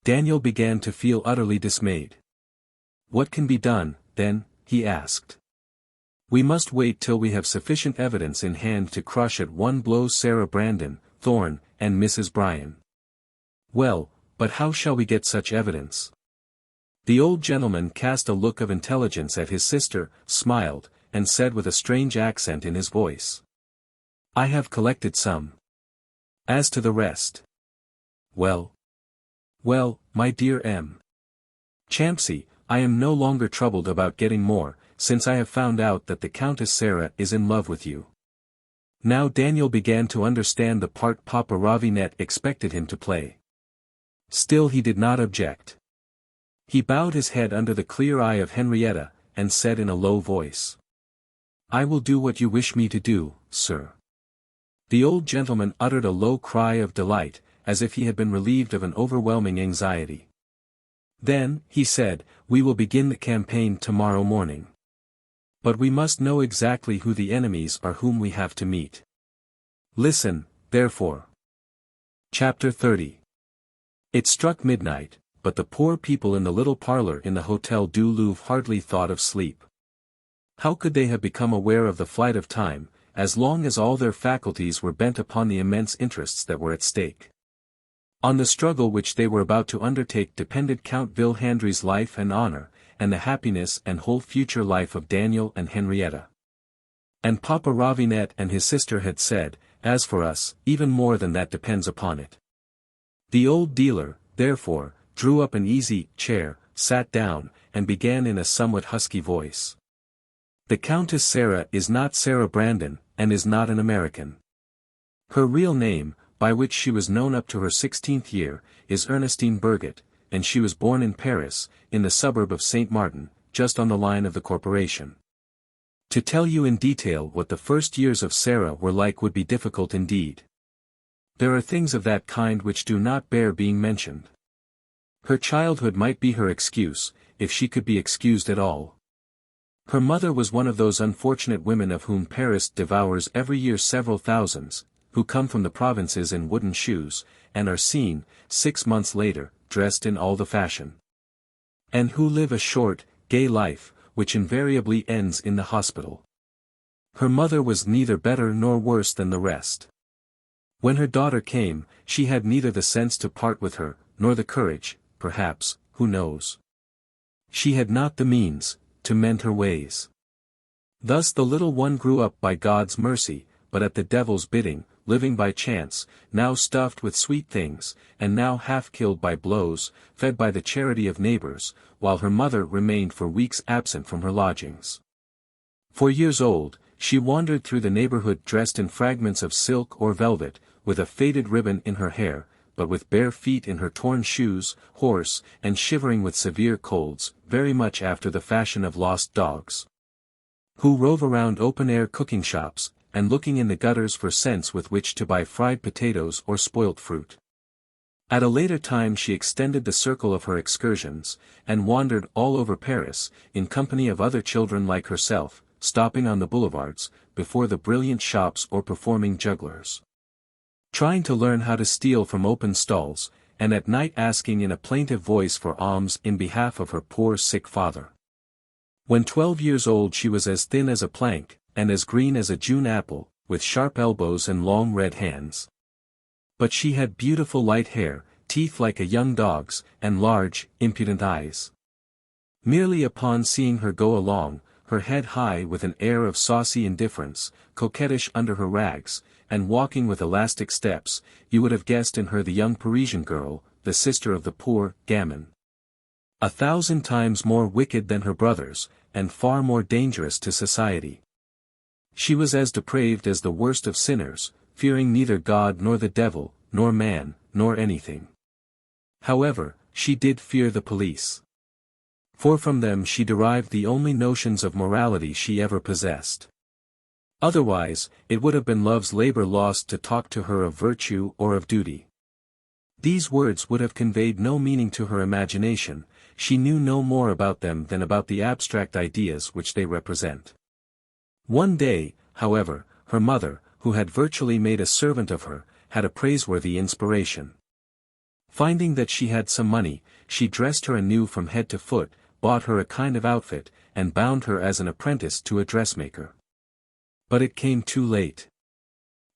Daniel began to feel utterly dismayed. "What can be done, then?" he asked. "We must wait till we have sufficient evidence in hand to crush at one blow Sarah Brandon, Thorne, and Mrs. Bryan." "Well, but how shall we get such evidence?" The old gentleman cast a look of intelligence at his sister, smiled, and said with a strange accent in his voice. "I have collected some. As to the rest. Well, my dear M. Champsy, I am no longer troubled about getting more, since I have found out that the Countess Sarah is in love with you." Now Daniel began to understand the part Papa Ravinet expected him to play. Still he did not object. He bowed his head under the clear eye of Henrietta, and said in a low voice, "I will do what you wish me to do, sir." The old gentleman uttered a low cry of delight, as if he had been relieved of an overwhelming anxiety. "Then," he said, "we will begin the campaign tomorrow morning. But we must know exactly who the enemies are whom we have to meet. Listen, therefore." Chapter 30. It struck midnight, but the poor people in the little parlor in the Hotel du Louvre hardly thought of sleep. How could they have become aware of the flight of time, as long as all their faculties were bent upon the immense interests that were at stake? On the struggle which they were about to undertake depended Count Vilhandry's life and honor, and the happiness and whole future life of Daniel and Henrietta. And Papa Ravinet and his sister had said, "As for us, even more than that depends upon it." The old dealer, therefore, drew up an easy chair, sat down, and began in a somewhat husky voice. "The Countess Sarah is not Sarah Brandon, and is not an American. Her real name, by which she was known up to her 16th year, is Ernestine Burget, and she was born in Paris, in the suburb of Saint Martin, just on the line of the corporation. To tell you in detail what the first years of Sarah were like would be difficult indeed. There are things of that kind which do not bear being mentioned. Her childhood might be her excuse, if she could be excused at all. Her mother was one of those unfortunate women of whom Paris devours every year several thousands, who come from the provinces in wooden shoes, and are seen, 6 months later, dressed in all the fashion. And who live a short, gay life, which invariably ends in the hospital. Her mother was neither better nor worse than the rest. When her daughter came, she had neither the sense to part with her, nor the courage, perhaps, who knows? She had not the means, to mend her ways. Thus the little one grew up by God's mercy, but at the devil's bidding, living by chance, now stuffed with sweet things, and now half killed by blows, fed by the charity of neighbors, while her mother remained for weeks absent from her lodgings. 4 years old, she wandered through the neighborhood dressed in fragments of silk or velvet, with a faded ribbon in her hair, but with bare feet in her torn shoes, hoarse, and shivering with severe colds, very much after the fashion of lost dogs, who rove around open-air cooking shops, and looking in the gutters for cents with which to buy fried potatoes or spoilt fruit. At a later time she extended the circle of her excursions, and wandered all over Paris, in company of other children like herself, stopping on the boulevards, before the brilliant shops or performing jugglers, trying to learn how to steal from open stalls, and at night asking in a plaintive voice for alms in behalf of her poor sick father. When 12 years old she was as thin as a plank, and as green as a June apple, with sharp elbows and long red hands. But she had beautiful light hair, teeth like a young dog's, and large, impudent eyes. Merely upon seeing her go along, her head high with an air of saucy indifference, coquettish under her rags, and walking with elastic steps, you would have guessed in her the young Parisian girl, the sister of the poor gamin. 1,000 times more wicked than her brothers, and far more dangerous to society. She was as depraved as the worst of sinners, fearing neither God nor the devil, nor man, nor anything. However, she did fear the police. For from them she derived the only notions of morality she ever possessed. Otherwise, it would have been love's labor lost to talk to her of virtue or of duty. These words would have conveyed no meaning to her imagination, she knew no more about them than about the abstract ideas which they represent. One day, however, her mother, who had virtually made a servant of her, had a praiseworthy inspiration. Finding that she had some money, she dressed her anew from head to foot, bought her a kind of outfit, and bound her as an apprentice to a dressmaker. But it came too late.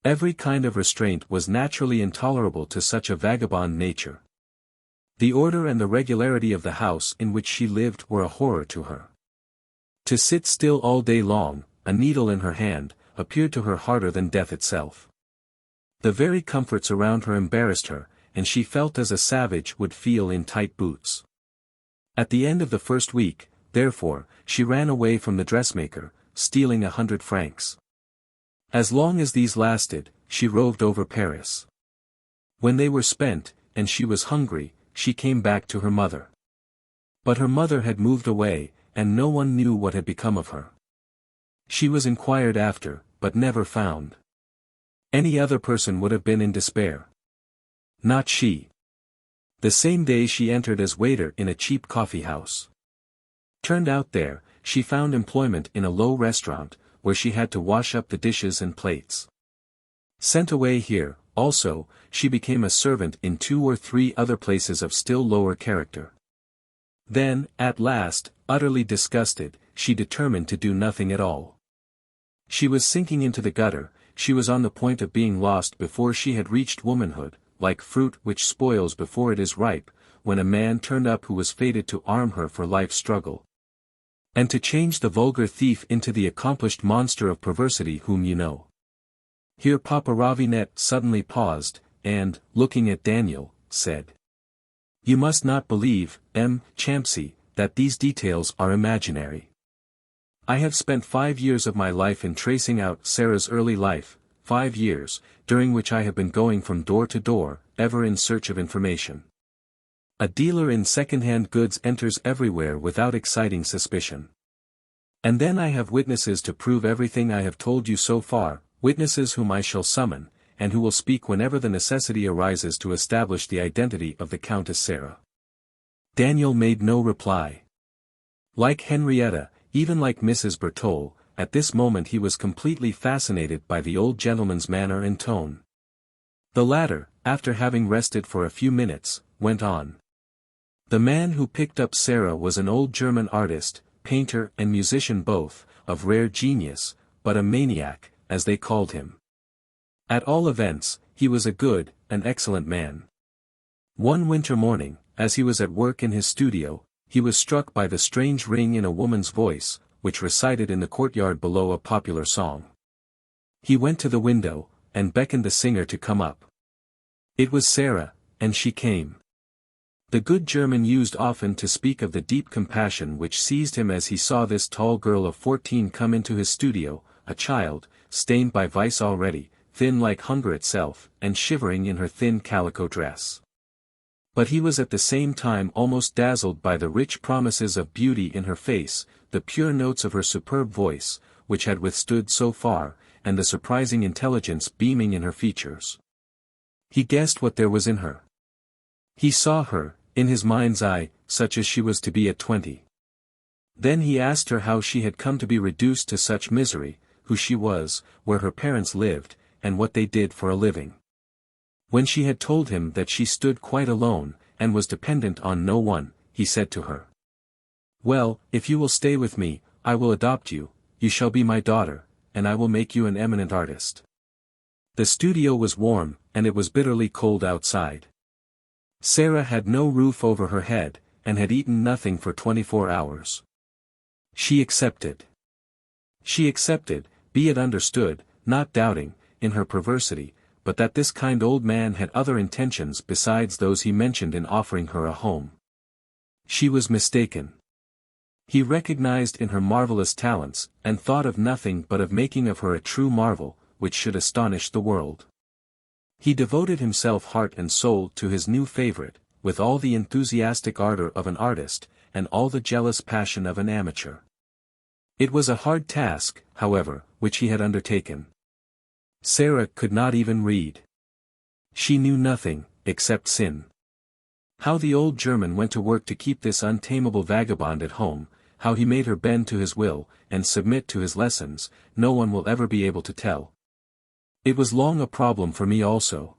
Every kind of restraint was naturally intolerable to such a vagabond nature. The order and the regularity of the house in which she lived were a horror to her. To sit still all day long, a needle in her hand, appeared to her harder than death itself. The very comforts around her embarrassed her, and she felt as a savage would feel in tight boots. At the end of the first week, therefore, she ran away from the dressmaker, stealing 100 francs. As long as these lasted, she roved over Paris. When they were spent, and she was hungry, she came back to her mother. But her mother had moved away, and no one knew what had become of her. She was inquired after, but never found. Any other person would have been in despair. Not she. The same day she entered as waiter in a cheap coffee house. Turned out there, she found employment in a low restaurant, where she had to wash up the dishes and plates. Sent away here, also, she became a servant in 2 or 3 other places of still lower character. Then, at last, utterly disgusted, she determined to do nothing at all. She was sinking into the gutter, she was on the point of being lost before she had reached womanhood, like fruit which spoils before it is ripe, when a man turned up who was fated to arm her for life's struggle. And to change the vulgar thief into the accomplished monster of perversity whom you know. Here Papa Ravinet suddenly paused, and, looking at Daniel, said. You must not believe, M. Champsy, that these details are imaginary. I have spent 5 years of my life in tracing out Sarah's early life, 5 years, during which I have been going from door to door, ever in search of information. A dealer in second-hand goods enters everywhere without exciting suspicion. And then I have witnesses to prove everything I have told you so far, witnesses whom I shall summon, and who will speak whenever the necessity arises to establish the identity of the Countess Sarah. Daniel made no reply. Like Henrietta, even like Mrs. Bertole, at this moment he was completely fascinated by the old gentleman's manner and tone. The latter, after having rested for a few minutes, went on. The man who picked up Sarah was an old German artist, painter and musician both, of rare genius, but a maniac, as they called him. At all events, he was a good, an excellent man. One winter morning, as he was at work in his studio, he was struck by the strange ring in a woman's voice, which recited in the courtyard below a popular song. He went to the window, and beckoned the singer to come up. It was Sarah, and she came. The good German used often to speak of the deep compassion which seized him as he saw this tall girl of 14 come into his studio, a child, stained by vice already, thin like hunger itself, and shivering in her thin calico dress. But he was at the same time almost dazzled by the rich promises of beauty in her face, the pure notes of her superb voice, which had withstood so far, and the surprising intelligence beaming in her features. He guessed what there was in her. He saw her, in his mind's eye, such as she was to be at 20. Then he asked her how she had come to be reduced to such misery, who she was, where her parents lived, and what they did for a living. When she had told him that she stood quite alone, and was dependent on no one, he said to her. Well, if you will stay with me, I will adopt you, you shall be my daughter, and I will make you an eminent artist. The studio was warm, and it was bitterly cold outside. Sarah had no roof over her head, and had eaten nothing for 24 hours. She accepted. She accepted, be it understood, not doubting, in her perversity, but that this kind old man had other intentions besides those he mentioned in offering her a home. She was mistaken. He recognized in her marvelous talents, and thought of nothing but of making of her a true marvel, which should astonish the world. He devoted himself heart and soul to his new favorite, with all the enthusiastic ardor of an artist, and all the jealous passion of an amateur. It was a hard task, however, which he had undertaken. Sarah could not even read. She knew nothing, except sin. How the old German went to work to keep this untamable vagabond at home, how he made her bend to his will, and submit to his lessons, no one will ever be able to tell. It was long a problem for me also.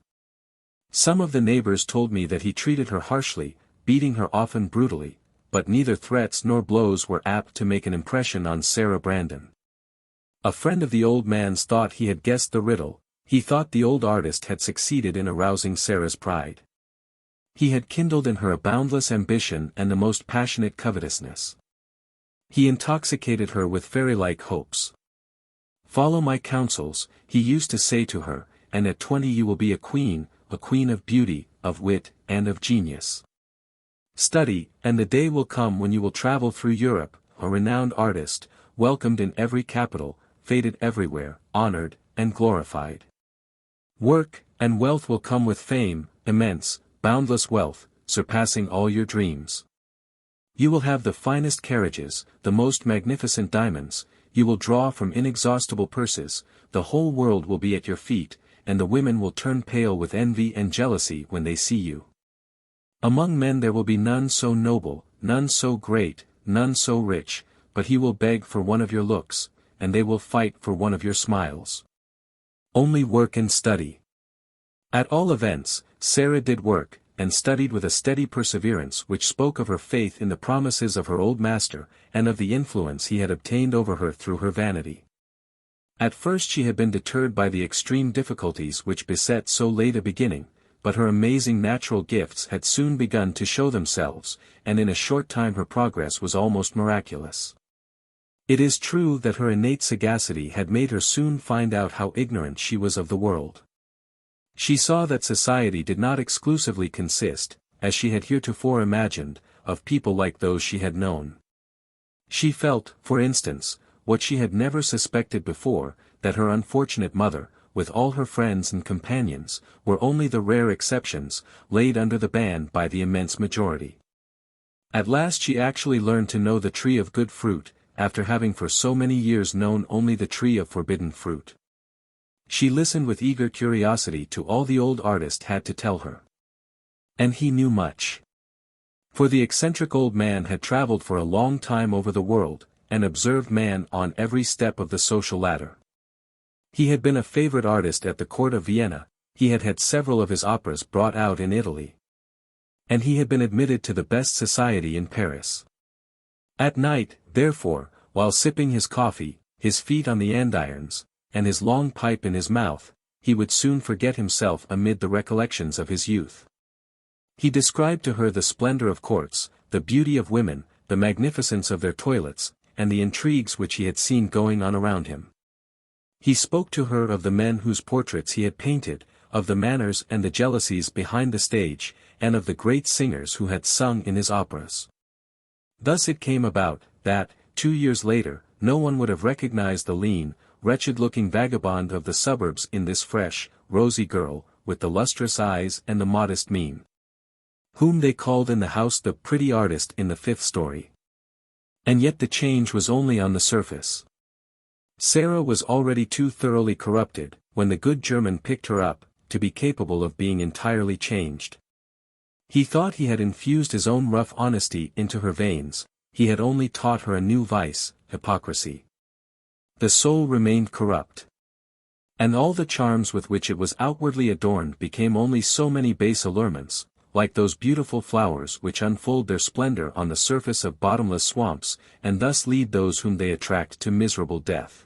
Some of the neighbors told me that he treated her harshly, beating her often brutally, but neither threats nor blows were apt to make an impression on Sarah Brandon. A friend of the old man's thought he had guessed the riddle. He thought the old artist had succeeded in arousing Sarah's pride. He had kindled in her a boundless ambition and the most passionate covetousness. He intoxicated her with fairy-like hopes. Follow my counsels, he used to say to her, and at 20 you will be a queen of beauty, of wit, and of genius. Study, and the day will come when you will travel through Europe, a renowned artist, welcomed in every capital, feted everywhere, honored, and glorified. Work, and wealth will come with fame, immense, boundless wealth, surpassing all your dreams. You will have the finest carriages, the most magnificent diamonds, you will draw from inexhaustible purses, the whole world will be at your feet, and the women will turn pale with envy and jealousy when they see you. Among men there will be none so noble, none so great, none so rich, but he will beg for one of your looks, and they will fight for one of your smiles. Only work and study. At all events, Sarah did work, and studied with a steady perseverance which spoke of her faith in the promises of her old master, and of the influence he had obtained over her through her vanity. At first she had been deterred by the extreme difficulties which beset so late a beginning, but her amazing natural gifts had soon begun to show themselves, and in a short time her progress was almost miraculous. It is true that her innate sagacity had made her soon find out how ignorant she was of the world. She saw that society did not exclusively consist, as she had heretofore imagined, of people like those she had known. She felt, for instance, what she had never suspected before, that her unfortunate mother, with all her friends and companions, were only the rare exceptions, laid under the ban by the immense majority. At last she actually learned to know the tree of good fruit, after having for so many years known only the tree of forbidden fruit. She listened with eager curiosity to all the old artist had to tell her. And he knew much. For the eccentric old man had traveled for a long time over the world, and observed man on every step of the social ladder. He had been a favorite artist at the court of Vienna, he had had several of his operas brought out in Italy. And he had been admitted to the best society in Paris. At night, therefore, while sipping his coffee, his feet on the andirons, and his long pipe in his mouth, he would soon forget himself amid the recollections of his youth. He described to her the splendor of courts, the beauty of women, the magnificence of their toilets, and the intrigues which he had seen going on around him. He spoke to her of the men whose portraits he had painted, of the manners and the jealousies behind the stage, and of the great singers who had sung in his operas. Thus it came about, that, 2 years later, no one would have recognized the lean, wretched-looking vagabond of the suburbs in this fresh, rosy girl, with the lustrous eyes and the modest mien, whom they called in the house the pretty artist in the 5th story. And yet the change was only on the surface. Sarah was already too thoroughly corrupted, when the good German picked her up, to be capable of being entirely changed. He thought he had infused his own rough honesty into her veins, he had only taught her a new vice, hypocrisy. The soul remained corrupt. And all the charms with which it was outwardly adorned became only so many base allurements, like those beautiful flowers which unfold their splendor on the surface of bottomless swamps, and thus lead those whom they attract to miserable death.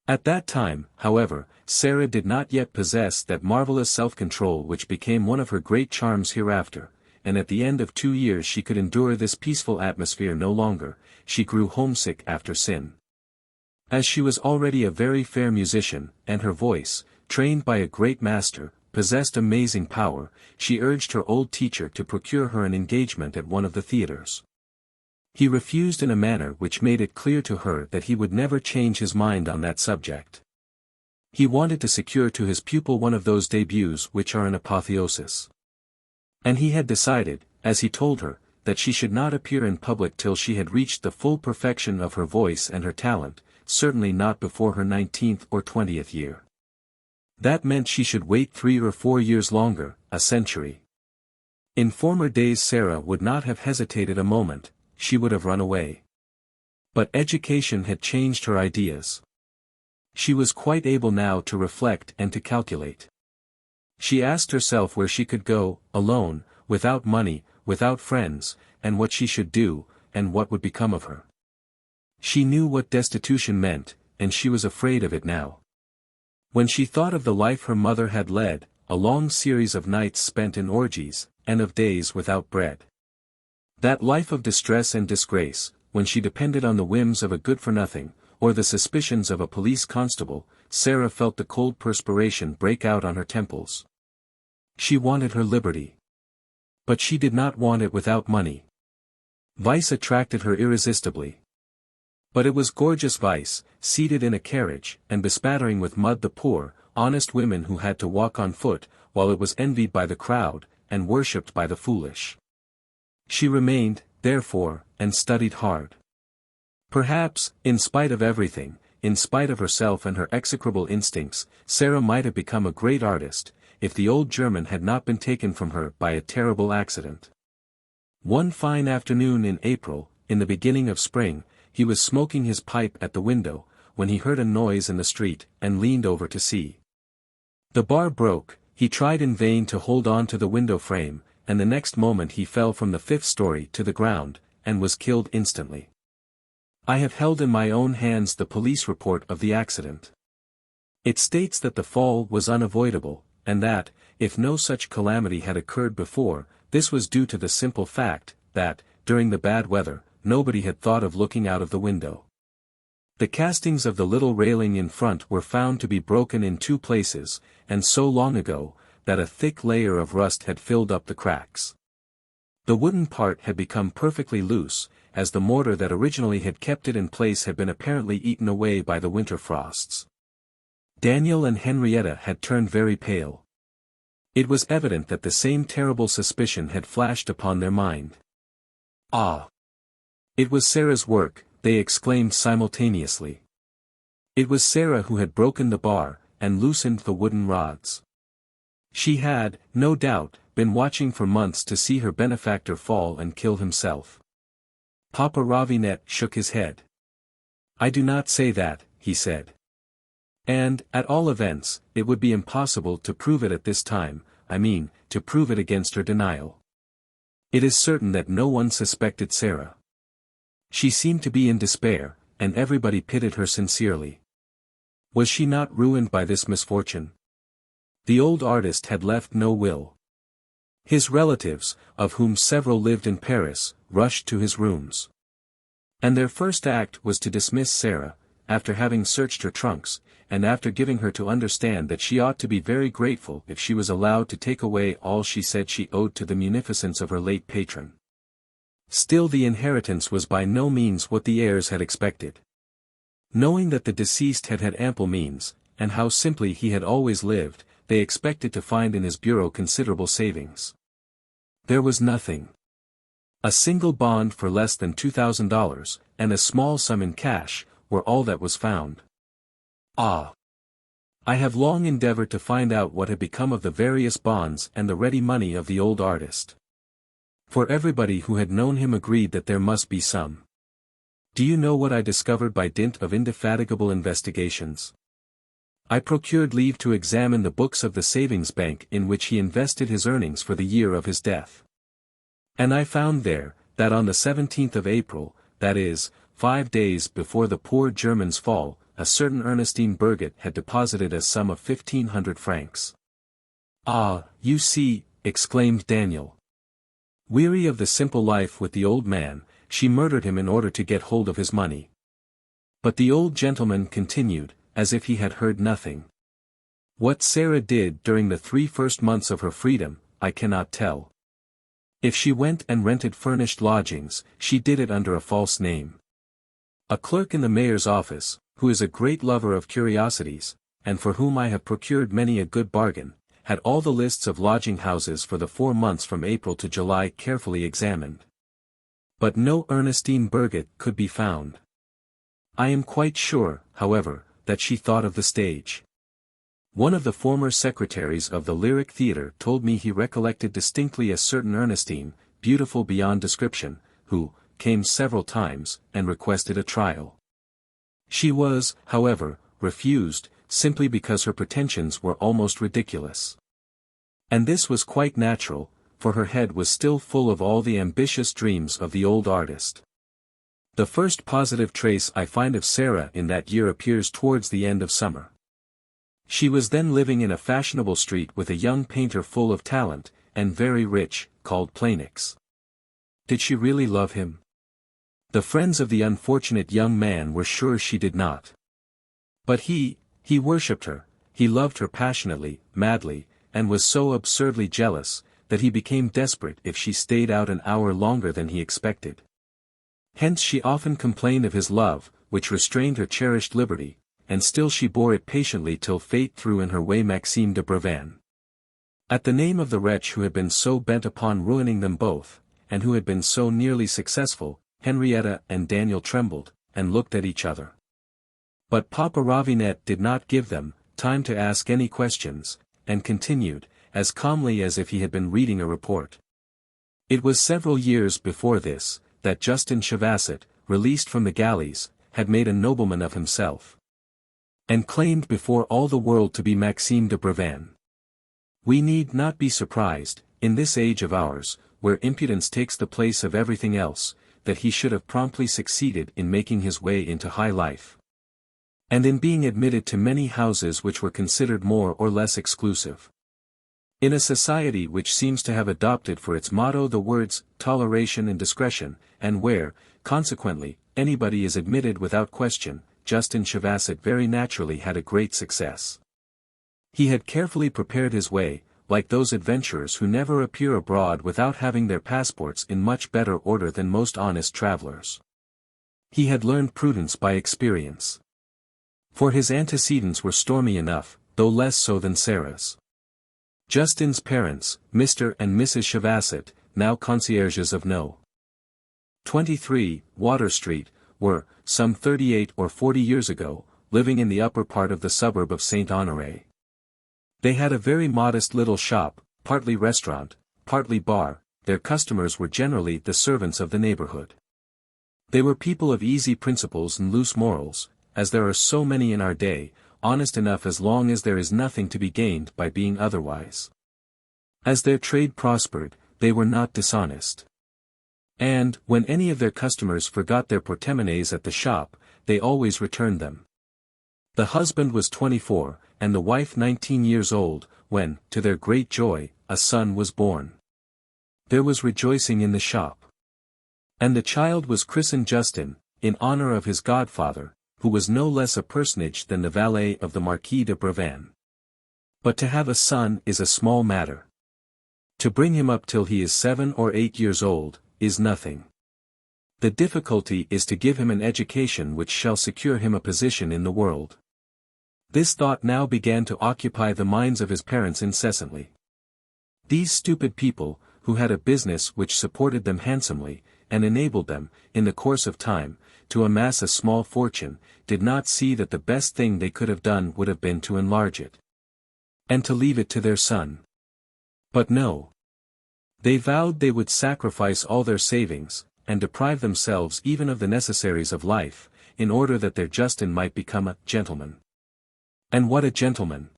At that time, however, Sarah did not yet possess that marvelous self-control which became one of her great charms hereafter, and at the end of 2 years she could endure this peaceful atmosphere no longer, she grew homesick after sin. As she was already a very fair musician, and her voice, trained by a great master, possessed amazing power, she urged her old teacher to procure her an engagement at one of the theatres. He refused in a manner which made it clear to her that he would never change his mind on that subject. He wanted to secure to his pupil one of those débuts which are an apotheosis. And he had decided, as he told her, that she should not appear in public till she had reached the full perfection of her voice and her talent, certainly not before her 19th or 20th year. That meant she should wait 3 or 4 years longer, a century. In former days Sarah would not have hesitated a moment, she would have run away. But education had changed her ideas. She was quite able now to reflect and to calculate. She asked herself where she could go, alone, without money, without friends, and what she should do, and what would become of her. She knew what destitution meant, and she was afraid of it now. When she thought of the life her mother had led, a long series of nights spent in orgies, and of days without bread. That life of distress and disgrace, when she depended on the whims of a good-for-nothing, or the suspicions of a police constable, Sarah felt the cold perspiration break out on her temples. She wanted her liberty. But she did not want it without money. Vice attracted her irresistibly. But it was gorgeous vice, seated in a carriage, and bespattering with mud the poor, honest women who had to walk on foot, while it was envied by the crowd, and worshipped by the foolish. She remained, therefore, and studied hard. Perhaps, in spite of everything, in spite of herself and her execrable instincts, Sarah might have become a great artist, if the old German had not been taken from her by a terrible accident. One fine afternoon in April, in the beginning of spring, he was smoking his pipe at the window, when he heard a noise in the street, and leaned over to see. The bar broke, he tried in vain to hold on to the window frame, and the next moment he fell from the 5th story to the ground, and was killed instantly. I have held in my own hands the police report of the accident. It states that the fall was unavoidable, and that, if no such calamity had occurred before, this was due to the simple fact, that, during the bad weather, nobody had thought of looking out of the window. The castings of the little railing in front were found to be broken in 2 places, and so long ago, that a thick layer of rust had filled up the cracks. The wooden part had become perfectly loose, as the mortar that originally had kept it in place had been apparently eaten away by the winter frosts. Daniel and Henrietta had turned very pale. It was evident that the same terrible suspicion had flashed upon their mind. Ah! It was Sarah's work, they exclaimed simultaneously. It was Sarah who had broken the bar, and loosened the wooden rods. She had, no doubt, been watching for months to see her benefactor fall and kill himself. Papa Ravinet shook his head. "I do not say that," he said. "And, at all events, it would be impossible to prove it at this time, to prove it against her denial. It is certain that no one suspected Sarah. She seemed to be in despair, and everybody pitied her sincerely. Was she not ruined by this misfortune? The old artist had left no will. His relatives, of whom several lived in Paris, rushed to his rooms. And their first act was to dismiss Sarah, after having searched her trunks, and after giving her to understand that she ought to be very grateful if she was allowed to take away all she said she owed to the munificence of her late patron. Still, the inheritance was by no means what the heirs had expected. Knowing that the deceased had had ample means, and how simply he had always lived, they expected to find in his bureau considerable savings. There was nothing. A single bond for less than $2,000, and a small sum in cash, were all that was found. Ah! I have long endeavored to find out what had become of the various bonds and the ready money of the old artist. For everybody who had known him agreed that there must be some. Do you know what I discovered by dint of indefatigable investigations? I procured leave to examine the books of the savings bank in which he invested his earnings for the year of his death. And I found there, that on the 17th of April, that is, 5 days before the poor German's fall, a certain Ernestine Birgit had deposited a sum of 1,500 francs. "Ah, you see," exclaimed Daniel. Weary of the simple life with the old man, she murdered him in order to get hold of his money. But the old gentleman continued, as if he had heard nothing. What Sarah did during the 3 first months of her freedom, I cannot tell. If she went and rented furnished lodgings, she did it under a false name. A clerk in the mayor's office, who is a great lover of curiosities, and for whom I have procured many a good bargain, had all the lists of lodging houses for the 4 months from April to July carefully examined. But no Ernestine Birgit could be found. I am quite sure, however, that she thought of the stage. One of the former secretaries of the Lyric Theatre told me he recollected distinctly a certain Ernestine, beautiful beyond description, who came several times, and requested a trial. She was, however, refused, simply because her pretensions were almost ridiculous. And this was quite natural, for her head was still full of all the ambitious dreams of the old artist. The first positive trace I find of Sarah in that year appears towards the end of summer. She was then living in a fashionable street with a young painter full of talent, and very rich, called Planix. Did she really love him? The friends of the unfortunate young man were sure she did not. But he worshipped her, he loved her passionately, madly, and was so absurdly jealous, that he became desperate if she stayed out an hour longer than he expected. Hence she often complained of his love, which restrained her cherished liberty, and still she bore it patiently till fate threw in her way Maxime de Brevan. At the name of the wretch who had been so bent upon ruining them both, and who had been so nearly successful, Henrietta and Daniel trembled, and looked at each other. But Papa Ravinet did not give them time to ask any questions, and continued, as calmly as if he had been reading a report. It was several years before this, that Justin Chavasset, released from the galleys, had made a nobleman of himself, and claimed before all the world to be Maxime de Brevan. We need not be surprised, in this age of ours, where impudence takes the place of everything else, that he should have promptly succeeded in making his way into high life, and in being admitted to many houses which were considered more or less exclusive. In a society which seems to have adopted for its motto the words, toleration and discretion, and where, consequently, anybody is admitted without question, Justin Chevasset very naturally had a great success. He had carefully prepared his way, like those adventurers who never appear abroad without having their passports in much better order than most honest travelers. He had learned prudence by experience. For his antecedents were stormy enough, though less so than Sarah's. Justin's parents, Mr. and Mrs. Chevasset, now concierges of No. 23, Water Street, were, some 38 or 40 years ago, living in the upper part of the suburb of St. Honoré. They had a very modest little shop, partly restaurant, partly bar. Their customers were generally the servants of the neighborhood. They were people of easy principles and loose morals, as there are so many in our day, honest enough as long as there is nothing to be gained by being otherwise. As their trade prospered, they were not dishonest. And, when any of their customers forgot their portemonnaies at the shop, they always returned them. The husband was 24, and the wife 19 years old, when, to their great joy, a son was born. There was rejoicing in the shop. And the child was christened Justin, in honor of his godfather, who was no less a personage than the valet of the Marquis de Brevan. But to have a son is a small matter. To bring him up till he is 7 or 8 years old, is nothing. The difficulty is to give him an education which shall secure him a position in the world. This thought now began to occupy the minds of his parents incessantly. These stupid people, who had a business which supported them handsomely, and enabled them, in the course of time, to amass a small fortune, did not see that the best thing they could have done would have been to enlarge it. And to leave it to their son. But no. They vowed they would sacrifice all their savings, and deprive themselves even of the necessaries of life, in order that their Justin might become a gentleman. And what a gentleman!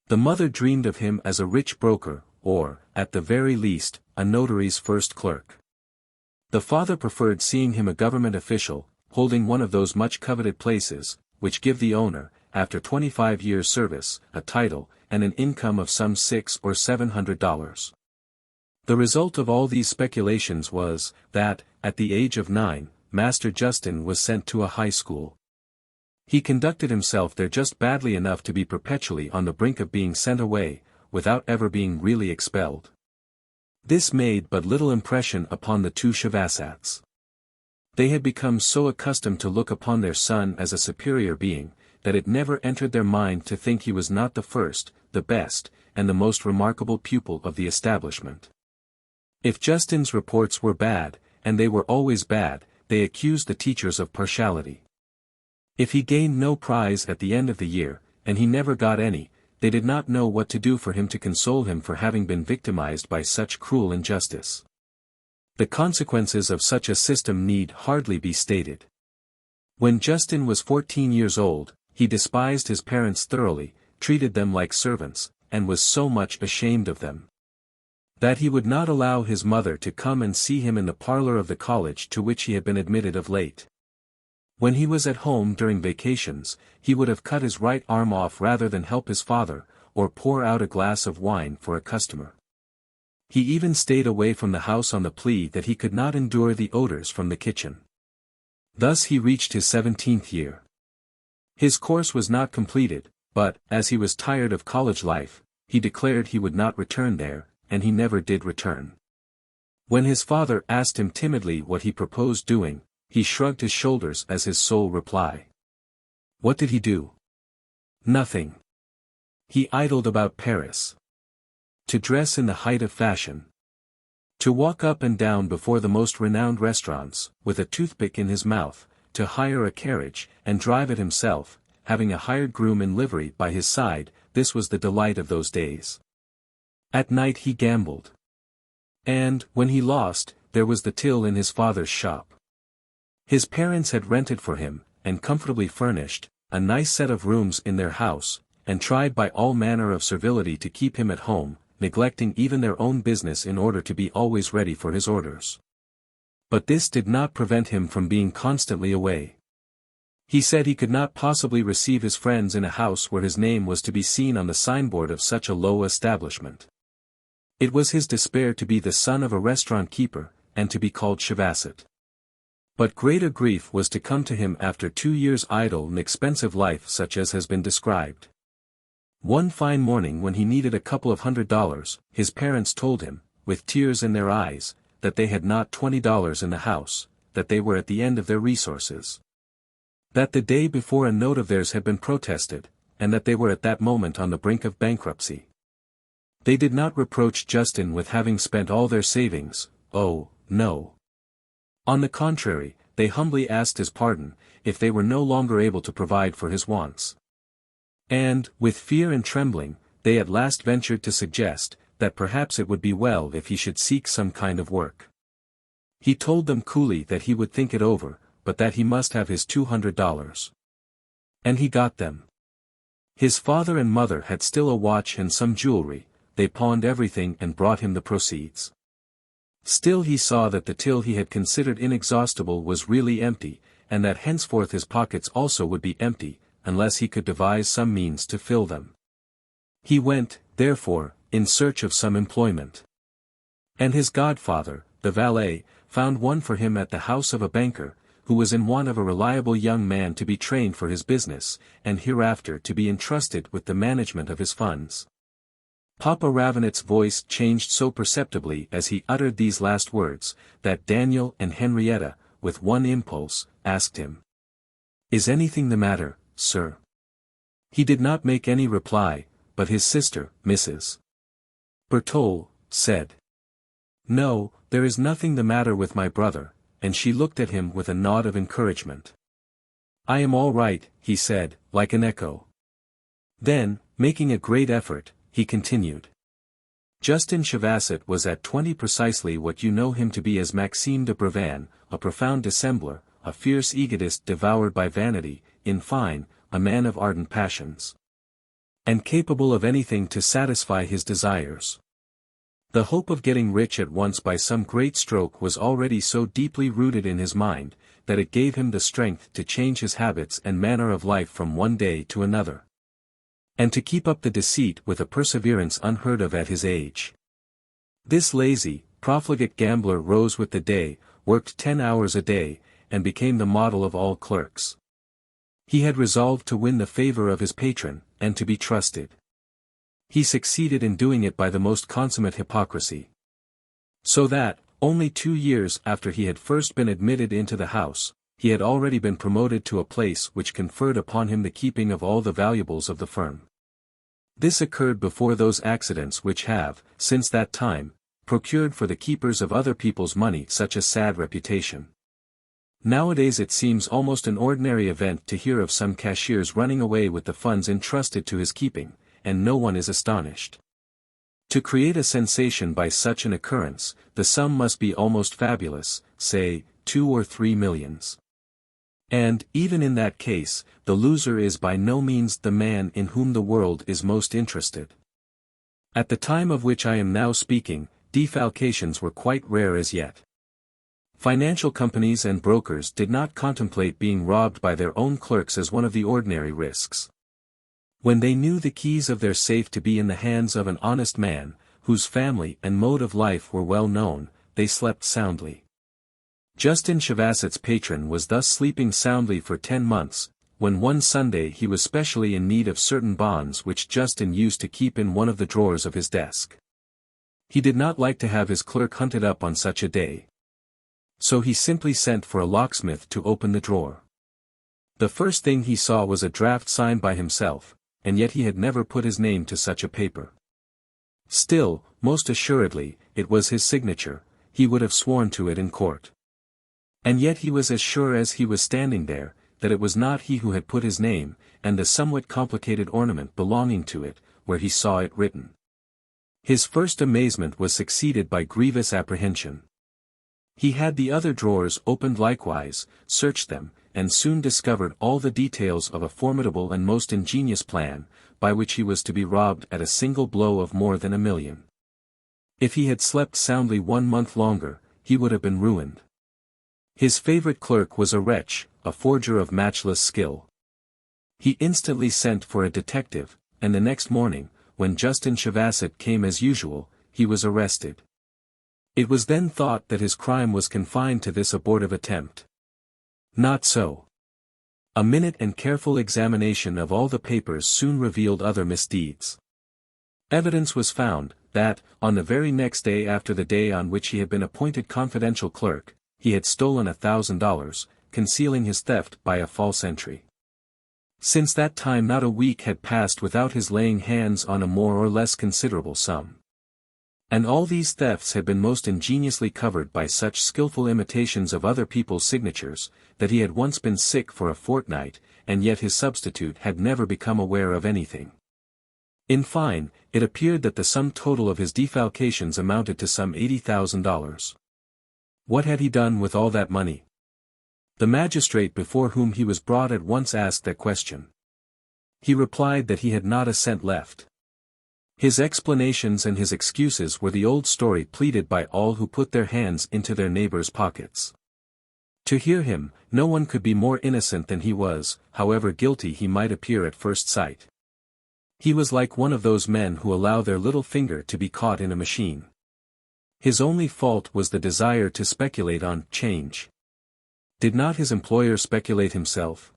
The mother dreamed of him as a rich broker, or, at the very least, a notary's first clerk. The father preferred seeing him a government official, holding one of those much coveted places, which give the owner, after 25 years' service, a title, and an income of some $600 or $700. The result of all these speculations was, that, at the age of 9, Master Justin was sent to a high school. He conducted himself there just badly enough to be perpetually on the brink of being sent away, without ever being really expelled. This made but little impression upon the two Chevassets. They had become so accustomed to look upon their son as a superior being, that it never entered their mind to think he was not the first, the best, and the most remarkable pupil of the establishment. If Justin's reports were bad, and they were always bad, they accused the teachers of partiality. If he gained no prize at the end of the year, and he never got any, they did not know what to do for him to console him for having been victimized by such cruel injustice. The consequences of such a system need hardly be stated. When Justin was 14 years old, he despised his parents thoroughly, treated them like servants, and was so much ashamed of them, that he would not allow his mother to come and see him in the parlor of the college to which he had been admitted of late. When he was at home during vacations, he would have cut his right arm off rather than help his father, or pour out a glass of wine for a customer. He even stayed away from the house on the plea that he could not endure the odors from the kitchen. Thus he reached his 17th year. His course was not completed, but, as he was tired of college life, he declared he would not return there, and he never did return. When his father asked him timidly what he proposed doing, he shrugged his shoulders as his sole reply. What did he do? Nothing. He idled about Paris. To dress in the height of fashion. To walk up and down before the most renowned restaurants, with a toothpick in his mouth, to hire a carriage, and drive it himself, having a hired groom in livery by his side, this was the delight of those days. At night he gambled. And, when he lost, there was the till in his father's shop. His parents had rented for him, and comfortably furnished, a nice set of rooms in their house, and tried by all manner of servility to keep him at home, neglecting even their own business in order to be always ready for his orders. But this did not prevent him from being constantly away. He said he could not possibly receive his friends in a house where his name was to be seen on the signboard of such a low establishment. It was his despair to be the son of a restaurant keeper, and to be called Shavasset. But greater grief was to come to him after 2 years' idle and expensive life such as has been described. One fine morning when he needed a couple of $100, his parents told him, with tears in their eyes, that they had not $20 in the house, that they were at the end of their resources. That the day before a note of theirs had been protested, and that they were at that moment on the brink of bankruptcy. They did not reproach Justin with having spent all their savings, oh, no. On the contrary, they humbly asked his pardon, if they were no longer able to provide for his wants. And, with fear and trembling, they at last ventured to suggest, that perhaps it would be well if he should seek some kind of work. He told them coolly that he would think it over, but that he must have his $200. And he got them. His father and mother had still a watch and some jewelry, they pawned everything and brought him the proceeds. Still he saw that the till he had considered inexhaustible was really empty, and that henceforth his pockets also would be empty, unless he could devise some means to fill them. He went, therefore, in search of some employment. And his godfather, the valet, found one for him at the house of a banker, who was in want of a reliable young man to be trained for his business, and hereafter to be entrusted with the management of his funds. Papa Ravenet's voice changed so perceptibly as he uttered these last words, that Daniel and Henrietta, with one impulse, asked him, "Is anything the matter, sir?" He did not make any reply, but his sister, Mrs. Bertole, said, "No, there is nothing the matter with my brother," and she looked at him with a nod of encouragement. "I am all right," he said, like an echo. Then, making a great effort, he continued. Justin Shavasset was at 20 precisely what you know him to be as Maxime de Brevan, a profound dissembler, a fierce egotist devoured by vanity, in fine, a man of ardent passions. And capable of anything to satisfy his desires. The hope of getting rich at once by some great stroke was already so deeply rooted in his mind, that it gave him the strength to change his habits and manner of life from one day to another. And to keep up the deceit with a perseverance unheard of at his age. This lazy, profligate gambler rose with the day, worked 10 hours a day, and became the model of all clerks. He had resolved to win the favor of his patron, and to be trusted. He succeeded in doing it by the most consummate hypocrisy. So that, only 2 years after he had first been admitted into the house, he had already been promoted to a place which conferred upon him the keeping of all the valuables of the firm. This occurred before those accidents which have, since that time, procured for the keepers of other people's money such a sad reputation. Nowadays it seems almost an ordinary event to hear of some cashier's running away with the funds entrusted to his keeping, and no one is astonished. To create a sensation by such an occurrence, the sum must be almost fabulous, say, 2 or 3 millions. And, even in that case, the loser is by no means the man in whom the world is most interested. At the time of which I am now speaking, defalcations were quite rare as yet. Financial companies and brokers did not contemplate being robbed by their own clerks as one of the ordinary risks. When they knew the keys of their safe to be in the hands of an honest man, whose family and mode of life were well known, they slept soundly. Justin Shavasset's patron was thus sleeping soundly for 10 months, when one Sunday he was specially in need of certain bonds which Justin used to keep in one of the drawers of his desk. He did not like to have his clerk hunted up on such a day. So he simply sent for a locksmith to open the drawer. The first thing he saw was a draft signed by himself, and yet he had never put his name to such a paper. Still, most assuredly, it was his signature, he would have sworn to it in court. And yet he was as sure as he was standing there, that it was not he who had put his name, and the somewhat complicated ornament belonging to it, where he saw it written. His first amazement was succeeded by grievous apprehension. He had the other drawers opened likewise, searched them, and soon discovered all the details of a formidable and most ingenious plan, by which he was to be robbed at a single blow of more than $1 million. If he had slept soundly 1 month longer, he would have been ruined. His favorite clerk was a wretch, a forger of matchless skill. He instantly sent for a detective, and the next morning, when Justin Chavassett came as usual, he was arrested. It was then thought that his crime was confined to this abortive attempt. Not so. A minute and careful examination of all the papers soon revealed other misdeeds. Evidence was found, that, on the very next day after the day on which he had been appointed confidential clerk, he had stolen $1,000, concealing his theft by a false entry. Since that time not a week had passed without his laying hands on a more or less considerable sum. And all these thefts had been most ingeniously covered by such skillful imitations of other people's signatures, that he had once been sick for a fortnight, and yet his substitute had never become aware of anything. In fine, it appeared that the sum total of his defalcations amounted to some $80,000. What had he done with all that money? The magistrate before whom he was brought at once asked that question. He replied that he had not a cent left. His explanations and his excuses were the old story pleaded by all who put their hands into their neighbors' pockets. To hear him, no one could be more innocent than he was, however guilty he might appear at first sight. He was like one of those men who allow their little finger to be caught in a machine. His only fault was the desire to speculate on change. Did not his employer speculate himself?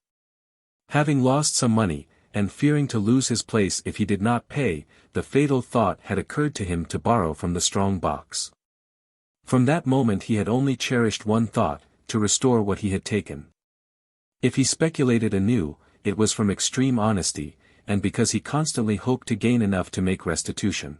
Having lost some money, and fearing to lose his place if he did not pay, the fatal thought had occurred to him to borrow from the strong box. From that moment he had only cherished one thought, to restore what he had taken. If he speculated anew, it was from extreme honesty, and because he constantly hoped to gain enough to make restitution.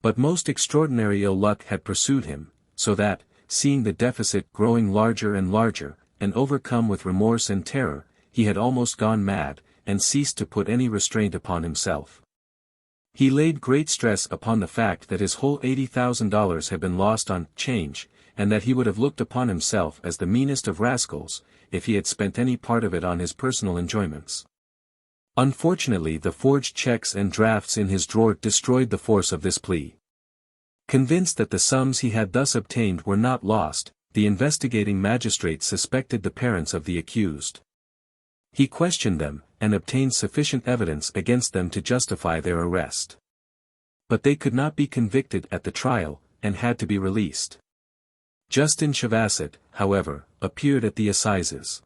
But most extraordinary ill luck had pursued him, so that, seeing the deficit growing larger and larger, and overcome with remorse and terror, he had almost gone mad, and ceased to put any restraint upon himself. He laid great stress upon the fact that his whole $80,000 had been lost on change, and that he would have looked upon himself as the meanest of rascals, if he had spent any part of it on his personal enjoyments. Unfortunately the forged checks and drafts in his drawer destroyed the force of this plea. Convinced that the sums he had thus obtained were not lost, the investigating magistrate suspected the parents of the accused. He questioned them, and obtained sufficient evidence against them to justify their arrest. But they could not be convicted at the trial, and had to be released. Justin Chavassett, however, appeared at the assizes.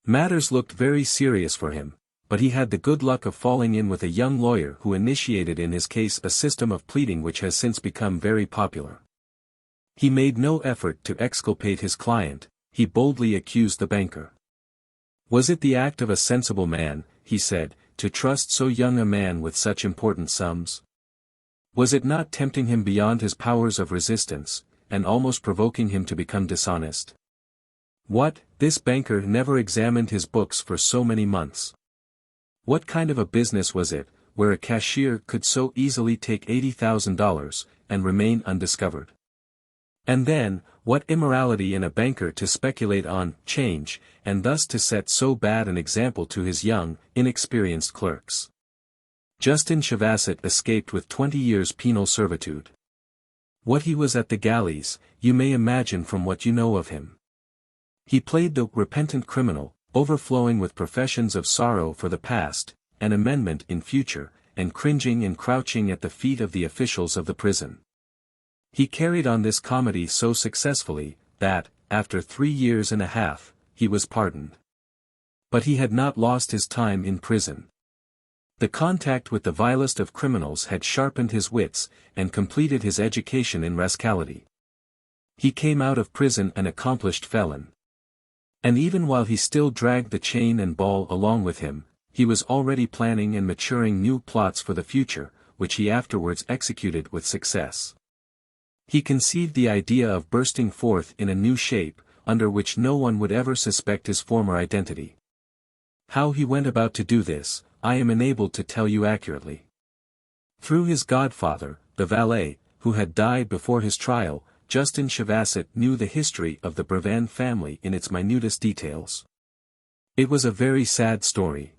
Matters looked very serious for him, but he had the good luck of falling in with a young lawyer who initiated in his case a system of pleading which has since become very popular. He made no effort to exculpate his client, he boldly accused the banker. Was it the act of a sensible man, he said, to trust so young a man with such important sums? Was it not tempting him beyond his powers of resistance, and almost provoking him to become dishonest? What, this banker never examined his books for so many months. What kind of a business was it, where a cashier could so easily take $80,000, and remain undiscovered? And then, what immorality in a banker to speculate on change, and thus to set so bad an example to his young, inexperienced clerks. Justin Chavassett escaped with 20 years penal servitude. What he was at the galleys, you may imagine from what you know of him. He played the repentant criminal, overflowing with professions of sorrow for the past, and amendment in future, and cringing and crouching at the feet of the officials of the prison. He carried on this comedy so successfully, that, after 3 years and a half, he was pardoned. But he had not lost his time in prison. The contact with the vilest of criminals had sharpened his wits, and completed his education in rascality. He came out of prison an accomplished felon. And even while he still dragged the chain and ball along with him, he was already planning and maturing new plots for the future, which he afterwards executed with success. He conceived the idea of bursting forth in a new shape, under which no one would ever suspect his former identity. How he went about to do this, I am enabled to tell you accurately. Through his godfather, the valet, who had died before his trial, Justin Chavassett knew the history of the Brevan family in its minutest details. It was a very sad story.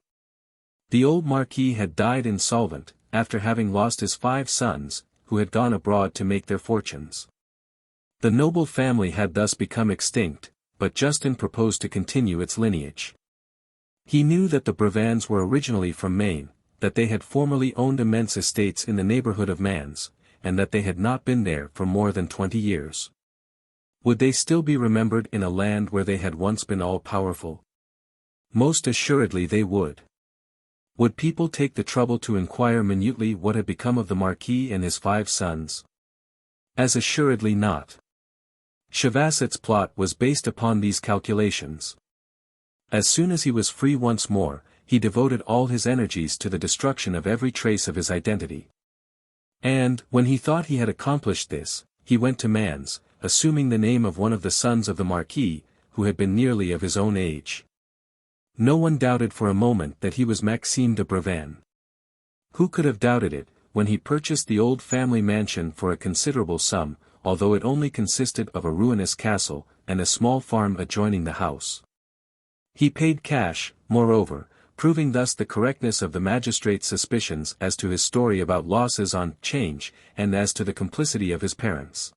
The old marquis had died insolvent, after having lost his 5 sons, who had gone abroad to make their fortunes. The noble family had thus become extinct, but Justin proposed to continue its lineage. He knew that the Brevins were originally from Maine, that they had formerly owned immense estates in the neighborhood of Mans, and that they had not been there for more than 20 years. Would they still be remembered in a land where they had once been all-powerful? Most assuredly they would. Would people take the trouble to inquire minutely what had become of the Marquis and his 5 sons? As assuredly not. Chevasset's plot was based upon these calculations. As soon as he was free once more, he devoted all his energies to the destruction of every trace of his identity. And, when he thought he had accomplished this, he went to Mans, assuming the name of one of the sons of the Marquis, who had been nearly of his own age. No one doubted for a moment that he was Maxime de Brevin. Who could have doubted it, when he purchased the old family mansion for a considerable sum, although it only consisted of a ruinous castle, and a small farm adjoining the house. He paid cash, moreover, proving thus the correctness of the magistrate's suspicions as to his story about losses on change, and as to the complicity of his parents.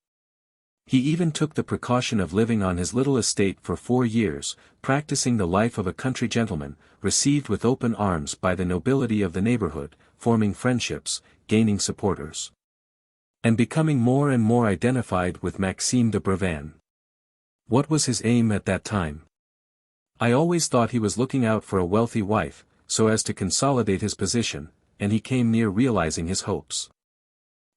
He even took the precaution of living on his little estate for 4 years, practicing the life of a country gentleman, received with open arms by the nobility of the neighborhood, forming friendships, gaining supporters, and becoming more and more identified with Maxime de Brevin. What was his aim at that time? I always thought he was looking out for a wealthy wife, so as to consolidate his position, and he came near realizing his hopes.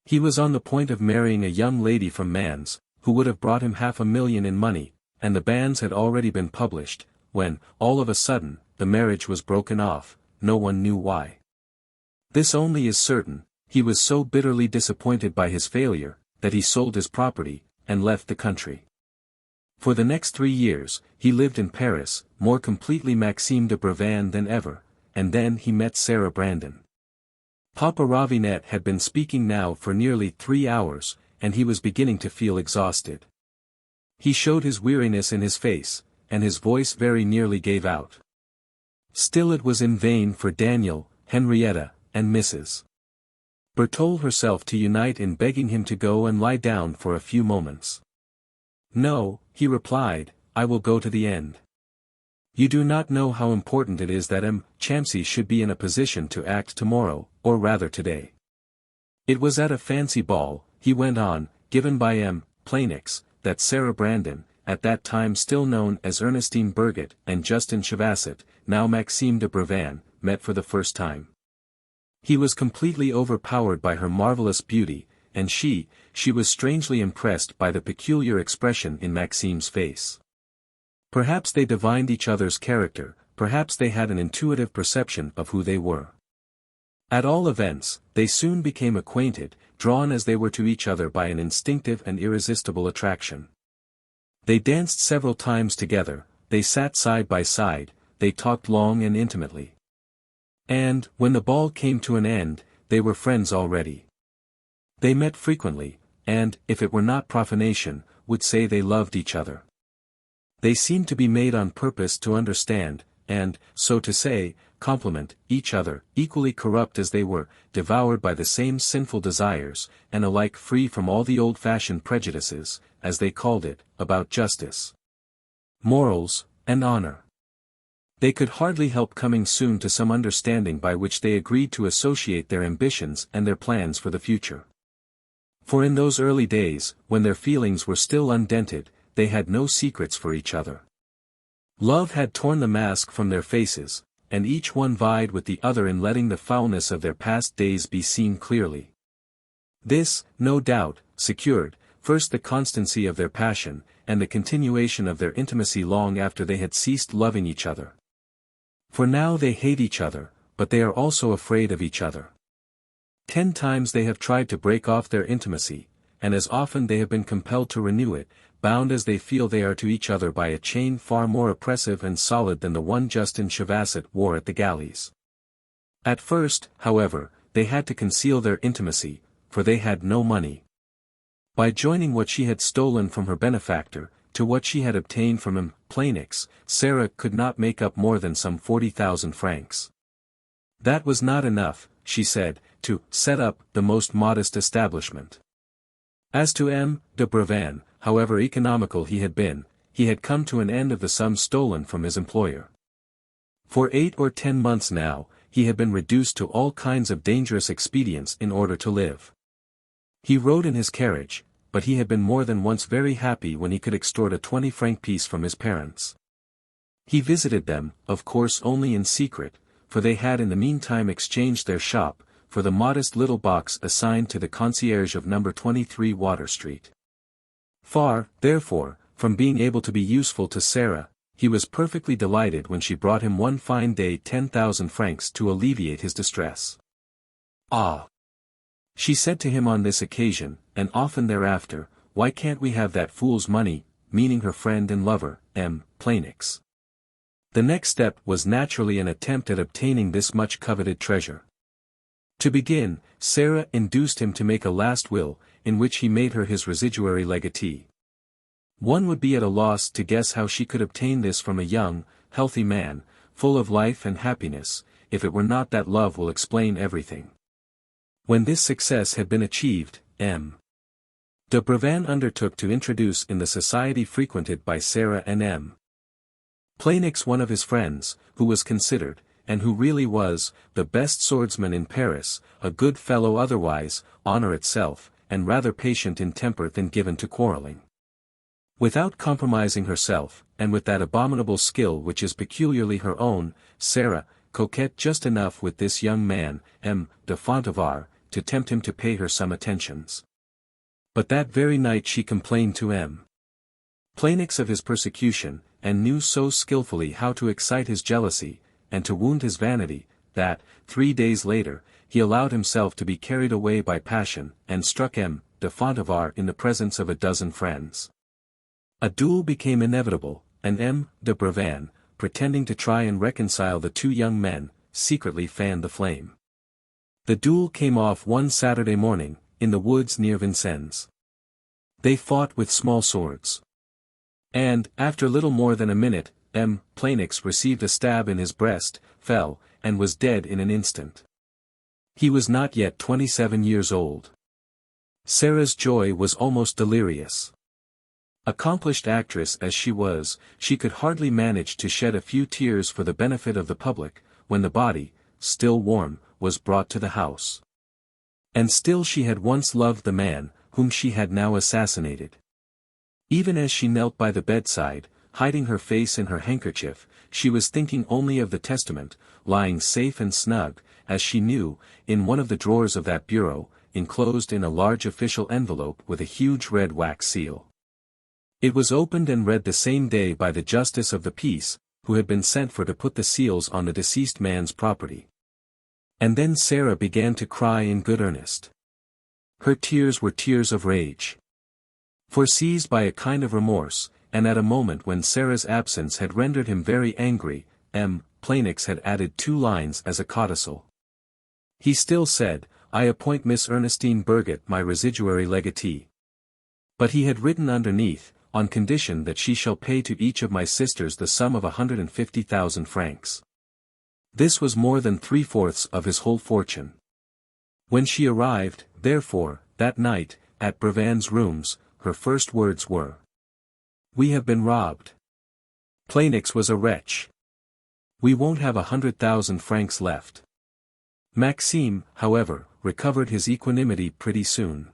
He was on the point of marrying a young lady from Mans, who would have brought him $500,000 in money, and the banns had already been published, when, all of a sudden, the marriage was broken off, no one knew why. This only is certain, he was so bitterly disappointed by his failure, that he sold his property, and left the country. For the next 3 years, he lived in Paris, more completely Maxime de Brevin than ever, and then he met Sarah Brandon. Papa Ravinet had been speaking now for nearly 3 hours, and he was beginning to feel exhausted. He showed his weariness in his face, and his voice very nearly gave out. Still it was in vain for Daniel, Henrietta, and Mrs. Berthold herself to unite in begging him to go and lie down for a few moments. No, he replied, I will go to the end. You do not know how important it is that M. Champsy should be in a position to act tomorrow, or rather today. It was at a fancy ball, he went on, given by M. Planix, that Sarah Brandon, at that time still known as Ernestine Burget and Justin Chevasset, now Maxime de Brevin, met for the first time. He was completely overpowered by her marvelous beauty, and she was strangely impressed by the peculiar expression in Maxime's face. Perhaps they divined each other's character, perhaps they had an intuitive perception of who they were. At all events, they soon became acquainted, drawn as they were to each other by an instinctive and irresistible attraction. They danced several times together, they sat side by side, they talked long and intimately. And, when the ball came to an end, they were friends already. They met frequently, and, if it were not profanation, would say they loved each other. They seemed to be made on purpose to understand, and, so to say, complement each other, equally corrupt as they were, devoured by the same sinful desires, and alike free from all the old-fashioned prejudices, as they called it, about justice, morals, and honor. They could hardly help coming soon to some understanding by which they agreed to associate their ambitions and their plans for the future. For in those early days, when their feelings were still undented, they had no secrets for each other. Love had torn the mask from their faces, and each one vied with the other in letting the foulness of their past days be seen clearly. This, no doubt, secured, first the constancy of their passion, and the continuation of their intimacy long after they had ceased loving each other. For now they hate each other, but they are also afraid of each other. 10 times they have tried to break off their intimacy, and as often they have been compelled to renew it, bound as they feel they are to each other by a chain far more oppressive and solid than the one Justin Chevasset wore at the galleys. At first, however, they had to conceal their intimacy, for they had no money. By joining what she had stolen from her benefactor, to what she had obtained from him, Planix, Sarah could not make up more than some 40,000 francs. That was not enough, she said, to set up the most modest establishment. As to M. de Brevin, however economical he had been, he had come to an end of the sum stolen from his employer. For 8 or 10 months now, he had been reduced to all kinds of dangerous expedients in order to live. He rode in his carriage, but he had been more than once very happy when he could extort a 20-franc piece from his parents. He visited them, of course only in secret, for they had in the meantime exchanged their shop, for the modest little box assigned to the concierge of number 23 Water Street. Far, therefore, from being able to be useful to Sarah, he was perfectly delighted when she brought him one fine day 10,000 francs to alleviate his distress. "Ah!" she said to him on this occasion, and often thereafter, "why can't we have that fool's money," meaning her friend and lover, M. Planix. The next step was naturally an attempt at obtaining this much coveted treasure. To begin, Sarah induced him to make a last will, in which he made her his residuary legatee. One would be at a loss to guess how she could obtain this from a young, healthy man, full of life and happiness, if it were not that love will explain everything. When this success had been achieved, M. de Brevan undertook to introduce in the society frequented by Sarah and M. Planix one of his friends, who was considered, and who really was, the best swordsman in Paris, a good fellow otherwise, honor itself, and rather patient in temper than given to quarreling. Without compromising herself, and with that abominable skill which is peculiarly her own, Sarah, coquette just enough with this young man, M. de Fontavar, to tempt him to pay her some attentions. But that very night she complained to M. Planix of his persecution, and knew so skillfully how to excite his jealousy, and to wound his vanity, that, 3 days later, he allowed himself to be carried away by passion, and struck M. de Fontavar in the presence of a dozen friends. A duel became inevitable, and M. de Brevan, pretending to try and reconcile the two young men, secretly fanned the flame. The duel came off one Saturday morning, in the woods near Vincennes. They fought with small swords. And, after little more than a minute, M. Planix received a stab in his breast, fell, and was dead in an instant. He was not yet 27 years old. Sarah's joy was almost delirious. Accomplished actress as she was, she could hardly manage to shed a few tears for the benefit of the public, when the body, still warm, was brought to the house. And still she had once loved the man, whom she had now assassinated. Even as she knelt by the bedside, hiding her face in her handkerchief, she was thinking only of the testament, lying safe and snug, as she knew, in one of the drawers of that bureau, enclosed in a large official envelope with a huge red wax seal. It was opened and read the same day by the justice of the peace, who had been sent for to put the seals on the deceased man's property. And then Sarah began to cry in good earnest. Her tears were tears of rage. For seized by a kind of remorse, and at a moment when Sarah's absence had rendered him very angry, M. Planix had added 2 lines as a codicil. He still said, "I appoint Miss Ernestine Burget my residuary legatee." But he had written underneath, on condition that she shall pay to each of my sisters the sum of 150,000 francs. This was more than 3/4 of his whole fortune. When she arrived, therefore, that night, at Brevan's rooms, her first words were, "We have been robbed. Planix was a wretch. We won't have 100,000 francs left." Maxime, however, recovered his equanimity pretty soon.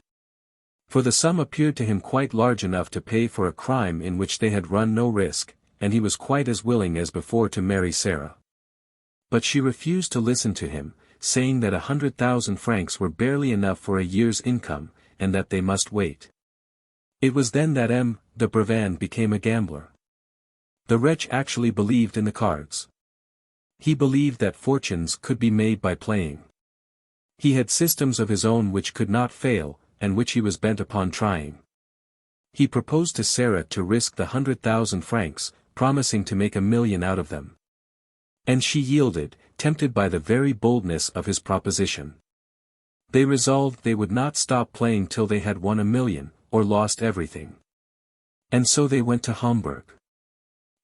For the sum appeared to him quite large enough to pay for a crime in which they had run no risk, and he was quite as willing as before to marry Sarah. But she refused to listen to him, saying that 100,000 francs were barely enough for a year's income, and that they must wait. It was then that M. de Brevan became a gambler. The wretch actually believed in the cards. He believed that fortunes could be made by playing. He had systems of his own which could not fail, and which he was bent upon trying. He proposed to Sarah to risk the 100,000 francs, promising to make 1,000,000 out of them. And she yielded, tempted by the very boldness of his proposition. They resolved they would not stop playing till they had won 1,000,000, or lost everything. And so they went to Hamburg.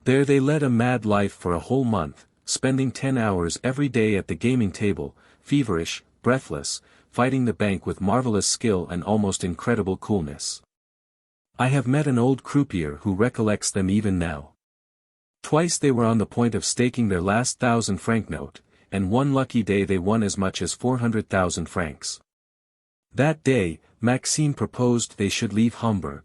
There they led a mad life for a whole month, spending 10 hours every day at the gaming table, feverish, breathless, fighting the bank with marvelous skill and almost incredible coolness. I have met an old croupier who recollects them even now. Twice they were on the point of staking their last 1,000-franc note, and one lucky day they won as much as 400,000 francs. That day, Maxime proposed they should leave Hamburg.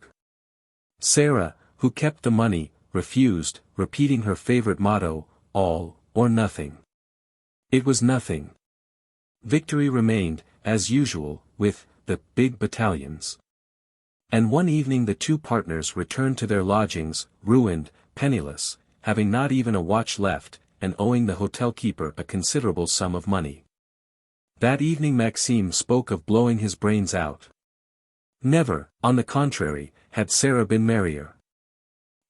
Sarah, who kept the money, refused, repeating her favorite motto, all, or nothing. It was nothing. Victory remained, as usual, with the big battalions. And one evening the two partners returned to their lodgings, ruined, penniless, having not even a watch left, and owing the hotel keeper a considerable sum of money. That evening Maxime spoke of blowing his brains out. Never, on the contrary, had Sarah been merrier.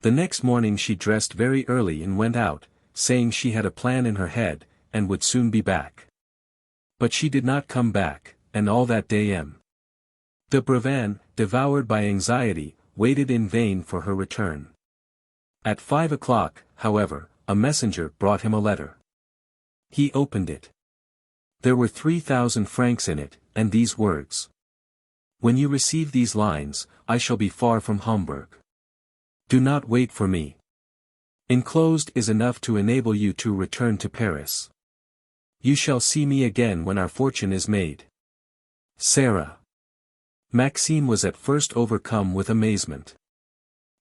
The next morning she dressed very early and went out, saying she had a plan in her head, and would soon be back. But she did not come back, and all that day M. de Brevan, devoured by anxiety, waited in vain for her return. At 5 o'clock, however, a messenger brought him a letter. He opened it. There were 3,000 francs in it, and these words. When you receive these lines, I shall be far from Hamburg. Do not wait for me. Enclosed is enough to enable you to return to Paris. You shall see me again when our fortune is made. Sarah. Maxime was at first overcome with amazement.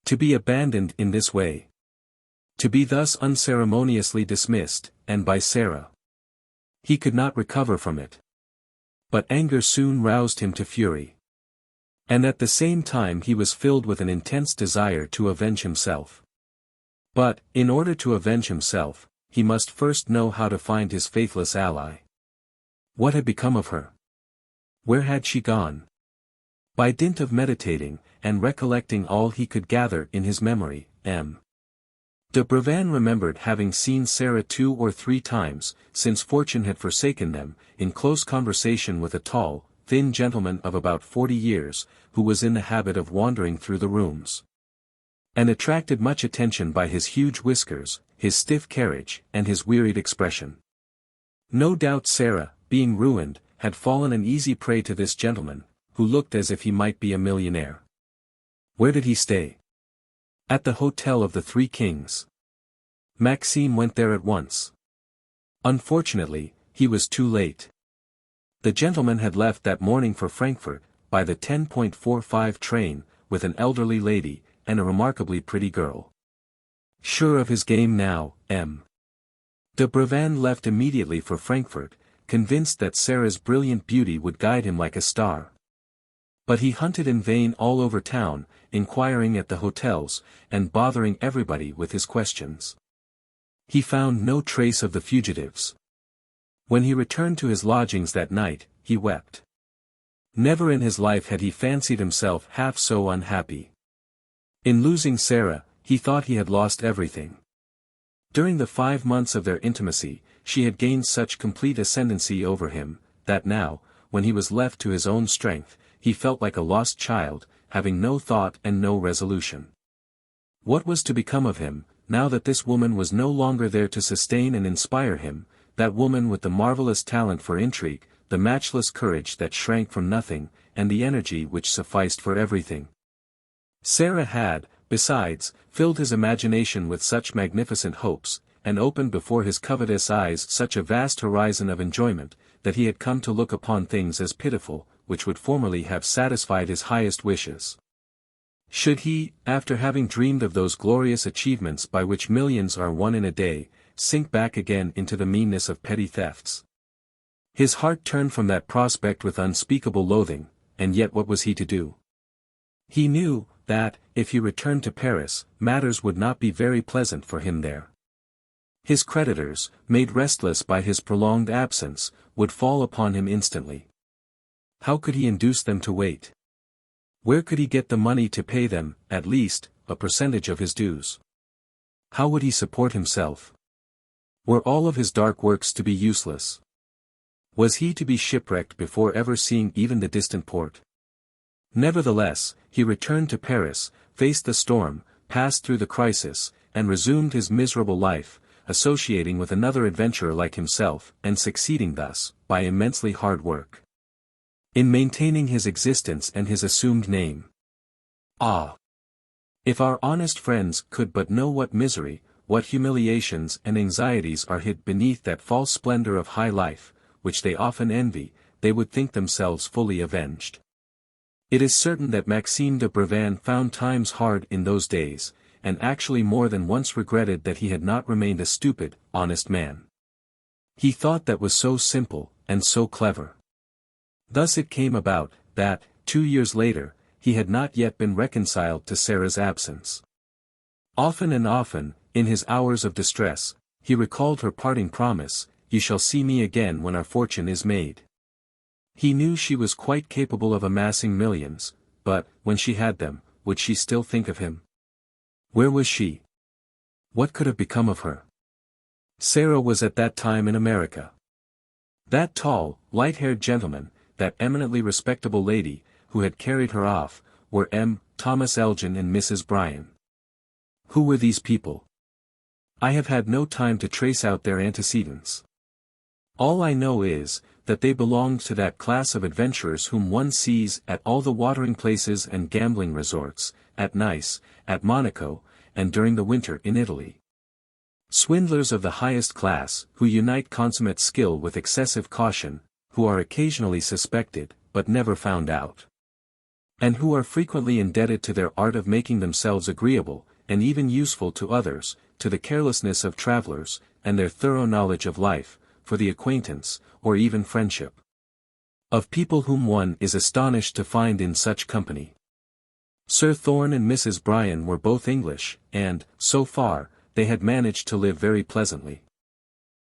To be abandoned in this way. To be thus unceremoniously dismissed, and by Sarah. He could not recover from it. But anger soon roused him to fury. And at the same time he was filled with an intense desire to avenge himself. But, in order to avenge himself, he must first know how to find his faithless ally. What had become of her? Where had she gone? By dint of meditating, and recollecting all he could gather in his memory, M. de Brevan remembered having seen Sarah 2 or 3 times, since fortune had forsaken them, in close conversation with a tall, thin gentleman of about 40 years, who was in the habit of wandering through the rooms. And attracted much attention by his huge whiskers, his stiff carriage, and his wearied expression. No doubt Sarah, being ruined, had fallen an easy prey to this gentleman, who looked as if he might be a millionaire. Where did he stay? At the Hotel of the Three Kings. Maxime went there at once. Unfortunately, he was too late. The gentleman had left that morning for Frankfurt, by the 10:45 train, with an elderly lady, and a remarkably pretty girl. Sure of his game now, M. de Brevan left immediately for Frankfurt, convinced that Sarah's brilliant beauty would guide him like a star. But he hunted in vain all over town, inquiring at the hotels, and bothering everybody with his questions. He found no trace of the fugitives. When he returned to his lodgings that night, he wept. Never in his life had he fancied himself half so unhappy. In losing Sarah, he thought he had lost everything. During the 5 months of their intimacy, she had gained such complete ascendancy over him, that now, when he was left to his own strength, he felt like a lost child, having no thought and no resolution. What was to become of him, now that this woman was no longer there to sustain and inspire him, that woman with the marvelous talent for intrigue, the matchless courage that shrank from nothing, and the energy which sufficed for everything? Sarah had, besides, filled his imagination with such magnificent hopes, and opened before his covetous eyes such a vast horizon of enjoyment, that he had come to look upon things as pitiful, which would formerly have satisfied his highest wishes. Should he, after having dreamed of those glorious achievements by which millions are won in a day, sink back again into the meanness of petty thefts? His heart turned from that prospect with unspeakable loathing, and yet what was he to do? He knew, that, if he returned to Paris, matters would not be very pleasant for him there. His creditors, made restless by his prolonged absence, would fall upon him instantly. How could he induce them to wait? Where could he get the money to pay them, at least, a percentage of his dues? How would he support himself? Were all of his dark works to be useless? Was he to be shipwrecked before ever seeing even the distant port? Nevertheless, he returned to Paris, faced the storm, passed through the crisis, and resumed his miserable life, associating with another adventurer like himself, and succeeding thus, by immensely hard work, in maintaining his existence and his assumed name. Ah! If our honest friends could but know what misery, what humiliations and anxieties are hid beneath that false splendor of high life, which they often envy, they would think themselves fully avenged. It is certain that Maxime de Brevan found times hard in those days, and actually more than once regretted that he had not remained a stupid, honest man. He thought that was so simple, and so clever. Thus it came about, that, 2 years later, he had not yet been reconciled to Sarah's absence. Often and often, in his hours of distress, he recalled her parting promise, "You shall see me again when our fortune is made." He knew she was quite capable of amassing millions, but, when she had them, would she still think of him? Where was she? What could have become of her? Sarah was at that time in America. That tall, light-haired gentleman, that eminently respectable lady, who had carried her off, were Thomas Elgin and Mrs. Bryan. Who were these people? I have had no time to trace out their antecedents. All I know is, that they belonged to that class of adventurers whom one sees at all the watering places and gambling resorts, at Nice, at Monaco, and during the winter in Italy. Swindlers of the highest class, who unite consummate skill with excessive caution, who are occasionally suspected, but never found out. And who are frequently indebted to their art of making themselves agreeable, and even useful to others, to the carelessness of travelers, and their thorough knowledge of life, for the acquaintance, or even friendship, of people whom one is astonished to find in such company. Sir Thorne and Mrs. Bryan were both English, and, so far, they had managed to live very pleasantly.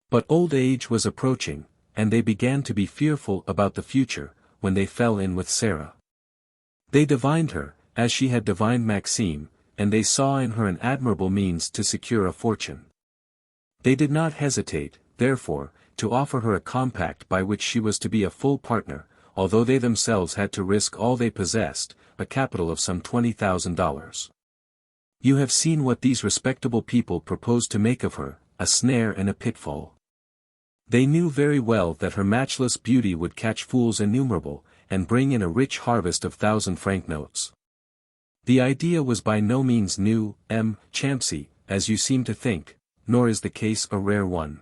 But old age was approaching, and they began to be fearful about the future, when they fell in with Sarah. They divined her, as she had divined Maxime, and they saw in her an admirable means to secure a fortune. They did not hesitate, therefore, to offer her a compact by which she was to be a full partner, although they themselves had to risk all they possessed, a capital of some $20,000. You have seen what these respectable people proposed to make of her, a snare and a pitfall. They knew very well that her matchless beauty would catch fools innumerable, and bring in a rich harvest of 1,000-franc notes. The idea was by no means new, champsy, as you seem to think, nor is the case a rare one.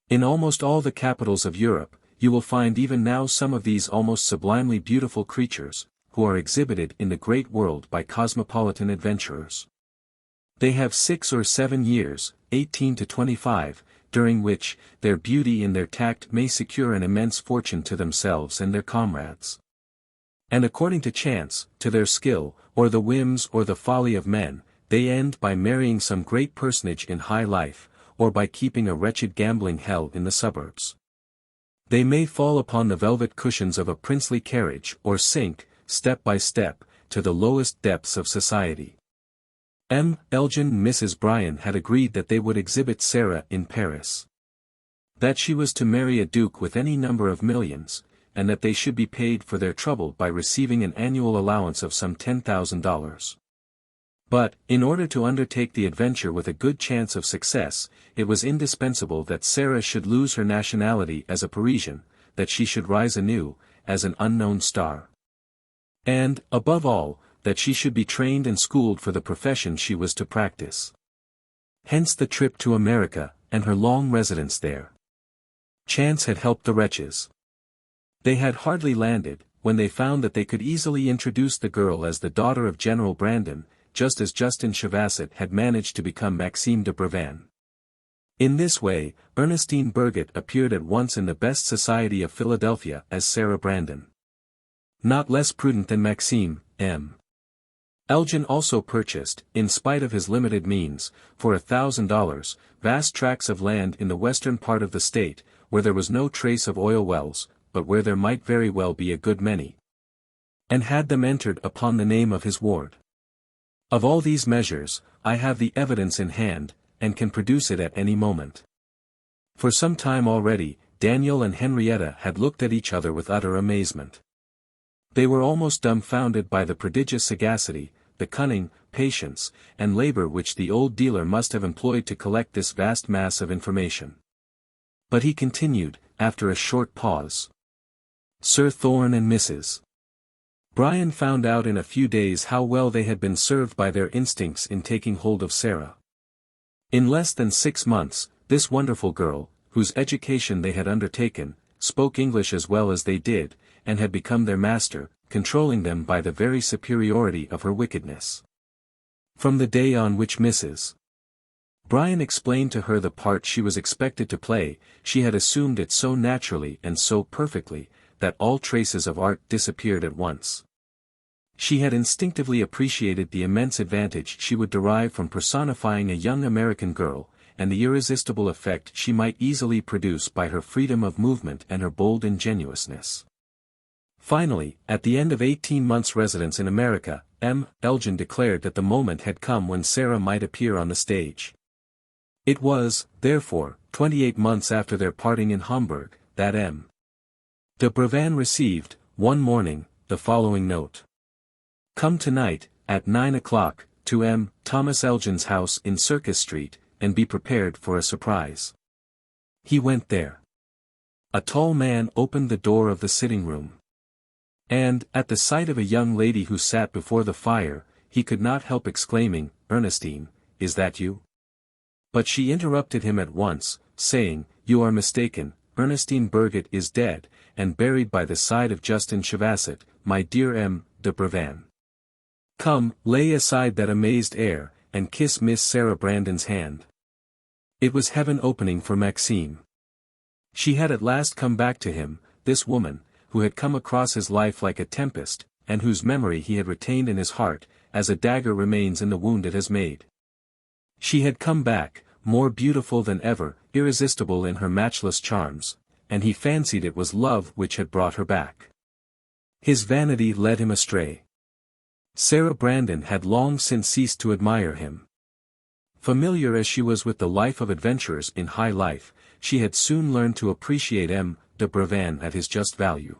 In almost all the capitals of Europe, you will find even now some of these almost sublimely beautiful creatures, who are exhibited in the great world by cosmopolitan adventurers. They have 6 or 7 years, 18 to 25, during which, their beauty and their tact may secure an immense fortune to themselves and their comrades. And according to chance, to their skill, or the whims or the folly of men, they end by marrying some great personage in high life, or by keeping a wretched gambling hell in the suburbs. They may fall upon the velvet cushions of a princely carriage or sink, step by step, to the lowest depths of society. Elgin and Mrs. Bryan had agreed that they would exhibit Sarah in Paris. That she was to marry a duke with any number of millions, and that they should be paid for their trouble by receiving an annual allowance of some $10,000. But, in order to undertake the adventure with a good chance of success, it was indispensable that Sarah should lose her nationality as a Parisian, that she should rise anew, as an unknown star. And, above all, that she should be trained and schooled for the profession she was to practice. Hence the trip to America, and her long residence there. Chance had helped the wretches. They had hardly landed, when they found that they could easily introduce the girl as the daughter of General Brandon, just as Justin Chevasset had managed to become Maxime de Brevan. In this way, Ernestine Burget appeared at once in the best society of Philadelphia as Sarah Brandon. Not less prudent than Maxime, Elgin also purchased, in spite of his limited means, for $1,000, vast tracts of land in the western part of the state, where there was no trace of oil wells, but where there might very well be a good many. And had them entered upon the name of his ward. Of all these measures, I have the evidence in hand, and can produce it at any moment. For some time already, Daniel and Henrietta had looked at each other with utter amazement. They were almost dumbfounded by the prodigious sagacity, the cunning, patience, and labor which the old dealer must have employed to collect this vast mass of information. But he continued, after a short pause. Sir Thorne and Mrs. Brian found out in a few days how well they had been served by their instincts in taking hold of Sarah. In less than 6 months, this wonderful girl, whose education they had undertaken, spoke English as well as they did, and had become their master, controlling them by the very superiority of her wickedness. From the day on which Mrs. Brian explained to her the part she was expected to play, she had assumed it so naturally and so perfectly, that all traces of art disappeared at once. She had instinctively appreciated the immense advantage she would derive from personifying a young American girl, and the irresistible effect she might easily produce by her freedom of movement and her bold ingenuousness. Finally, at the end of 18 months' residence in America, M. Elgin declared that the moment had come when Sarah might appear on the stage. It was, therefore, 28 months after their parting in Hamburg, that M. de Brevan received, one morning, the following note. Come tonight, at 9 o'clock, to M. Thomas Elgin's house in Circus Street, and be prepared for a surprise. He went there. A tall man opened the door of the sitting room. And, at the sight of a young lady who sat before the fire, he could not help exclaiming, Ernestine, is that you? But she interrupted him at once, saying, You are mistaken, Ernestine Birgit is dead, and buried by the side of Justin Chavasset, my dear M. de Brevan. Come, lay aside that amazed air, and kiss Miss Sarah Brandon's hand. It was heaven opening for Maxime. She had at last come back to him, this woman, who had come across his life like a tempest, and whose memory he had retained in his heart, as a dagger remains in the wound it has made. She had come back, more beautiful than ever, irresistible in her matchless charms, and he fancied it was love which had brought her back. His vanity led him astray. Sarah Brandon had long since ceased to admire him. Familiar as she was with the life of adventurers in high life, she had soon learned to appreciate M. de Brevan at his just value.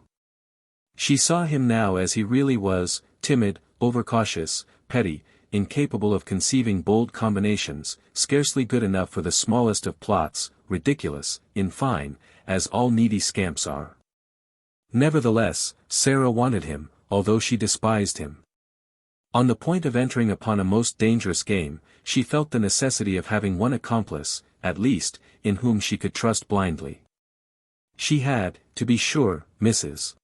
She saw him now as he really was, timid, overcautious, petty, incapable of conceiving bold combinations, scarcely good enough for the smallest of plots, ridiculous, in fine, as all needy scamps are. Nevertheless, Sarah wanted him, although she despised him. On the point of entering upon a most dangerous game, she felt the necessity of having one accomplice, at least, in whom she could trust blindly. She had, to be sure, Mrs.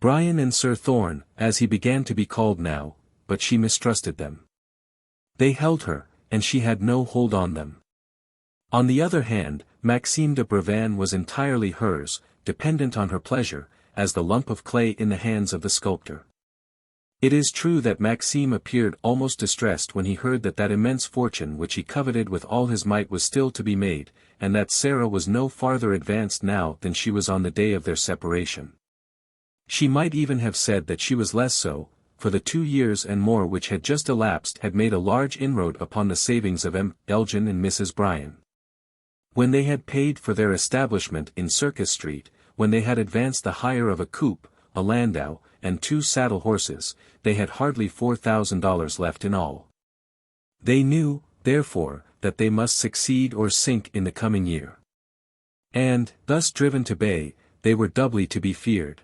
Brian and Sir Thorn, as he began to be called now, but she mistrusted them. They held her, and she had no hold on them. On the other hand, Maxime de Brevan was entirely hers, dependent on her pleasure, as the lump of clay in the hands of the sculptor. It is true that Maxime appeared almost distressed when he heard that immense fortune which he coveted with all his might was still to be made, and that Sarah was no farther advanced now than she was on the day of their separation. She might even have said that she was less so, for the 2 years and more which had just elapsed had made a large inroad upon the savings of M. Elgin and Mrs. Brian. When they had paid for their establishment in Circus Street, when they had advanced the hire of a coupe, a landau, and 2 saddle horses, they had hardly $4,000 left in all. They knew, therefore, that they must succeed or sink in the coming year. And, thus driven to bay, they were doubly to be feared.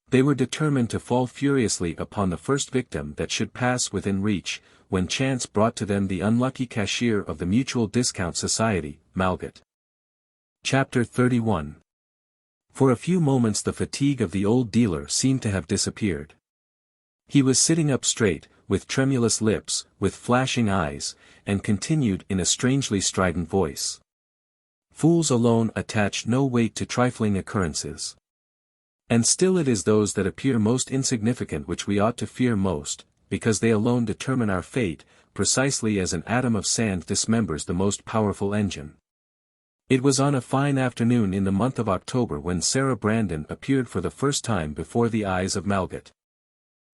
They were determined to fall furiously upon the first victim that should pass within reach, when chance brought to them the unlucky cashier of the Mutual Discount Society, Malgott. Chapter 31. For a few moments the fatigue of the old dealer seemed to have disappeared. He was sitting up straight, with tremulous lips, with flashing eyes, and continued in a strangely strident voice. Fools alone attach no weight to trifling occurrences. And still it is those that appear most insignificant which we ought to fear most, because they alone determine our fate, precisely as an atom of sand dismembers the most powerful engine. It was on a fine afternoon in the month of October when Sarah Brandon appeared for the first time before the eyes of Malgott.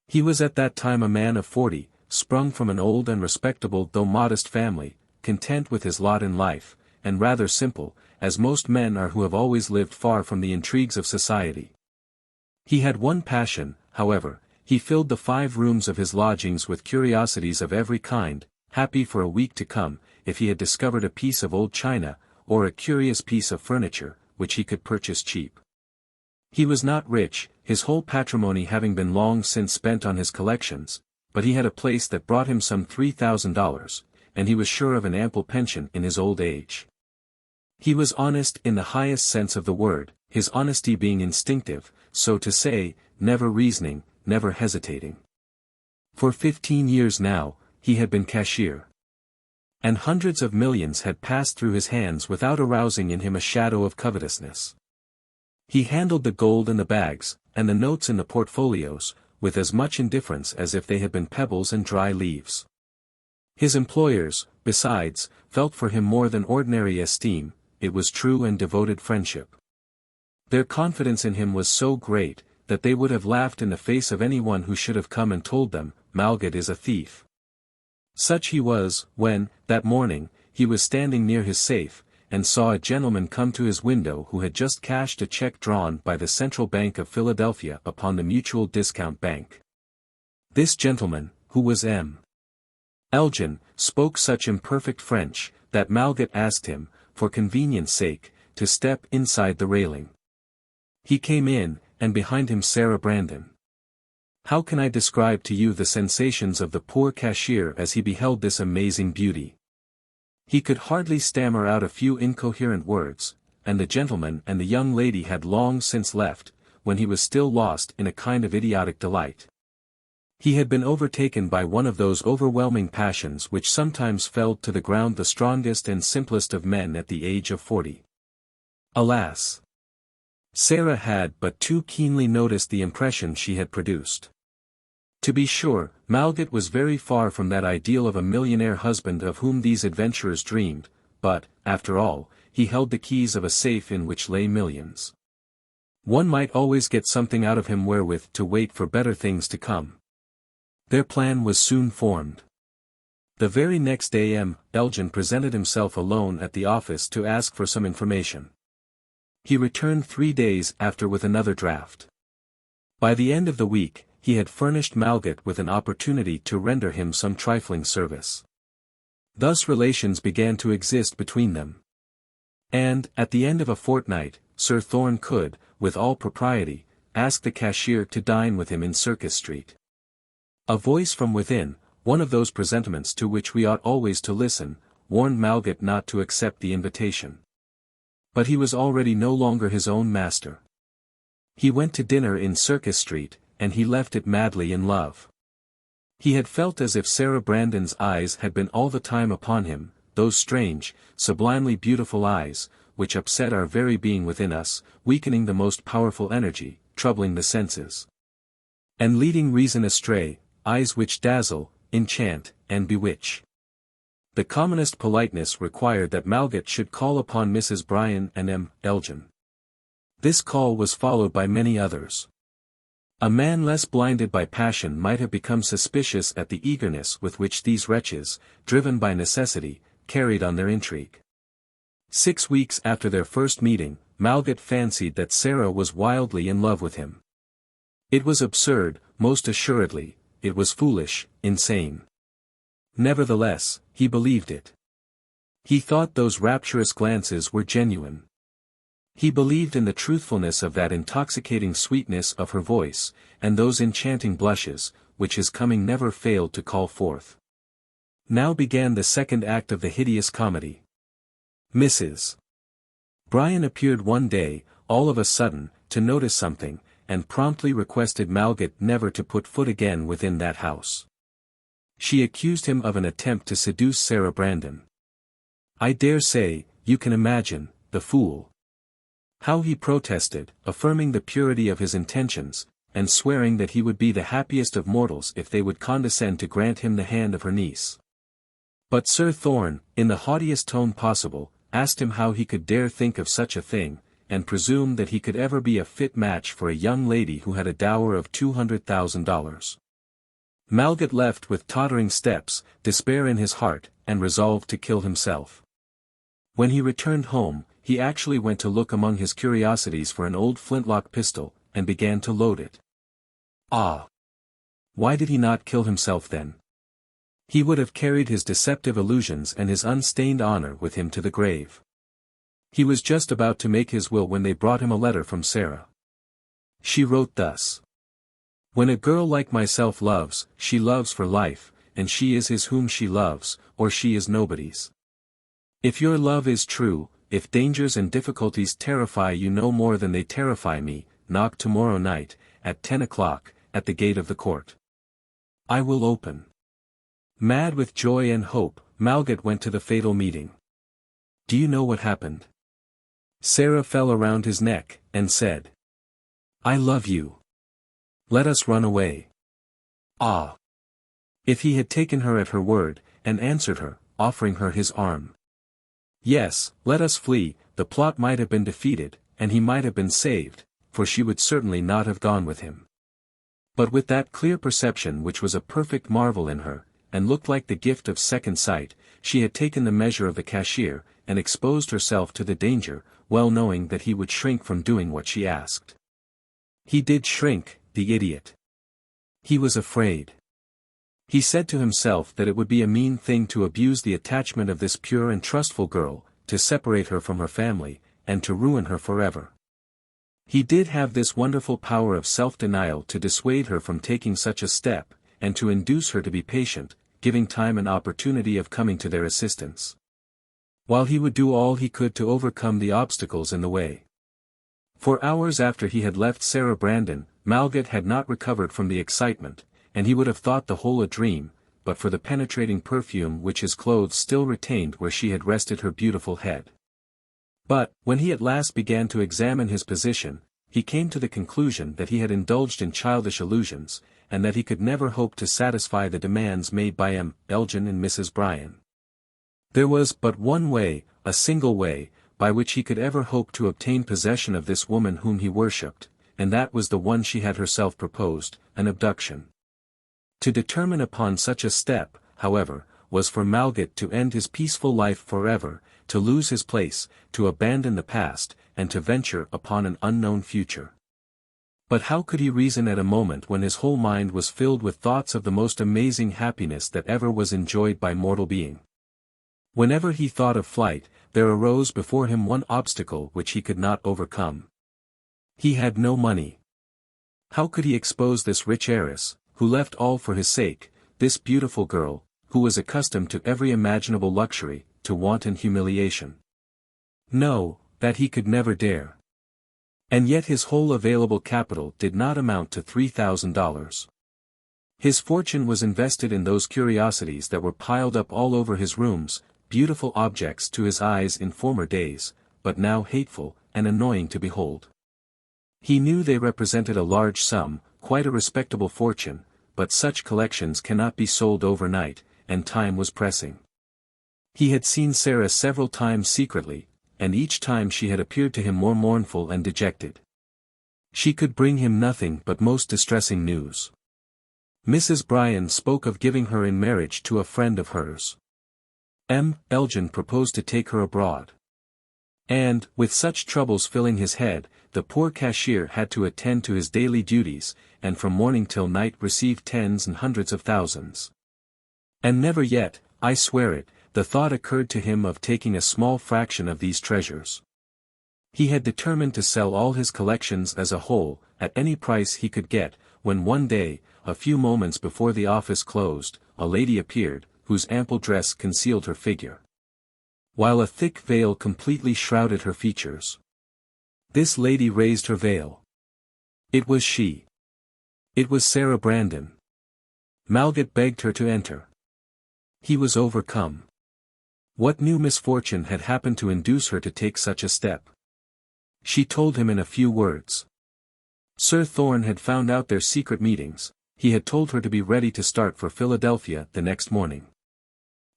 He was at that time a man of 40, sprung from an old and respectable though modest family, content with his lot in life, and rather simple, as most men are who have always lived far from the intrigues of society. He had one passion, however: he filled the 5 rooms of his lodgings with curiosities of every kind, happy for a week to come, if he had discovered a piece of old china, or a curious piece of furniture, which he could purchase cheap. He was not rich, his whole patrimony having been long since spent on his collections, but he had a place that brought him some $3,000, and he was sure of an ample pension in his old age. He was honest in the highest sense of the word, his honesty being instinctive, so to say, never reasoning, never hesitating. For 15 years now, he had been cashier. And hundreds of millions had passed through his hands without arousing in him a shadow of covetousness. He handled the gold in the bags, and the notes in the portfolios, with as much indifference as if they had been pebbles and dry leaves. His employers, besides, felt for him more than ordinary esteem, it was true and devoted friendship. Their confidence in him was so great, that they would have laughed in the face of anyone who should have come and told them, "Malgat is a thief." Such he was, when, that morning, he was standing near his safe, and saw a gentleman come to his window who had just cashed a check drawn by the Central Bank of Philadelphia upon the Mutual Discount Bank. This gentleman, who was M. Elgin, spoke such imperfect French, that Malgat asked him, for convenience sake, to step inside the railing. He came in, and behind him Sarah Brandon. How can I describe to you the sensations of the poor cashier as he beheld this amazing beauty? He could hardly stammer out a few incoherent words, and the gentleman and the young lady had long since left, when he was still lost in a kind of idiotic delight. He had been overtaken by one of those overwhelming passions which sometimes felled to the ground the strongest and simplest of men at the age of 40. Alas! Sarah had but too keenly noticed the impression she had produced. To be sure, Malgat was very far from that ideal of a millionaire husband of whom these adventurers dreamed, but, after all, he held the keys of a safe in which lay millions. One might always get something out of him wherewith to wait for better things to come. Their plan was soon formed. The very next day M. Elgin presented himself alone at the office to ask for some information. He returned 3 days after with another draft. By the end of the week, he had furnished Malgat with an opportunity to render him some trifling service. Thus relations began to exist between them. And, at the end of a fortnight, Sir Thorn could, with all propriety, ask the cashier to dine with him in Circus Street. A voice from within, one of those presentiments to which we ought always to listen, warned Malgat not to accept the invitation. But he was already no longer his own master. He went to dinner in Circus Street, and he left it madly in love. He had felt as if Sarah Brandon's eyes had been all the time upon him, those strange, sublimely beautiful eyes, which upset our very being within us, weakening the most powerful energy, troubling the senses, and leading reason astray, eyes which dazzle, enchant, and bewitch. The commonest politeness required that Malgat should call upon Mrs. Bryan and M. Elgin. This call was followed by many others. A man less blinded by passion might have become suspicious at the eagerness with which these wretches, driven by necessity, carried on their intrigue. 6 weeks after their first meeting, Malgat fancied that Sarah was wildly in love with him. It was absurd, most assuredly, it was foolish, insane. Nevertheless, he believed it. He thought those rapturous glances were genuine. He believed in the truthfulness of that intoxicating sweetness of her voice, and those enchanting blushes, which his coming never failed to call forth. Now began the second act of the hideous comedy. Mrs. Bryan appeared one day, all of a sudden, to notice something, and promptly requested Malgat never to put foot again within that house. She accused him of an attempt to seduce Sarah Brandon. I dare say, you can imagine, the fool. How he protested, affirming the purity of his intentions, and swearing that he would be the happiest of mortals if they would condescend to grant him the hand of her niece. But Sir Thorn, in the haughtiest tone possible, asked him how he could dare think of such a thing, and presume that he could ever be a fit match for a young lady who had a dower of $200,000. Malgat left with tottering steps, despair in his heart, and resolved to kill himself. When he returned home, he actually went to look among his curiosities for an old flintlock pistol, and began to load it. Ah! Why did he not kill himself then? He would have carried his deceptive illusions and his unstained honor with him to the grave. He was just about to make his will when they brought him a letter from Sarah. She wrote thus. When a girl like myself loves, she loves for life, and she is his whom she loves, or she is nobody's. If your love is true, if dangers and difficulties terrify you no more than they terrify me, knock tomorrow night, at 10 o'clock, at the gate of the court. I will open. Mad with joy and hope, Malgat went to the fatal meeting. Do you know what happened? Sarah fell around his neck, and said, I love you. Let us run away. Ah! If he had taken her at her word, and answered her, offering her his arm. Yes, let us flee, the plot might have been defeated, and he might have been saved, for she would certainly not have gone with him. But with that clear perception which was a perfect marvel in her, and looked like the gift of second sight, she had taken the measure of the cashier, and exposed herself to the danger, well knowing that he would shrink from doing what she asked. He did shrink, the idiot. He was afraid. He said to himself that it would be a mean thing to abuse the attachment of this pure and trustful girl, to separate her from her family, and to ruin her forever. He did have this wonderful power of self-denial to dissuade her from taking such a step, and to induce her to be patient, giving time and opportunity of coming to their assistance. While he would do all he could to overcome the obstacles in the way. For hours after he had left Sarah Brandon, Malgat had not recovered from the excitement, and he would have thought the whole a dream, but for the penetrating perfume which his clothes still retained where she had rested her beautiful head. But, when he at last began to examine his position, he came to the conclusion that he had indulged in childish illusions, and that he could never hope to satisfy the demands made by Elgin and Mrs. Bryan. There was but one way, a single way, by which he could ever hope to obtain possession of this woman whom he worshipped, and that was the one she had herself proposed, an abduction. To determine upon such a step, however, was for Malgat to end his peaceful life forever, to lose his place, to abandon the past, and to venture upon an unknown future. But how could he reason at a moment when his whole mind was filled with thoughts of the most amazing happiness that ever was enjoyed by mortal being? Whenever he thought of flight, there arose before him one obstacle which he could not overcome. He had no money. How could he expose this rich heiress, who left all for his sake, this beautiful girl, who was accustomed to every imaginable luxury, to wanton humiliation? No, that he could never dare. And yet his whole available capital did not amount to $3,000. His fortune was invested in those curiosities that were piled up all over his rooms, beautiful objects to his eyes in former days, but now hateful and annoying to behold. He knew they represented a large sum, quite a respectable fortune, but such collections cannot be sold overnight, and time was pressing. He had seen Sarah several times secretly, and each time she had appeared to him more mournful and dejected. She could bring him nothing but most distressing news. Mrs. Bryan spoke of giving her in marriage to a friend of hers. Elgin proposed to take her abroad. And, with such troubles filling his head, the poor cashier had to attend to his daily duties, and from morning till night receive tens and hundreds of thousands. And never yet, I swear it, the thought occurred to him of taking a small fraction of these treasures. He had determined to sell all his collections as a whole, at any price he could get, when one day, a few moments before the office closed, a lady appeared, whose ample dress concealed her figure, while a thick veil completely shrouded her features. This lady raised her veil. It was she. It was Sarah Brandon. Malgat begged her to enter. He was overcome. What new misfortune had happened to induce her to take such a step? She told him in a few words. Sir Thorne had found out their secret meetings. He had told her to be ready to start for Philadelphia the next morning.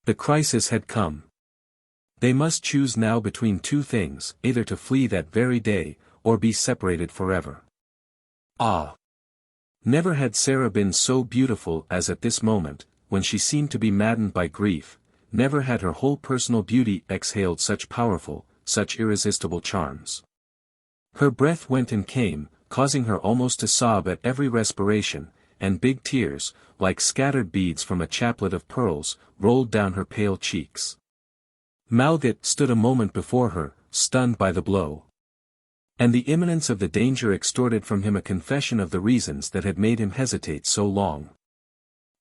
The crisis had come. They must choose now between two things, either to flee that very day, or be separated forever. Ah! Never had Sarah been so beautiful as at this moment, when she seemed to be maddened by grief. Never had her whole personal beauty exhaled such powerful, such irresistible charms. Her breath went and came, causing her almost to sob at every respiration, and big tears, like scattered beads from a chaplet of pearls, rolled down her pale cheeks. Malgat stood a moment before her, stunned by the blow. And the imminence of the danger extorted from him a confession of the reasons that had made him hesitate so long.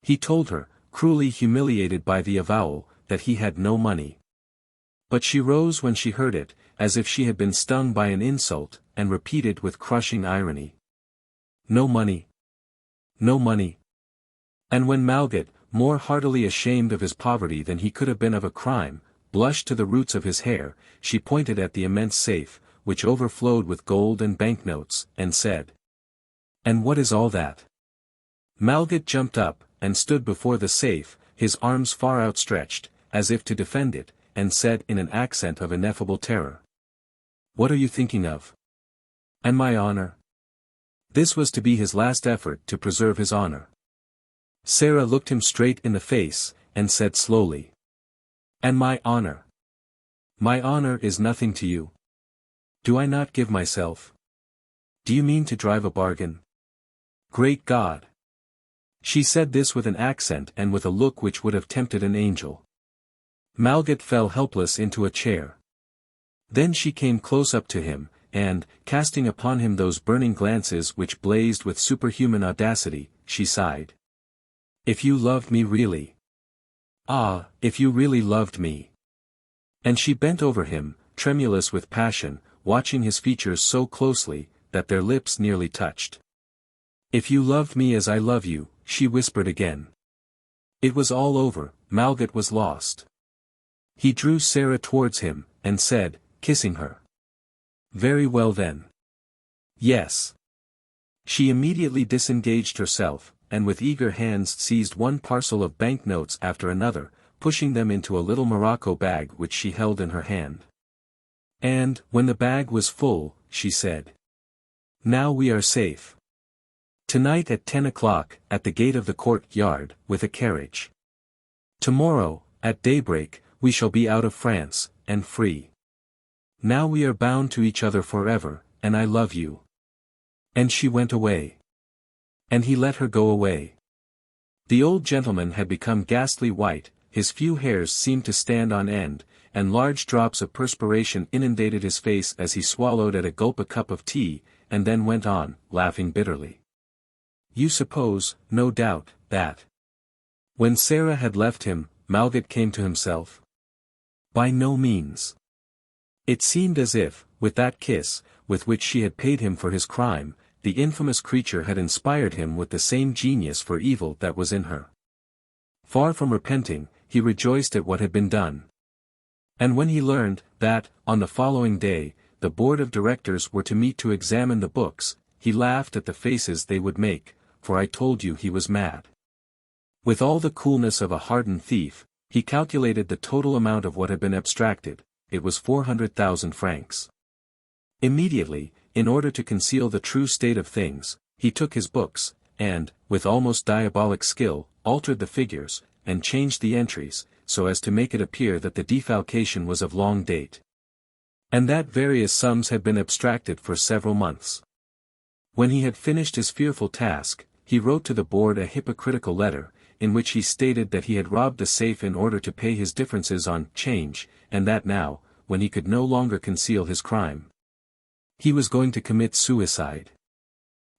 He told her, cruelly humiliated by the avowal, that he had no money. But she rose when she heard it, as if she had been stung by an insult, and repeated with crushing irony. No money. No money. And when Malgat, more heartily ashamed of his poverty than he could have been of a crime, blushed to the roots of his hair, she pointed at the immense safe, which overflowed with gold and banknotes, and said, "And what is all that?" Malgat jumped up, and stood before the safe, his arms far outstretched, as if to defend it, and said in an accent of ineffable terror, "What are you thinking of? And my honor?" This was to be his last effort to preserve his honor. Sarah looked him straight in the face, and said slowly, "And my honor? My honor is nothing to you. Do I not give myself? Do you mean to drive a bargain? Great God!" She said this with an accent and with a look which would have tempted an angel. Malgat fell helpless into a chair. Then she came close up to him, and, casting upon him those burning glances which blazed with superhuman audacity, she sighed. "If you loved me really. Ah, if you really loved me." And she bent over him, tremulous with passion, watching his features so closely, that their lips nearly touched. "If you loved me as I love you," she whispered again. It was all over, Malgat was lost. He drew Sarah towards him, and said, kissing her, "Very well then. Yes." She immediately disengaged herself, and with eager hands seized one parcel of banknotes after another, pushing them into a little morocco bag which she held in her hand. And, when the bag was full, she said, "Now we are safe. Tonight at 10 o'clock, at the gate of the court-yard, with a carriage. Tomorrow, at daybreak, we shall be out of France, and free. Now we are bound to each other forever, and I love you." And she went away. And he let her go away. The old gentleman had become ghastly white, his few hairs seemed to stand on end, and large drops of perspiration inundated his face as he swallowed at a gulp a cup of tea, and then went on, laughing bitterly. "You suppose, no doubt, that." When Sarah had left him, Malgat came to himself. By no means. It seemed as if, with that kiss, with which she had paid him for his crime, the infamous creature had inspired him with the same genius for evil that was in her. Far from repenting, he rejoiced at what had been done. And when he learned, that, on the following day, the board of directors were to meet to examine the books, he laughed at the faces they would make, for I told you he was mad. With all the coolness of a hardened thief, he calculated the total amount of what had been abstracted. It was 400,000 francs. Immediately, in order to conceal the true state of things, he took his books, and, with almost diabolic skill, altered the figures, and changed the entries, so as to make it appear that the defalcation was of long date. And that various sums had been abstracted for several months. When he had finished his fearful task, he wrote to the board a hypocritical letter, in which he stated that he had robbed the safe in order to pay his differences on change, and that now, when he could no longer conceal his crime, he was going to commit suicide.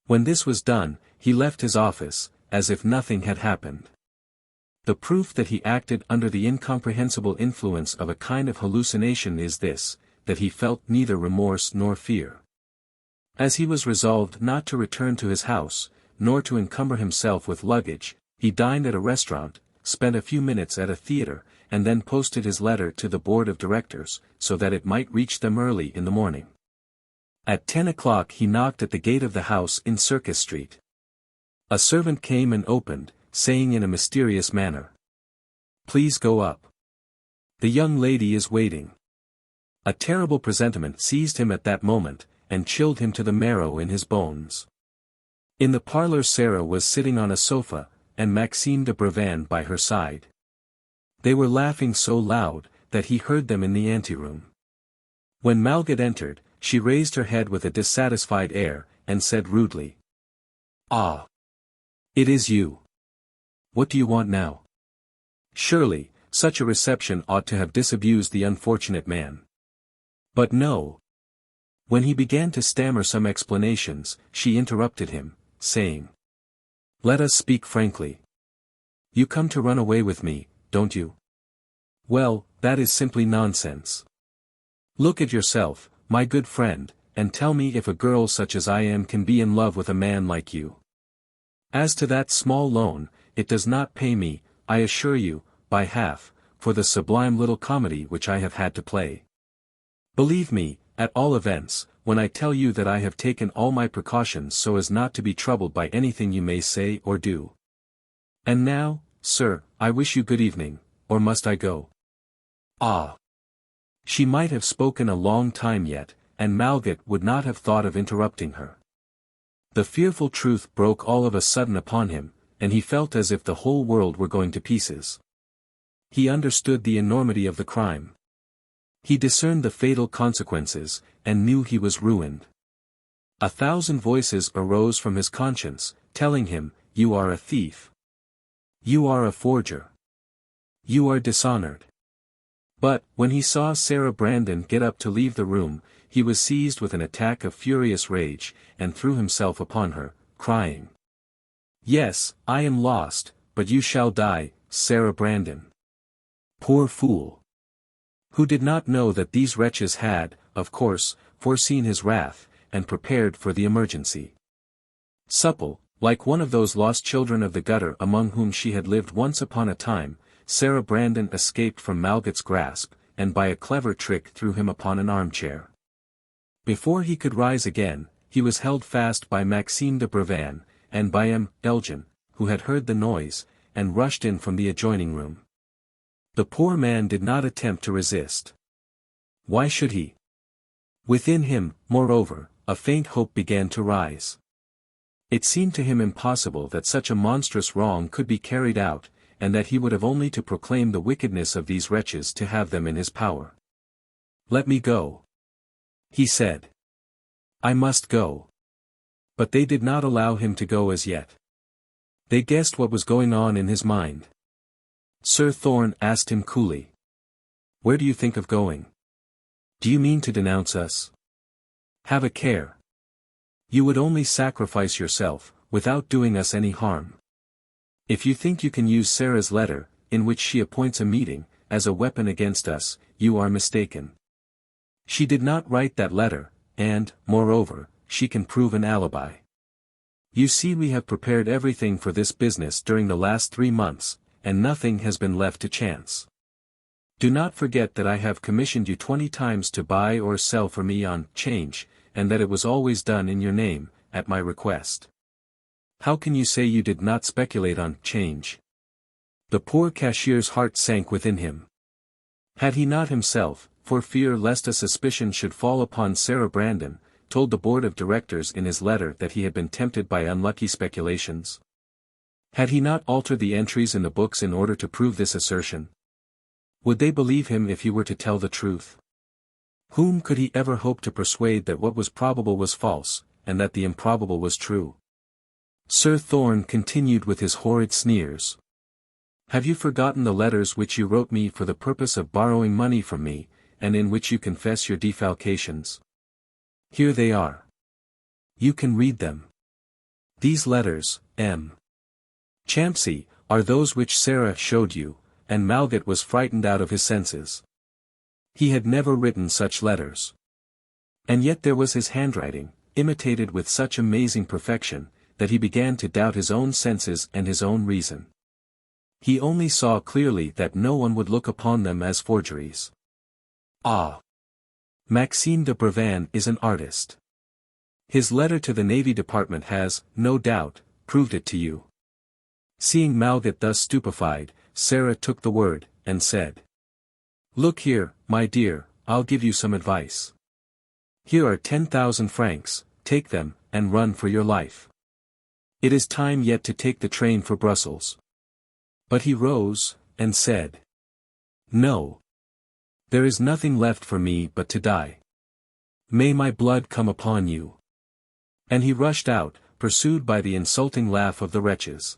When this was done, he left his office, as if nothing had happened. The proof that he acted under the incomprehensible influence of a kind of hallucination is this, that he felt neither remorse nor fear. As he was resolved not to return to his house, nor to encumber himself with luggage, he dined at a restaurant, spent a few minutes at a theatre, and then posted his letter to the board of directors, so that it might reach them early in the morning. At 10 o'clock he knocked at the gate of the house in Circus Street. A servant came and opened, saying in a mysterious manner, "Please go up. The young lady is waiting." A terrible presentiment seized him at that moment, and chilled him to the marrow in his bones. In the parlour Sarah was sitting on a sofa, and Maxime de Brevan by her side. They were laughing so loud, that he heard them in the anteroom. When Malgat entered, she raised her head with a dissatisfied air, and said rudely, "Ah! It is you. What do you want now?" Surely, such a reception ought to have disabused the unfortunate man. But no. When he began to stammer some explanations, she interrupted him, saying, "Let us speak frankly. You come to run away with me, don't you? Well, that is simply nonsense. Look at yourself, my good friend, and tell me if a girl such as I am can be in love with a man like you. As to that small loan, it does not pay me, I assure you, by half, for the sublime little comedy which I have had to play. Believe me, at all events, when I tell you that I have taken all my precautions so as not to be troubled by anything you may say or do. And now, sir, I wish you good evening, or must I go?" Ah! She might have spoken a long time yet, and Malgat would not have thought of interrupting her. The fearful truth broke all of a sudden upon him, and he felt as if the whole world were going to pieces. He understood the enormity of the crime. He discerned the fatal consequences, and knew he was ruined. 1,000 voices arose from his conscience, telling him, "You are a thief. You are a forger. You are dishonored." But, when he saw Sarah Brandon get up to leave the room, he was seized with an attack of furious rage, and threw himself upon her, crying, "Yes, I am lost, but you shall die, Sarah Brandon." Poor fool! Who did not know that these wretches had, of course, foreseen his wrath, and prepared for the emergency. Supple, like one of those lost children of the gutter among whom she had lived once upon a time, Sarah Brandon escaped from Malgat's grasp, and by a clever trick threw him upon an armchair. Before he could rise again, he was held fast by Maxime de Brevan, and by M. Elgin, who had heard the noise, and rushed in from the adjoining room. The poor man did not attempt to resist. Why should he? Within him, moreover, a faint hope began to rise. It seemed to him impossible that such a monstrous wrong could be carried out, and that he would have only to proclaim the wickedness of these wretches to have them in his power. "Let me go," he said. "I must go." But they did not allow him to go as yet. They guessed what was going on in his mind. Sir Thorne asked him coolly, "Where do you think of going? Do you mean to denounce us? Have a care. You would only sacrifice yourself, without doing us any harm. If you think you can use Sarah's letter, in which she appoints a meeting, as a weapon against us, you are mistaken. She did not write that letter, and, moreover, she can prove an alibi. You see, we have prepared everything for this business during the last 3 months, and nothing has been left to chance. Do not forget that I have commissioned you 20 times to buy or sell for me on 'change, and that it was always done in your name, at my request. How can you say you did not speculate on 'change? The poor cashier's heart sank within him. Had he not himself, for fear lest a suspicion should fall upon Sarah Brandon, told the board of directors in his letter that he had been tempted by unlucky speculations? Had he not altered the entries in the books in order to prove this assertion? Would they believe him if he were to tell the truth? Whom could he ever hope to persuade that what was probable was false, and that the improbable was true? Sir Thorne continued with his horrid sneers. Have you forgotten the letters which you wrote me for the purpose of borrowing money from me, and in which you confess your defalcations? Here they are. You can read them. These letters, M. Champsy, are those which Sarah showed you, and Malgat was frightened out of his senses. He had never written such letters. And yet there was his handwriting, imitated with such amazing perfection, that he began to doubt his own senses and his own reason. He only saw clearly that no one would look upon them as forgeries. Ah! Maxime de Brevan is an artist. His letter to the Navy Department has, no doubt, proved it to you. Seeing Malgat thus stupefied, Sarah took the word, and said, Look here, my dear, I'll give you some advice. Here are 10,000 francs, take them, and run for your life. It is time yet to take the train for Brussels. But he rose, and said, No. There is nothing left for me but to die. May my blood come upon you. And he rushed out, pursued by the insulting laugh of the wretches.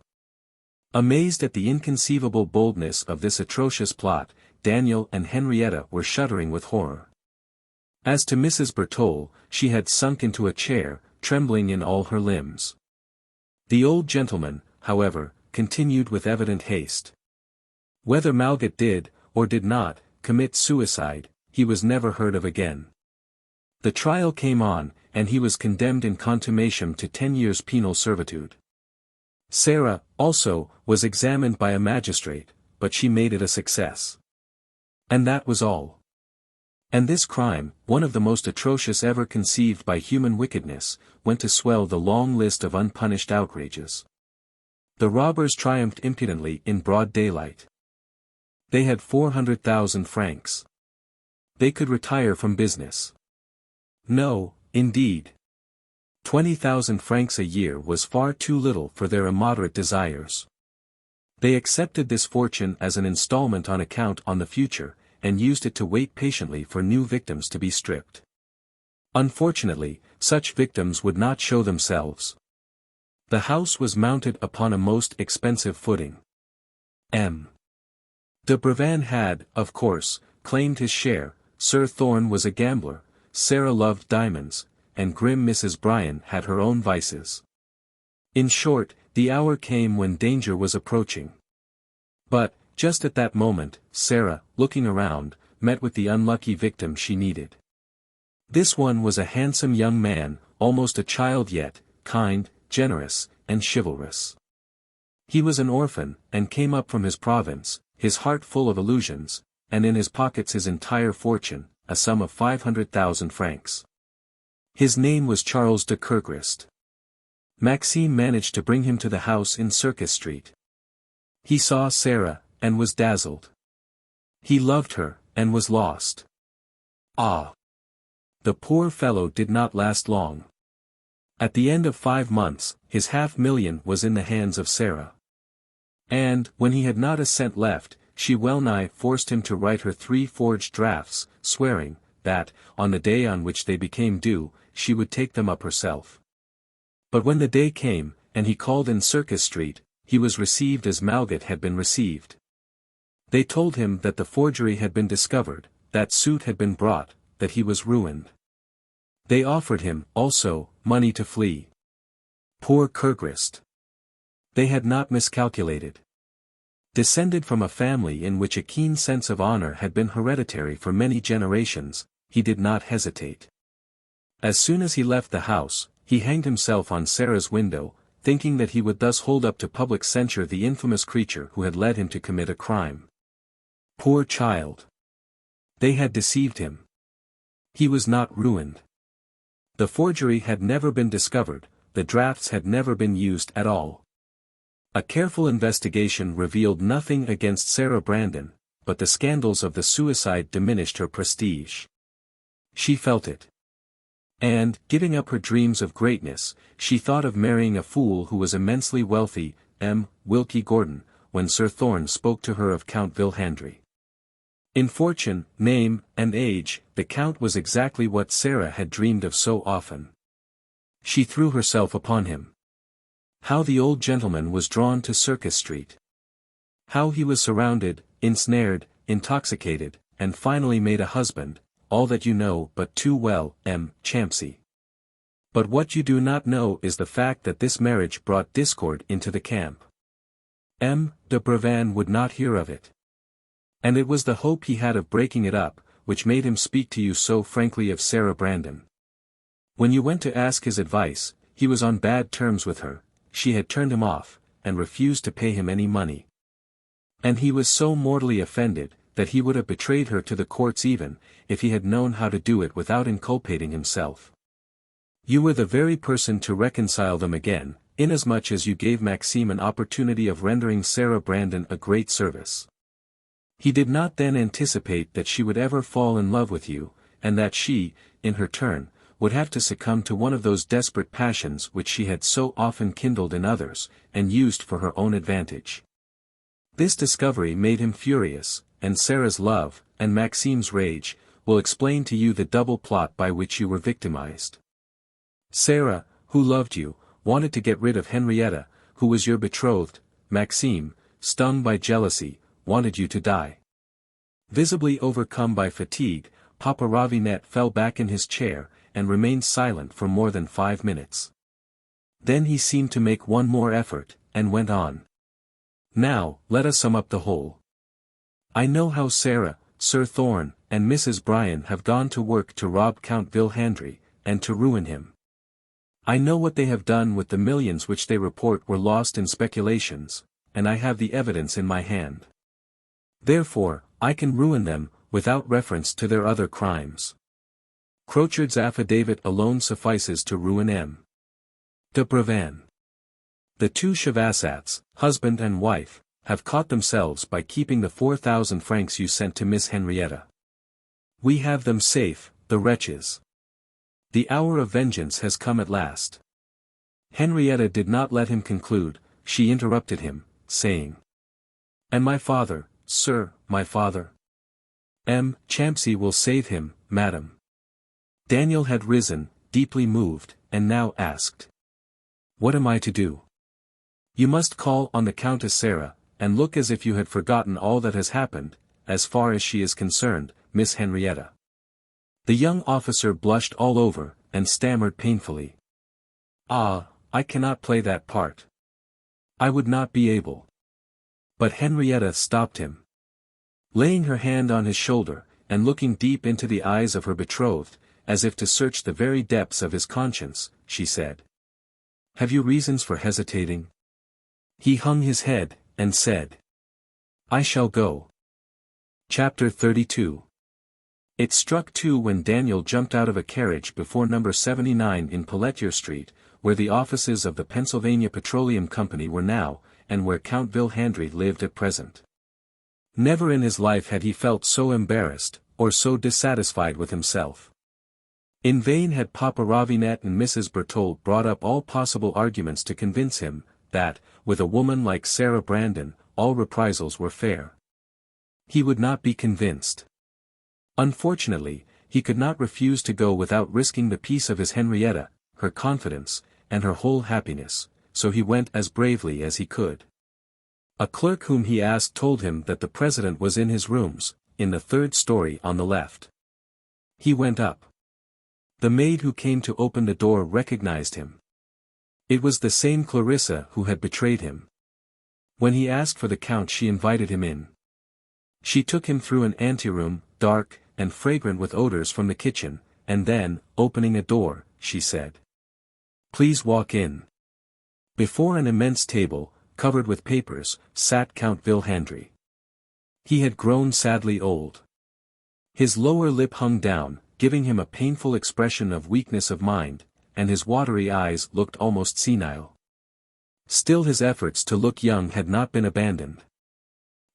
Amazed at the inconceivable boldness of this atrocious plot, Daniel and Henrietta were shuddering with horror. As to Mrs. Bertole, she had sunk into a chair, trembling in all her limbs. The old gentleman, however, continued with evident haste. Whether Malgat did, or did not, commit suicide, he was never heard of again. The trial came on, and he was condemned in contumaciam to 10 years penal servitude. Sarah, also, was examined by a magistrate, but she made it a success. And that was all. And this crime, one of the most atrocious ever conceived by human wickedness, went to swell the long list of unpunished outrages. The robbers triumphed impudently in broad daylight. They had 400,000 francs. They could retire from business. No, indeed. 20,000 francs a year was far too little for their immoderate desires. They accepted this fortune as an installment on account on the future, and used it to wait patiently for new victims to be stripped. Unfortunately, such victims would not show themselves. The house was mounted upon a most expensive footing. M. de Brevan had, of course, claimed his share. Sir Thorn was a gambler, Sarah loved diamonds, and grim Mrs. Bryan had her own vices. In short, the hour came when danger was approaching. But, just at that moment, Sarah, looking around, met with the unlucky victim she needed. This one was a handsome young man, almost a child yet, kind, generous, and chivalrous. He was an orphan, and came up from his province, his heart full of illusions, and in his pockets his entire fortune, a sum of 500,000 francs. His name was Charles de Kerkrist. Maxime managed to bring him to the house in Circus Street. He saw Sarah, and was dazzled. He loved her, and was lost. Ah! The poor fellow did not last long. At the end of 5 months, his $500,000 was in the hands of Sarah. And, when he had not a cent left, she well-nigh forced him to write her 3 forged drafts, swearing, that, on the day on which they became due, she would take them up herself. But when the day came, and he called in Circus Street, he was received as Malgat had been received. They told him that the forgery had been discovered, that suit had been brought, that he was ruined. They offered him, also, money to flee. Poor Kerkrist! They had not miscalculated. Descended from a family in which a keen sense of honor had been hereditary for many generations, he did not hesitate. As soon as he left the house, he hanged himself on Sarah's window, thinking that he would thus hold up to public censure the infamous creature who had led him to commit a crime. Poor child! They had deceived him. He was not ruined. The forgery had never been discovered, the drafts had never been used at all. A careful investigation revealed nothing against Sarah Brandon, but the scandals of the suicide diminished her prestige. She felt it. And, giving up her dreams of greatness, she thought of marrying a fool who was immensely wealthy, M. Wilkie Gordon, when Sir Thorn spoke to her of Count Vilhandry. In fortune, name, and age, the Count was exactly what Sarah had dreamed of so often. She threw herself upon him. How the old gentleman was drawn to Circus Street. How he was surrounded, ensnared, intoxicated, and finally made a husband, all that you know but too well, M. Champsy. But what you do not know is the fact that this marriage brought discord into the camp. M. de Brevan would not hear of it. And it was the hope he had of breaking it up, which made him speak to you so frankly of Sarah Brandon. When you went to ask his advice, he was on bad terms with her, she had turned him off, and refused to pay him any money. And he was so mortally offended, that he would have betrayed her to the courts even, if he had known how to do it without inculpating himself. You were the very person to reconcile them again, inasmuch as you gave Maxime an opportunity of rendering Sarah Brandon a great service. He did not then anticipate that she would ever fall in love with you, and that she, in her turn, would have to succumb to one of those desperate passions which she had so often kindled in others, and used for her own advantage. This discovery made him furious, and Sarah's love, and Maxime's rage, will explain to you the double plot by which you were victimized. Sarah, who loved you, wanted to get rid of Henrietta, who was your betrothed. Maxime, stung by jealousy, wanted you to die. Visibly overcome by fatigue, Papa Ravinet fell back in his chair, and remained silent for more than 5 minutes. Then he seemed to make one more effort, and went on. Now, let us sum up the whole. I know how Sarah, Sir Thorn, and Mrs. Bryan have gone to work to rob Count Vilhandry, and to ruin him. I know what they have done with the millions which they report were lost in speculations, and I have the evidence in my hand. Therefore, I can ruin them, without reference to their other crimes. Crochard's affidavit alone suffices to ruin M. de Brevan. The two Chavassats, husband and wife, have caught themselves by keeping the 4,000 francs you sent to Miss Henrietta. We have them safe, the wretches. The hour of vengeance has come at last. Henrietta did not let him conclude, she interrupted him, saying. And my father, sir, my father? Champsy will save him, madam. Daniel had risen, deeply moved, and now asked. What am I to do? You must call on the Countess Sarah, and look as if you had forgotten all that has happened, as far as she is concerned, Miss Henrietta. The young officer blushed all over, and stammered painfully. Ah, I cannot play that part. I would not be able. But Henrietta stopped him. Laying her hand on his shoulder, and looking deep into the eyes of her betrothed, as if to search the very depths of his conscience, she said. Have you reasons for hesitating? He hung his head, and said. I shall go. Chapter 32. It struck 2 when Daniel jumped out of a carriage before number 79 in Pelletier Street, where the offices of the Pennsylvania Petroleum Company were now, and where Count Vilhandry lived at present. Never in his life had he felt so embarrassed, or so dissatisfied with himself. In vain had Papa Ravinet and Mrs. Berthold brought up all possible arguments to convince him, that, with a woman like Sarah Brandon, all reprisals were fair. He would not be convinced. Unfortunately, he could not refuse to go without risking the peace of his Henrietta, her confidence, and her whole happiness, so he went as bravely as he could. A clerk whom he asked told him that the president was in his rooms, in the 3rd story on the left. He went up. The maid who came to open the door recognized him. It was the same Clarissa who had betrayed him. When he asked for the count, she invited him in. She took him through an anteroom, dark, and fragrant with odors from the kitchen, and then, opening a door, she said. Please walk in. Before an immense table, covered with papers, sat Count Vilhandry. He had grown sadly old. His lower lip hung down, giving him a painful expression of weakness of mind, and his watery eyes looked almost senile. Still his efforts to look young had not been abandoned.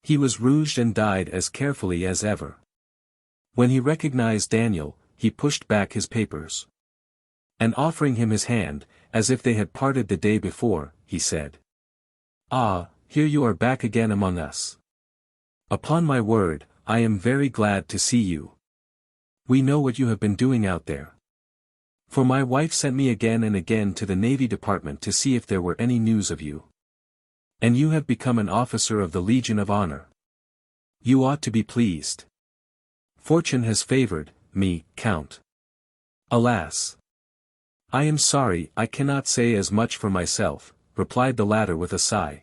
He was rouged and dyed as carefully as ever. When he recognized Daniel, he pushed back his papers. And offering him his hand, as if they had parted the day before, he said. Ah, here you are back again among us. Upon my word, I am very glad to see you. We know what you have been doing out there. For my wife sent me again and again to the Navy Department to see if there were any news of you. And you have become an officer of the Legion of Honor. You ought to be pleased. Fortune has favored me, Count. Alas! I am sorry I cannot say as much for myself, replied the latter with a sigh.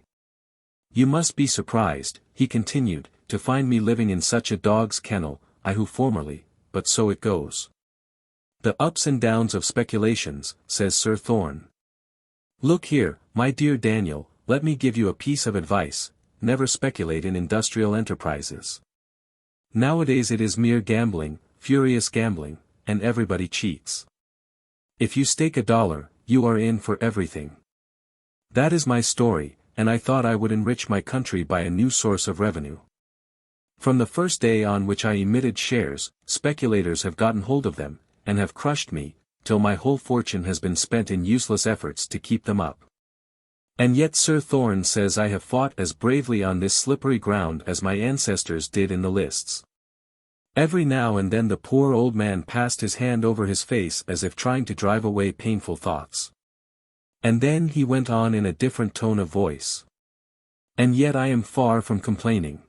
You must be surprised, he continued, to find me living in such a dog's kennel, I who formerly, but so it goes. The ups and downs of speculations, says Sir Thorn. Look here, my dear Daniel, let me give you a piece of advice, never speculate in industrial enterprises. Nowadays it is mere gambling, furious gambling, and everybody cheats. If you stake $1, you are in for everything. That is my story, and I thought I would enrich my country by a new source of revenue. From the first day on which I emitted shares, speculators have gotten hold of them, and have crushed me, till my whole fortune has been spent in useless efforts to keep them up. And yet Sir Thorn says I have fought as bravely on this slippery ground as my ancestors did in the lists. Every now and then the poor old man passed his hand over his face as if trying to drive away painful thoughts. And then he went on in a different tone of voice. And yet I am far from complaining.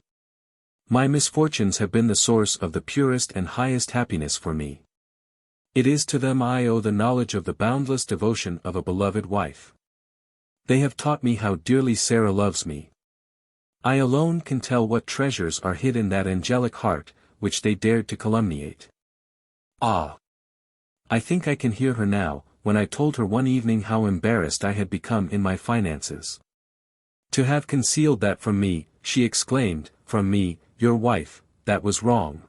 My misfortunes have been the source of the purest and highest happiness for me. It is to them I owe the knowledge of the boundless devotion of a beloved wife. They have taught me how dearly Sarah loves me. I alone can tell what treasures are hid in that angelic heart, which they dared to calumniate. Ah! I think I can hear her now, when I told her one evening how embarrassed I had become in my finances. To have concealed that from me, she exclaimed, from me, your wife, that was wrong.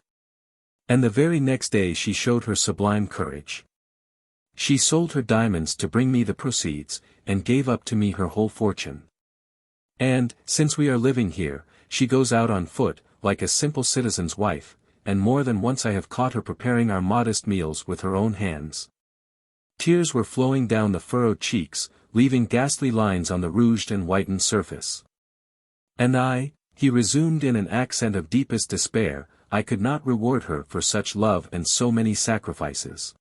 And the very next day she showed her sublime courage. She sold her diamonds to bring me the proceeds, and gave up to me her whole fortune. And, since we are living here, she goes out on foot, like a simple citizen's wife, and more than once I have caught her preparing our modest meals with her own hands. Tears were flowing down the furrowed cheeks, leaving ghastly lines on the rouged and whitened surface. And I, he resumed in an accent of deepest despair, I could not reward her for such love and so many sacrifices.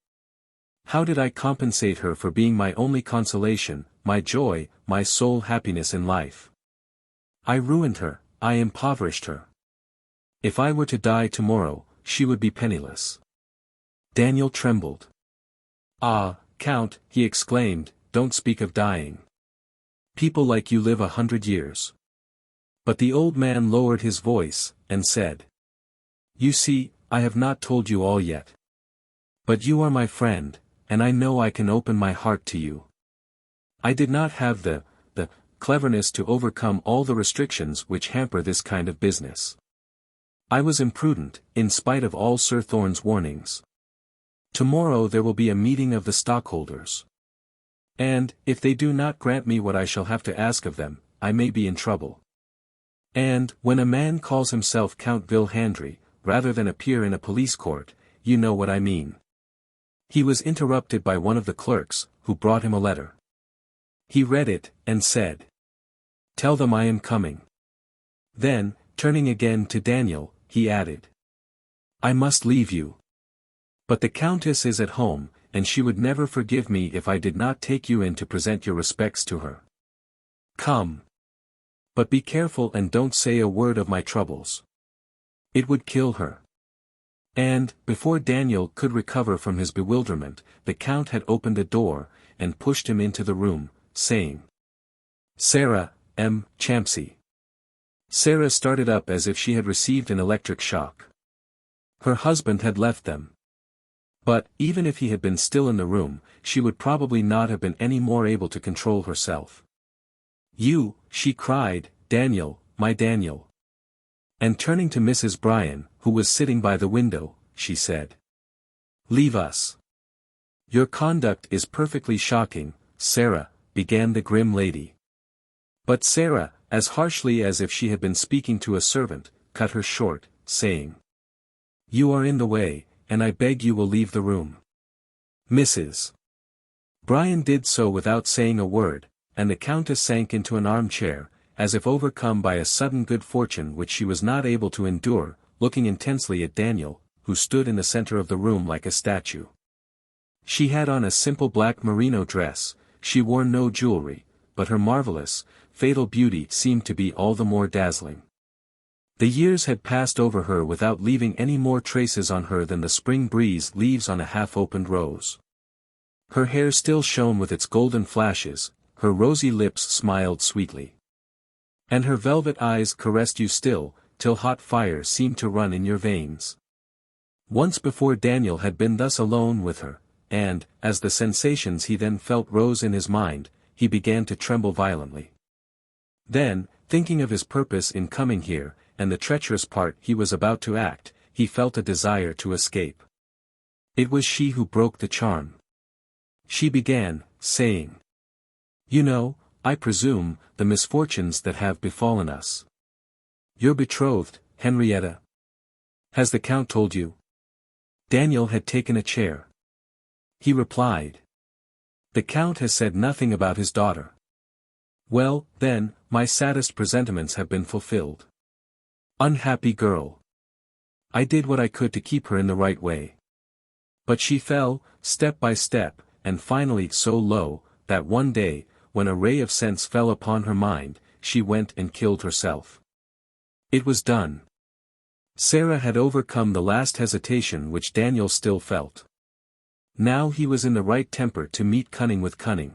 How did I compensate her for being my only consolation, my joy, my sole happiness in life? I ruined her, I impoverished her. If I were to die tomorrow, she would be penniless. Daniel trembled. Ah, Count, he exclaimed, don't speak of dying. People like you live 100 years. But the old man lowered his voice, and said, You see, I have not told you all yet. But you are my friend, and I know I can open my heart to you. I did not have the cleverness to overcome all the restrictions which hamper this kind of business. I was imprudent, in spite of all Sir Thorne's warnings. Tomorrow there will be a meeting of the stockholders. And, if they do not grant me what I shall have to ask of them, I may be in trouble. And, when a man calls himself Count Vilhandry, rather than appear in a police court, you know what I mean. He was interrupted by one of the clerks, who brought him a letter. He read it, and said, Tell them I am coming. Then, turning again to Daniel, he added, I must leave you. But the Countess is at home, and she would never forgive me if I did not take you in to present your respects to her. Come. But be careful and don't say a word of my troubles. It would kill her. And, before Daniel could recover from his bewilderment, the Count had opened a door, and pushed him into the room, saying, Sarah, M. Champsey. Sarah started up as if she had received an electric shock. Her husband had left them. But, even if he had been still in the room, she would probably not have been any more able to control herself. You, she cried, Daniel, my Daniel. And turning to Mrs. Bryan, who was sitting by the window, she said, Leave us. Your conduct is perfectly shocking, Sarah, began the grim lady. But Sarah, as harshly as if she had been speaking to a servant, cut her short, saying, You are in the way, and I beg you will leave the room. Mrs. Bryan did so without saying a word, and the Countess sank into an armchair, as if overcome by a sudden good fortune which she was not able to endure, looking intensely at Daniel, who stood in the center of the room like a statue. She had on a simple black merino dress, she wore no jewelry, but her marvelous, fatal beauty seemed to be all the more dazzling. The years had passed over her without leaving any more traces on her than the spring breeze leaves on a half-opened rose. Her hair still shone with its golden flashes, her rosy lips smiled sweetly. And her velvet eyes caressed you still, till hot fire seemed to run in your veins. Once before Daniel had been thus alone with her, and, as the sensations he then felt rose in his mind, he began to tremble violently. Then, thinking of his purpose in coming here, and the treacherous part he was about to act, he felt a desire to escape. It was she who broke the charm. She began, saying, You know, I presume, the misfortunes that have befallen us. Your betrothed, Henrietta. Has the Count told you? Daniel had taken a chair. He replied. The Count has said nothing about his daughter. Well, then, my saddest presentiments have been fulfilled. Unhappy girl. I did what I could to keep her in the right way. But she fell, step by step, and finally so low, that one day, when a ray of sense fell upon her mind, she went and killed herself. It was done. Sarah had overcome the last hesitation which Daniel still felt. Now he was in the right temper to meet cunning with cunning.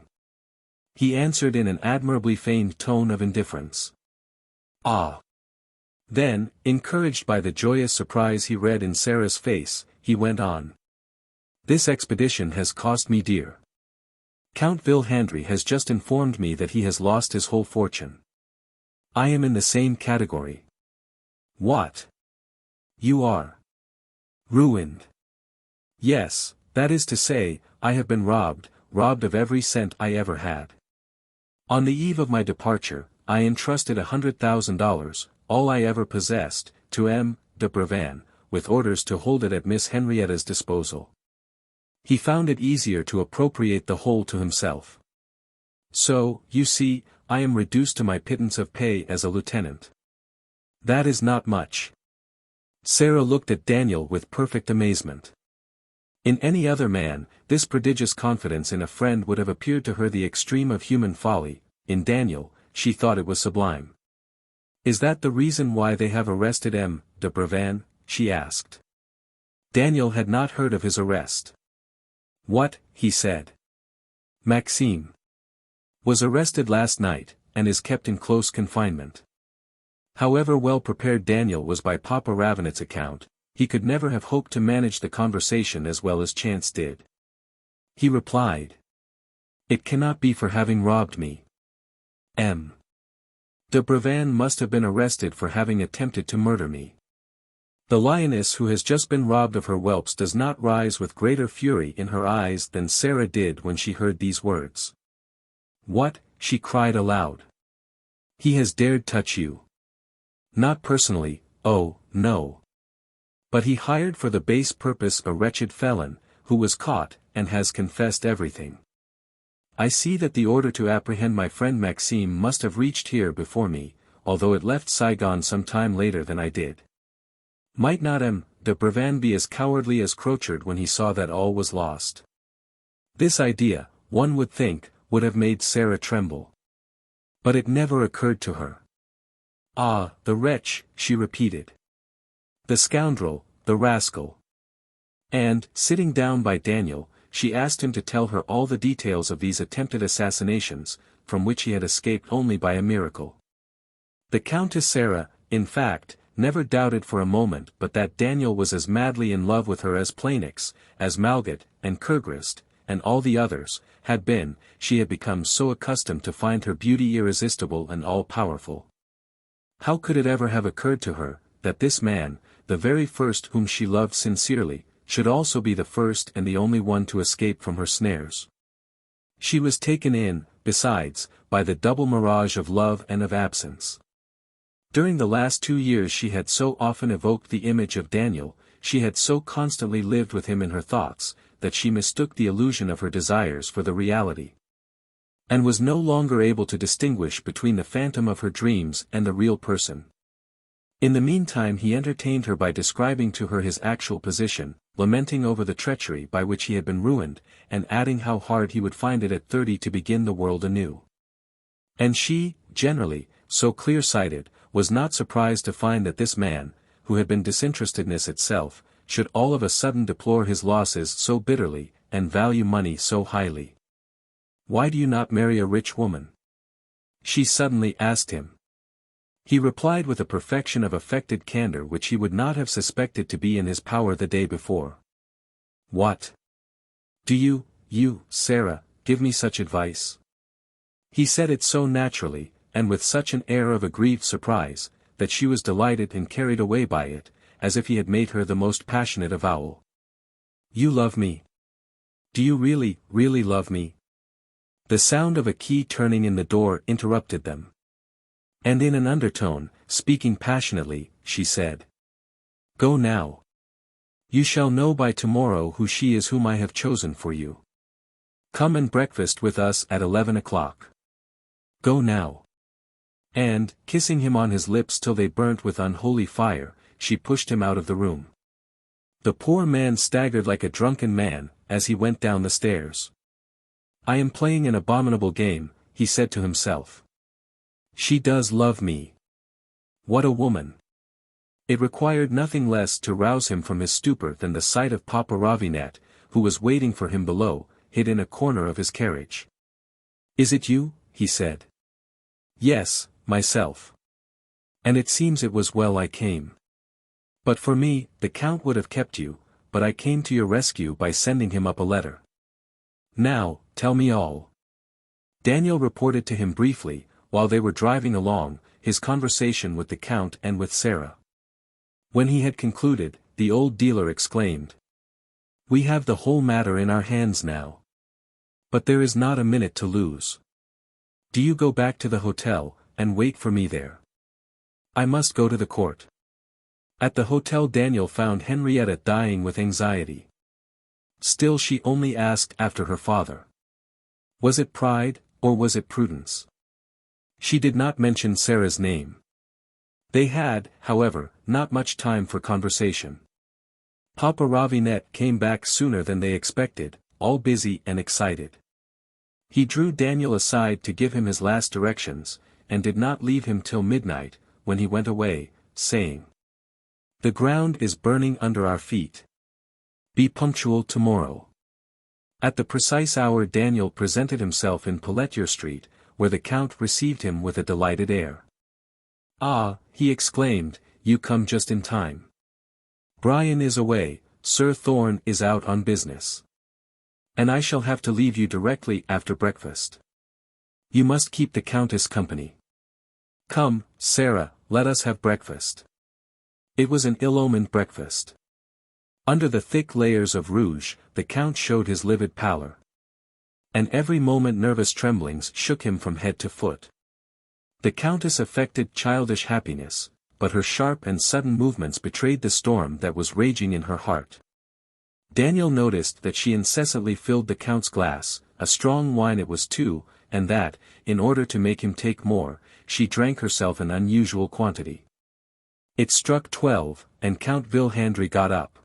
He answered in an admirably feigned tone of indifference. Ah! Then, encouraged by the joyous surprise he read in Sarah's face, he went on. This expedition has cost me dear. Count Vilhandry has just informed me that he has lost his whole fortune. I am in the same category. What? You are ruined. Yes, that is to say, I have been robbed of every cent I ever had. On the eve of my departure, I entrusted $100,000, all I ever possessed, to M. de Brevan, with orders to hold it at Miss Henrietta's disposal. He found it easier to appropriate the whole to himself. So, you see, I am reduced to my pittance of pay as a lieutenant. That is not much. Sarah looked at Daniel with perfect amazement. In any other man, this prodigious confidence in a friend would have appeared to her the extreme of human folly. In Daniel, she thought it was sublime. Is that the reason why they have arrested M. de Brevan? She asked. Daniel had not heard of his arrest. What, he said. Maxime was arrested last night, and is kept in close confinement. However well prepared Daniel was by Papa Ravenet's account, he could never have hoped to manage the conversation as well as chance did. He replied. It cannot be for having robbed me. M. de Brevan must have been arrested for having attempted to murder me. The lioness who has just been robbed of her whelps does not rise with greater fury in her eyes than Sarah did when she heard these words. What, she cried aloud. He has dared touch you. Not personally, oh, no. But he hired for the base purpose a wretched felon, who was caught, and has confessed everything. I see that the order to apprehend my friend Maxime must have reached here before me, although it left Saigon some time later than I did. Might not M. de Brevan be as cowardly as Crochard when he saw that all was lost? This idea, one would think, would have made Sarah tremble. But it never occurred to her. Ah, the wretch, she repeated. The scoundrel, the rascal. And, sitting down by Daniel, she asked him to tell her all the details of these attempted assassinations, from which he had escaped only by a miracle. The Countess Sarah, in fact, never doubted for a moment but that Daniel was as madly in love with her as Planix, as Malgat, and Kurgrist, and all the others, had been. She had become so accustomed to find her beauty irresistible and all-powerful. How could it ever have occurred to her, that this man, the very first whom she loved sincerely, should also be the first and the only one to escape from her snares? She was taken in, besides, by the double mirage of love and of absence. During the last 2 years she had so often evoked the image of Daniel, she had so constantly lived with him in her thoughts, that she mistook the illusion of her desires for the reality. And was no longer able to distinguish between the phantom of her dreams and the real person. In the meantime he entertained her by describing to her his actual position, lamenting over the treachery by which he had been ruined, and adding how hard he would find it at 30 to begin the world anew. And she, generally, so clear-sighted, was not surprised to find that this man, who had been disinterestedness itself, should all of a sudden deplore his losses so bitterly, and value money so highly. Why do you not marry a rich woman? She suddenly asked him. He replied with a perfection of affected candor which he would not have suspected to be in his power the day before. What? Do you, Sarah, give me such advice? He said it so naturally, and with such an air of aggrieved surprise, that she was delighted and carried away by it, as if he had made her the most passionate avowal. You love me? Do you really, really love me? The sound of a key turning in the door interrupted them. And in an undertone, speaking passionately, she said. Go now. You shall know by tomorrow who she is whom I have chosen for you. Come and breakfast with us at 11 o'clock. Go now. And, kissing him on his lips till they burnt with unholy fire, she pushed him out of the room. The poor man staggered like a drunken man, as he went down the stairs. I am playing an abominable game, he said to himself. She does love me. What a woman. It required nothing less to rouse him from his stupor than the sight of Papa Ravinet, who was waiting for him below, hid in a corner of his carriage. "Is it you?" he said. "Yes, myself. And it seems it was well I came. But for me, the Count would have kept you, but I came to your rescue by sending him up a letter. Now, tell me all." Daniel reported to him briefly, while they were driving along, his conversation with the Count and with Sarah. When he had concluded, the old dealer exclaimed, "We have the whole matter in our hands now. But there is not a minute to lose. Do you go back to the hotel, and wait for me there. I must go to the court." At the hotel Daniel found Henrietta dying with anxiety. Still she only asked after her father. Was it pride, or was it prudence? She did not mention Sarah's name. They had, however, not much time for conversation. Papa Ravinet came back sooner than they expected, all busy and excited. He drew Daniel aside to give him his last directions, and did not leave him till midnight, when he went away, saying, "The ground is burning under our feet. Be punctual tomorrow." At the precise hour Daniel presented himself in Pelletier Street, where the Count received him with a delighted air. "Ah," he exclaimed, "you come just in time. Brian is away, Sir Thorn is out on business. And I shall have to leave you directly after breakfast. You must keep the Countess company. Come, Sarah, let us have breakfast." It was an ill-omened breakfast. Under the thick layers of rouge, the Count showed his livid pallor. And every moment nervous tremblings shook him from head to foot. The Countess affected childish happiness, but her sharp and sudden movements betrayed the storm that was raging in her heart. Daniel noticed that she incessantly filled the Count's glass, a strong wine it was too, and that, in order to make him take more, she drank herself an unusual quantity. It struck 12, and Count Vilhandry got up.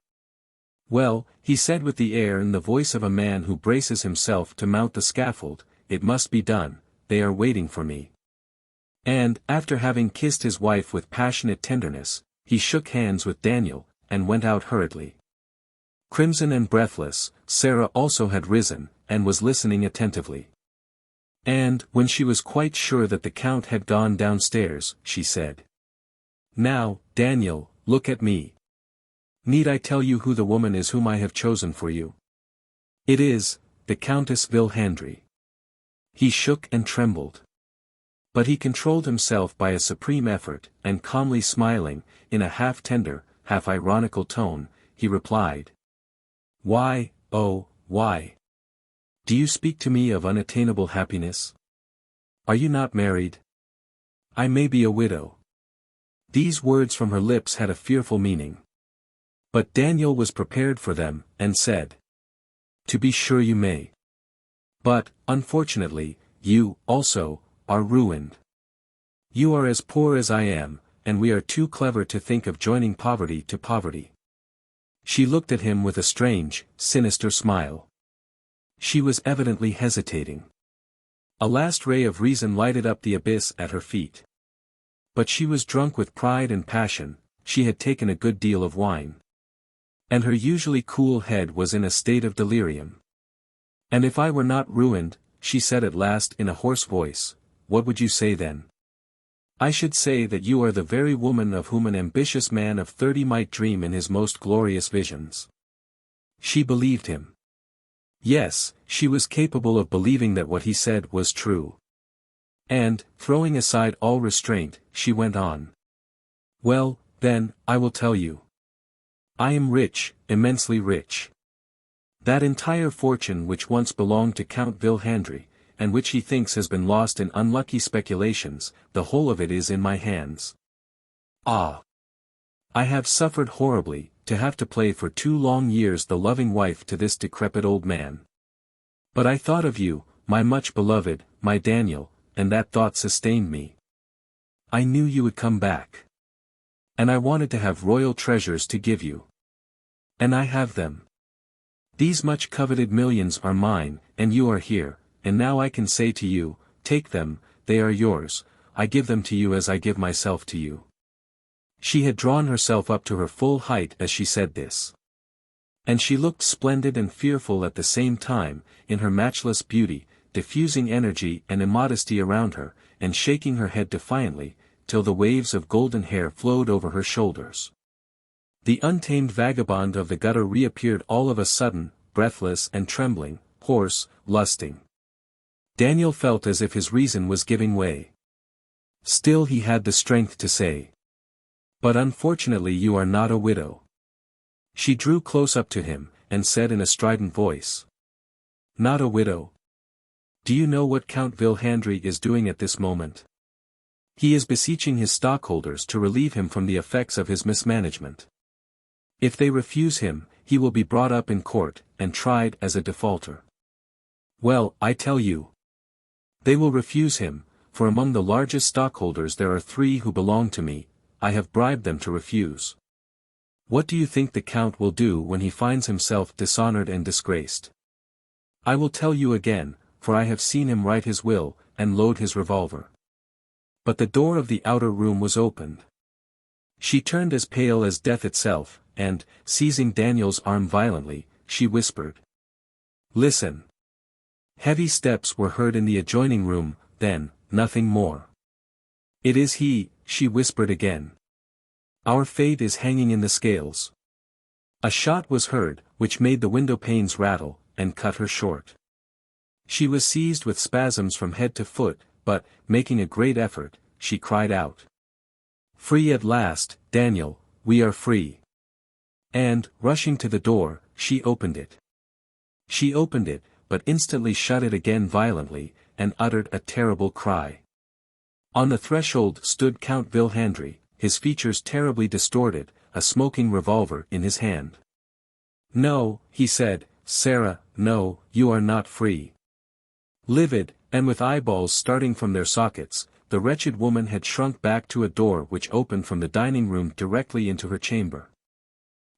"Well," he said with the air and the voice of a man who braces himself to mount the scaffold, "it must be done, they are waiting for me." And, after having kissed his wife with passionate tenderness, he shook hands with Daniel, and went out hurriedly. Crimson and breathless, Sarah also had risen, and was listening attentively. And, when she was quite sure that the Count had gone downstairs, she said, "Now, Daniel, look at me. Need I tell you who the woman is whom I have chosen for you? It is, the Countess Vilhandry." He shook and trembled. But he controlled himself by a supreme effort, and calmly smiling, in a half-tender, half-ironical tone, he replied, "Why, oh, why? Do you speak to me of unattainable happiness? Are you not married? I may be a widow." These words from her lips had a fearful meaning. But Daniel was prepared for them, and said, "To be sure you may. But, unfortunately, you, also, are ruined. You are as poor as I am, and we are too clever to think of joining poverty to poverty." She looked at him with a strange, sinister smile. She was evidently hesitating. A last ray of reason lighted up the abyss at her feet. But she was drunk with pride and passion, she had taken a good deal of wine. And her usually cool head was in a state of delirium. "And if I were not ruined," she said at last in a hoarse voice, "what would you say then?" "I should say that you are the very woman of whom an ambitious man of 30 might dream in his most glorious visions." She believed him. Yes, she was capable of believing that what he said was true. And, throwing aside all restraint, she went on. "Well, then, I will tell you. I am rich, immensely rich. That entire fortune which once belonged to Count Vilhandry, and which he thinks has been lost in unlucky speculations, the whole of it is in my hands. Ah! I have suffered horribly, to have to play for 2 long years the loving wife to this decrepit old man. But I thought of you, my much beloved, my Daniel, and that thought sustained me. I knew you would come back. And I wanted to have royal treasures to give you. And I have them. These much coveted millions are mine, and you are here, and now I can say to you, take them, they are yours, I give them to you as I give myself to you." She had drawn herself up to her full height as she said this. And she looked splendid and fearful at the same time, in her matchless beauty, diffusing energy and immodesty around her, and shaking her head defiantly, till the waves of golden hair flowed over her shoulders. The untamed vagabond of the gutter reappeared all of a sudden, breathless and trembling, hoarse, lusting. Daniel felt as if his reason was giving way. Still he had the strength to say, "But unfortunately you are not a widow." She drew close up to him, and said in a strident voice, "Not a widow? Do you know what Count Vilhandry is doing at this moment? He is beseeching his stockholders to relieve him from the effects of his mismanagement. If they refuse him, he will be brought up in court, and tried as a defaulter. Well, I tell you, they will refuse him, for among the largest stockholders there are 3 who belong to me. I have bribed them to refuse. What do you think the Count will do when he finds himself dishonored and disgraced? I will tell you again, for I have seen him write his will, and load his revolver." But the door of the outer room was opened. She turned as pale as death itself, and, seizing Daniel's arm violently, she whispered, "Listen." Heavy steps were heard in the adjoining room, then, nothing more. "It is he," she whispered again. "Our fate is hanging in the scales." A shot was heard, which made the window panes rattle, and cut her short. She was seized with spasms from head to foot, but, making a great effort, she cried out, "Free at last, Daniel, we are free." And, rushing to the door, she opened it. She opened it, but instantly shut it again violently, and uttered a terrible cry. On the threshold stood Count Vilhandry, his features terribly distorted, a smoking revolver in his hand. "No," he said, "Sarah, no, you are not free." Livid, and with eyeballs starting from their sockets, the wretched woman had shrunk back to a door which opened from the dining room directly into her chamber.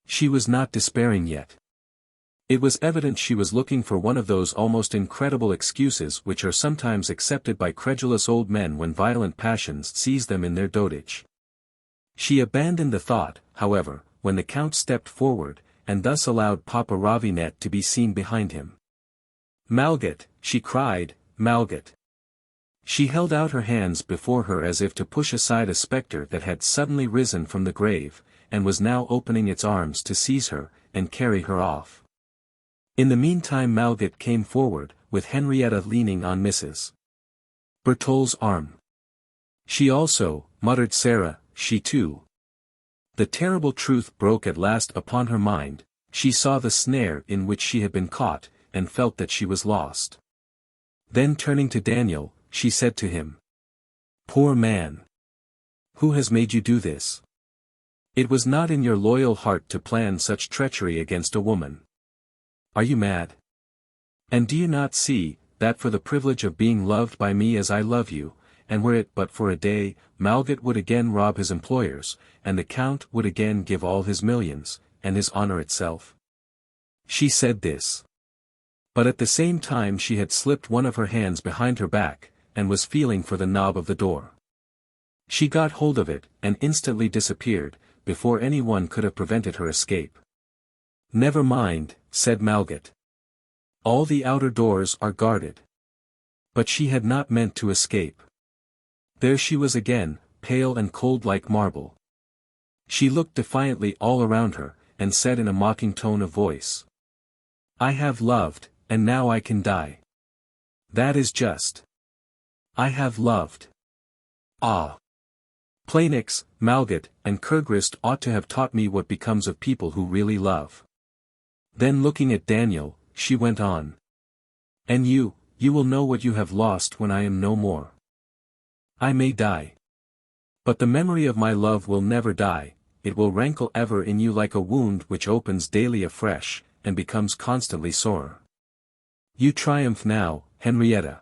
She was not despairing yet. It was evident she was looking for one of those almost incredible excuses which are sometimes accepted by credulous old men when violent passions seize them in their dotage. She abandoned the thought, however, when the Count stepped forward, and thus allowed Papa Ravinet to be seen behind him. "Malgat," she cried, "Malgat." She held out her hands before her as if to push aside a spectre that had suddenly risen from the grave, and was now opening its arms to seize her, and carry her off. In the meantime Malgat came forward, with Henrietta leaning on Mrs. Bertol's arm. "She also," muttered Sarah, "she too." The terrible truth broke at last upon her mind. She saw the snare in which she had been caught, and felt that she was lost. Then turning to Daniel, she said to him, "Poor man! Who has made you do this? It was not in your loyal heart to plan such treachery against a woman. Are you mad? And do you not see, that for the privilege of being loved by me as I love you, and were it but for a day, Malgat would again rob his employers, and the Count would again give all his millions, and his honor itself?" She said this. But at the same time she had slipped one of her hands behind her back, and was feeling for the knob of the door. She got hold of it, and instantly disappeared, before any one could have prevented her escape. "Never mind," said Malgat. "All the outer doors are guarded." But she had not meant to escape. There she was again, pale and cold like marble. She looked defiantly all around her, and said in a mocking tone of voice, "I have loved, and now I can die. That is just. I have loved. Ah! Planix, Malgat, and Kurgrist ought to have taught me what becomes of people who really love." Then looking at Daniel, she went on. "And you will know what you have lost when I am no more. I may die. But the memory of my love will never die, it will rankle ever in you like a wound which opens daily afresh, and becomes constantly sorer. You triumph now, Henrietta.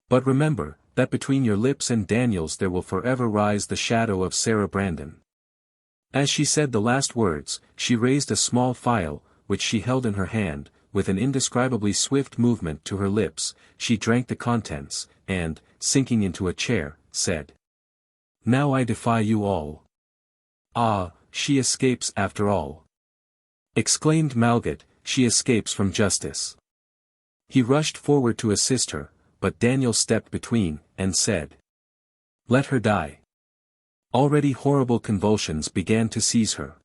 But remember, that between your lips and Daniel's there will forever rise the shadow of Sarah Brandon." As she said the last words, she raised a small phial, which she held in her hand, with an indescribably swift movement to her lips, she drank the contents, and, sinking into a chair, said, "Now I defy you all. "Ah, she escapes after all!" exclaimed Malgat, "she escapes from justice." He rushed forward to assist her, but Daniel stepped between, and said, "Let her die." Already horrible convulsions began to seize her.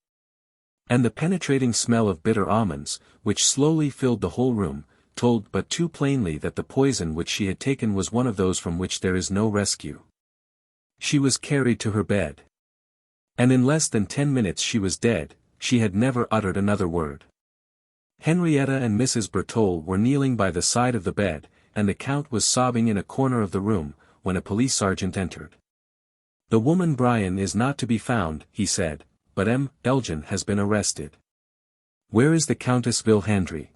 And the penetrating smell of bitter almonds, which slowly filled the whole room, told but too plainly that the poison which she had taken was one of those from which there is no rescue. She was carried to her bed. And in less than 10 minutes she was dead. She had never uttered another word. Henrietta and Mrs. Bertole were kneeling by the side of the bed, and the Count was sobbing in a corner of the room, when a police sergeant entered. "The woman Brian is not to be found," he said, "but M. Elgin has been arrested." "Where is the Countess Vilhandry?"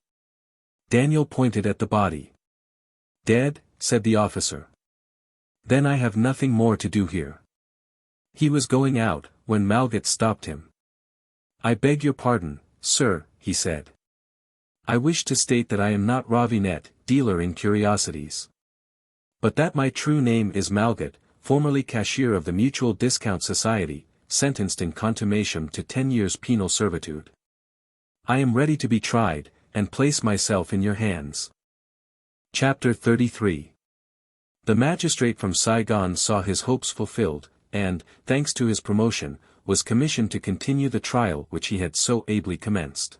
Daniel pointed at the body. "Dead," said the officer. "Then I have nothing more to do here." He was going out, when Malgat stopped him. "I beg your pardon, sir," he said. "I wish to state that I am not Ravinet, dealer in curiosities. But that my true name is Malgat, formerly cashier of the Mutual Discount Society, sentenced in contumaciam to 10 years penal servitude. I am ready to be tried, and place myself in your hands." Chapter 33. The magistrate from Saigon saw his hopes fulfilled, and, thanks to his promotion, was commissioned to continue the trial which he had so ably commenced.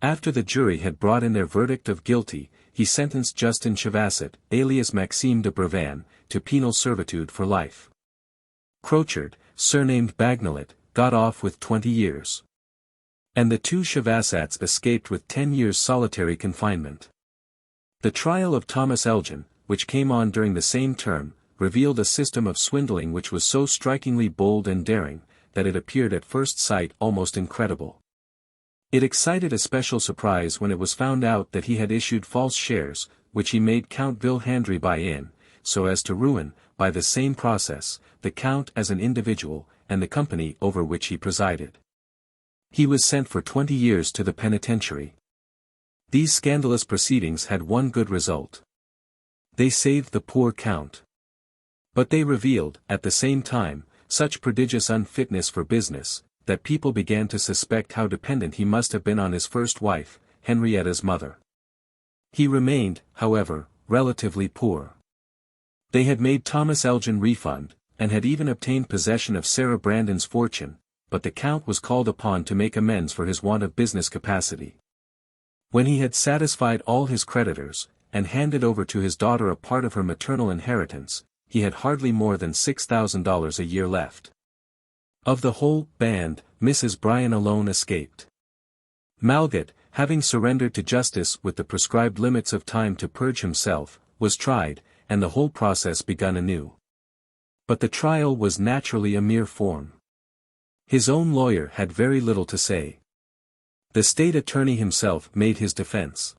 After the jury had brought in their verdict of guilty, he sentenced Justin Chavasset, alias Maxime de Brevan, to penal servitude for life. Crochard, surnamed Bagnolet, got off with 20 years. And the two Chavassats escaped with 10 years solitary confinement. The trial of Thomas Elgin, which came on during the same term, revealed a system of swindling which was so strikingly bold and daring, that it appeared at first sight almost incredible. It excited especial surprise when it was found out that he had issued false shares, which he made Count Vilhandry buy in, so as to ruin, by the same process, the Count as an individual, and the company over which he presided. He was sent for 20 years to the penitentiary. These scandalous proceedings had one good result. They saved the poor Count. But they revealed, at the same time, such prodigious unfitness for business, that people began to suspect how dependent he must have been on his first wife, Henrietta's mother. He remained, however, relatively poor. They had made Thomas Elgin refund, and had even obtained possession of Sarah Brandon's fortune, but the Count was called upon to make amends for his want of business capacity. When he had satisfied all his creditors, and handed over to his daughter a part of her maternal inheritance, he had hardly more than $6,000 a year left. Of the whole band, Mrs. Bryan alone escaped. Malgat, having surrendered to justice with the prescribed limits of time to purge himself, was tried, and the whole process begun anew. But the trial was naturally a mere form. His own lawyer had very little to say. The state attorney himself made his defense.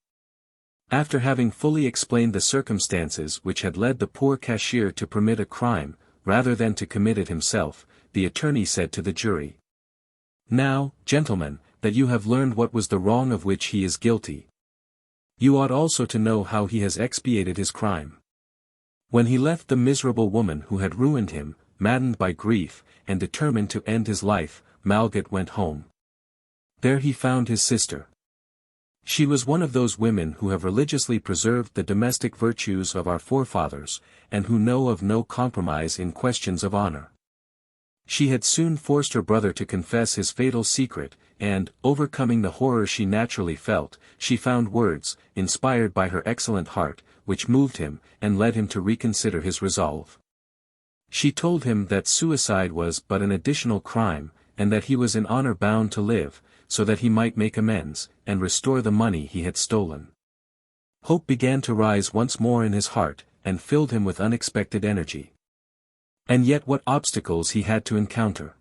After having fully explained the circumstances which had led the poor cashier to permit a crime, rather than to commit it himself, the attorney said to the jury, "Now, gentlemen, that you have learned what was the wrong of which he is guilty, you ought also to know how he has expiated his crime. When he left the miserable woman who had ruined him, maddened by grief, and determined to end his life, Malgat went home. There he found his sister. She was one of those women who have religiously preserved the domestic virtues of our forefathers, and who know of no compromise in questions of honor. She had soon forced her brother to confess his fatal secret, and, overcoming the horror she naturally felt, she found words, inspired by her excellent heart, which moved him, and led him to reconsider his resolve. She told him that suicide was but an additional crime, and that he was in honor bound to live, so that he might make amends, and restore the money he had stolen. Hope began to rise once more in his heart, and filled him with unexpected energy. And yet what obstacles he had to encounter!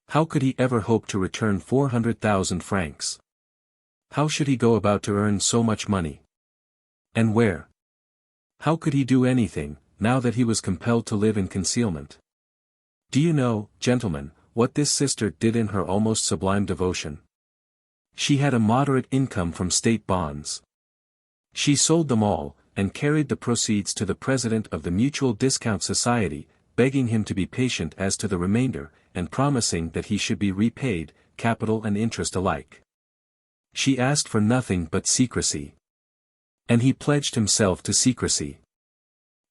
How could he ever hope to return 400,000 francs? How should he go about to earn so much money? And where? How could he do anything, now that he was compelled to live in concealment? Do you know, gentlemen, what this sister did in her almost sublime devotion? She had a moderate income from state bonds. She sold them all, and carried the proceeds to the president of the Mutual Discount Society, begging him to be patient as to the remainder, and promising that he should be repaid, capital and interest alike. She asked for nothing but secrecy. And he pledged himself to secrecy.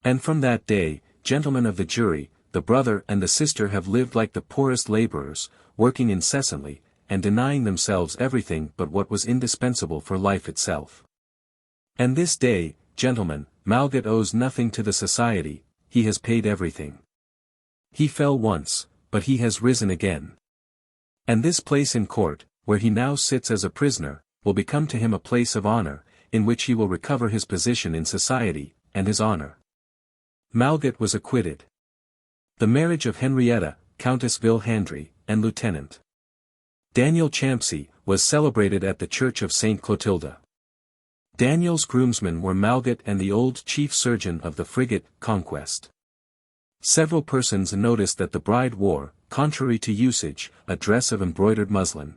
And from that day, gentlemen of the jury, the brother and the sister have lived like the poorest laborers, working incessantly, and denying themselves everything but what was indispensable for life itself. And this day, gentlemen, Malgat owes nothing to the society, he has paid everything. He fell once, but he has risen again. And this place in court, where he now sits as a prisoner, will become to him a place of honor, in which he will recover his position in society, and his honor. Malgat was acquitted. The marriage of Henrietta, Countess Vilhandry, and Lieutenant Daniel Champsey, was celebrated at the church of St. Clotilda. Daniel's groomsmen were Malgat and the old chief surgeon of the frigate, Conquest. Several persons noticed that the bride wore, contrary to usage, a dress of embroidered muslin.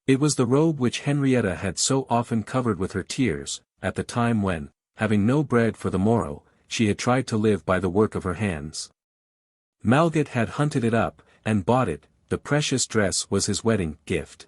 It was the robe which Henrietta had so often covered with her tears, at the time when, having no bread for the morrow, she had tried to live by the work of her hands. Malgat had hunted it up, and bought it. The precious dress was his wedding gift.